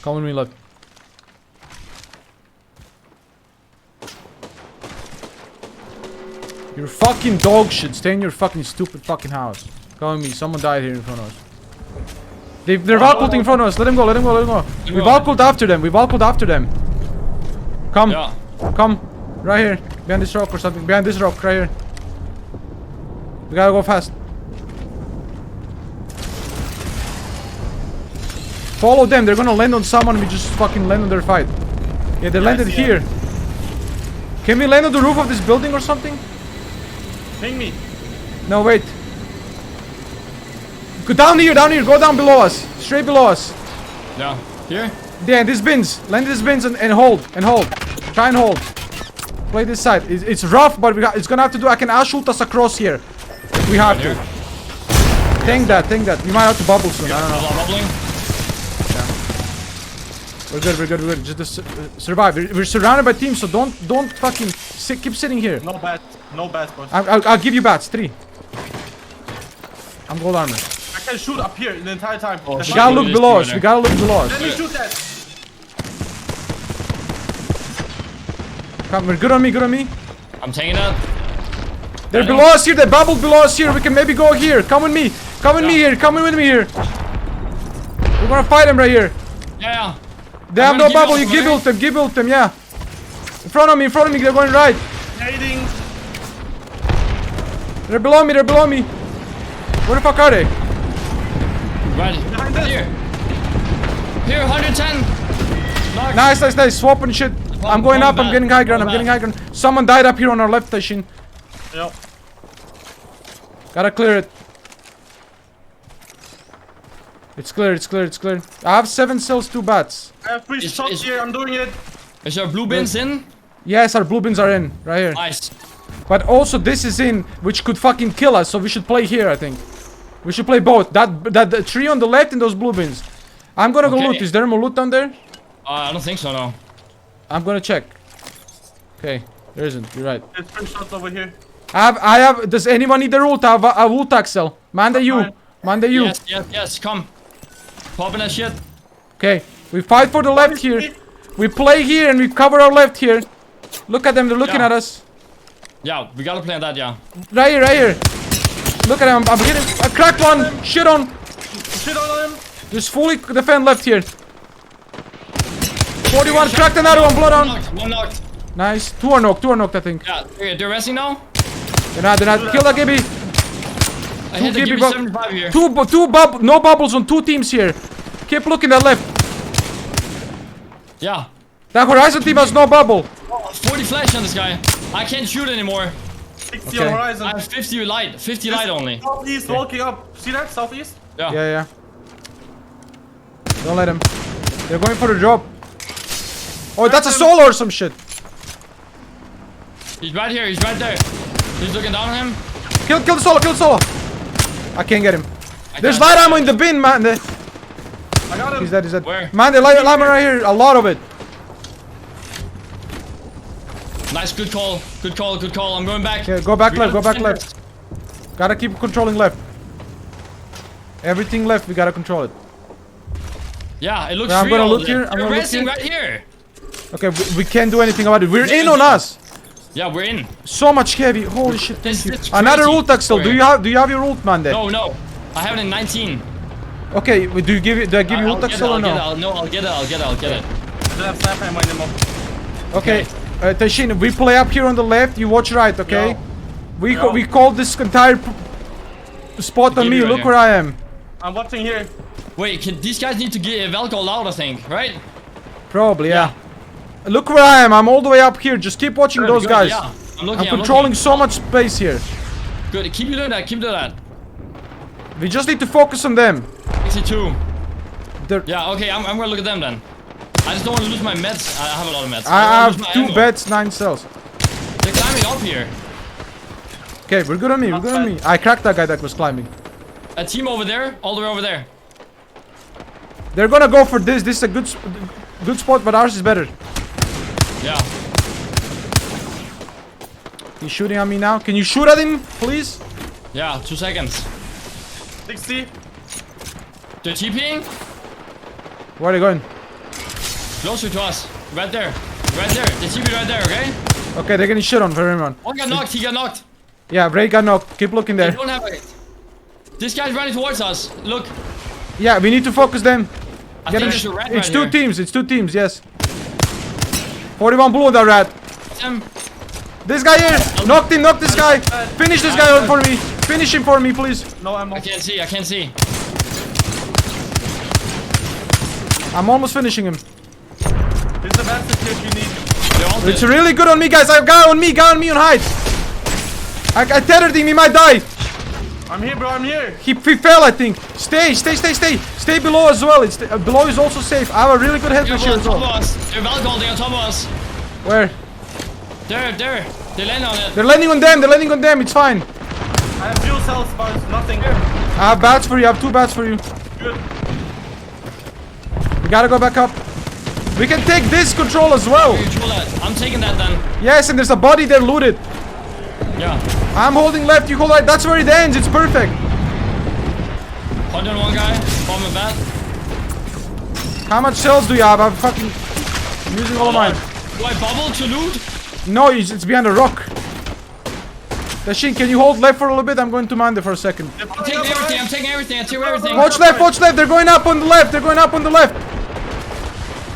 [SPEAKER 3] Come with me left. You're fucking dog shit. Stay in your fucking stupid fucking house. Come with me. Someone died here in front of us. They're Valkulting in front of us. Let him go. We've Valkult after them. Come.
[SPEAKER 1] Yeah.
[SPEAKER 3] Come. Right here. Behind this rock or something. Behind this rock. Right here. We gotta go fast. Follow them. They're gonna land on someone. We just fucking land on their fight. Yeah, they landed here. Can we land on the roof of this building or something?
[SPEAKER 2] Ping me.
[SPEAKER 3] No, wait. Go down here. Go down below us. Straight below us.
[SPEAKER 1] Yeah. Here?
[SPEAKER 3] Yeah, these bins. Land in these bins and hold. Try and hold. Play this side. It's rough, but it's gonna have to do. I can shoot us across here. If we have to. Tank that. We might have to bubble soon. I don't know.
[SPEAKER 1] Bubbling.
[SPEAKER 3] We're good. Just survive. We're surrounded by teams, so don't fucking keep sitting here.
[SPEAKER 2] No bats, boys.
[SPEAKER 3] I'll give you bats. 3. I'm gold armor.
[SPEAKER 2] I can shoot up here the entire time.
[SPEAKER 1] Oh,
[SPEAKER 3] We
[SPEAKER 1] shit.
[SPEAKER 3] gotta look
[SPEAKER 1] Just
[SPEAKER 3] below
[SPEAKER 1] right
[SPEAKER 3] us.
[SPEAKER 1] there.
[SPEAKER 3] We gotta look below
[SPEAKER 2] Let
[SPEAKER 3] us.
[SPEAKER 2] me shoot that.
[SPEAKER 3] Come, we're good on me.
[SPEAKER 1] I'm taking that.
[SPEAKER 3] They're below us here. They bubbled below us here. We can maybe go here. Come with me. Come with me here. We're gonna fight them right here.
[SPEAKER 1] Yeah.
[SPEAKER 3] They have
[SPEAKER 1] I'm
[SPEAKER 3] no
[SPEAKER 1] gonna
[SPEAKER 3] bubble.
[SPEAKER 1] give
[SPEAKER 3] You
[SPEAKER 1] you up,
[SPEAKER 3] give ult them. Yeah. In front of me. They're going right.
[SPEAKER 2] Nading.
[SPEAKER 3] They're below me. Where the fuck are they?
[SPEAKER 1] Right.
[SPEAKER 2] Behind us.
[SPEAKER 1] Here, 110. Knocked.
[SPEAKER 3] Nice. Swapping shit. I'm going up. I'm getting high ground. Someone died up here on our left, Tashin.
[SPEAKER 2] Yep.
[SPEAKER 3] Gotta clear it. It's clear. I have 7 cells, 2 bats.
[SPEAKER 2] I have 3 shots here. I'm doing it.
[SPEAKER 1] Is there blue bins in?
[SPEAKER 3] Yes, our blue bins are in. Right here.
[SPEAKER 1] Nice.
[SPEAKER 3] But also this is in, which could fucking kill us. So we should play here, I think. We should play both. That tree on the left and those blue bins. I'm gonna go
[SPEAKER 1] Okay.
[SPEAKER 3] loot. Is there more loot down there?
[SPEAKER 1] I don't think so, no.
[SPEAKER 3] I'm gonna check. Okay, there isn't. You're right.
[SPEAKER 2] There's 3 shots over here.
[SPEAKER 3] I have. Does anyone need the ult? I have a ult axle. Manda you.
[SPEAKER 1] Yes, come. Popping that shit.
[SPEAKER 3] Okay, we fight for the left here. We play here and we cover our left here. Look at them. They're looking
[SPEAKER 1] Yeah.
[SPEAKER 3] at us.
[SPEAKER 1] Yeah, we gotta play on that, yeah.
[SPEAKER 3] Right here. Look at them. I'm hitting. I cracked one. Shit on.
[SPEAKER 2] Shit on him.
[SPEAKER 3] Just fully defend left here. 41. Cracked another one. Blood on.
[SPEAKER 1] One knocked.
[SPEAKER 3] Nice. Two are knocked, I think.
[SPEAKER 1] Yeah, they're resting now.
[SPEAKER 3] They're not. Kill that Gibby.
[SPEAKER 1] I hit the
[SPEAKER 3] Gibby
[SPEAKER 1] GB 75 here.
[SPEAKER 3] No bubbles on 2 teams here. Keep looking at left.
[SPEAKER 1] Yeah.
[SPEAKER 3] That horizon team has no bubble.
[SPEAKER 1] 40 flash on this guy. I can't shoot anymore.
[SPEAKER 2] 60
[SPEAKER 3] Okay.
[SPEAKER 2] on horizon.
[SPEAKER 1] I have 50 light. 50 light only.
[SPEAKER 2] Southeast walking up. See that? Southeast?
[SPEAKER 1] Yeah.
[SPEAKER 3] Yeah. Don't let him. They're going for the drop. Oh, that's a solo or some shit.
[SPEAKER 1] He's right here. He's right there. He's looking down on him.
[SPEAKER 3] Kill the solo, kill the solo. I can't get him.
[SPEAKER 1] I
[SPEAKER 3] There's
[SPEAKER 1] can't-
[SPEAKER 3] light ammo in the bin, man.
[SPEAKER 2] I got him.
[SPEAKER 3] He's dead, he's dead.
[SPEAKER 1] Where?
[SPEAKER 3] Man, the light ammo right here. A lot of it.
[SPEAKER 1] Nice, good call. Good call, good call. I'm going back.
[SPEAKER 3] Okay, go back
[SPEAKER 1] We
[SPEAKER 3] left, go
[SPEAKER 1] gotta
[SPEAKER 3] back
[SPEAKER 1] defend
[SPEAKER 3] left. Gotta keep controlling left. Everything left, we gotta control it.
[SPEAKER 1] Yeah, it looks
[SPEAKER 3] Yeah, I'm
[SPEAKER 1] real.
[SPEAKER 3] gonna look here, I'm
[SPEAKER 1] They're
[SPEAKER 3] gonna look
[SPEAKER 1] resting
[SPEAKER 3] here.
[SPEAKER 1] right here.
[SPEAKER 3] Okay, we can't do anything about it. We're in on us.
[SPEAKER 1] Yeah, we're in.
[SPEAKER 3] So much heavy. Holy shit,
[SPEAKER 1] This-
[SPEAKER 3] thank you.
[SPEAKER 1] this
[SPEAKER 3] Another
[SPEAKER 1] crazy.
[SPEAKER 3] ult Axel. Do you have your ult, man? There.
[SPEAKER 1] No, no. I have it in 19.
[SPEAKER 3] Okay, do I give you
[SPEAKER 1] I'll
[SPEAKER 3] ult
[SPEAKER 1] get it,
[SPEAKER 3] Axel or
[SPEAKER 1] I'll get it,
[SPEAKER 3] no?
[SPEAKER 1] I'll get it, I'll get it, I'll get it.
[SPEAKER 2] Still have sniper ammo in the mo.
[SPEAKER 3] Okay, Tashin, we play up here on the left. You watch right, okay?
[SPEAKER 2] Yo.
[SPEAKER 3] We call this entire spot on
[SPEAKER 1] Give
[SPEAKER 3] me.
[SPEAKER 1] you right
[SPEAKER 3] Look
[SPEAKER 1] here.
[SPEAKER 3] where I am.
[SPEAKER 2] I'm watching here.
[SPEAKER 1] Wait, these guys need to get Velcro out, I think, right?
[SPEAKER 3] Probably, yeah. Look where I am. I'm all the way up here. Just keep watching those
[SPEAKER 1] Good,
[SPEAKER 3] guys.
[SPEAKER 1] Yeah. I'm looking,
[SPEAKER 3] I'm controlling so much space here.
[SPEAKER 1] Good, keep doing that, keep doing that.
[SPEAKER 3] We just need to focus on them.
[SPEAKER 1] 62.
[SPEAKER 3] They're-
[SPEAKER 1] Yeah, okay, I'm gonna look at them then. I just don't want to lose my meds. I have a lot of meds.
[SPEAKER 3] I
[SPEAKER 1] don't wanna
[SPEAKER 3] have
[SPEAKER 1] lose my
[SPEAKER 3] 2
[SPEAKER 1] ammo.
[SPEAKER 3] beds, 9 cells.
[SPEAKER 1] They're climbing up here.
[SPEAKER 3] Okay, we're good on me. We're good on me. I cracked that guy that was climbing.
[SPEAKER 1] A team over there, all the way over there.
[SPEAKER 3] They're gonna go for this. This is a good spot, but ours is better.
[SPEAKER 1] Yeah.
[SPEAKER 3] He's shooting at me now. Can you shoot at him, please?
[SPEAKER 1] Yeah, 2 seconds.
[SPEAKER 2] 60.
[SPEAKER 1] They're TPing
[SPEAKER 3] Where are they going?
[SPEAKER 1] closer to us. Right there. Right there. They TP right there, okay?
[SPEAKER 3] Okay, they're getting shit on for everyone.
[SPEAKER 1] One got knocked, he got knocked.
[SPEAKER 3] Yeah, Ray got knocked. Keep looking
[SPEAKER 1] They
[SPEAKER 3] there.
[SPEAKER 1] don't have it. This guy's running towards us. Look.
[SPEAKER 3] Yeah, we need to focus them.
[SPEAKER 1] I
[SPEAKER 3] Get
[SPEAKER 1] think
[SPEAKER 3] him.
[SPEAKER 1] there's a rat
[SPEAKER 3] It's
[SPEAKER 1] right
[SPEAKER 3] 2
[SPEAKER 1] here.
[SPEAKER 3] teams. It's 2 teams. Yes. 41 blue on that rat.
[SPEAKER 1] Him.
[SPEAKER 3] This guy here. Knocked him. Knocked this guy. Finish this guy for me. Finish him for me, please.
[SPEAKER 2] No ammo.
[SPEAKER 1] I can't see, I can't see.
[SPEAKER 3] I'm almost finishing him.
[SPEAKER 2] Here's the best kit you need.
[SPEAKER 1] They're all
[SPEAKER 3] It's
[SPEAKER 1] dead.
[SPEAKER 3] really good on me, guys. I have guy on me on height. I tethered him. He might die.
[SPEAKER 2] I'm here, bro. I'm here.
[SPEAKER 3] He fell, I think. Stay. Stay below as well. It's below is also safe. I have a really good health
[SPEAKER 1] They're
[SPEAKER 3] ratio
[SPEAKER 1] on
[SPEAKER 3] as
[SPEAKER 1] top of
[SPEAKER 3] well.
[SPEAKER 1] us. They're Valgolding on top of us.
[SPEAKER 3] Where?
[SPEAKER 1] There. They land on it.
[SPEAKER 3] They're landing on them. It's fine.
[SPEAKER 2] I have fuel cells, but it's nothing.
[SPEAKER 3] I have bats for you. I have 2 bats for you.
[SPEAKER 2] Good.
[SPEAKER 3] We gotta go back up. We can take this control as well.
[SPEAKER 1] Control that. I'm taking that then.
[SPEAKER 3] Yes, and there's a body there looted.
[SPEAKER 1] Yeah.
[SPEAKER 3] I'm holding left, you hold right. That's where it ends. It's perfect.
[SPEAKER 1] 101 guy. Bomb and bat.
[SPEAKER 3] How much cells do you have? I'm fucking using all of mine.
[SPEAKER 1] Do I bubble to loot?
[SPEAKER 3] No, it's behind a rock. Dashin, can you hold left for a little bit? I'm going to Mande for a second.
[SPEAKER 1] I'm taking everything. I'm taking everything.
[SPEAKER 3] Watch left, watch left. They're going up on the left. They're going up on the left.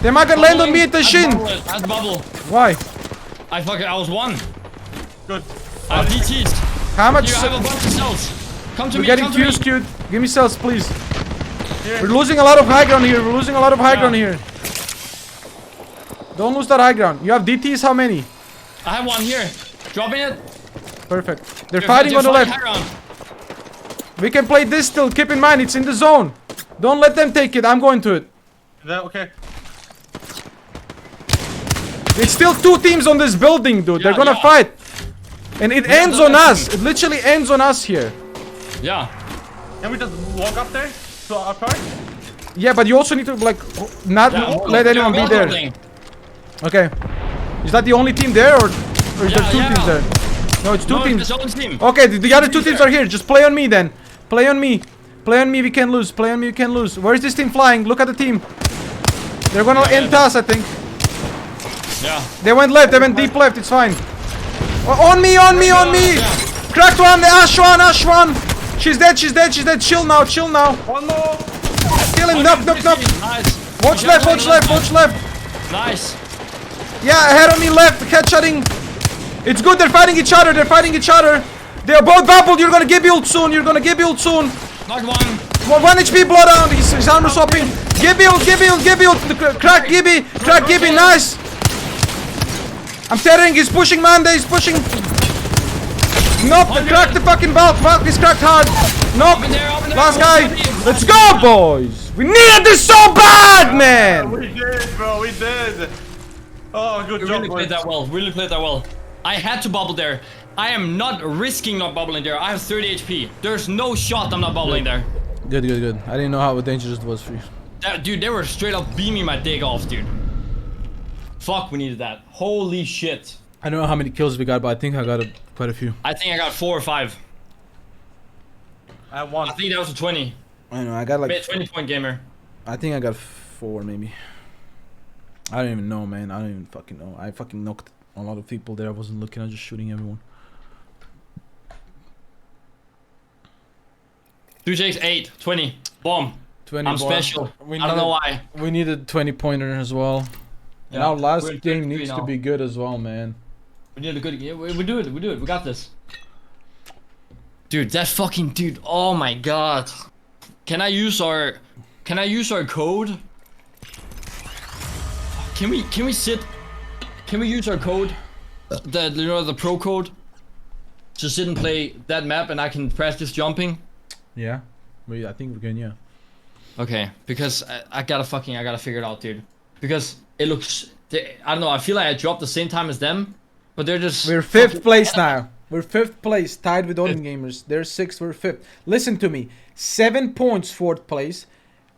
[SPEAKER 3] They might gonna land on me at the shin.
[SPEAKER 1] That's bubble.
[SPEAKER 3] Why?
[SPEAKER 1] I was 1.
[SPEAKER 2] Good.
[SPEAKER 1] I have DTs.
[SPEAKER 3] How much?
[SPEAKER 1] You have a bunch of cells. Come to
[SPEAKER 3] We're
[SPEAKER 1] me.
[SPEAKER 3] getting
[SPEAKER 1] Come to me.
[SPEAKER 3] fused, dude. Give me cells, please. We're losing a lot of high ground here. Here. Don't lose that high ground. You have DTs, how many?
[SPEAKER 1] I have one here. Dropping it.
[SPEAKER 3] Perfect. They're fighting on the left.
[SPEAKER 1] high ground.
[SPEAKER 3] We can play this still. Keep in mind, it's in the zone. Don't let them take it. I'm going to it.
[SPEAKER 2] Is that okay?
[SPEAKER 3] It's still 2 teams on this building, dude. They're
[SPEAKER 1] Yeah,
[SPEAKER 3] gonna
[SPEAKER 1] yeah.
[SPEAKER 3] fight. And it ends on us. It literally ends on us here.
[SPEAKER 1] Yeah.
[SPEAKER 2] Can we just walk up there to our car?
[SPEAKER 3] Yeah, but you also need to, like, not
[SPEAKER 1] Yeah,
[SPEAKER 3] let anyone be there. Okay. Is that the only team there, or is there
[SPEAKER 1] Yeah,
[SPEAKER 3] 2
[SPEAKER 1] yeah.
[SPEAKER 3] teams there? No, it's 2
[SPEAKER 1] No,
[SPEAKER 3] teams.
[SPEAKER 1] it's own team.
[SPEAKER 3] Okay, the other 2 teams are here. Just play on me then. Play on me. Play on me, we can lose. Play on me, we can lose. Where is this team flying? Look at the team. They're gonna end us, I think.
[SPEAKER 1] Yeah.
[SPEAKER 3] They went left, they went deep left, it's fine. On me!
[SPEAKER 1] Yeah.
[SPEAKER 3] Cracked one, the Ash one! She's dead. Chill now.
[SPEAKER 2] One more.
[SPEAKER 3] Kill him, knock.
[SPEAKER 1] Nice.
[SPEAKER 3] Watch left.
[SPEAKER 1] Nice.
[SPEAKER 3] Yeah, ahead of me, left, headshotting. It's good, they're fighting each other. They're both bubbled, you're gonna get built soon.
[SPEAKER 1] Knocked one.
[SPEAKER 3] 1 HP blood down, he's armor swapping. Get built. Crack Gibby, nice. I'm tearing, he's pushing, man, he's pushing. Nope, crack the fucking bulk is cracked hard. Nope,
[SPEAKER 1] Up in there.
[SPEAKER 3] last guy. Let's go, boys. We needed this so bad, man.
[SPEAKER 2] We did, bro. We did. Oh, good
[SPEAKER 1] We
[SPEAKER 2] job,
[SPEAKER 1] really played
[SPEAKER 2] boys.
[SPEAKER 1] that well. Really played that well. I had to bubble there. I am not risking not bubbling there. I have 30 HP. There's no shot I'm not bubbling there.
[SPEAKER 3] Good, good, good. I didn't know how dangerous it was for you.
[SPEAKER 1] Dude, they were straight up beaming my dick off, dude. Fuck, we needed that. Holy shit.
[SPEAKER 3] I don't know how many kills we got, but I think I got quite a few.
[SPEAKER 1] I think I got 4 or 5.
[SPEAKER 2] I have one.
[SPEAKER 1] I think that was a 20.
[SPEAKER 3] I know, I got like...
[SPEAKER 1] 20-point gamer.
[SPEAKER 3] I think I got 4 maybe. I don't even know, man. I don't even fucking know. I fucking knocked a lot of people there. I wasn't looking. I was just shooting everyone.
[SPEAKER 1] 2 takes 8, 20. Bomb.
[SPEAKER 3] 20
[SPEAKER 1] I'm
[SPEAKER 3] ball.
[SPEAKER 1] special.
[SPEAKER 3] We
[SPEAKER 1] I don't know why.
[SPEAKER 3] We needed 20-pointer as well. And
[SPEAKER 1] Yeah,
[SPEAKER 3] our last
[SPEAKER 1] we're in
[SPEAKER 3] game
[SPEAKER 1] 33
[SPEAKER 3] needs to
[SPEAKER 1] now.
[SPEAKER 3] be good as well, man.
[SPEAKER 1] We need a good game. We do it. We do it. We got this. Dude, that fucking dude. Oh my god. Can I use our code? Can we use our code? The pro code? To sit and play that map and I can practice jumping?
[SPEAKER 3] Yeah. I think we can, yeah.
[SPEAKER 1] Okay, because I gotta figure it out, dude. Because it looks, I don't know, I feel like I dropped the same time as them, but they're just...
[SPEAKER 3] We're 5th place now. We're 5th place, tied with Odin Gamers. They're 6th, we're 5th. Listen to me. 7 points 4th place,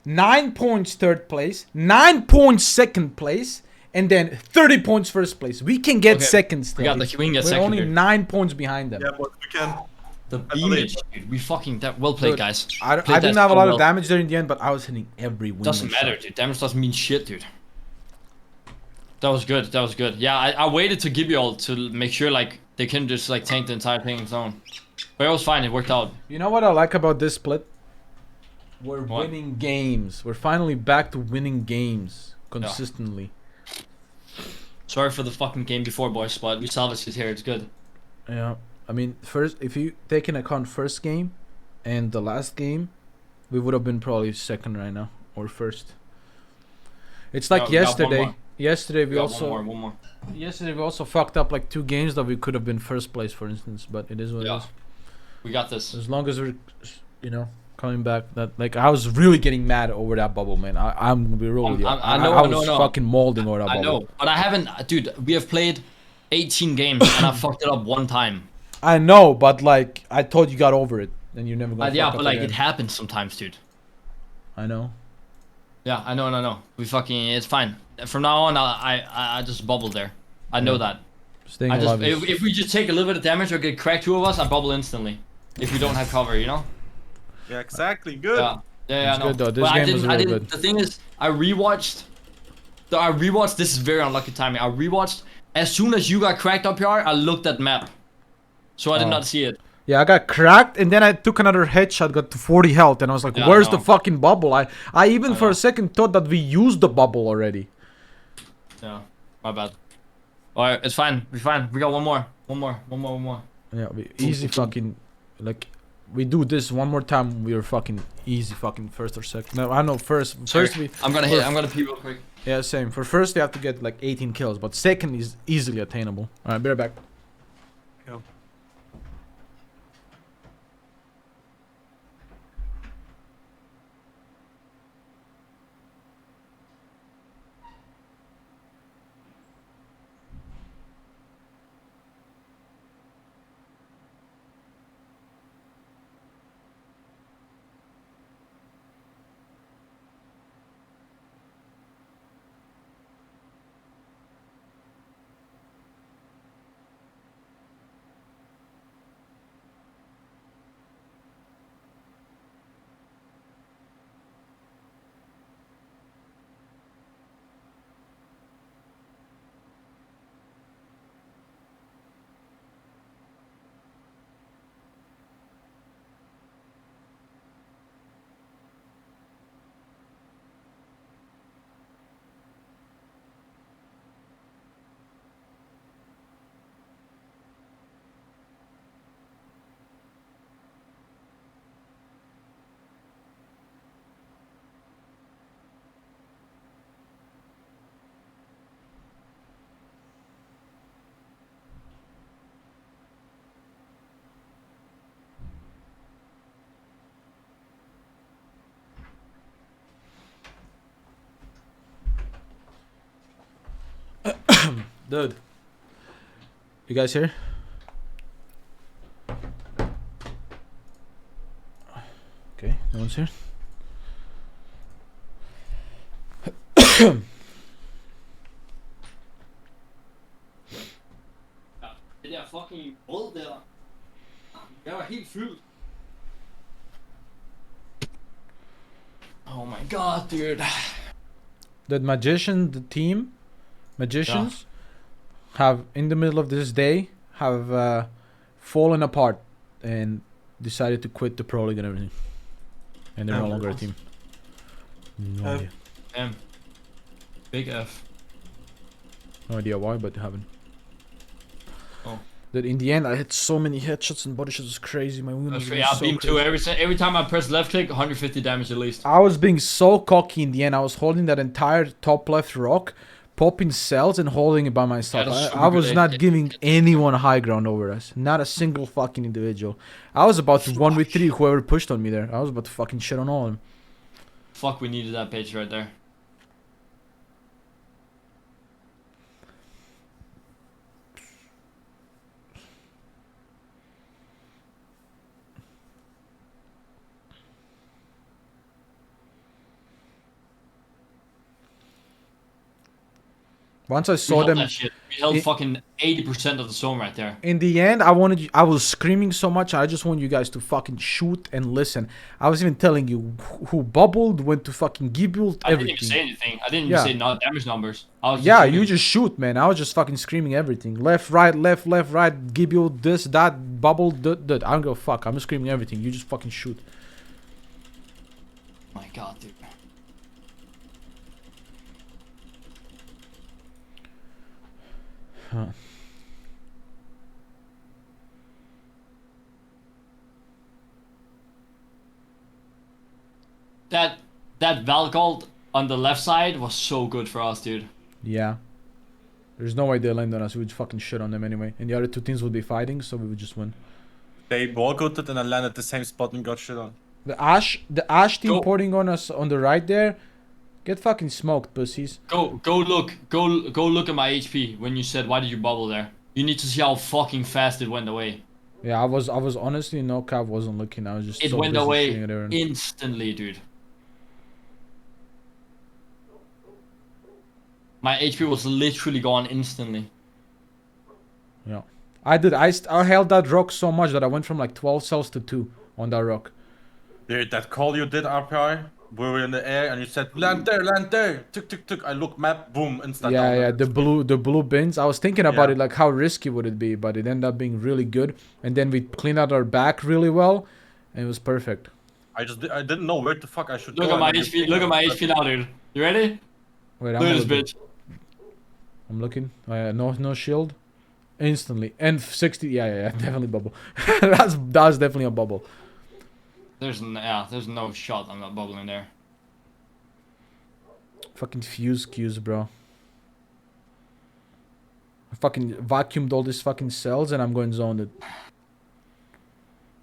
[SPEAKER 3] 9 points 3rd place, 9 points 2nd place, and then 30 points 1st place. We can get
[SPEAKER 1] Okay,
[SPEAKER 3] second still.
[SPEAKER 1] we can get
[SPEAKER 3] We're
[SPEAKER 1] second,
[SPEAKER 3] only
[SPEAKER 1] dude.
[SPEAKER 3] 9 points behind them.
[SPEAKER 2] Yeah, but we can.
[SPEAKER 1] The
[SPEAKER 2] believe.
[SPEAKER 1] beamage, dude. We fucking, well played,
[SPEAKER 3] Dude,
[SPEAKER 1] guys.
[SPEAKER 3] I
[SPEAKER 1] Played
[SPEAKER 3] didn't
[SPEAKER 1] that
[SPEAKER 3] have a
[SPEAKER 1] so
[SPEAKER 3] lot
[SPEAKER 1] well.
[SPEAKER 3] of damage there in the end, but I was hitting every winner.
[SPEAKER 1] Doesn't matter, dude. Damage doesn't mean shit, dude. That was good. That was good. Yeah, I waited to give you all to make sure like they can just like tank the entire thing in zone. But it was fine. It worked out.
[SPEAKER 3] You know what I like about this split? We're
[SPEAKER 1] What?
[SPEAKER 3] winning games. We're finally back to winning games consistently.
[SPEAKER 1] Sorry for the fucking game before, boys, but we salvaged it here. It's good.
[SPEAKER 3] Yeah. I mean, first, if you take into account first game and the last game, we would have been probably second right now or first. It's like
[SPEAKER 1] Yeah, we got one
[SPEAKER 3] yesterday.
[SPEAKER 1] more.
[SPEAKER 3] Yesterday we
[SPEAKER 1] got
[SPEAKER 3] also
[SPEAKER 1] one more.
[SPEAKER 3] yesterday we also fucked up like 2 games that we could have been first place, for instance. But it is what it
[SPEAKER 1] Yeah.
[SPEAKER 3] is.
[SPEAKER 1] We got this.
[SPEAKER 3] As long as we're, coming back. That like I was really getting mad over that bubble, man. I'm gonna be real with you.
[SPEAKER 1] I know,
[SPEAKER 3] I
[SPEAKER 1] I know,
[SPEAKER 3] was
[SPEAKER 1] I know.
[SPEAKER 3] fucking molding over that
[SPEAKER 1] I
[SPEAKER 3] bubble.
[SPEAKER 1] know, but I haven't, dude. We have played 18 games and I fucked it up 1 time.
[SPEAKER 3] I know, but like I thought you got over it, and you're never gonna.
[SPEAKER 1] Yeah,
[SPEAKER 3] fuck
[SPEAKER 1] but
[SPEAKER 3] up
[SPEAKER 1] like
[SPEAKER 3] again.
[SPEAKER 1] it happens sometimes, dude.
[SPEAKER 3] I know.
[SPEAKER 1] Yeah, I know. We fucking, it's fine. From now on, I just bubble there. I know that.
[SPEAKER 3] Staying
[SPEAKER 1] I just,
[SPEAKER 3] alive. Is,
[SPEAKER 1] if we just take a little bit of damage or get cracked 2 of us, I bubble instantly. If we don't have cover, you know?
[SPEAKER 2] Yeah, exactly. Good.
[SPEAKER 1] Yeah,
[SPEAKER 3] It's
[SPEAKER 1] I know.
[SPEAKER 3] good though. This
[SPEAKER 1] But
[SPEAKER 3] game was
[SPEAKER 1] I
[SPEAKER 3] real
[SPEAKER 1] didn't,
[SPEAKER 3] good.
[SPEAKER 1] The thing is, I rewatched. This is very unlucky timing. I rewatched as soon as you got cracked up here. I looked at map, so I did
[SPEAKER 3] Oh.
[SPEAKER 1] not see it.
[SPEAKER 3] yeah, I got cracked, and then I took another headshot, got to 40 health, and I was like,
[SPEAKER 1] Yeah, I
[SPEAKER 3] "Where's the
[SPEAKER 1] know.
[SPEAKER 3] fucking bubble?" I even
[SPEAKER 1] I
[SPEAKER 3] for
[SPEAKER 1] know.
[SPEAKER 3] a second thought that we used the bubble already.
[SPEAKER 1] Yeah, my bad. Alright, it's fine. We're fine. We got one more. One more.
[SPEAKER 3] Yeah, easy fucking, like, we do this one more time, we are fucking easy fucking first or second. No, I know first we.
[SPEAKER 1] I'm gonna pee real quick.
[SPEAKER 3] Yeah, same. For first, you have to get like 18 kills, but second is easily attainable. All right, be right back.
[SPEAKER 2] Go.
[SPEAKER 3] Dude. You guys here? Okay, no one's here.
[SPEAKER 1] Det der fucking brød der. Jeg var helt fyldt. Oh my god, dude.
[SPEAKER 3] The magician, the team, magicians, have in the middle of this day have fallen apart and decided to quit the pro league and everything, and they're no longer a team. No idea.
[SPEAKER 1] Damn. Big F.
[SPEAKER 3] No idea why, but they haven't.
[SPEAKER 1] Oh.
[SPEAKER 3] That in the end, I hit so many headshots and body shots. It's crazy. My win was
[SPEAKER 1] Yeah,
[SPEAKER 3] so
[SPEAKER 1] beam
[SPEAKER 3] crazy.
[SPEAKER 1] too. Every time I press left click, 150 damage at least.
[SPEAKER 3] I was being so cocky in the end. I was holding that entire top left rock, popping cells and holding it by myself.
[SPEAKER 1] that's super
[SPEAKER 3] I was
[SPEAKER 1] good.
[SPEAKER 3] not giving anyone high ground over us. Not a single fucking individual. I was about to 1v3 whoever pushed on me there. I was about to fucking shit on all of them.
[SPEAKER 1] Fuck, we needed that page right there.
[SPEAKER 3] Once I
[SPEAKER 1] We
[SPEAKER 3] saw
[SPEAKER 1] held
[SPEAKER 3] them
[SPEAKER 1] that shit. We held
[SPEAKER 3] it-
[SPEAKER 1] fucking 80% of the zone right there.
[SPEAKER 3] in the end, I was screaming so much. I just want you guys to fucking shoot and listen. I was even telling you who bubbled, went to fucking Gibuild,
[SPEAKER 1] I didn't even
[SPEAKER 3] everything.
[SPEAKER 1] say anything. I didn't
[SPEAKER 3] Yeah.
[SPEAKER 1] even say not damage numbers. I was just
[SPEAKER 3] Yeah,
[SPEAKER 1] shooting.
[SPEAKER 3] you just shoot, man. I was just fucking screaming everything. Left, right, give you this, that, bubble, that. I don't give a fuck. I'm screaming everything. You just fucking shoot.
[SPEAKER 1] My god, dude.
[SPEAKER 3] Huh.
[SPEAKER 1] That Valgold on the left side was so good for us, dude.
[SPEAKER 3] Yeah. There's no way they land on us. We would fucking shit on them anyway. And the other two teams would be fighting, so we would just win.
[SPEAKER 2] They walkouted and then landed the same spot and got shit on.
[SPEAKER 3] The Ash team
[SPEAKER 1] Go.
[SPEAKER 3] porting on us on the right there. Get fucking smoked, pussies.
[SPEAKER 1] Go look at my HP when you said why did you bubble there. You need to see how fucking fast it went away.
[SPEAKER 3] Yeah, I was honestly no cap, wasn't looking. I was just
[SPEAKER 1] It
[SPEAKER 3] so
[SPEAKER 1] went
[SPEAKER 3] busy
[SPEAKER 1] away
[SPEAKER 3] shooting at everyone.
[SPEAKER 1] instantly, dude. My HP was literally gone instantly.
[SPEAKER 3] Yeah. I held that rock so much that I went from like 12 cells to 2 on that rock.
[SPEAKER 2] Dude, that call you did, RPI, we were in the air and you said, land there, tuk tuk tuk. I look map, boom, instant.
[SPEAKER 3] Yeah,
[SPEAKER 2] down.
[SPEAKER 3] the blue bins. I was thinking about
[SPEAKER 2] Yeah.
[SPEAKER 3] it, like how risky would it be, but it ended up being really good. And then we cleaned out our back really well, and it was perfect.
[SPEAKER 2] I didn't know where the fuck I should
[SPEAKER 1] Look
[SPEAKER 2] go.
[SPEAKER 1] at my
[SPEAKER 2] and then
[SPEAKER 1] HP. Look at my HP now, dude. You ready?
[SPEAKER 3] Wait,
[SPEAKER 1] Look at this
[SPEAKER 3] looking.
[SPEAKER 1] bitch.
[SPEAKER 3] I'm looking. No shield. Instantly. And 60. Yeah, definitely bubble. That was definitely a bubble.
[SPEAKER 1] There's no shot. I'm not bubbling there.
[SPEAKER 3] Fucking fuse cues, bro. I fucking vacuumed all these fucking cells and I'm going zoned it.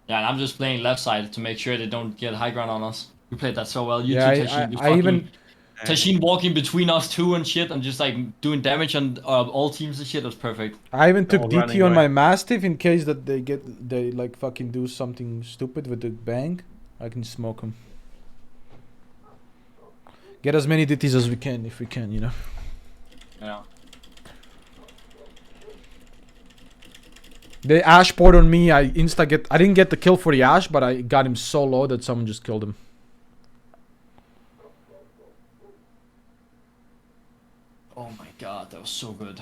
[SPEAKER 1] Yeah, and I'm just playing left side to make sure they don't get high ground on us. We played that so well. You
[SPEAKER 3] Yeah,
[SPEAKER 1] two, Tashin,
[SPEAKER 3] I even
[SPEAKER 1] Tashin walking between us two and shit, and just like doing damage on all teams and shit. That was perfect.
[SPEAKER 3] I even took
[SPEAKER 2] all
[SPEAKER 3] DT
[SPEAKER 2] running
[SPEAKER 3] on
[SPEAKER 2] away.
[SPEAKER 3] my Mastiff in case that they like fucking do something stupid with the bang. I can smoke them. Get as many DTs as we can if we can, you know.
[SPEAKER 1] Yeah.
[SPEAKER 3] The Ash poured on me. I didn't get the kill for the Ash, but I got him so low that someone just killed him.
[SPEAKER 1] Oh my god, that was so good.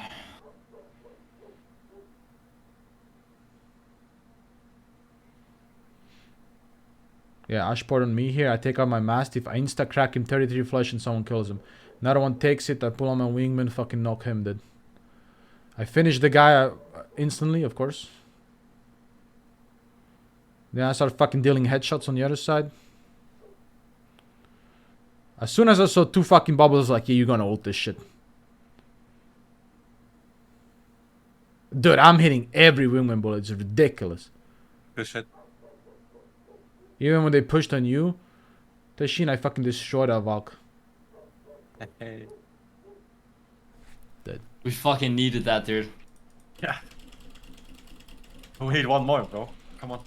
[SPEAKER 3] Yeah, Ash poured on me here. I take out my Mastiff. I insta crack him 33 flush and someone kills him. Another one takes it. I pull on my wingman. Fucking knock him dead. I finish the guy instantly, of course. Then I start fucking dealing headshots on the other side. As soon as I saw 2 fucking bubbles, like, yeah, you're gonna ult this shit. Dude, I'm hitting every wingman bullet. It's ridiculous.
[SPEAKER 2] Good shit.
[SPEAKER 3] Even when they pushed on you, Tashin, I fucking destroyed that Valk.
[SPEAKER 2] Hey.
[SPEAKER 3] Dead.
[SPEAKER 1] We fucking needed that, dude.
[SPEAKER 2] Yeah. We need one more, bro. Come on.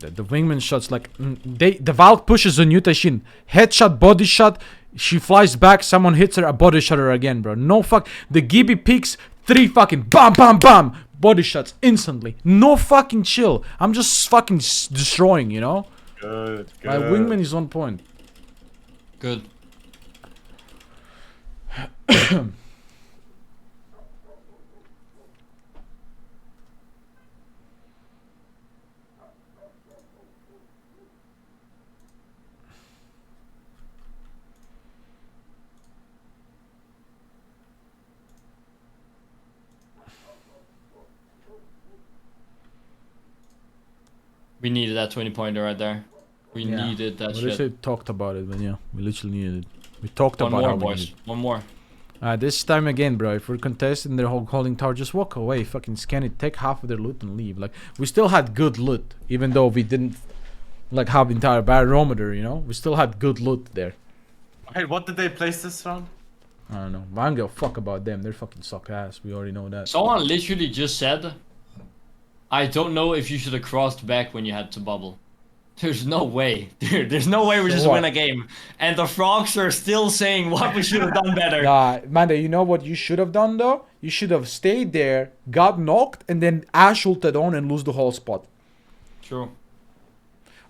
[SPEAKER 3] The wingman shots, like, the Valk pushes on you, Tashin. Headshot, body shot. She flies back, someone hits her, a body shot her again, bro. No fuck. The Gibby peeks, 3 fucking bam, bam, bam. Body shots instantly. No fucking chill. I'm just fucking destroying, you know?
[SPEAKER 2] Good, good.
[SPEAKER 3] My wingman is on point.
[SPEAKER 1] Good. We needed that 20-pointer right there. We needed that
[SPEAKER 3] We
[SPEAKER 1] shit.
[SPEAKER 3] literally talked about it, but yeah, we literally needed it. We talked
[SPEAKER 1] One
[SPEAKER 3] about
[SPEAKER 1] more,
[SPEAKER 3] how we
[SPEAKER 1] boys.
[SPEAKER 3] needed it.
[SPEAKER 1] One more.
[SPEAKER 3] This time again, bro, if we're contesting their whole holding tower, just walk away, fucking scan it, take half of their loot and leave. Like, we still had good loot, even though we didn't, like, have entire barometer, you know? We still had good loot there.
[SPEAKER 2] Hey, what did they place this round?
[SPEAKER 3] I don't know. But I don't give a fuck about them. They're fucking suck ass. We already know that.
[SPEAKER 1] Someone literally just said, I don't know if you should have crossed back when you had to bubble. There's no way. Dude, there's no way we just
[SPEAKER 3] What?
[SPEAKER 1] win a game. And the frogs are still saying what we should have done better.
[SPEAKER 3] Nah, Manda, you know what you should have done, though? You should have stayed there, got knocked, and then Ash ulted on and lose the whole spot.
[SPEAKER 1] True.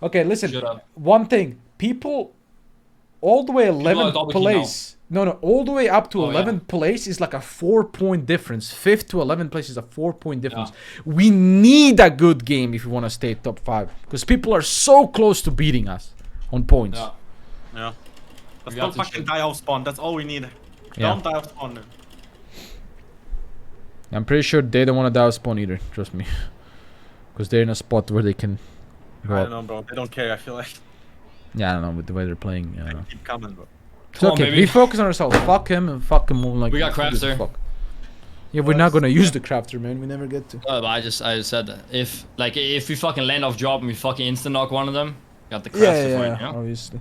[SPEAKER 3] Okay, listen.
[SPEAKER 1] Should have.
[SPEAKER 3] One thing. People all the way
[SPEAKER 1] are
[SPEAKER 3] 11th
[SPEAKER 1] double key
[SPEAKER 3] place. No, all the way up to
[SPEAKER 1] Oh, yeah.
[SPEAKER 3] 11th place is like a 4-point difference. 5th to 11th place is a 4-point difference. We need a good game if we want to stay top 5. Because people are so close to beating us on points.
[SPEAKER 1] Yeah.
[SPEAKER 2] Yeah. Let's
[SPEAKER 1] We
[SPEAKER 2] not
[SPEAKER 1] have to
[SPEAKER 2] fucking
[SPEAKER 1] shoot.
[SPEAKER 2] die off spawn. That's all we need.
[SPEAKER 3] Yeah.
[SPEAKER 2] Don't die off spawn.
[SPEAKER 3] I'm pretty sure they don't want to die spawn either. Trust me. Because they're in a spot where they can go
[SPEAKER 2] I
[SPEAKER 3] up.
[SPEAKER 2] don't know, bro. They don't care. I feel like
[SPEAKER 3] Yeah, I don't know, with the way they're playing. Yeah, I don't know.
[SPEAKER 2] keep coming, bro.
[SPEAKER 3] It's
[SPEAKER 1] Come on,
[SPEAKER 3] okay,
[SPEAKER 1] baby.
[SPEAKER 3] we focus on ourselves. Fuck him and fuck him like
[SPEAKER 1] We got
[SPEAKER 3] who gives a
[SPEAKER 1] Crafter.
[SPEAKER 3] fuck. Yeah, we're not gonna use the crafter, man. We never get to.
[SPEAKER 1] But I just said that. If we fucking land off job and we fucking instant knock one of them, got the crafter
[SPEAKER 3] Yeah,
[SPEAKER 1] for it, you know?
[SPEAKER 3] obviously.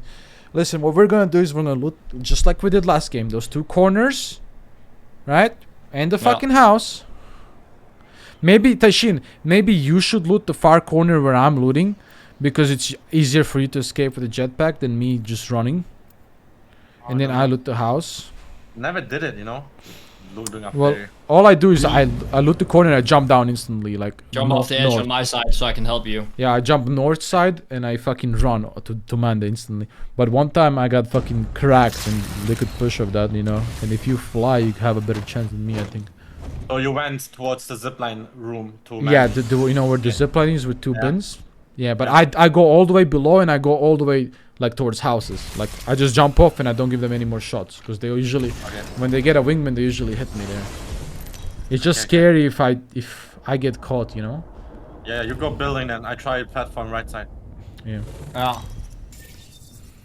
[SPEAKER 3] Listen, what we're gonna do is we're gonna loot just like we did last game. Those 2 corners, right? And the
[SPEAKER 1] Yeah.
[SPEAKER 3] fucking house. Maybe Tashin, maybe you should loot the far corner where I'm looting, because it's easier for you to escape with a jetpack than me just running. And then I loot the house.
[SPEAKER 2] Never did it, you know. Looting up
[SPEAKER 3] Well,
[SPEAKER 2] there.
[SPEAKER 3] all I do is I loot the corner and I jump down instantly, like
[SPEAKER 1] Jump off the edge
[SPEAKER 3] north.
[SPEAKER 1] on my side so I can help you.
[SPEAKER 3] Yeah, I jump north side and I fucking run to Manda instantly. But one time I got fucking cracked and they could push off that, you know. And if you fly, you have a better chance than me, I think.
[SPEAKER 2] So you went towards the zipline room to
[SPEAKER 3] Yeah, you know where the zipline is with 2
[SPEAKER 2] Yeah.
[SPEAKER 3] bins? Yeah, but I go all the way below and I go all the way like towards houses. Like I just jump off and I don't give them any more shots because they usually, when they get a wingman, they usually hit me there. It's just scary if I get caught, you know.
[SPEAKER 2] Yeah, you go building and I try platform right side.
[SPEAKER 3] Yeah.
[SPEAKER 1] Yeah.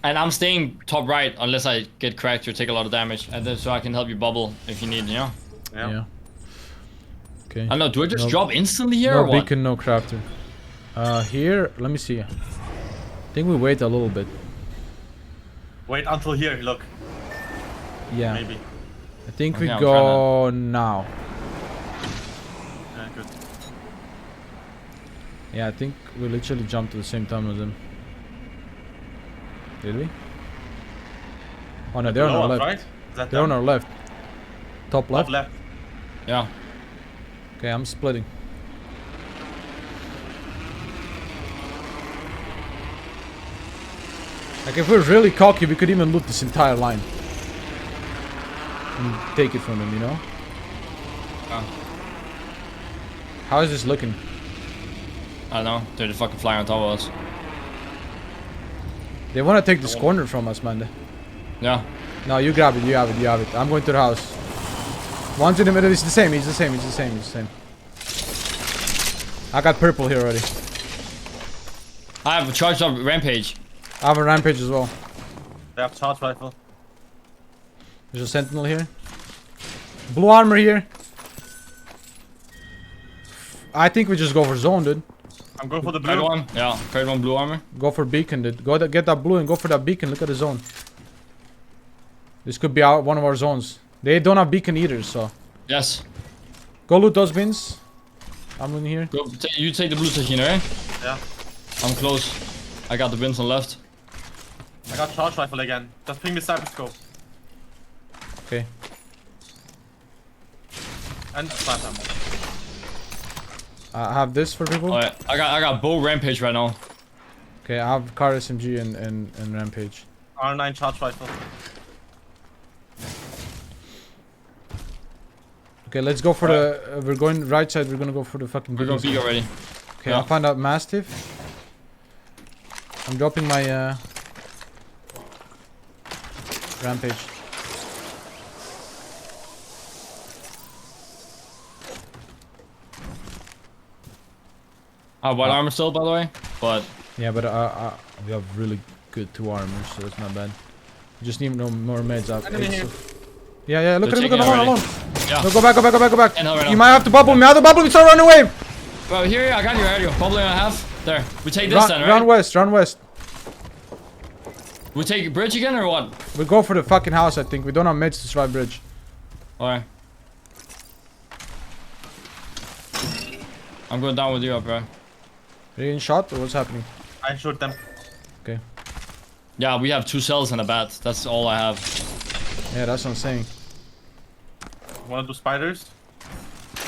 [SPEAKER 1] And I'm staying top right unless I get cracked or take a lot of damage, and then so I can help you bubble if you need, you know.
[SPEAKER 2] Yeah.
[SPEAKER 3] Okay.
[SPEAKER 1] I don't know. Do I just
[SPEAKER 3] No-
[SPEAKER 1] drop instantly here
[SPEAKER 3] No
[SPEAKER 1] or what?
[SPEAKER 3] beacon, no crafter. Here, let me see. I think we wait a little bit.
[SPEAKER 2] Wait until here. Look.
[SPEAKER 3] Yeah.
[SPEAKER 2] Maybe.
[SPEAKER 3] I think
[SPEAKER 1] Okay,
[SPEAKER 3] we
[SPEAKER 1] I'm
[SPEAKER 3] go now.
[SPEAKER 2] Yeah, good.
[SPEAKER 3] Yeah, I think we literally jumped at the same time as them. Did we? Oh no, they're on
[SPEAKER 2] Below
[SPEAKER 3] our
[SPEAKER 2] us,
[SPEAKER 3] left.
[SPEAKER 2] right? Is that
[SPEAKER 3] They're on
[SPEAKER 2] them?
[SPEAKER 3] our left. Top left?
[SPEAKER 2] Top left.
[SPEAKER 1] Yeah.
[SPEAKER 3] Okay, I'm splitting. Like if we're really cocky, we could even loot this entire line. And take it from them, you know? How is this looking?
[SPEAKER 1] I don't know. They're just fucking flying on top of us.
[SPEAKER 3] They want to take this corner from us, man.
[SPEAKER 1] Yeah.
[SPEAKER 3] No, you grab it, you have it, you have it. I'm going to the house. One's in the middle, it's the same, it's the same, it's the same, it's the same. I got purple here already.
[SPEAKER 1] I have a charged up rampage.
[SPEAKER 3] I have a rampage as well.
[SPEAKER 2] They have charge rifle.
[SPEAKER 3] There's a sentinel here. Blue armor here. I think we just go for zone, dude.
[SPEAKER 2] I'm going for the
[SPEAKER 1] Cracked
[SPEAKER 2] blue.
[SPEAKER 1] one. Yeah. Cracked one blue armor.
[SPEAKER 3] Go for beacon, dude. Get that blue and go for that beacon. Look at the zone. This could be one of our zones. They don't have beacon either, so.
[SPEAKER 1] Yes.
[SPEAKER 3] Go loot those bins. I'm in here.
[SPEAKER 1] Go, you take the blue station, right?
[SPEAKER 2] Yeah.
[SPEAKER 1] I'm close. I got the bins on left.
[SPEAKER 2] I got charge rifle again. Just ping me sniper scope.
[SPEAKER 3] Okay.
[SPEAKER 2] And sniper ammo.
[SPEAKER 3] I have this for people.
[SPEAKER 1] Alright, I got bow rampage right now.
[SPEAKER 3] Okay, I have car SMG and rampage.
[SPEAKER 2] R9 charge rifle.
[SPEAKER 3] Okay, let's go for the. We're going right side. We're gonna go for the fucking.
[SPEAKER 1] We're going
[SPEAKER 3] buildings.
[SPEAKER 1] big already.
[SPEAKER 3] Okay,
[SPEAKER 1] Yeah.
[SPEAKER 3] I found out mastiff. I'm dropping my rampage.
[SPEAKER 1] I have white armor still, by the way. But
[SPEAKER 3] Yeah, but we have really good 2 armor, so it's not bad. We just need no more meds.
[SPEAKER 2] Enemy here.
[SPEAKER 3] Yeah, look
[SPEAKER 1] They're
[SPEAKER 3] at him,
[SPEAKER 1] taking
[SPEAKER 3] alone.
[SPEAKER 1] already. Yeah.
[SPEAKER 3] No, go back.
[SPEAKER 1] And right
[SPEAKER 3] You
[SPEAKER 1] now.
[SPEAKER 3] might have to bubble me. I have to bubble me. Start running away.
[SPEAKER 1] Bro, here, I got you, radio. Probably and a half. There. We take this then, right?
[SPEAKER 3] Run west.
[SPEAKER 1] We take bridge again or what?
[SPEAKER 3] We go for the fucking house. I think we don't have meds to survive bridge.
[SPEAKER 1] Alright. I'm going down with you, bro.
[SPEAKER 3] Are you getting shot or what's happening?
[SPEAKER 2] I shoot them.
[SPEAKER 3] Okay.
[SPEAKER 1] Yeah, we have 2 cells and a bat. That's all I have.
[SPEAKER 3] Yeah, that's what I'm saying.
[SPEAKER 2] Wanna do spiders?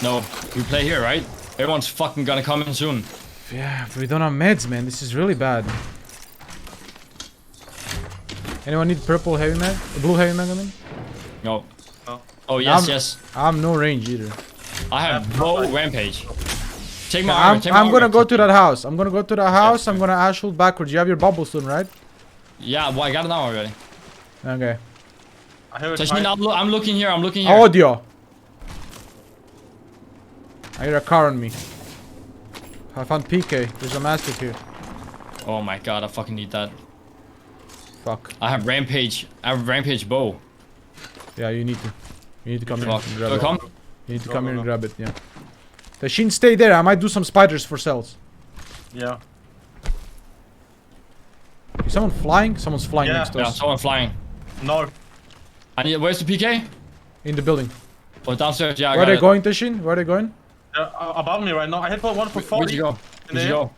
[SPEAKER 1] No, we play here, right? Everyone's fucking gonna come in soon.
[SPEAKER 3] Yeah, but we don't have meds, man. This is really bad. Anyone need purple heavy mag? Blue heavy mag, I mean?
[SPEAKER 1] No.
[SPEAKER 2] No.
[SPEAKER 1] Oh, yes,
[SPEAKER 3] I'm-
[SPEAKER 1] yes.
[SPEAKER 3] I have no range either.
[SPEAKER 1] I have bow rampage. Take my
[SPEAKER 3] I'm
[SPEAKER 1] armor, take my
[SPEAKER 3] gonna
[SPEAKER 1] armor.
[SPEAKER 3] go to that house. I'm gonna ash ult backwards. You have your bubble soon, right?
[SPEAKER 1] Yeah, well, I got it now already.
[SPEAKER 3] Okay.
[SPEAKER 2] I hear a
[SPEAKER 1] Tashin,
[SPEAKER 2] giant-
[SPEAKER 1] I'm looking here, I'm looking here.
[SPEAKER 3] Audio. I hear a car on me. I found PK. There's a mastiff here.
[SPEAKER 1] Oh my god, I fucking need that.
[SPEAKER 3] Fuck.
[SPEAKER 1] I have rampage. I have rampage bow.
[SPEAKER 3] Yeah, you need to. You need to come here
[SPEAKER 1] Fuck.
[SPEAKER 3] and
[SPEAKER 1] Do I
[SPEAKER 3] grab it.
[SPEAKER 1] come?
[SPEAKER 3] You need to
[SPEAKER 2] Go,
[SPEAKER 3] come
[SPEAKER 2] go,
[SPEAKER 3] here and
[SPEAKER 2] go.
[SPEAKER 3] grab it, yeah. Tashin, stay there. I might do some spiders for cells.
[SPEAKER 2] Yeah.
[SPEAKER 3] Is someone flying? Someone's flying
[SPEAKER 2] Yeah.
[SPEAKER 3] next to
[SPEAKER 1] Yeah,
[SPEAKER 3] us.
[SPEAKER 1] someone flying.
[SPEAKER 2] North.
[SPEAKER 1] I need. Where's the PK?
[SPEAKER 3] In the building.
[SPEAKER 1] Oh, downstairs. Yeah, I
[SPEAKER 3] Where
[SPEAKER 1] got
[SPEAKER 3] are they
[SPEAKER 1] it.
[SPEAKER 3] going, Tashin? Where are they going?
[SPEAKER 2] They're above me right now. I hit one for 40.
[SPEAKER 1] Where'd you go?
[SPEAKER 2] In
[SPEAKER 1] Where'd you
[SPEAKER 2] there.
[SPEAKER 1] go?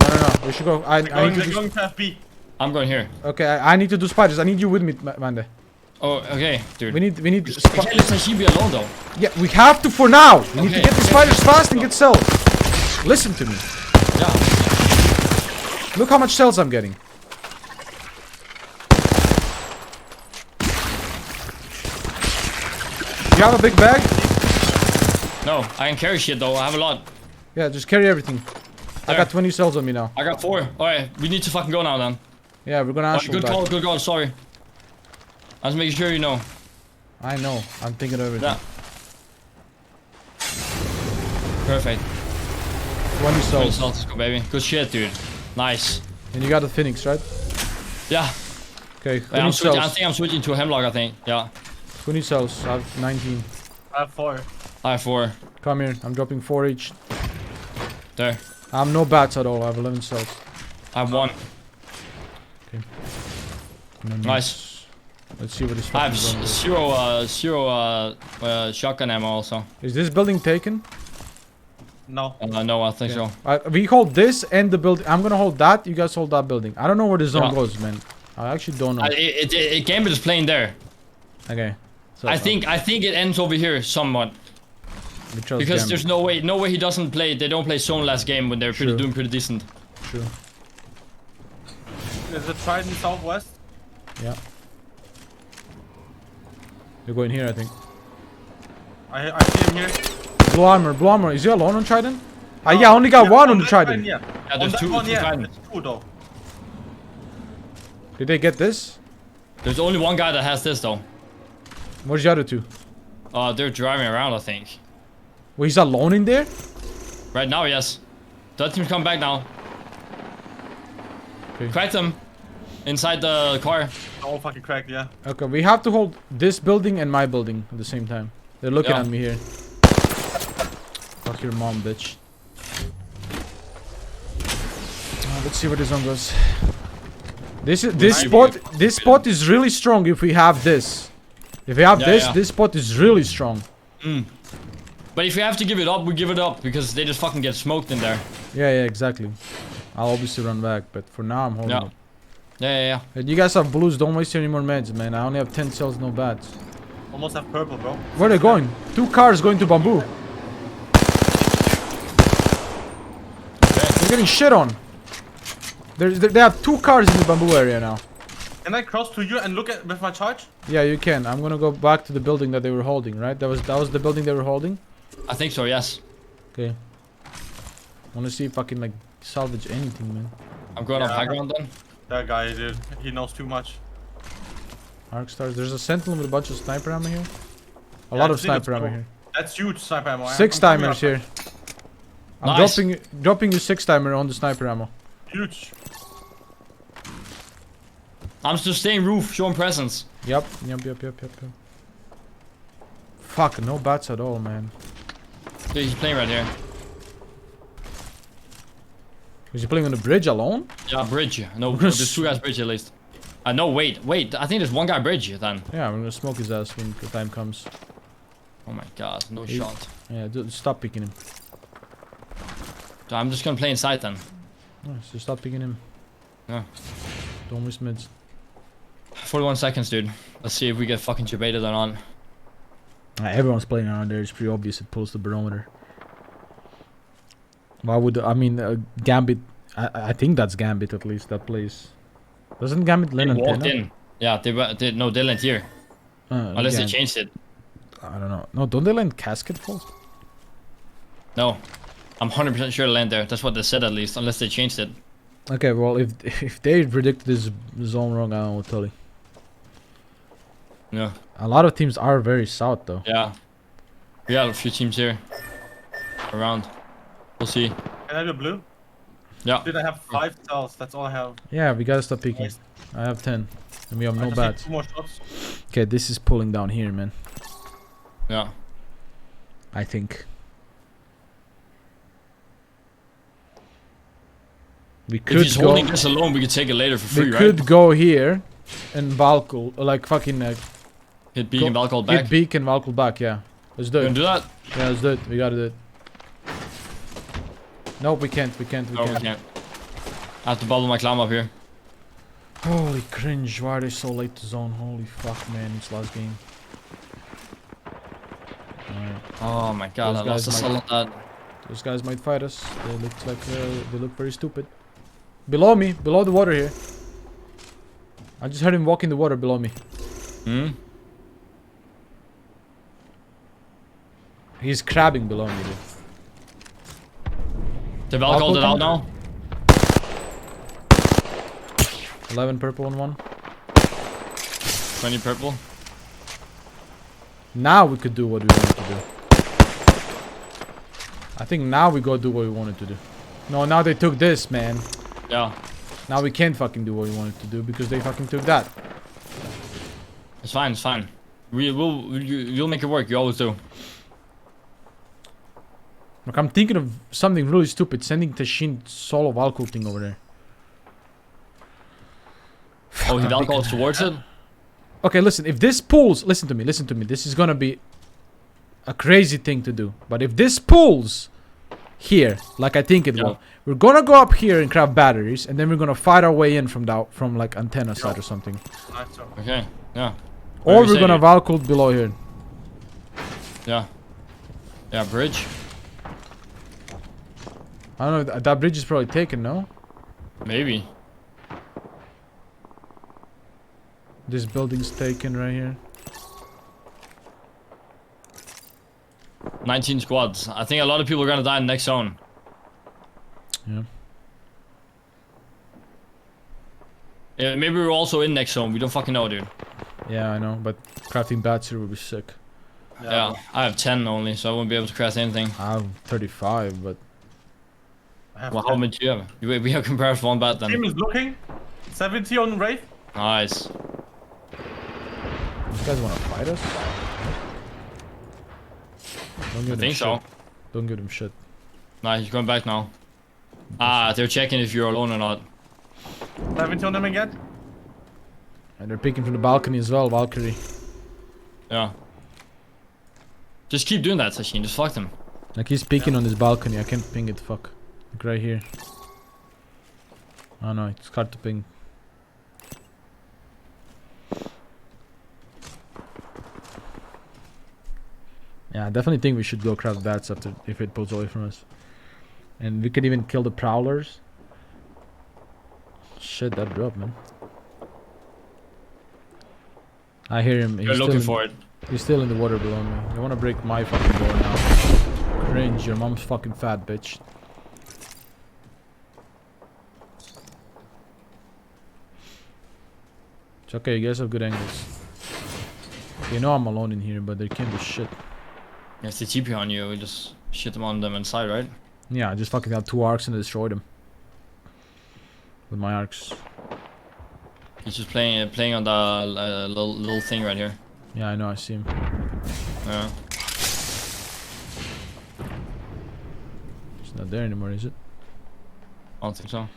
[SPEAKER 3] No. We should go. I
[SPEAKER 2] They're
[SPEAKER 3] need to do.
[SPEAKER 2] going to FB.
[SPEAKER 1] I'm going here.
[SPEAKER 3] Okay, I need to do spiders. I need you with me, Mande.
[SPEAKER 1] Oh, okay, dude.
[SPEAKER 3] We need.
[SPEAKER 1] I can't let Tashin be alone though.
[SPEAKER 3] Yeah, we have to for now. We need to
[SPEAKER 1] Okay,
[SPEAKER 3] get the
[SPEAKER 1] okay,
[SPEAKER 3] spiders
[SPEAKER 1] okay.
[SPEAKER 3] fast and get cells. Listen to me.
[SPEAKER 1] Yeah.
[SPEAKER 3] Look how much cells I'm getting. You have a big bag?
[SPEAKER 1] No, I can carry shit though. I have a lot.
[SPEAKER 3] Yeah, just carry everything. I
[SPEAKER 1] There.
[SPEAKER 3] got 20 cells on me now.
[SPEAKER 1] I got 4. Alright, we need to fucking go now then.
[SPEAKER 3] Yeah, we're gonna
[SPEAKER 1] Alright,
[SPEAKER 3] ash
[SPEAKER 1] good
[SPEAKER 3] back.
[SPEAKER 1] call, good call. Sorry. I was making sure you know.
[SPEAKER 3] I know. I'm thinking of everything.
[SPEAKER 1] Yeah. Perfect.
[SPEAKER 3] 20
[SPEAKER 1] 20
[SPEAKER 3] cells.
[SPEAKER 1] cells, let's go, baby. Good shit, dude. Nice.
[SPEAKER 3] And you got the Phoenix, right?
[SPEAKER 1] Yeah.
[SPEAKER 3] Okay, 20
[SPEAKER 1] I
[SPEAKER 3] cells.
[SPEAKER 1] think I'm switching to a hemlock. I think. Yeah.
[SPEAKER 3] 20 cells. I have 19.
[SPEAKER 2] I have 4.
[SPEAKER 1] I have 4.
[SPEAKER 3] Come here. I'm dropping 4 each.
[SPEAKER 1] There.
[SPEAKER 3] I have no bats at all. I have 11 cells.
[SPEAKER 1] I have 1.
[SPEAKER 3] And then
[SPEAKER 1] Nice.
[SPEAKER 3] Let's see what this
[SPEAKER 1] I have
[SPEAKER 3] fucking zone is.
[SPEAKER 1] zero shotgun ammo also.
[SPEAKER 3] Is this building taken?
[SPEAKER 2] No.
[SPEAKER 1] No, I think so.
[SPEAKER 3] We hold this and the building. I'm gonna hold that. You guys hold that building. I don't know where the zone
[SPEAKER 1] Yeah.
[SPEAKER 3] goes, man. I actually don't know.
[SPEAKER 1] Gambit is playing there.
[SPEAKER 3] Okay. So,
[SPEAKER 1] I think it ends over here somewhat
[SPEAKER 3] we trust
[SPEAKER 1] because
[SPEAKER 3] Gambit.
[SPEAKER 1] there's no way he doesn't play. They don't play zone last game when they're
[SPEAKER 3] True.
[SPEAKER 1] doing pretty decent.
[SPEAKER 3] True.
[SPEAKER 2] There's a Trident southwest.
[SPEAKER 3] Yeah. They're going here, I think.
[SPEAKER 2] I see him here.
[SPEAKER 3] Blue armor, blue armor. Is he alone on Trident? Yeah, I only got one on the
[SPEAKER 2] that
[SPEAKER 3] Trident.
[SPEAKER 2] Yeah.
[SPEAKER 1] Yeah,
[SPEAKER 2] On
[SPEAKER 1] there's
[SPEAKER 2] that
[SPEAKER 1] two.
[SPEAKER 2] one,
[SPEAKER 1] two
[SPEAKER 2] yeah.
[SPEAKER 1] Tridents.
[SPEAKER 2] There's 2 though.
[SPEAKER 3] Did they get this?
[SPEAKER 1] There's only one guy that has this though.
[SPEAKER 3] Where's the other two?
[SPEAKER 1] They're driving around, I think.
[SPEAKER 3] Well, he's alone in there?
[SPEAKER 1] Right now, yes. That team's coming back now.
[SPEAKER 3] Okay.
[SPEAKER 1] Cracked them inside the car.
[SPEAKER 2] All fucking cracked, yeah.
[SPEAKER 3] Okay, we have to hold this building and my building at the same time. They're looking
[SPEAKER 1] Yeah.
[SPEAKER 3] at me here. Fuck your mom, bitch. Let's see where this one goes. This
[SPEAKER 1] Nice.
[SPEAKER 3] spot is really strong if we have this. If we have
[SPEAKER 1] Yeah,
[SPEAKER 3] this,
[SPEAKER 1] yeah.
[SPEAKER 3] this spot is really strong.
[SPEAKER 1] But if we have to give it up, we give it up because they just fucking get smoked in there.
[SPEAKER 3] Yeah, yeah, exactly. I'll obviously run back, but for now I'm holding
[SPEAKER 1] Yeah.
[SPEAKER 3] it.
[SPEAKER 1] Yeah.
[SPEAKER 3] And you guys have blues, don't waste any more meds, man. I only have 10 cells, no bats.
[SPEAKER 2] Almost have purple, bro.
[SPEAKER 3] Where are they going? 2 cars going to bamboo. They're getting shit on. They have 2 cars in the bamboo area now.
[SPEAKER 2] Can I cross to you and look at with my charge?
[SPEAKER 3] Yeah, you can. I'm gonna go back to the building that they were holding, right? That was the building they were holding?
[SPEAKER 1] I think so, yes.
[SPEAKER 3] Okay. Wanna see if I can like salvage anything, man.
[SPEAKER 1] I'm going off
[SPEAKER 2] Yeah.
[SPEAKER 1] high ground then.
[SPEAKER 2] That guy, dude. He knows too much.
[SPEAKER 3] Arc stars. There's a sentinel with a bunch of sniper ammo here. A
[SPEAKER 2] Yeah,
[SPEAKER 3] lot
[SPEAKER 2] I
[SPEAKER 3] of
[SPEAKER 2] think it's
[SPEAKER 3] sniper ammo
[SPEAKER 2] cool.
[SPEAKER 3] here.
[SPEAKER 2] That's huge sniper ammo.
[SPEAKER 3] 6
[SPEAKER 2] I'm coming
[SPEAKER 3] timers
[SPEAKER 2] up.
[SPEAKER 3] here. I'm
[SPEAKER 1] Nice.
[SPEAKER 3] dropping you 6 timer on the sniper ammo.
[SPEAKER 2] Huge.
[SPEAKER 1] I'm just staying roof, showing presence.
[SPEAKER 3] Yep. Fuck, no bats at all, man.
[SPEAKER 1] Dude, he's playing right here.
[SPEAKER 3] Was he playing on the bridge alone?
[SPEAKER 1] Yeah, bridge. No,
[SPEAKER 3] gonna
[SPEAKER 1] there's 2 guys bridge at least. No, wait. I think there's 1 guy bridge then.
[SPEAKER 3] Yeah, I'm gonna smoke his ass when the time comes.
[SPEAKER 1] Oh my god, no
[SPEAKER 3] He-
[SPEAKER 1] shot.
[SPEAKER 3] Yeah, stop picking him.
[SPEAKER 1] So I'm just gonna play inside then.
[SPEAKER 3] No, so stop picking him.
[SPEAKER 1] Yeah.
[SPEAKER 3] Don't waste mids.
[SPEAKER 1] 41 seconds, dude. Let's see if we get fucking debated or not.
[SPEAKER 3] Everyone's playing around there. It's pretty obvious. It pulls the barometer. Why would I mean Gambit? I think that's Gambit at least. That plays. Doesn't Gambit
[SPEAKER 1] They
[SPEAKER 3] land
[SPEAKER 1] walked
[SPEAKER 3] antenna?
[SPEAKER 1] in. Yeah, they no, they land here. Unless they
[SPEAKER 3] Gam-
[SPEAKER 1] changed it.
[SPEAKER 3] I don't know. No, don't they land casket fault?
[SPEAKER 1] No. I'm 100% sure they land there. That's what they said at least, unless they changed it.
[SPEAKER 3] Okay, well if they predicted this zone wrong, I don't know what to tell you.
[SPEAKER 1] Yeah.
[SPEAKER 3] A lot of teams are very south though.
[SPEAKER 1] Yeah. We got a few teams here. Around. We'll see.
[SPEAKER 2] Can I do blue?
[SPEAKER 1] Yeah.
[SPEAKER 2] Dude, I have 5 cells. That's all I have.
[SPEAKER 3] Yeah, we gotta stop peeking.
[SPEAKER 2] Nice.
[SPEAKER 3] I have 10, and we have
[SPEAKER 2] I
[SPEAKER 3] no
[SPEAKER 2] just need
[SPEAKER 3] bats.
[SPEAKER 2] 2 more shots.
[SPEAKER 3] Okay, this is pulling down here, man.
[SPEAKER 1] Yeah.
[SPEAKER 3] I think. We
[SPEAKER 1] If
[SPEAKER 3] could
[SPEAKER 1] he's
[SPEAKER 3] go.
[SPEAKER 1] holding this alone, we could take it later for free,
[SPEAKER 3] We
[SPEAKER 1] right?
[SPEAKER 3] could go here, and Valkul, like fucking
[SPEAKER 1] Hit B and Valkyl back.
[SPEAKER 3] hit Beak and Valkul back. Yeah, let's do
[SPEAKER 1] You
[SPEAKER 3] it.
[SPEAKER 1] gonna do that?
[SPEAKER 3] Yeah, let's do it. We gotta do it. Nope, we can't. We can't. We
[SPEAKER 1] No, we
[SPEAKER 3] can't.
[SPEAKER 1] can't. I have to bubble my climb up here.
[SPEAKER 3] Holy cringe! Why are they so late to zone? Holy fuck, man! It's last game. Alright,
[SPEAKER 1] Oh my god,
[SPEAKER 3] Those
[SPEAKER 1] I lost the
[SPEAKER 3] guys
[SPEAKER 1] cell on that.
[SPEAKER 3] those guys might fight us. They look like they look very stupid. Below me, below the water here. I just heard him walk in the water below me.
[SPEAKER 1] Hmm?
[SPEAKER 3] He's crabbing below me, dude.
[SPEAKER 1] The Valkyl it out now?
[SPEAKER 3] 11 purple on 1.
[SPEAKER 1] 20 purple.
[SPEAKER 3] Now we could do what we wanted to do. I think now we go do what we wanted to do. No, now they took this, man.
[SPEAKER 1] Yeah.
[SPEAKER 3] Now we can't fucking do what we wanted to do because they fucking took that.
[SPEAKER 1] It's fine, it's fine. You'll make it work, you always do.
[SPEAKER 3] Look, I'm thinking of something really stupid. Sending Tashin solo Valkyl thing over there.
[SPEAKER 1] Oh, he Valkyls towards it?
[SPEAKER 3] Okay, listen. If this pulls, listen to me. This is gonna be a crazy thing to do. But if this pulls here, like I think it
[SPEAKER 1] Yeah.
[SPEAKER 3] will, we're gonna go up here and craft batteries, and then we're gonna fight our way in from like antenna side or something.
[SPEAKER 2] Nice, so.
[SPEAKER 1] Okay, yeah.
[SPEAKER 3] Or
[SPEAKER 1] you
[SPEAKER 3] we're
[SPEAKER 1] saying
[SPEAKER 3] gonna
[SPEAKER 1] here?
[SPEAKER 3] Valkyl below here.
[SPEAKER 1] Yeah. Yeah, bridge.
[SPEAKER 3] I don't know. That bridge is probably taken, no?
[SPEAKER 1] Maybe.
[SPEAKER 3] This building's taken right here.
[SPEAKER 1] 19 squads. I think a lot of people are gonna die in the next zone.
[SPEAKER 3] Yeah.
[SPEAKER 1] Yeah, maybe we're also in next zone. We don't fucking know, dude.
[SPEAKER 3] Yeah, I know. But crafting bats here would be sick.
[SPEAKER 1] Yeah, I have 10 only, so I won't be able to craft anything.
[SPEAKER 3] I have 35, but
[SPEAKER 2] I have
[SPEAKER 1] Well, how
[SPEAKER 2] 10.
[SPEAKER 1] much do you have? We have compared one bat
[SPEAKER 2] Team
[SPEAKER 1] then.
[SPEAKER 2] is looking. 70 on Wraith.
[SPEAKER 1] Nice.
[SPEAKER 3] these guys wanna fight us? Don't
[SPEAKER 1] I
[SPEAKER 3] give them
[SPEAKER 1] think
[SPEAKER 3] shit.
[SPEAKER 1] so.
[SPEAKER 3] Don't give them shit.
[SPEAKER 1] Nah, he's going back now. Ah, they're checking if you're alone or not.
[SPEAKER 2] 70 on them again.
[SPEAKER 3] And they're picking from the balcony as well, Valkyrie.
[SPEAKER 1] Yeah. Just keep doing that, Sashin. Just fuck them.
[SPEAKER 3] Like he's peeking on this balcony. I can't ping it. Fuck. Like right here. Oh no, it's hard to ping. Yeah, I definitely think we should go craft bats after if it pulls away from us. And we could even kill the prowlers. Shit, that dropped, man. I hear him.
[SPEAKER 1] You're looking for it.
[SPEAKER 3] He's still in the water below me. You wanna break my fucking door now. Cringe, your mom's fucking fat, bitch. It's okay, you guys have good angles. You know I'm alone in here, but there can't be shit.
[SPEAKER 1] If they TP on you, we just shit them on them inside, right?
[SPEAKER 3] Yeah, I just fucking have 2 arcs and destroy them. With my arcs.
[SPEAKER 1] He's just playing on the little thing right here.
[SPEAKER 3] Yeah, I know, I see him.
[SPEAKER 1] Yeah.
[SPEAKER 3] It's not there anymore, is it?
[SPEAKER 1] I don't think so.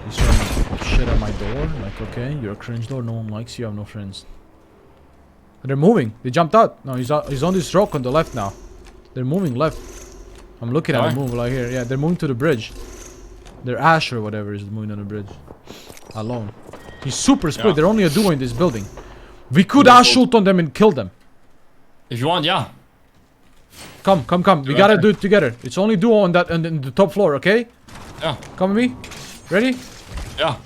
[SPEAKER 3] He's throwing shit at my door. Like, okay, you're a cringe door, no one likes you, I have no friends. They're moving. They jumped out. No, he's on this rock on the left now. They're moving left. I'm looking at them move like here. Yeah, they're moving to the bridge. Their Ash or whatever is moving on the bridge. Alone. He's super split.
[SPEAKER 1] Yeah.
[SPEAKER 3] They're only a duo in this building. We could Ash ult on them and kill them.
[SPEAKER 1] If you want, yeah.
[SPEAKER 3] Come. We gotta do it together. It's only duo on that and the top floor, okay?
[SPEAKER 1] Yeah.
[SPEAKER 3] Come with me. Ready?
[SPEAKER 1] Yeah.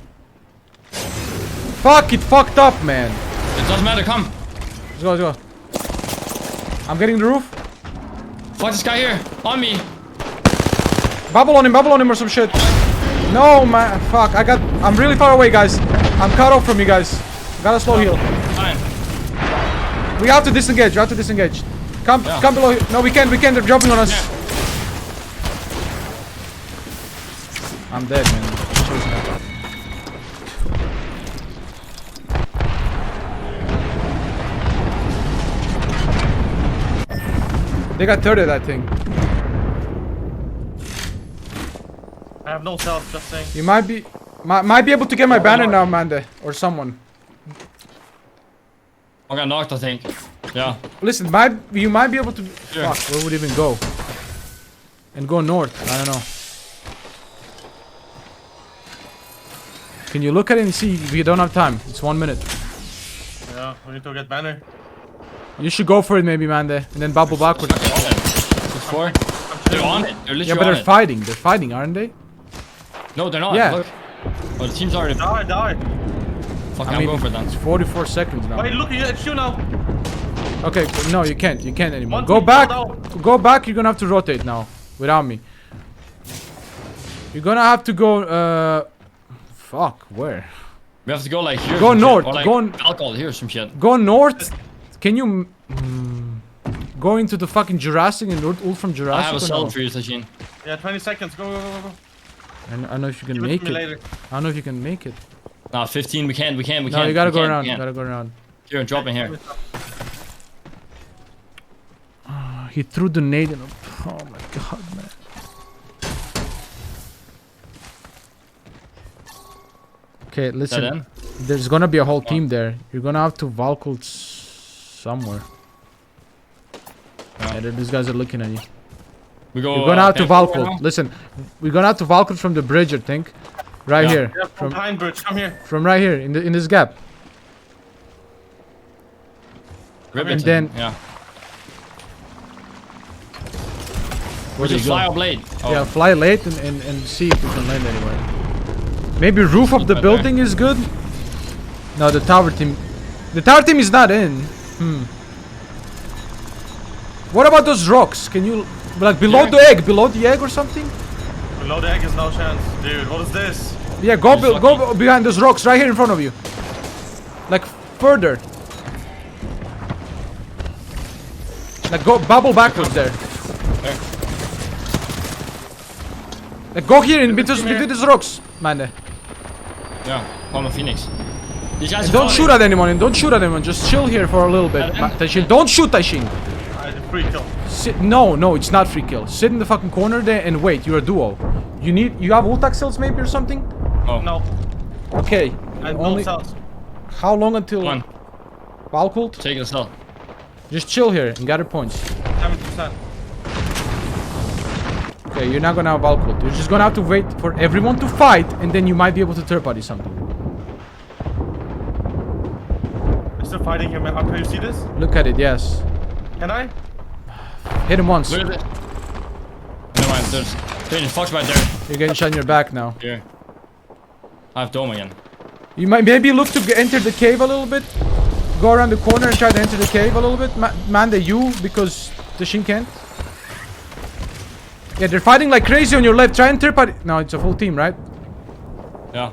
[SPEAKER 3] Fuck, it fucked up, man.
[SPEAKER 1] It doesn't matter, come.
[SPEAKER 3] Let's go. I'm getting the roof.
[SPEAKER 1] Fuck this guy here. On me.
[SPEAKER 3] Bubble on him or some shit. No, man. Fuck, I'm really far away, guys. I'm cut off from you guys. Gotta slow heal.
[SPEAKER 1] Fine.
[SPEAKER 3] We have to disengage. Come below. No, we can't. They're jumping on us.
[SPEAKER 1] Yeah.
[SPEAKER 3] I'm dead, man. Chasing that. They got 30 that thing.
[SPEAKER 2] I have no self, just saying.
[SPEAKER 3] You might be able to get my banner now, Mande, or someone.
[SPEAKER 1] I got knocked, I think. Yeah.
[SPEAKER 3] Listen, you might be able to.
[SPEAKER 1] Yeah.
[SPEAKER 3] Fuck, where would it even go? And go north. I don't know. Can you look at it and see? We don't have time. It's 1 minute.
[SPEAKER 2] Yeah, we need to get banner.
[SPEAKER 3] You should go for it, maybe, Mande, and then bubble backwards.
[SPEAKER 1] It's 4. They're on it. They're literally
[SPEAKER 3] Yeah, but
[SPEAKER 1] on
[SPEAKER 3] they're
[SPEAKER 1] it.
[SPEAKER 3] fighting. They're fighting, aren't they?
[SPEAKER 1] No, they're not.
[SPEAKER 3] Yeah.
[SPEAKER 1] Look. Oh, the team's already.
[SPEAKER 2] Die.
[SPEAKER 1] Fuck,
[SPEAKER 3] I
[SPEAKER 1] I'm
[SPEAKER 3] mean,
[SPEAKER 1] going for them.
[SPEAKER 3] it's 44 seconds now.
[SPEAKER 2] Wait, look, it's you now.
[SPEAKER 3] Okay, no, you can't. You can't anymore.
[SPEAKER 2] One
[SPEAKER 3] Go
[SPEAKER 2] team
[SPEAKER 3] back.
[SPEAKER 2] fell down.
[SPEAKER 3] Go back. You're gonna have to rotate now, without me. You're gonna have to go. Fuck. Where?
[SPEAKER 1] We have to go like here.
[SPEAKER 3] Go
[SPEAKER 1] or some shit,
[SPEAKER 3] north,
[SPEAKER 1] Or like
[SPEAKER 3] go on-
[SPEAKER 1] alcohol here or some shit.
[SPEAKER 3] Go north. Can you go into the fucking Jurassic and ult from Jurassic?
[SPEAKER 1] I have a
[SPEAKER 3] or
[SPEAKER 1] cell
[SPEAKER 3] no?
[SPEAKER 1] for you, Sachin.
[SPEAKER 2] Yeah, 20 seconds. Go.
[SPEAKER 3] I don't know if you can
[SPEAKER 2] Give
[SPEAKER 3] make
[SPEAKER 2] it to me
[SPEAKER 3] it.
[SPEAKER 2] later.
[SPEAKER 3] I don't know if you can make it.
[SPEAKER 1] Nah, 15. We can't.
[SPEAKER 3] No, you gotta go around. You gotta go around.
[SPEAKER 1] Here, drop in here.
[SPEAKER 3] He threw the nade in. Oh my god, man. Okay, listen.
[SPEAKER 1] in?
[SPEAKER 3] There's gonna be a whole team there. You're gonna have to Valkyl somewhere.
[SPEAKER 1] Yeah.
[SPEAKER 3] Yeah, these guys are looking at you.
[SPEAKER 1] We go.
[SPEAKER 3] You're gonna have to
[SPEAKER 1] Panther right
[SPEAKER 3] Valkyl.
[SPEAKER 1] now?
[SPEAKER 3] Listen, we're gonna have to Valkyl from the bridge, I think. Right
[SPEAKER 1] Yeah.
[SPEAKER 3] here.
[SPEAKER 2] Yeah, from behind bridge. Come here.
[SPEAKER 3] From right here in this gap.
[SPEAKER 1] Rip
[SPEAKER 3] And
[SPEAKER 1] it.
[SPEAKER 3] then-
[SPEAKER 1] Yeah.
[SPEAKER 3] Where
[SPEAKER 1] Just
[SPEAKER 3] do you
[SPEAKER 1] fly
[SPEAKER 3] go?
[SPEAKER 1] a blade. Oh.
[SPEAKER 3] Yeah, fly late and see if we can land anywhere. Maybe roof of the
[SPEAKER 1] Right there.
[SPEAKER 3] building is good. No, the tower team. The tower team is not in. What about those rocks? Can you like below
[SPEAKER 1] Yeah.
[SPEAKER 3] the egg? Below the egg or something?
[SPEAKER 2] Below the egg is no chance. Dude, what is this?
[SPEAKER 3] Yeah, go
[SPEAKER 1] He's
[SPEAKER 3] go behind those rocks right here in front of you. Like further. Like go bubble backwards there.
[SPEAKER 1] There.
[SPEAKER 3] Like go here in between these rocks, man.
[SPEAKER 1] Yeah. I'm a phoenix. These guys
[SPEAKER 3] And
[SPEAKER 1] are
[SPEAKER 3] don't
[SPEAKER 1] falling.
[SPEAKER 3] shoot at anyone. And don't shoot at anyone. Just chill here for a little bit. Taishin, don't shoot, Taishin.
[SPEAKER 2] Free kill.
[SPEAKER 3] No, it's not free kill. Sit in the fucking corner there and wait. You're a duo. You have ult axles maybe or something?
[SPEAKER 1] Oh.
[SPEAKER 2] No,
[SPEAKER 3] Okay.
[SPEAKER 2] I have
[SPEAKER 3] Only.
[SPEAKER 2] no cells.
[SPEAKER 3] How long until?
[SPEAKER 1] One.
[SPEAKER 3] Valkult,
[SPEAKER 1] Take a cell.
[SPEAKER 3] just chill here and gather points.
[SPEAKER 2] 70%.
[SPEAKER 3] Okay, you're not gonna have Valkult. You're just gonna have to wait for everyone to fight, and then you might be able to third party something.
[SPEAKER 2] I'm still fighting him up here. You see this?
[SPEAKER 3] Look at it, yes.
[SPEAKER 2] Can I?
[SPEAKER 3] Hit him once.
[SPEAKER 1] Look at it. Never mind, there's fucked right there.
[SPEAKER 3] You're getting shot in your back now.
[SPEAKER 1] Here. I have dome again.
[SPEAKER 3] You might maybe look to enter the cave a little bit. Go around the corner and try to enter the cave a little bit. Man, you, because the Shin can't. Yeah, they're fighting like crazy on your left. Try and third party. No, it's a full team, right?
[SPEAKER 1] Yeah.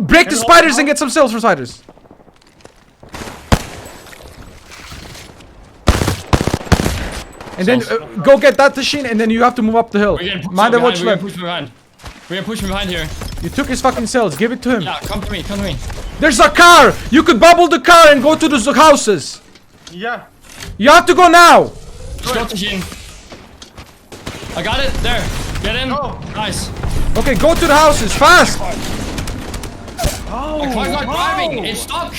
[SPEAKER 3] Break the spiders and get some cells for spiders. And then go get that machine, and then you have to move up the hill.
[SPEAKER 1] We're getting
[SPEAKER 3] Mind the watch
[SPEAKER 1] We're
[SPEAKER 3] left.
[SPEAKER 1] gonna push me behind. We're gonna push me behind here.
[SPEAKER 3] You took his fucking cells. Give it to him.
[SPEAKER 1] Yeah, come to me, come to me.
[SPEAKER 3] There's a car. You could bubble the car and go to the houses.
[SPEAKER 2] Yeah.
[SPEAKER 3] You have to go now.
[SPEAKER 1] Stop the machine. I got it. There. Get in.
[SPEAKER 2] Go.
[SPEAKER 1] Nice.
[SPEAKER 3] Okay, go to the houses fast.
[SPEAKER 2] Oh,
[SPEAKER 1] My car's not
[SPEAKER 2] wow.
[SPEAKER 1] driving. It's stuck.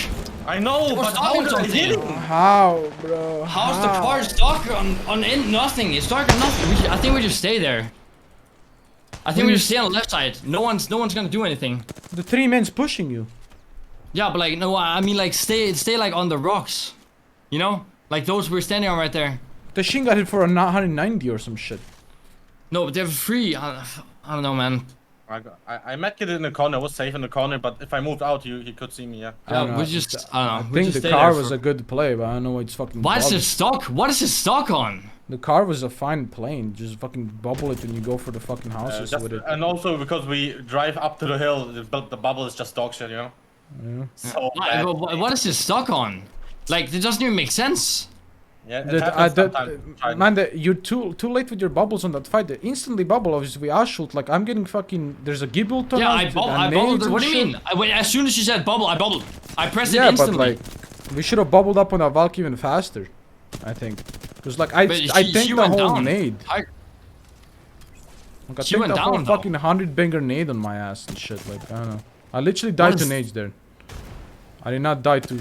[SPEAKER 2] I know,
[SPEAKER 1] We're
[SPEAKER 2] but
[SPEAKER 1] stuck
[SPEAKER 2] how
[SPEAKER 1] on
[SPEAKER 2] did I hit
[SPEAKER 1] something.
[SPEAKER 2] him?
[SPEAKER 3] How, bro?
[SPEAKER 1] How's the car stuck on in nothing? It's stuck on nothing. I think we just stay there. I think we just stay on the left side. No one's gonna do anything.
[SPEAKER 3] The 3 men's pushing you.
[SPEAKER 1] Yeah, but like no, I mean like stay like on the rocks. You know, like those we're standing on right there.
[SPEAKER 3] The Shin got hit for a 190 or some shit.
[SPEAKER 1] No, but they're free. I don't know, man.
[SPEAKER 2] I met it in the corner. I was safe in the corner, but if I moved out, he could see me. Yeah.
[SPEAKER 3] I don't
[SPEAKER 1] Yeah,
[SPEAKER 3] know,
[SPEAKER 1] we just I don't know.
[SPEAKER 3] I
[SPEAKER 1] we
[SPEAKER 3] think
[SPEAKER 1] just
[SPEAKER 3] the
[SPEAKER 1] stay
[SPEAKER 3] car
[SPEAKER 1] there
[SPEAKER 3] was
[SPEAKER 1] for-
[SPEAKER 3] a good play, but I don't know why it's fucking.
[SPEAKER 1] Why is
[SPEAKER 3] bothered.
[SPEAKER 1] it stuck? What is it stuck on?
[SPEAKER 3] The car was a fine plane. Just fucking bubble it and you go for the fucking houses with it.
[SPEAKER 2] And also because we drive up to the hill, the bubble is just dog shit, you know.
[SPEAKER 3] Yeah.
[SPEAKER 2] So
[SPEAKER 1] Why,
[SPEAKER 2] bad.
[SPEAKER 1] what is it stuck on? Like it doesn't even make sense.
[SPEAKER 2] Yeah, it happens sometimes.
[SPEAKER 3] Man, you're too late with your bubbles on that fight. They instantly bubble. Obviously, I shoot. Like I'm getting fucking. There's a gibble ton.
[SPEAKER 1] Yeah, I bubbled. What do you mean? As soon as you said bubble, I bubbled. I pressed it
[SPEAKER 3] Yeah,
[SPEAKER 1] instantly.
[SPEAKER 3] but like, we should have bubbled up on that Valk even faster. I think, because like I
[SPEAKER 1] But
[SPEAKER 3] think the
[SPEAKER 1] went
[SPEAKER 3] whole
[SPEAKER 1] down.
[SPEAKER 3] nade.
[SPEAKER 1] I-
[SPEAKER 3] Like, I
[SPEAKER 1] She
[SPEAKER 3] think
[SPEAKER 1] went
[SPEAKER 3] the whole
[SPEAKER 1] down, though.
[SPEAKER 3] fucking 100 banger nade on my ass and shit. Like I don't know. I literally died to
[SPEAKER 1] is-
[SPEAKER 3] nades there. I did not die to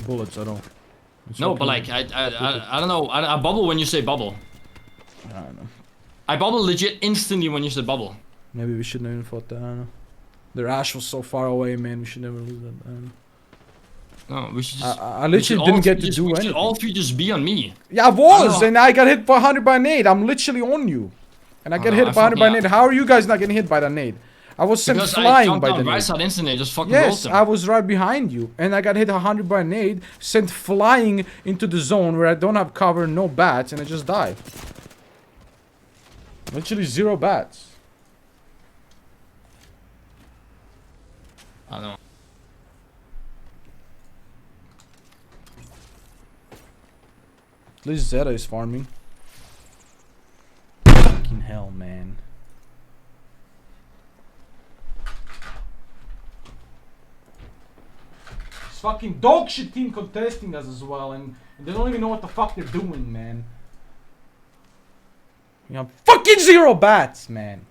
[SPEAKER 3] bullets at all. It's
[SPEAKER 1] No, but
[SPEAKER 3] fucking-
[SPEAKER 1] like I don't know. I bubble when you say bubble.
[SPEAKER 3] I don't know.
[SPEAKER 1] I bubble legit instantly when you said bubble.
[SPEAKER 3] Maybe we shouldn't have even fought that. I don't know. Their ash was so far away, man. We should never lose that. I don't know.
[SPEAKER 1] No, we should just.
[SPEAKER 3] I literally didn't get to do
[SPEAKER 1] we should
[SPEAKER 3] anything.
[SPEAKER 1] all three just be on me.
[SPEAKER 3] Yeah, I was,
[SPEAKER 1] know.
[SPEAKER 3] and I got hit by 100 by nade. I'm literally on you, and I get hit
[SPEAKER 1] I
[SPEAKER 3] by 100 by
[SPEAKER 1] fucking-
[SPEAKER 3] nade. How are you guys not getting hit by that nade? I was sent
[SPEAKER 1] Because I
[SPEAKER 3] flying
[SPEAKER 1] jumped
[SPEAKER 3] by
[SPEAKER 1] down
[SPEAKER 3] the
[SPEAKER 1] right
[SPEAKER 3] nade.
[SPEAKER 1] side instantly, just fucking
[SPEAKER 3] Yes,
[SPEAKER 1] roast them.
[SPEAKER 3] I was right behind you, and I got hit 100 by nade, sent flying into the zone where I don't have cover, no bats, and I just died. Literally 0 bats.
[SPEAKER 1] I don't know.
[SPEAKER 3] At least Zeta is farming. Fucking hell, man. This fucking dog shit team contesting us as well, and they don't even know what the fuck they're doing, man. You have fucking 0 bats, man.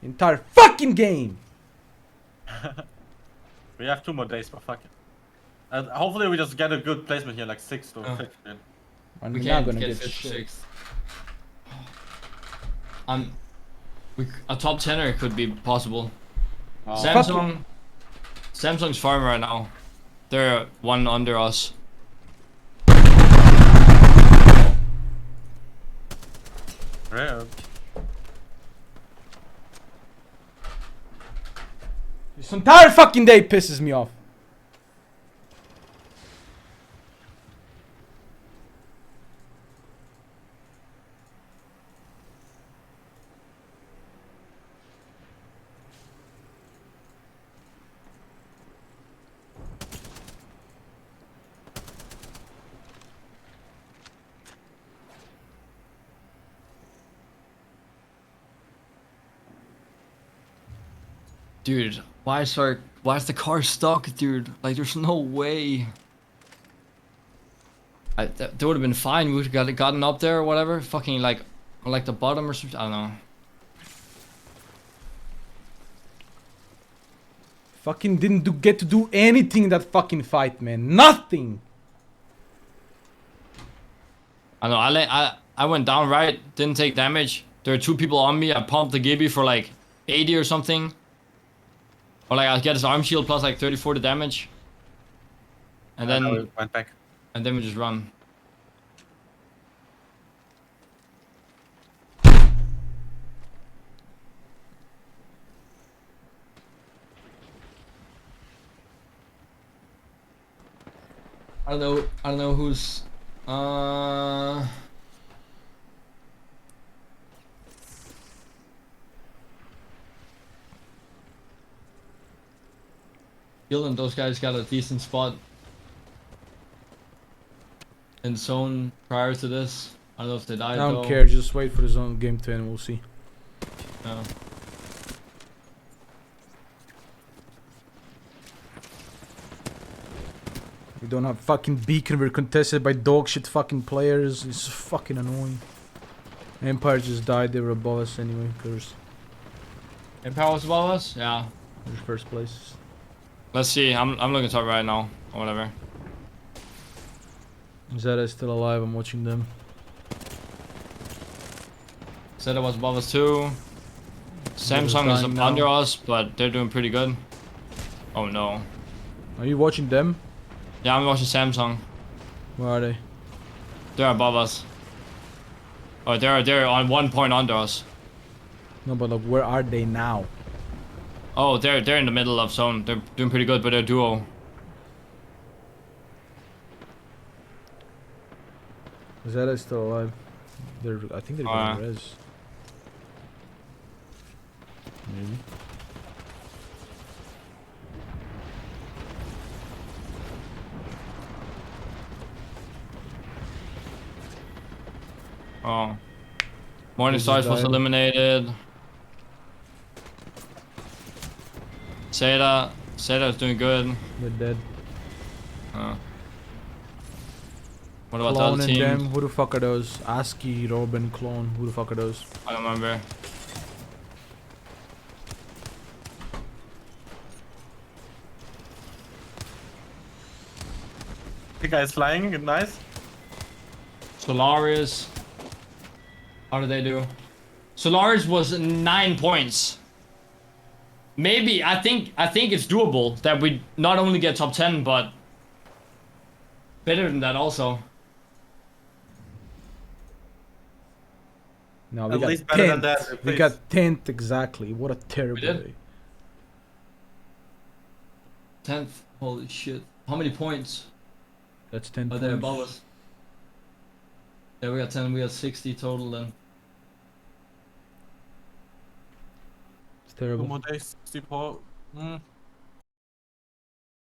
[SPEAKER 3] Entire fucking game.
[SPEAKER 2] We have 2 more days, but fuck it. And hopefully we just get a good placement here, like 6th or 5th. Yeah.
[SPEAKER 3] And
[SPEAKER 1] We
[SPEAKER 3] we're not
[SPEAKER 1] can't
[SPEAKER 3] gonna
[SPEAKER 1] get
[SPEAKER 3] get
[SPEAKER 1] fifth,
[SPEAKER 3] shit.
[SPEAKER 1] sixth. A top 10er could be possible.
[SPEAKER 2] Oh.
[SPEAKER 1] Samsung's farming right now. They're one under us.
[SPEAKER 2] Yeah.
[SPEAKER 3] This entire fucking day pisses me off.
[SPEAKER 1] Dude, why is the car stuck, dude? Like, there's no way. That would have been fine. We would have gotten up there or whatever. Fucking like the bottom or something. I don't know.
[SPEAKER 3] Fucking didn't get to do anything in that fucking fight, man. Nothing.
[SPEAKER 1] I know. I went down right. Didn't take damage. There are 2 people on me. I pumped the Gibby for like 80 or something. Or like I get his arm shield plus like 30, 40 damage. And
[SPEAKER 2] now
[SPEAKER 1] then
[SPEAKER 2] we went back.
[SPEAKER 1] we just run. I don't know who's Gil and those guys got a decent spot in zone prior to this. I don't know if they died
[SPEAKER 3] I don't
[SPEAKER 1] though.
[SPEAKER 3] care. Just wait for the zone game to end. We'll see.
[SPEAKER 1] Yeah.
[SPEAKER 3] We don't have fucking beacon. We're contested by dog shit fucking players. It's fucking annoying. Empire just died. They were above us anyway. Cause
[SPEAKER 1] Empire was above us? Yeah.
[SPEAKER 3] they're first place.
[SPEAKER 1] Let's see. I'm looking top right now. Or whatever.
[SPEAKER 3] Zeta is still alive. I'm watching them.
[SPEAKER 1] Said it was above us too. Samsung is
[SPEAKER 3] dying now.
[SPEAKER 1] under us, but they're doing pretty good. Oh no.
[SPEAKER 3] Are you watching them?
[SPEAKER 1] Yeah, I'm watching Samsung.
[SPEAKER 3] Where are they?
[SPEAKER 1] They're above us. Oh, they're on 1 point under us.
[SPEAKER 3] No, but like, where are they now?
[SPEAKER 1] Oh, they're in the middle of zone. They're doing pretty good, but they're duo.
[SPEAKER 3] Zeta is still alive. I think they're going res. Maybe.
[SPEAKER 1] Oh. Morning
[SPEAKER 3] They just
[SPEAKER 1] Stars was
[SPEAKER 3] died.
[SPEAKER 1] eliminated. Seda is doing good.
[SPEAKER 3] They're dead.
[SPEAKER 1] What about
[SPEAKER 3] Clone
[SPEAKER 1] the other
[SPEAKER 3] and
[SPEAKER 1] team?
[SPEAKER 3] them. Who the fuck are those? ASCII, Robin, Clone. Who the fuck are those?
[SPEAKER 1] I don't remember.
[SPEAKER 2] The guy's flying. Nice.
[SPEAKER 1] Solaris. How did they do? Solaris was 9 points. Maybe I think it's doable that we not only get top 10 but better than that also.
[SPEAKER 3] No, we
[SPEAKER 5] At
[SPEAKER 3] got
[SPEAKER 5] least better than
[SPEAKER 3] 10th.
[SPEAKER 5] that,
[SPEAKER 3] We
[SPEAKER 5] please.
[SPEAKER 3] got 10th exactly. What a terrible
[SPEAKER 1] did?
[SPEAKER 3] day.
[SPEAKER 1] 10th. Holy shit. How many points
[SPEAKER 3] That's 10
[SPEAKER 1] are they
[SPEAKER 3] points.
[SPEAKER 1] above us? Yeah, we got 10. We got 60 total then.
[SPEAKER 3] It's
[SPEAKER 2] 2
[SPEAKER 3] terrible.
[SPEAKER 2] more days. 64.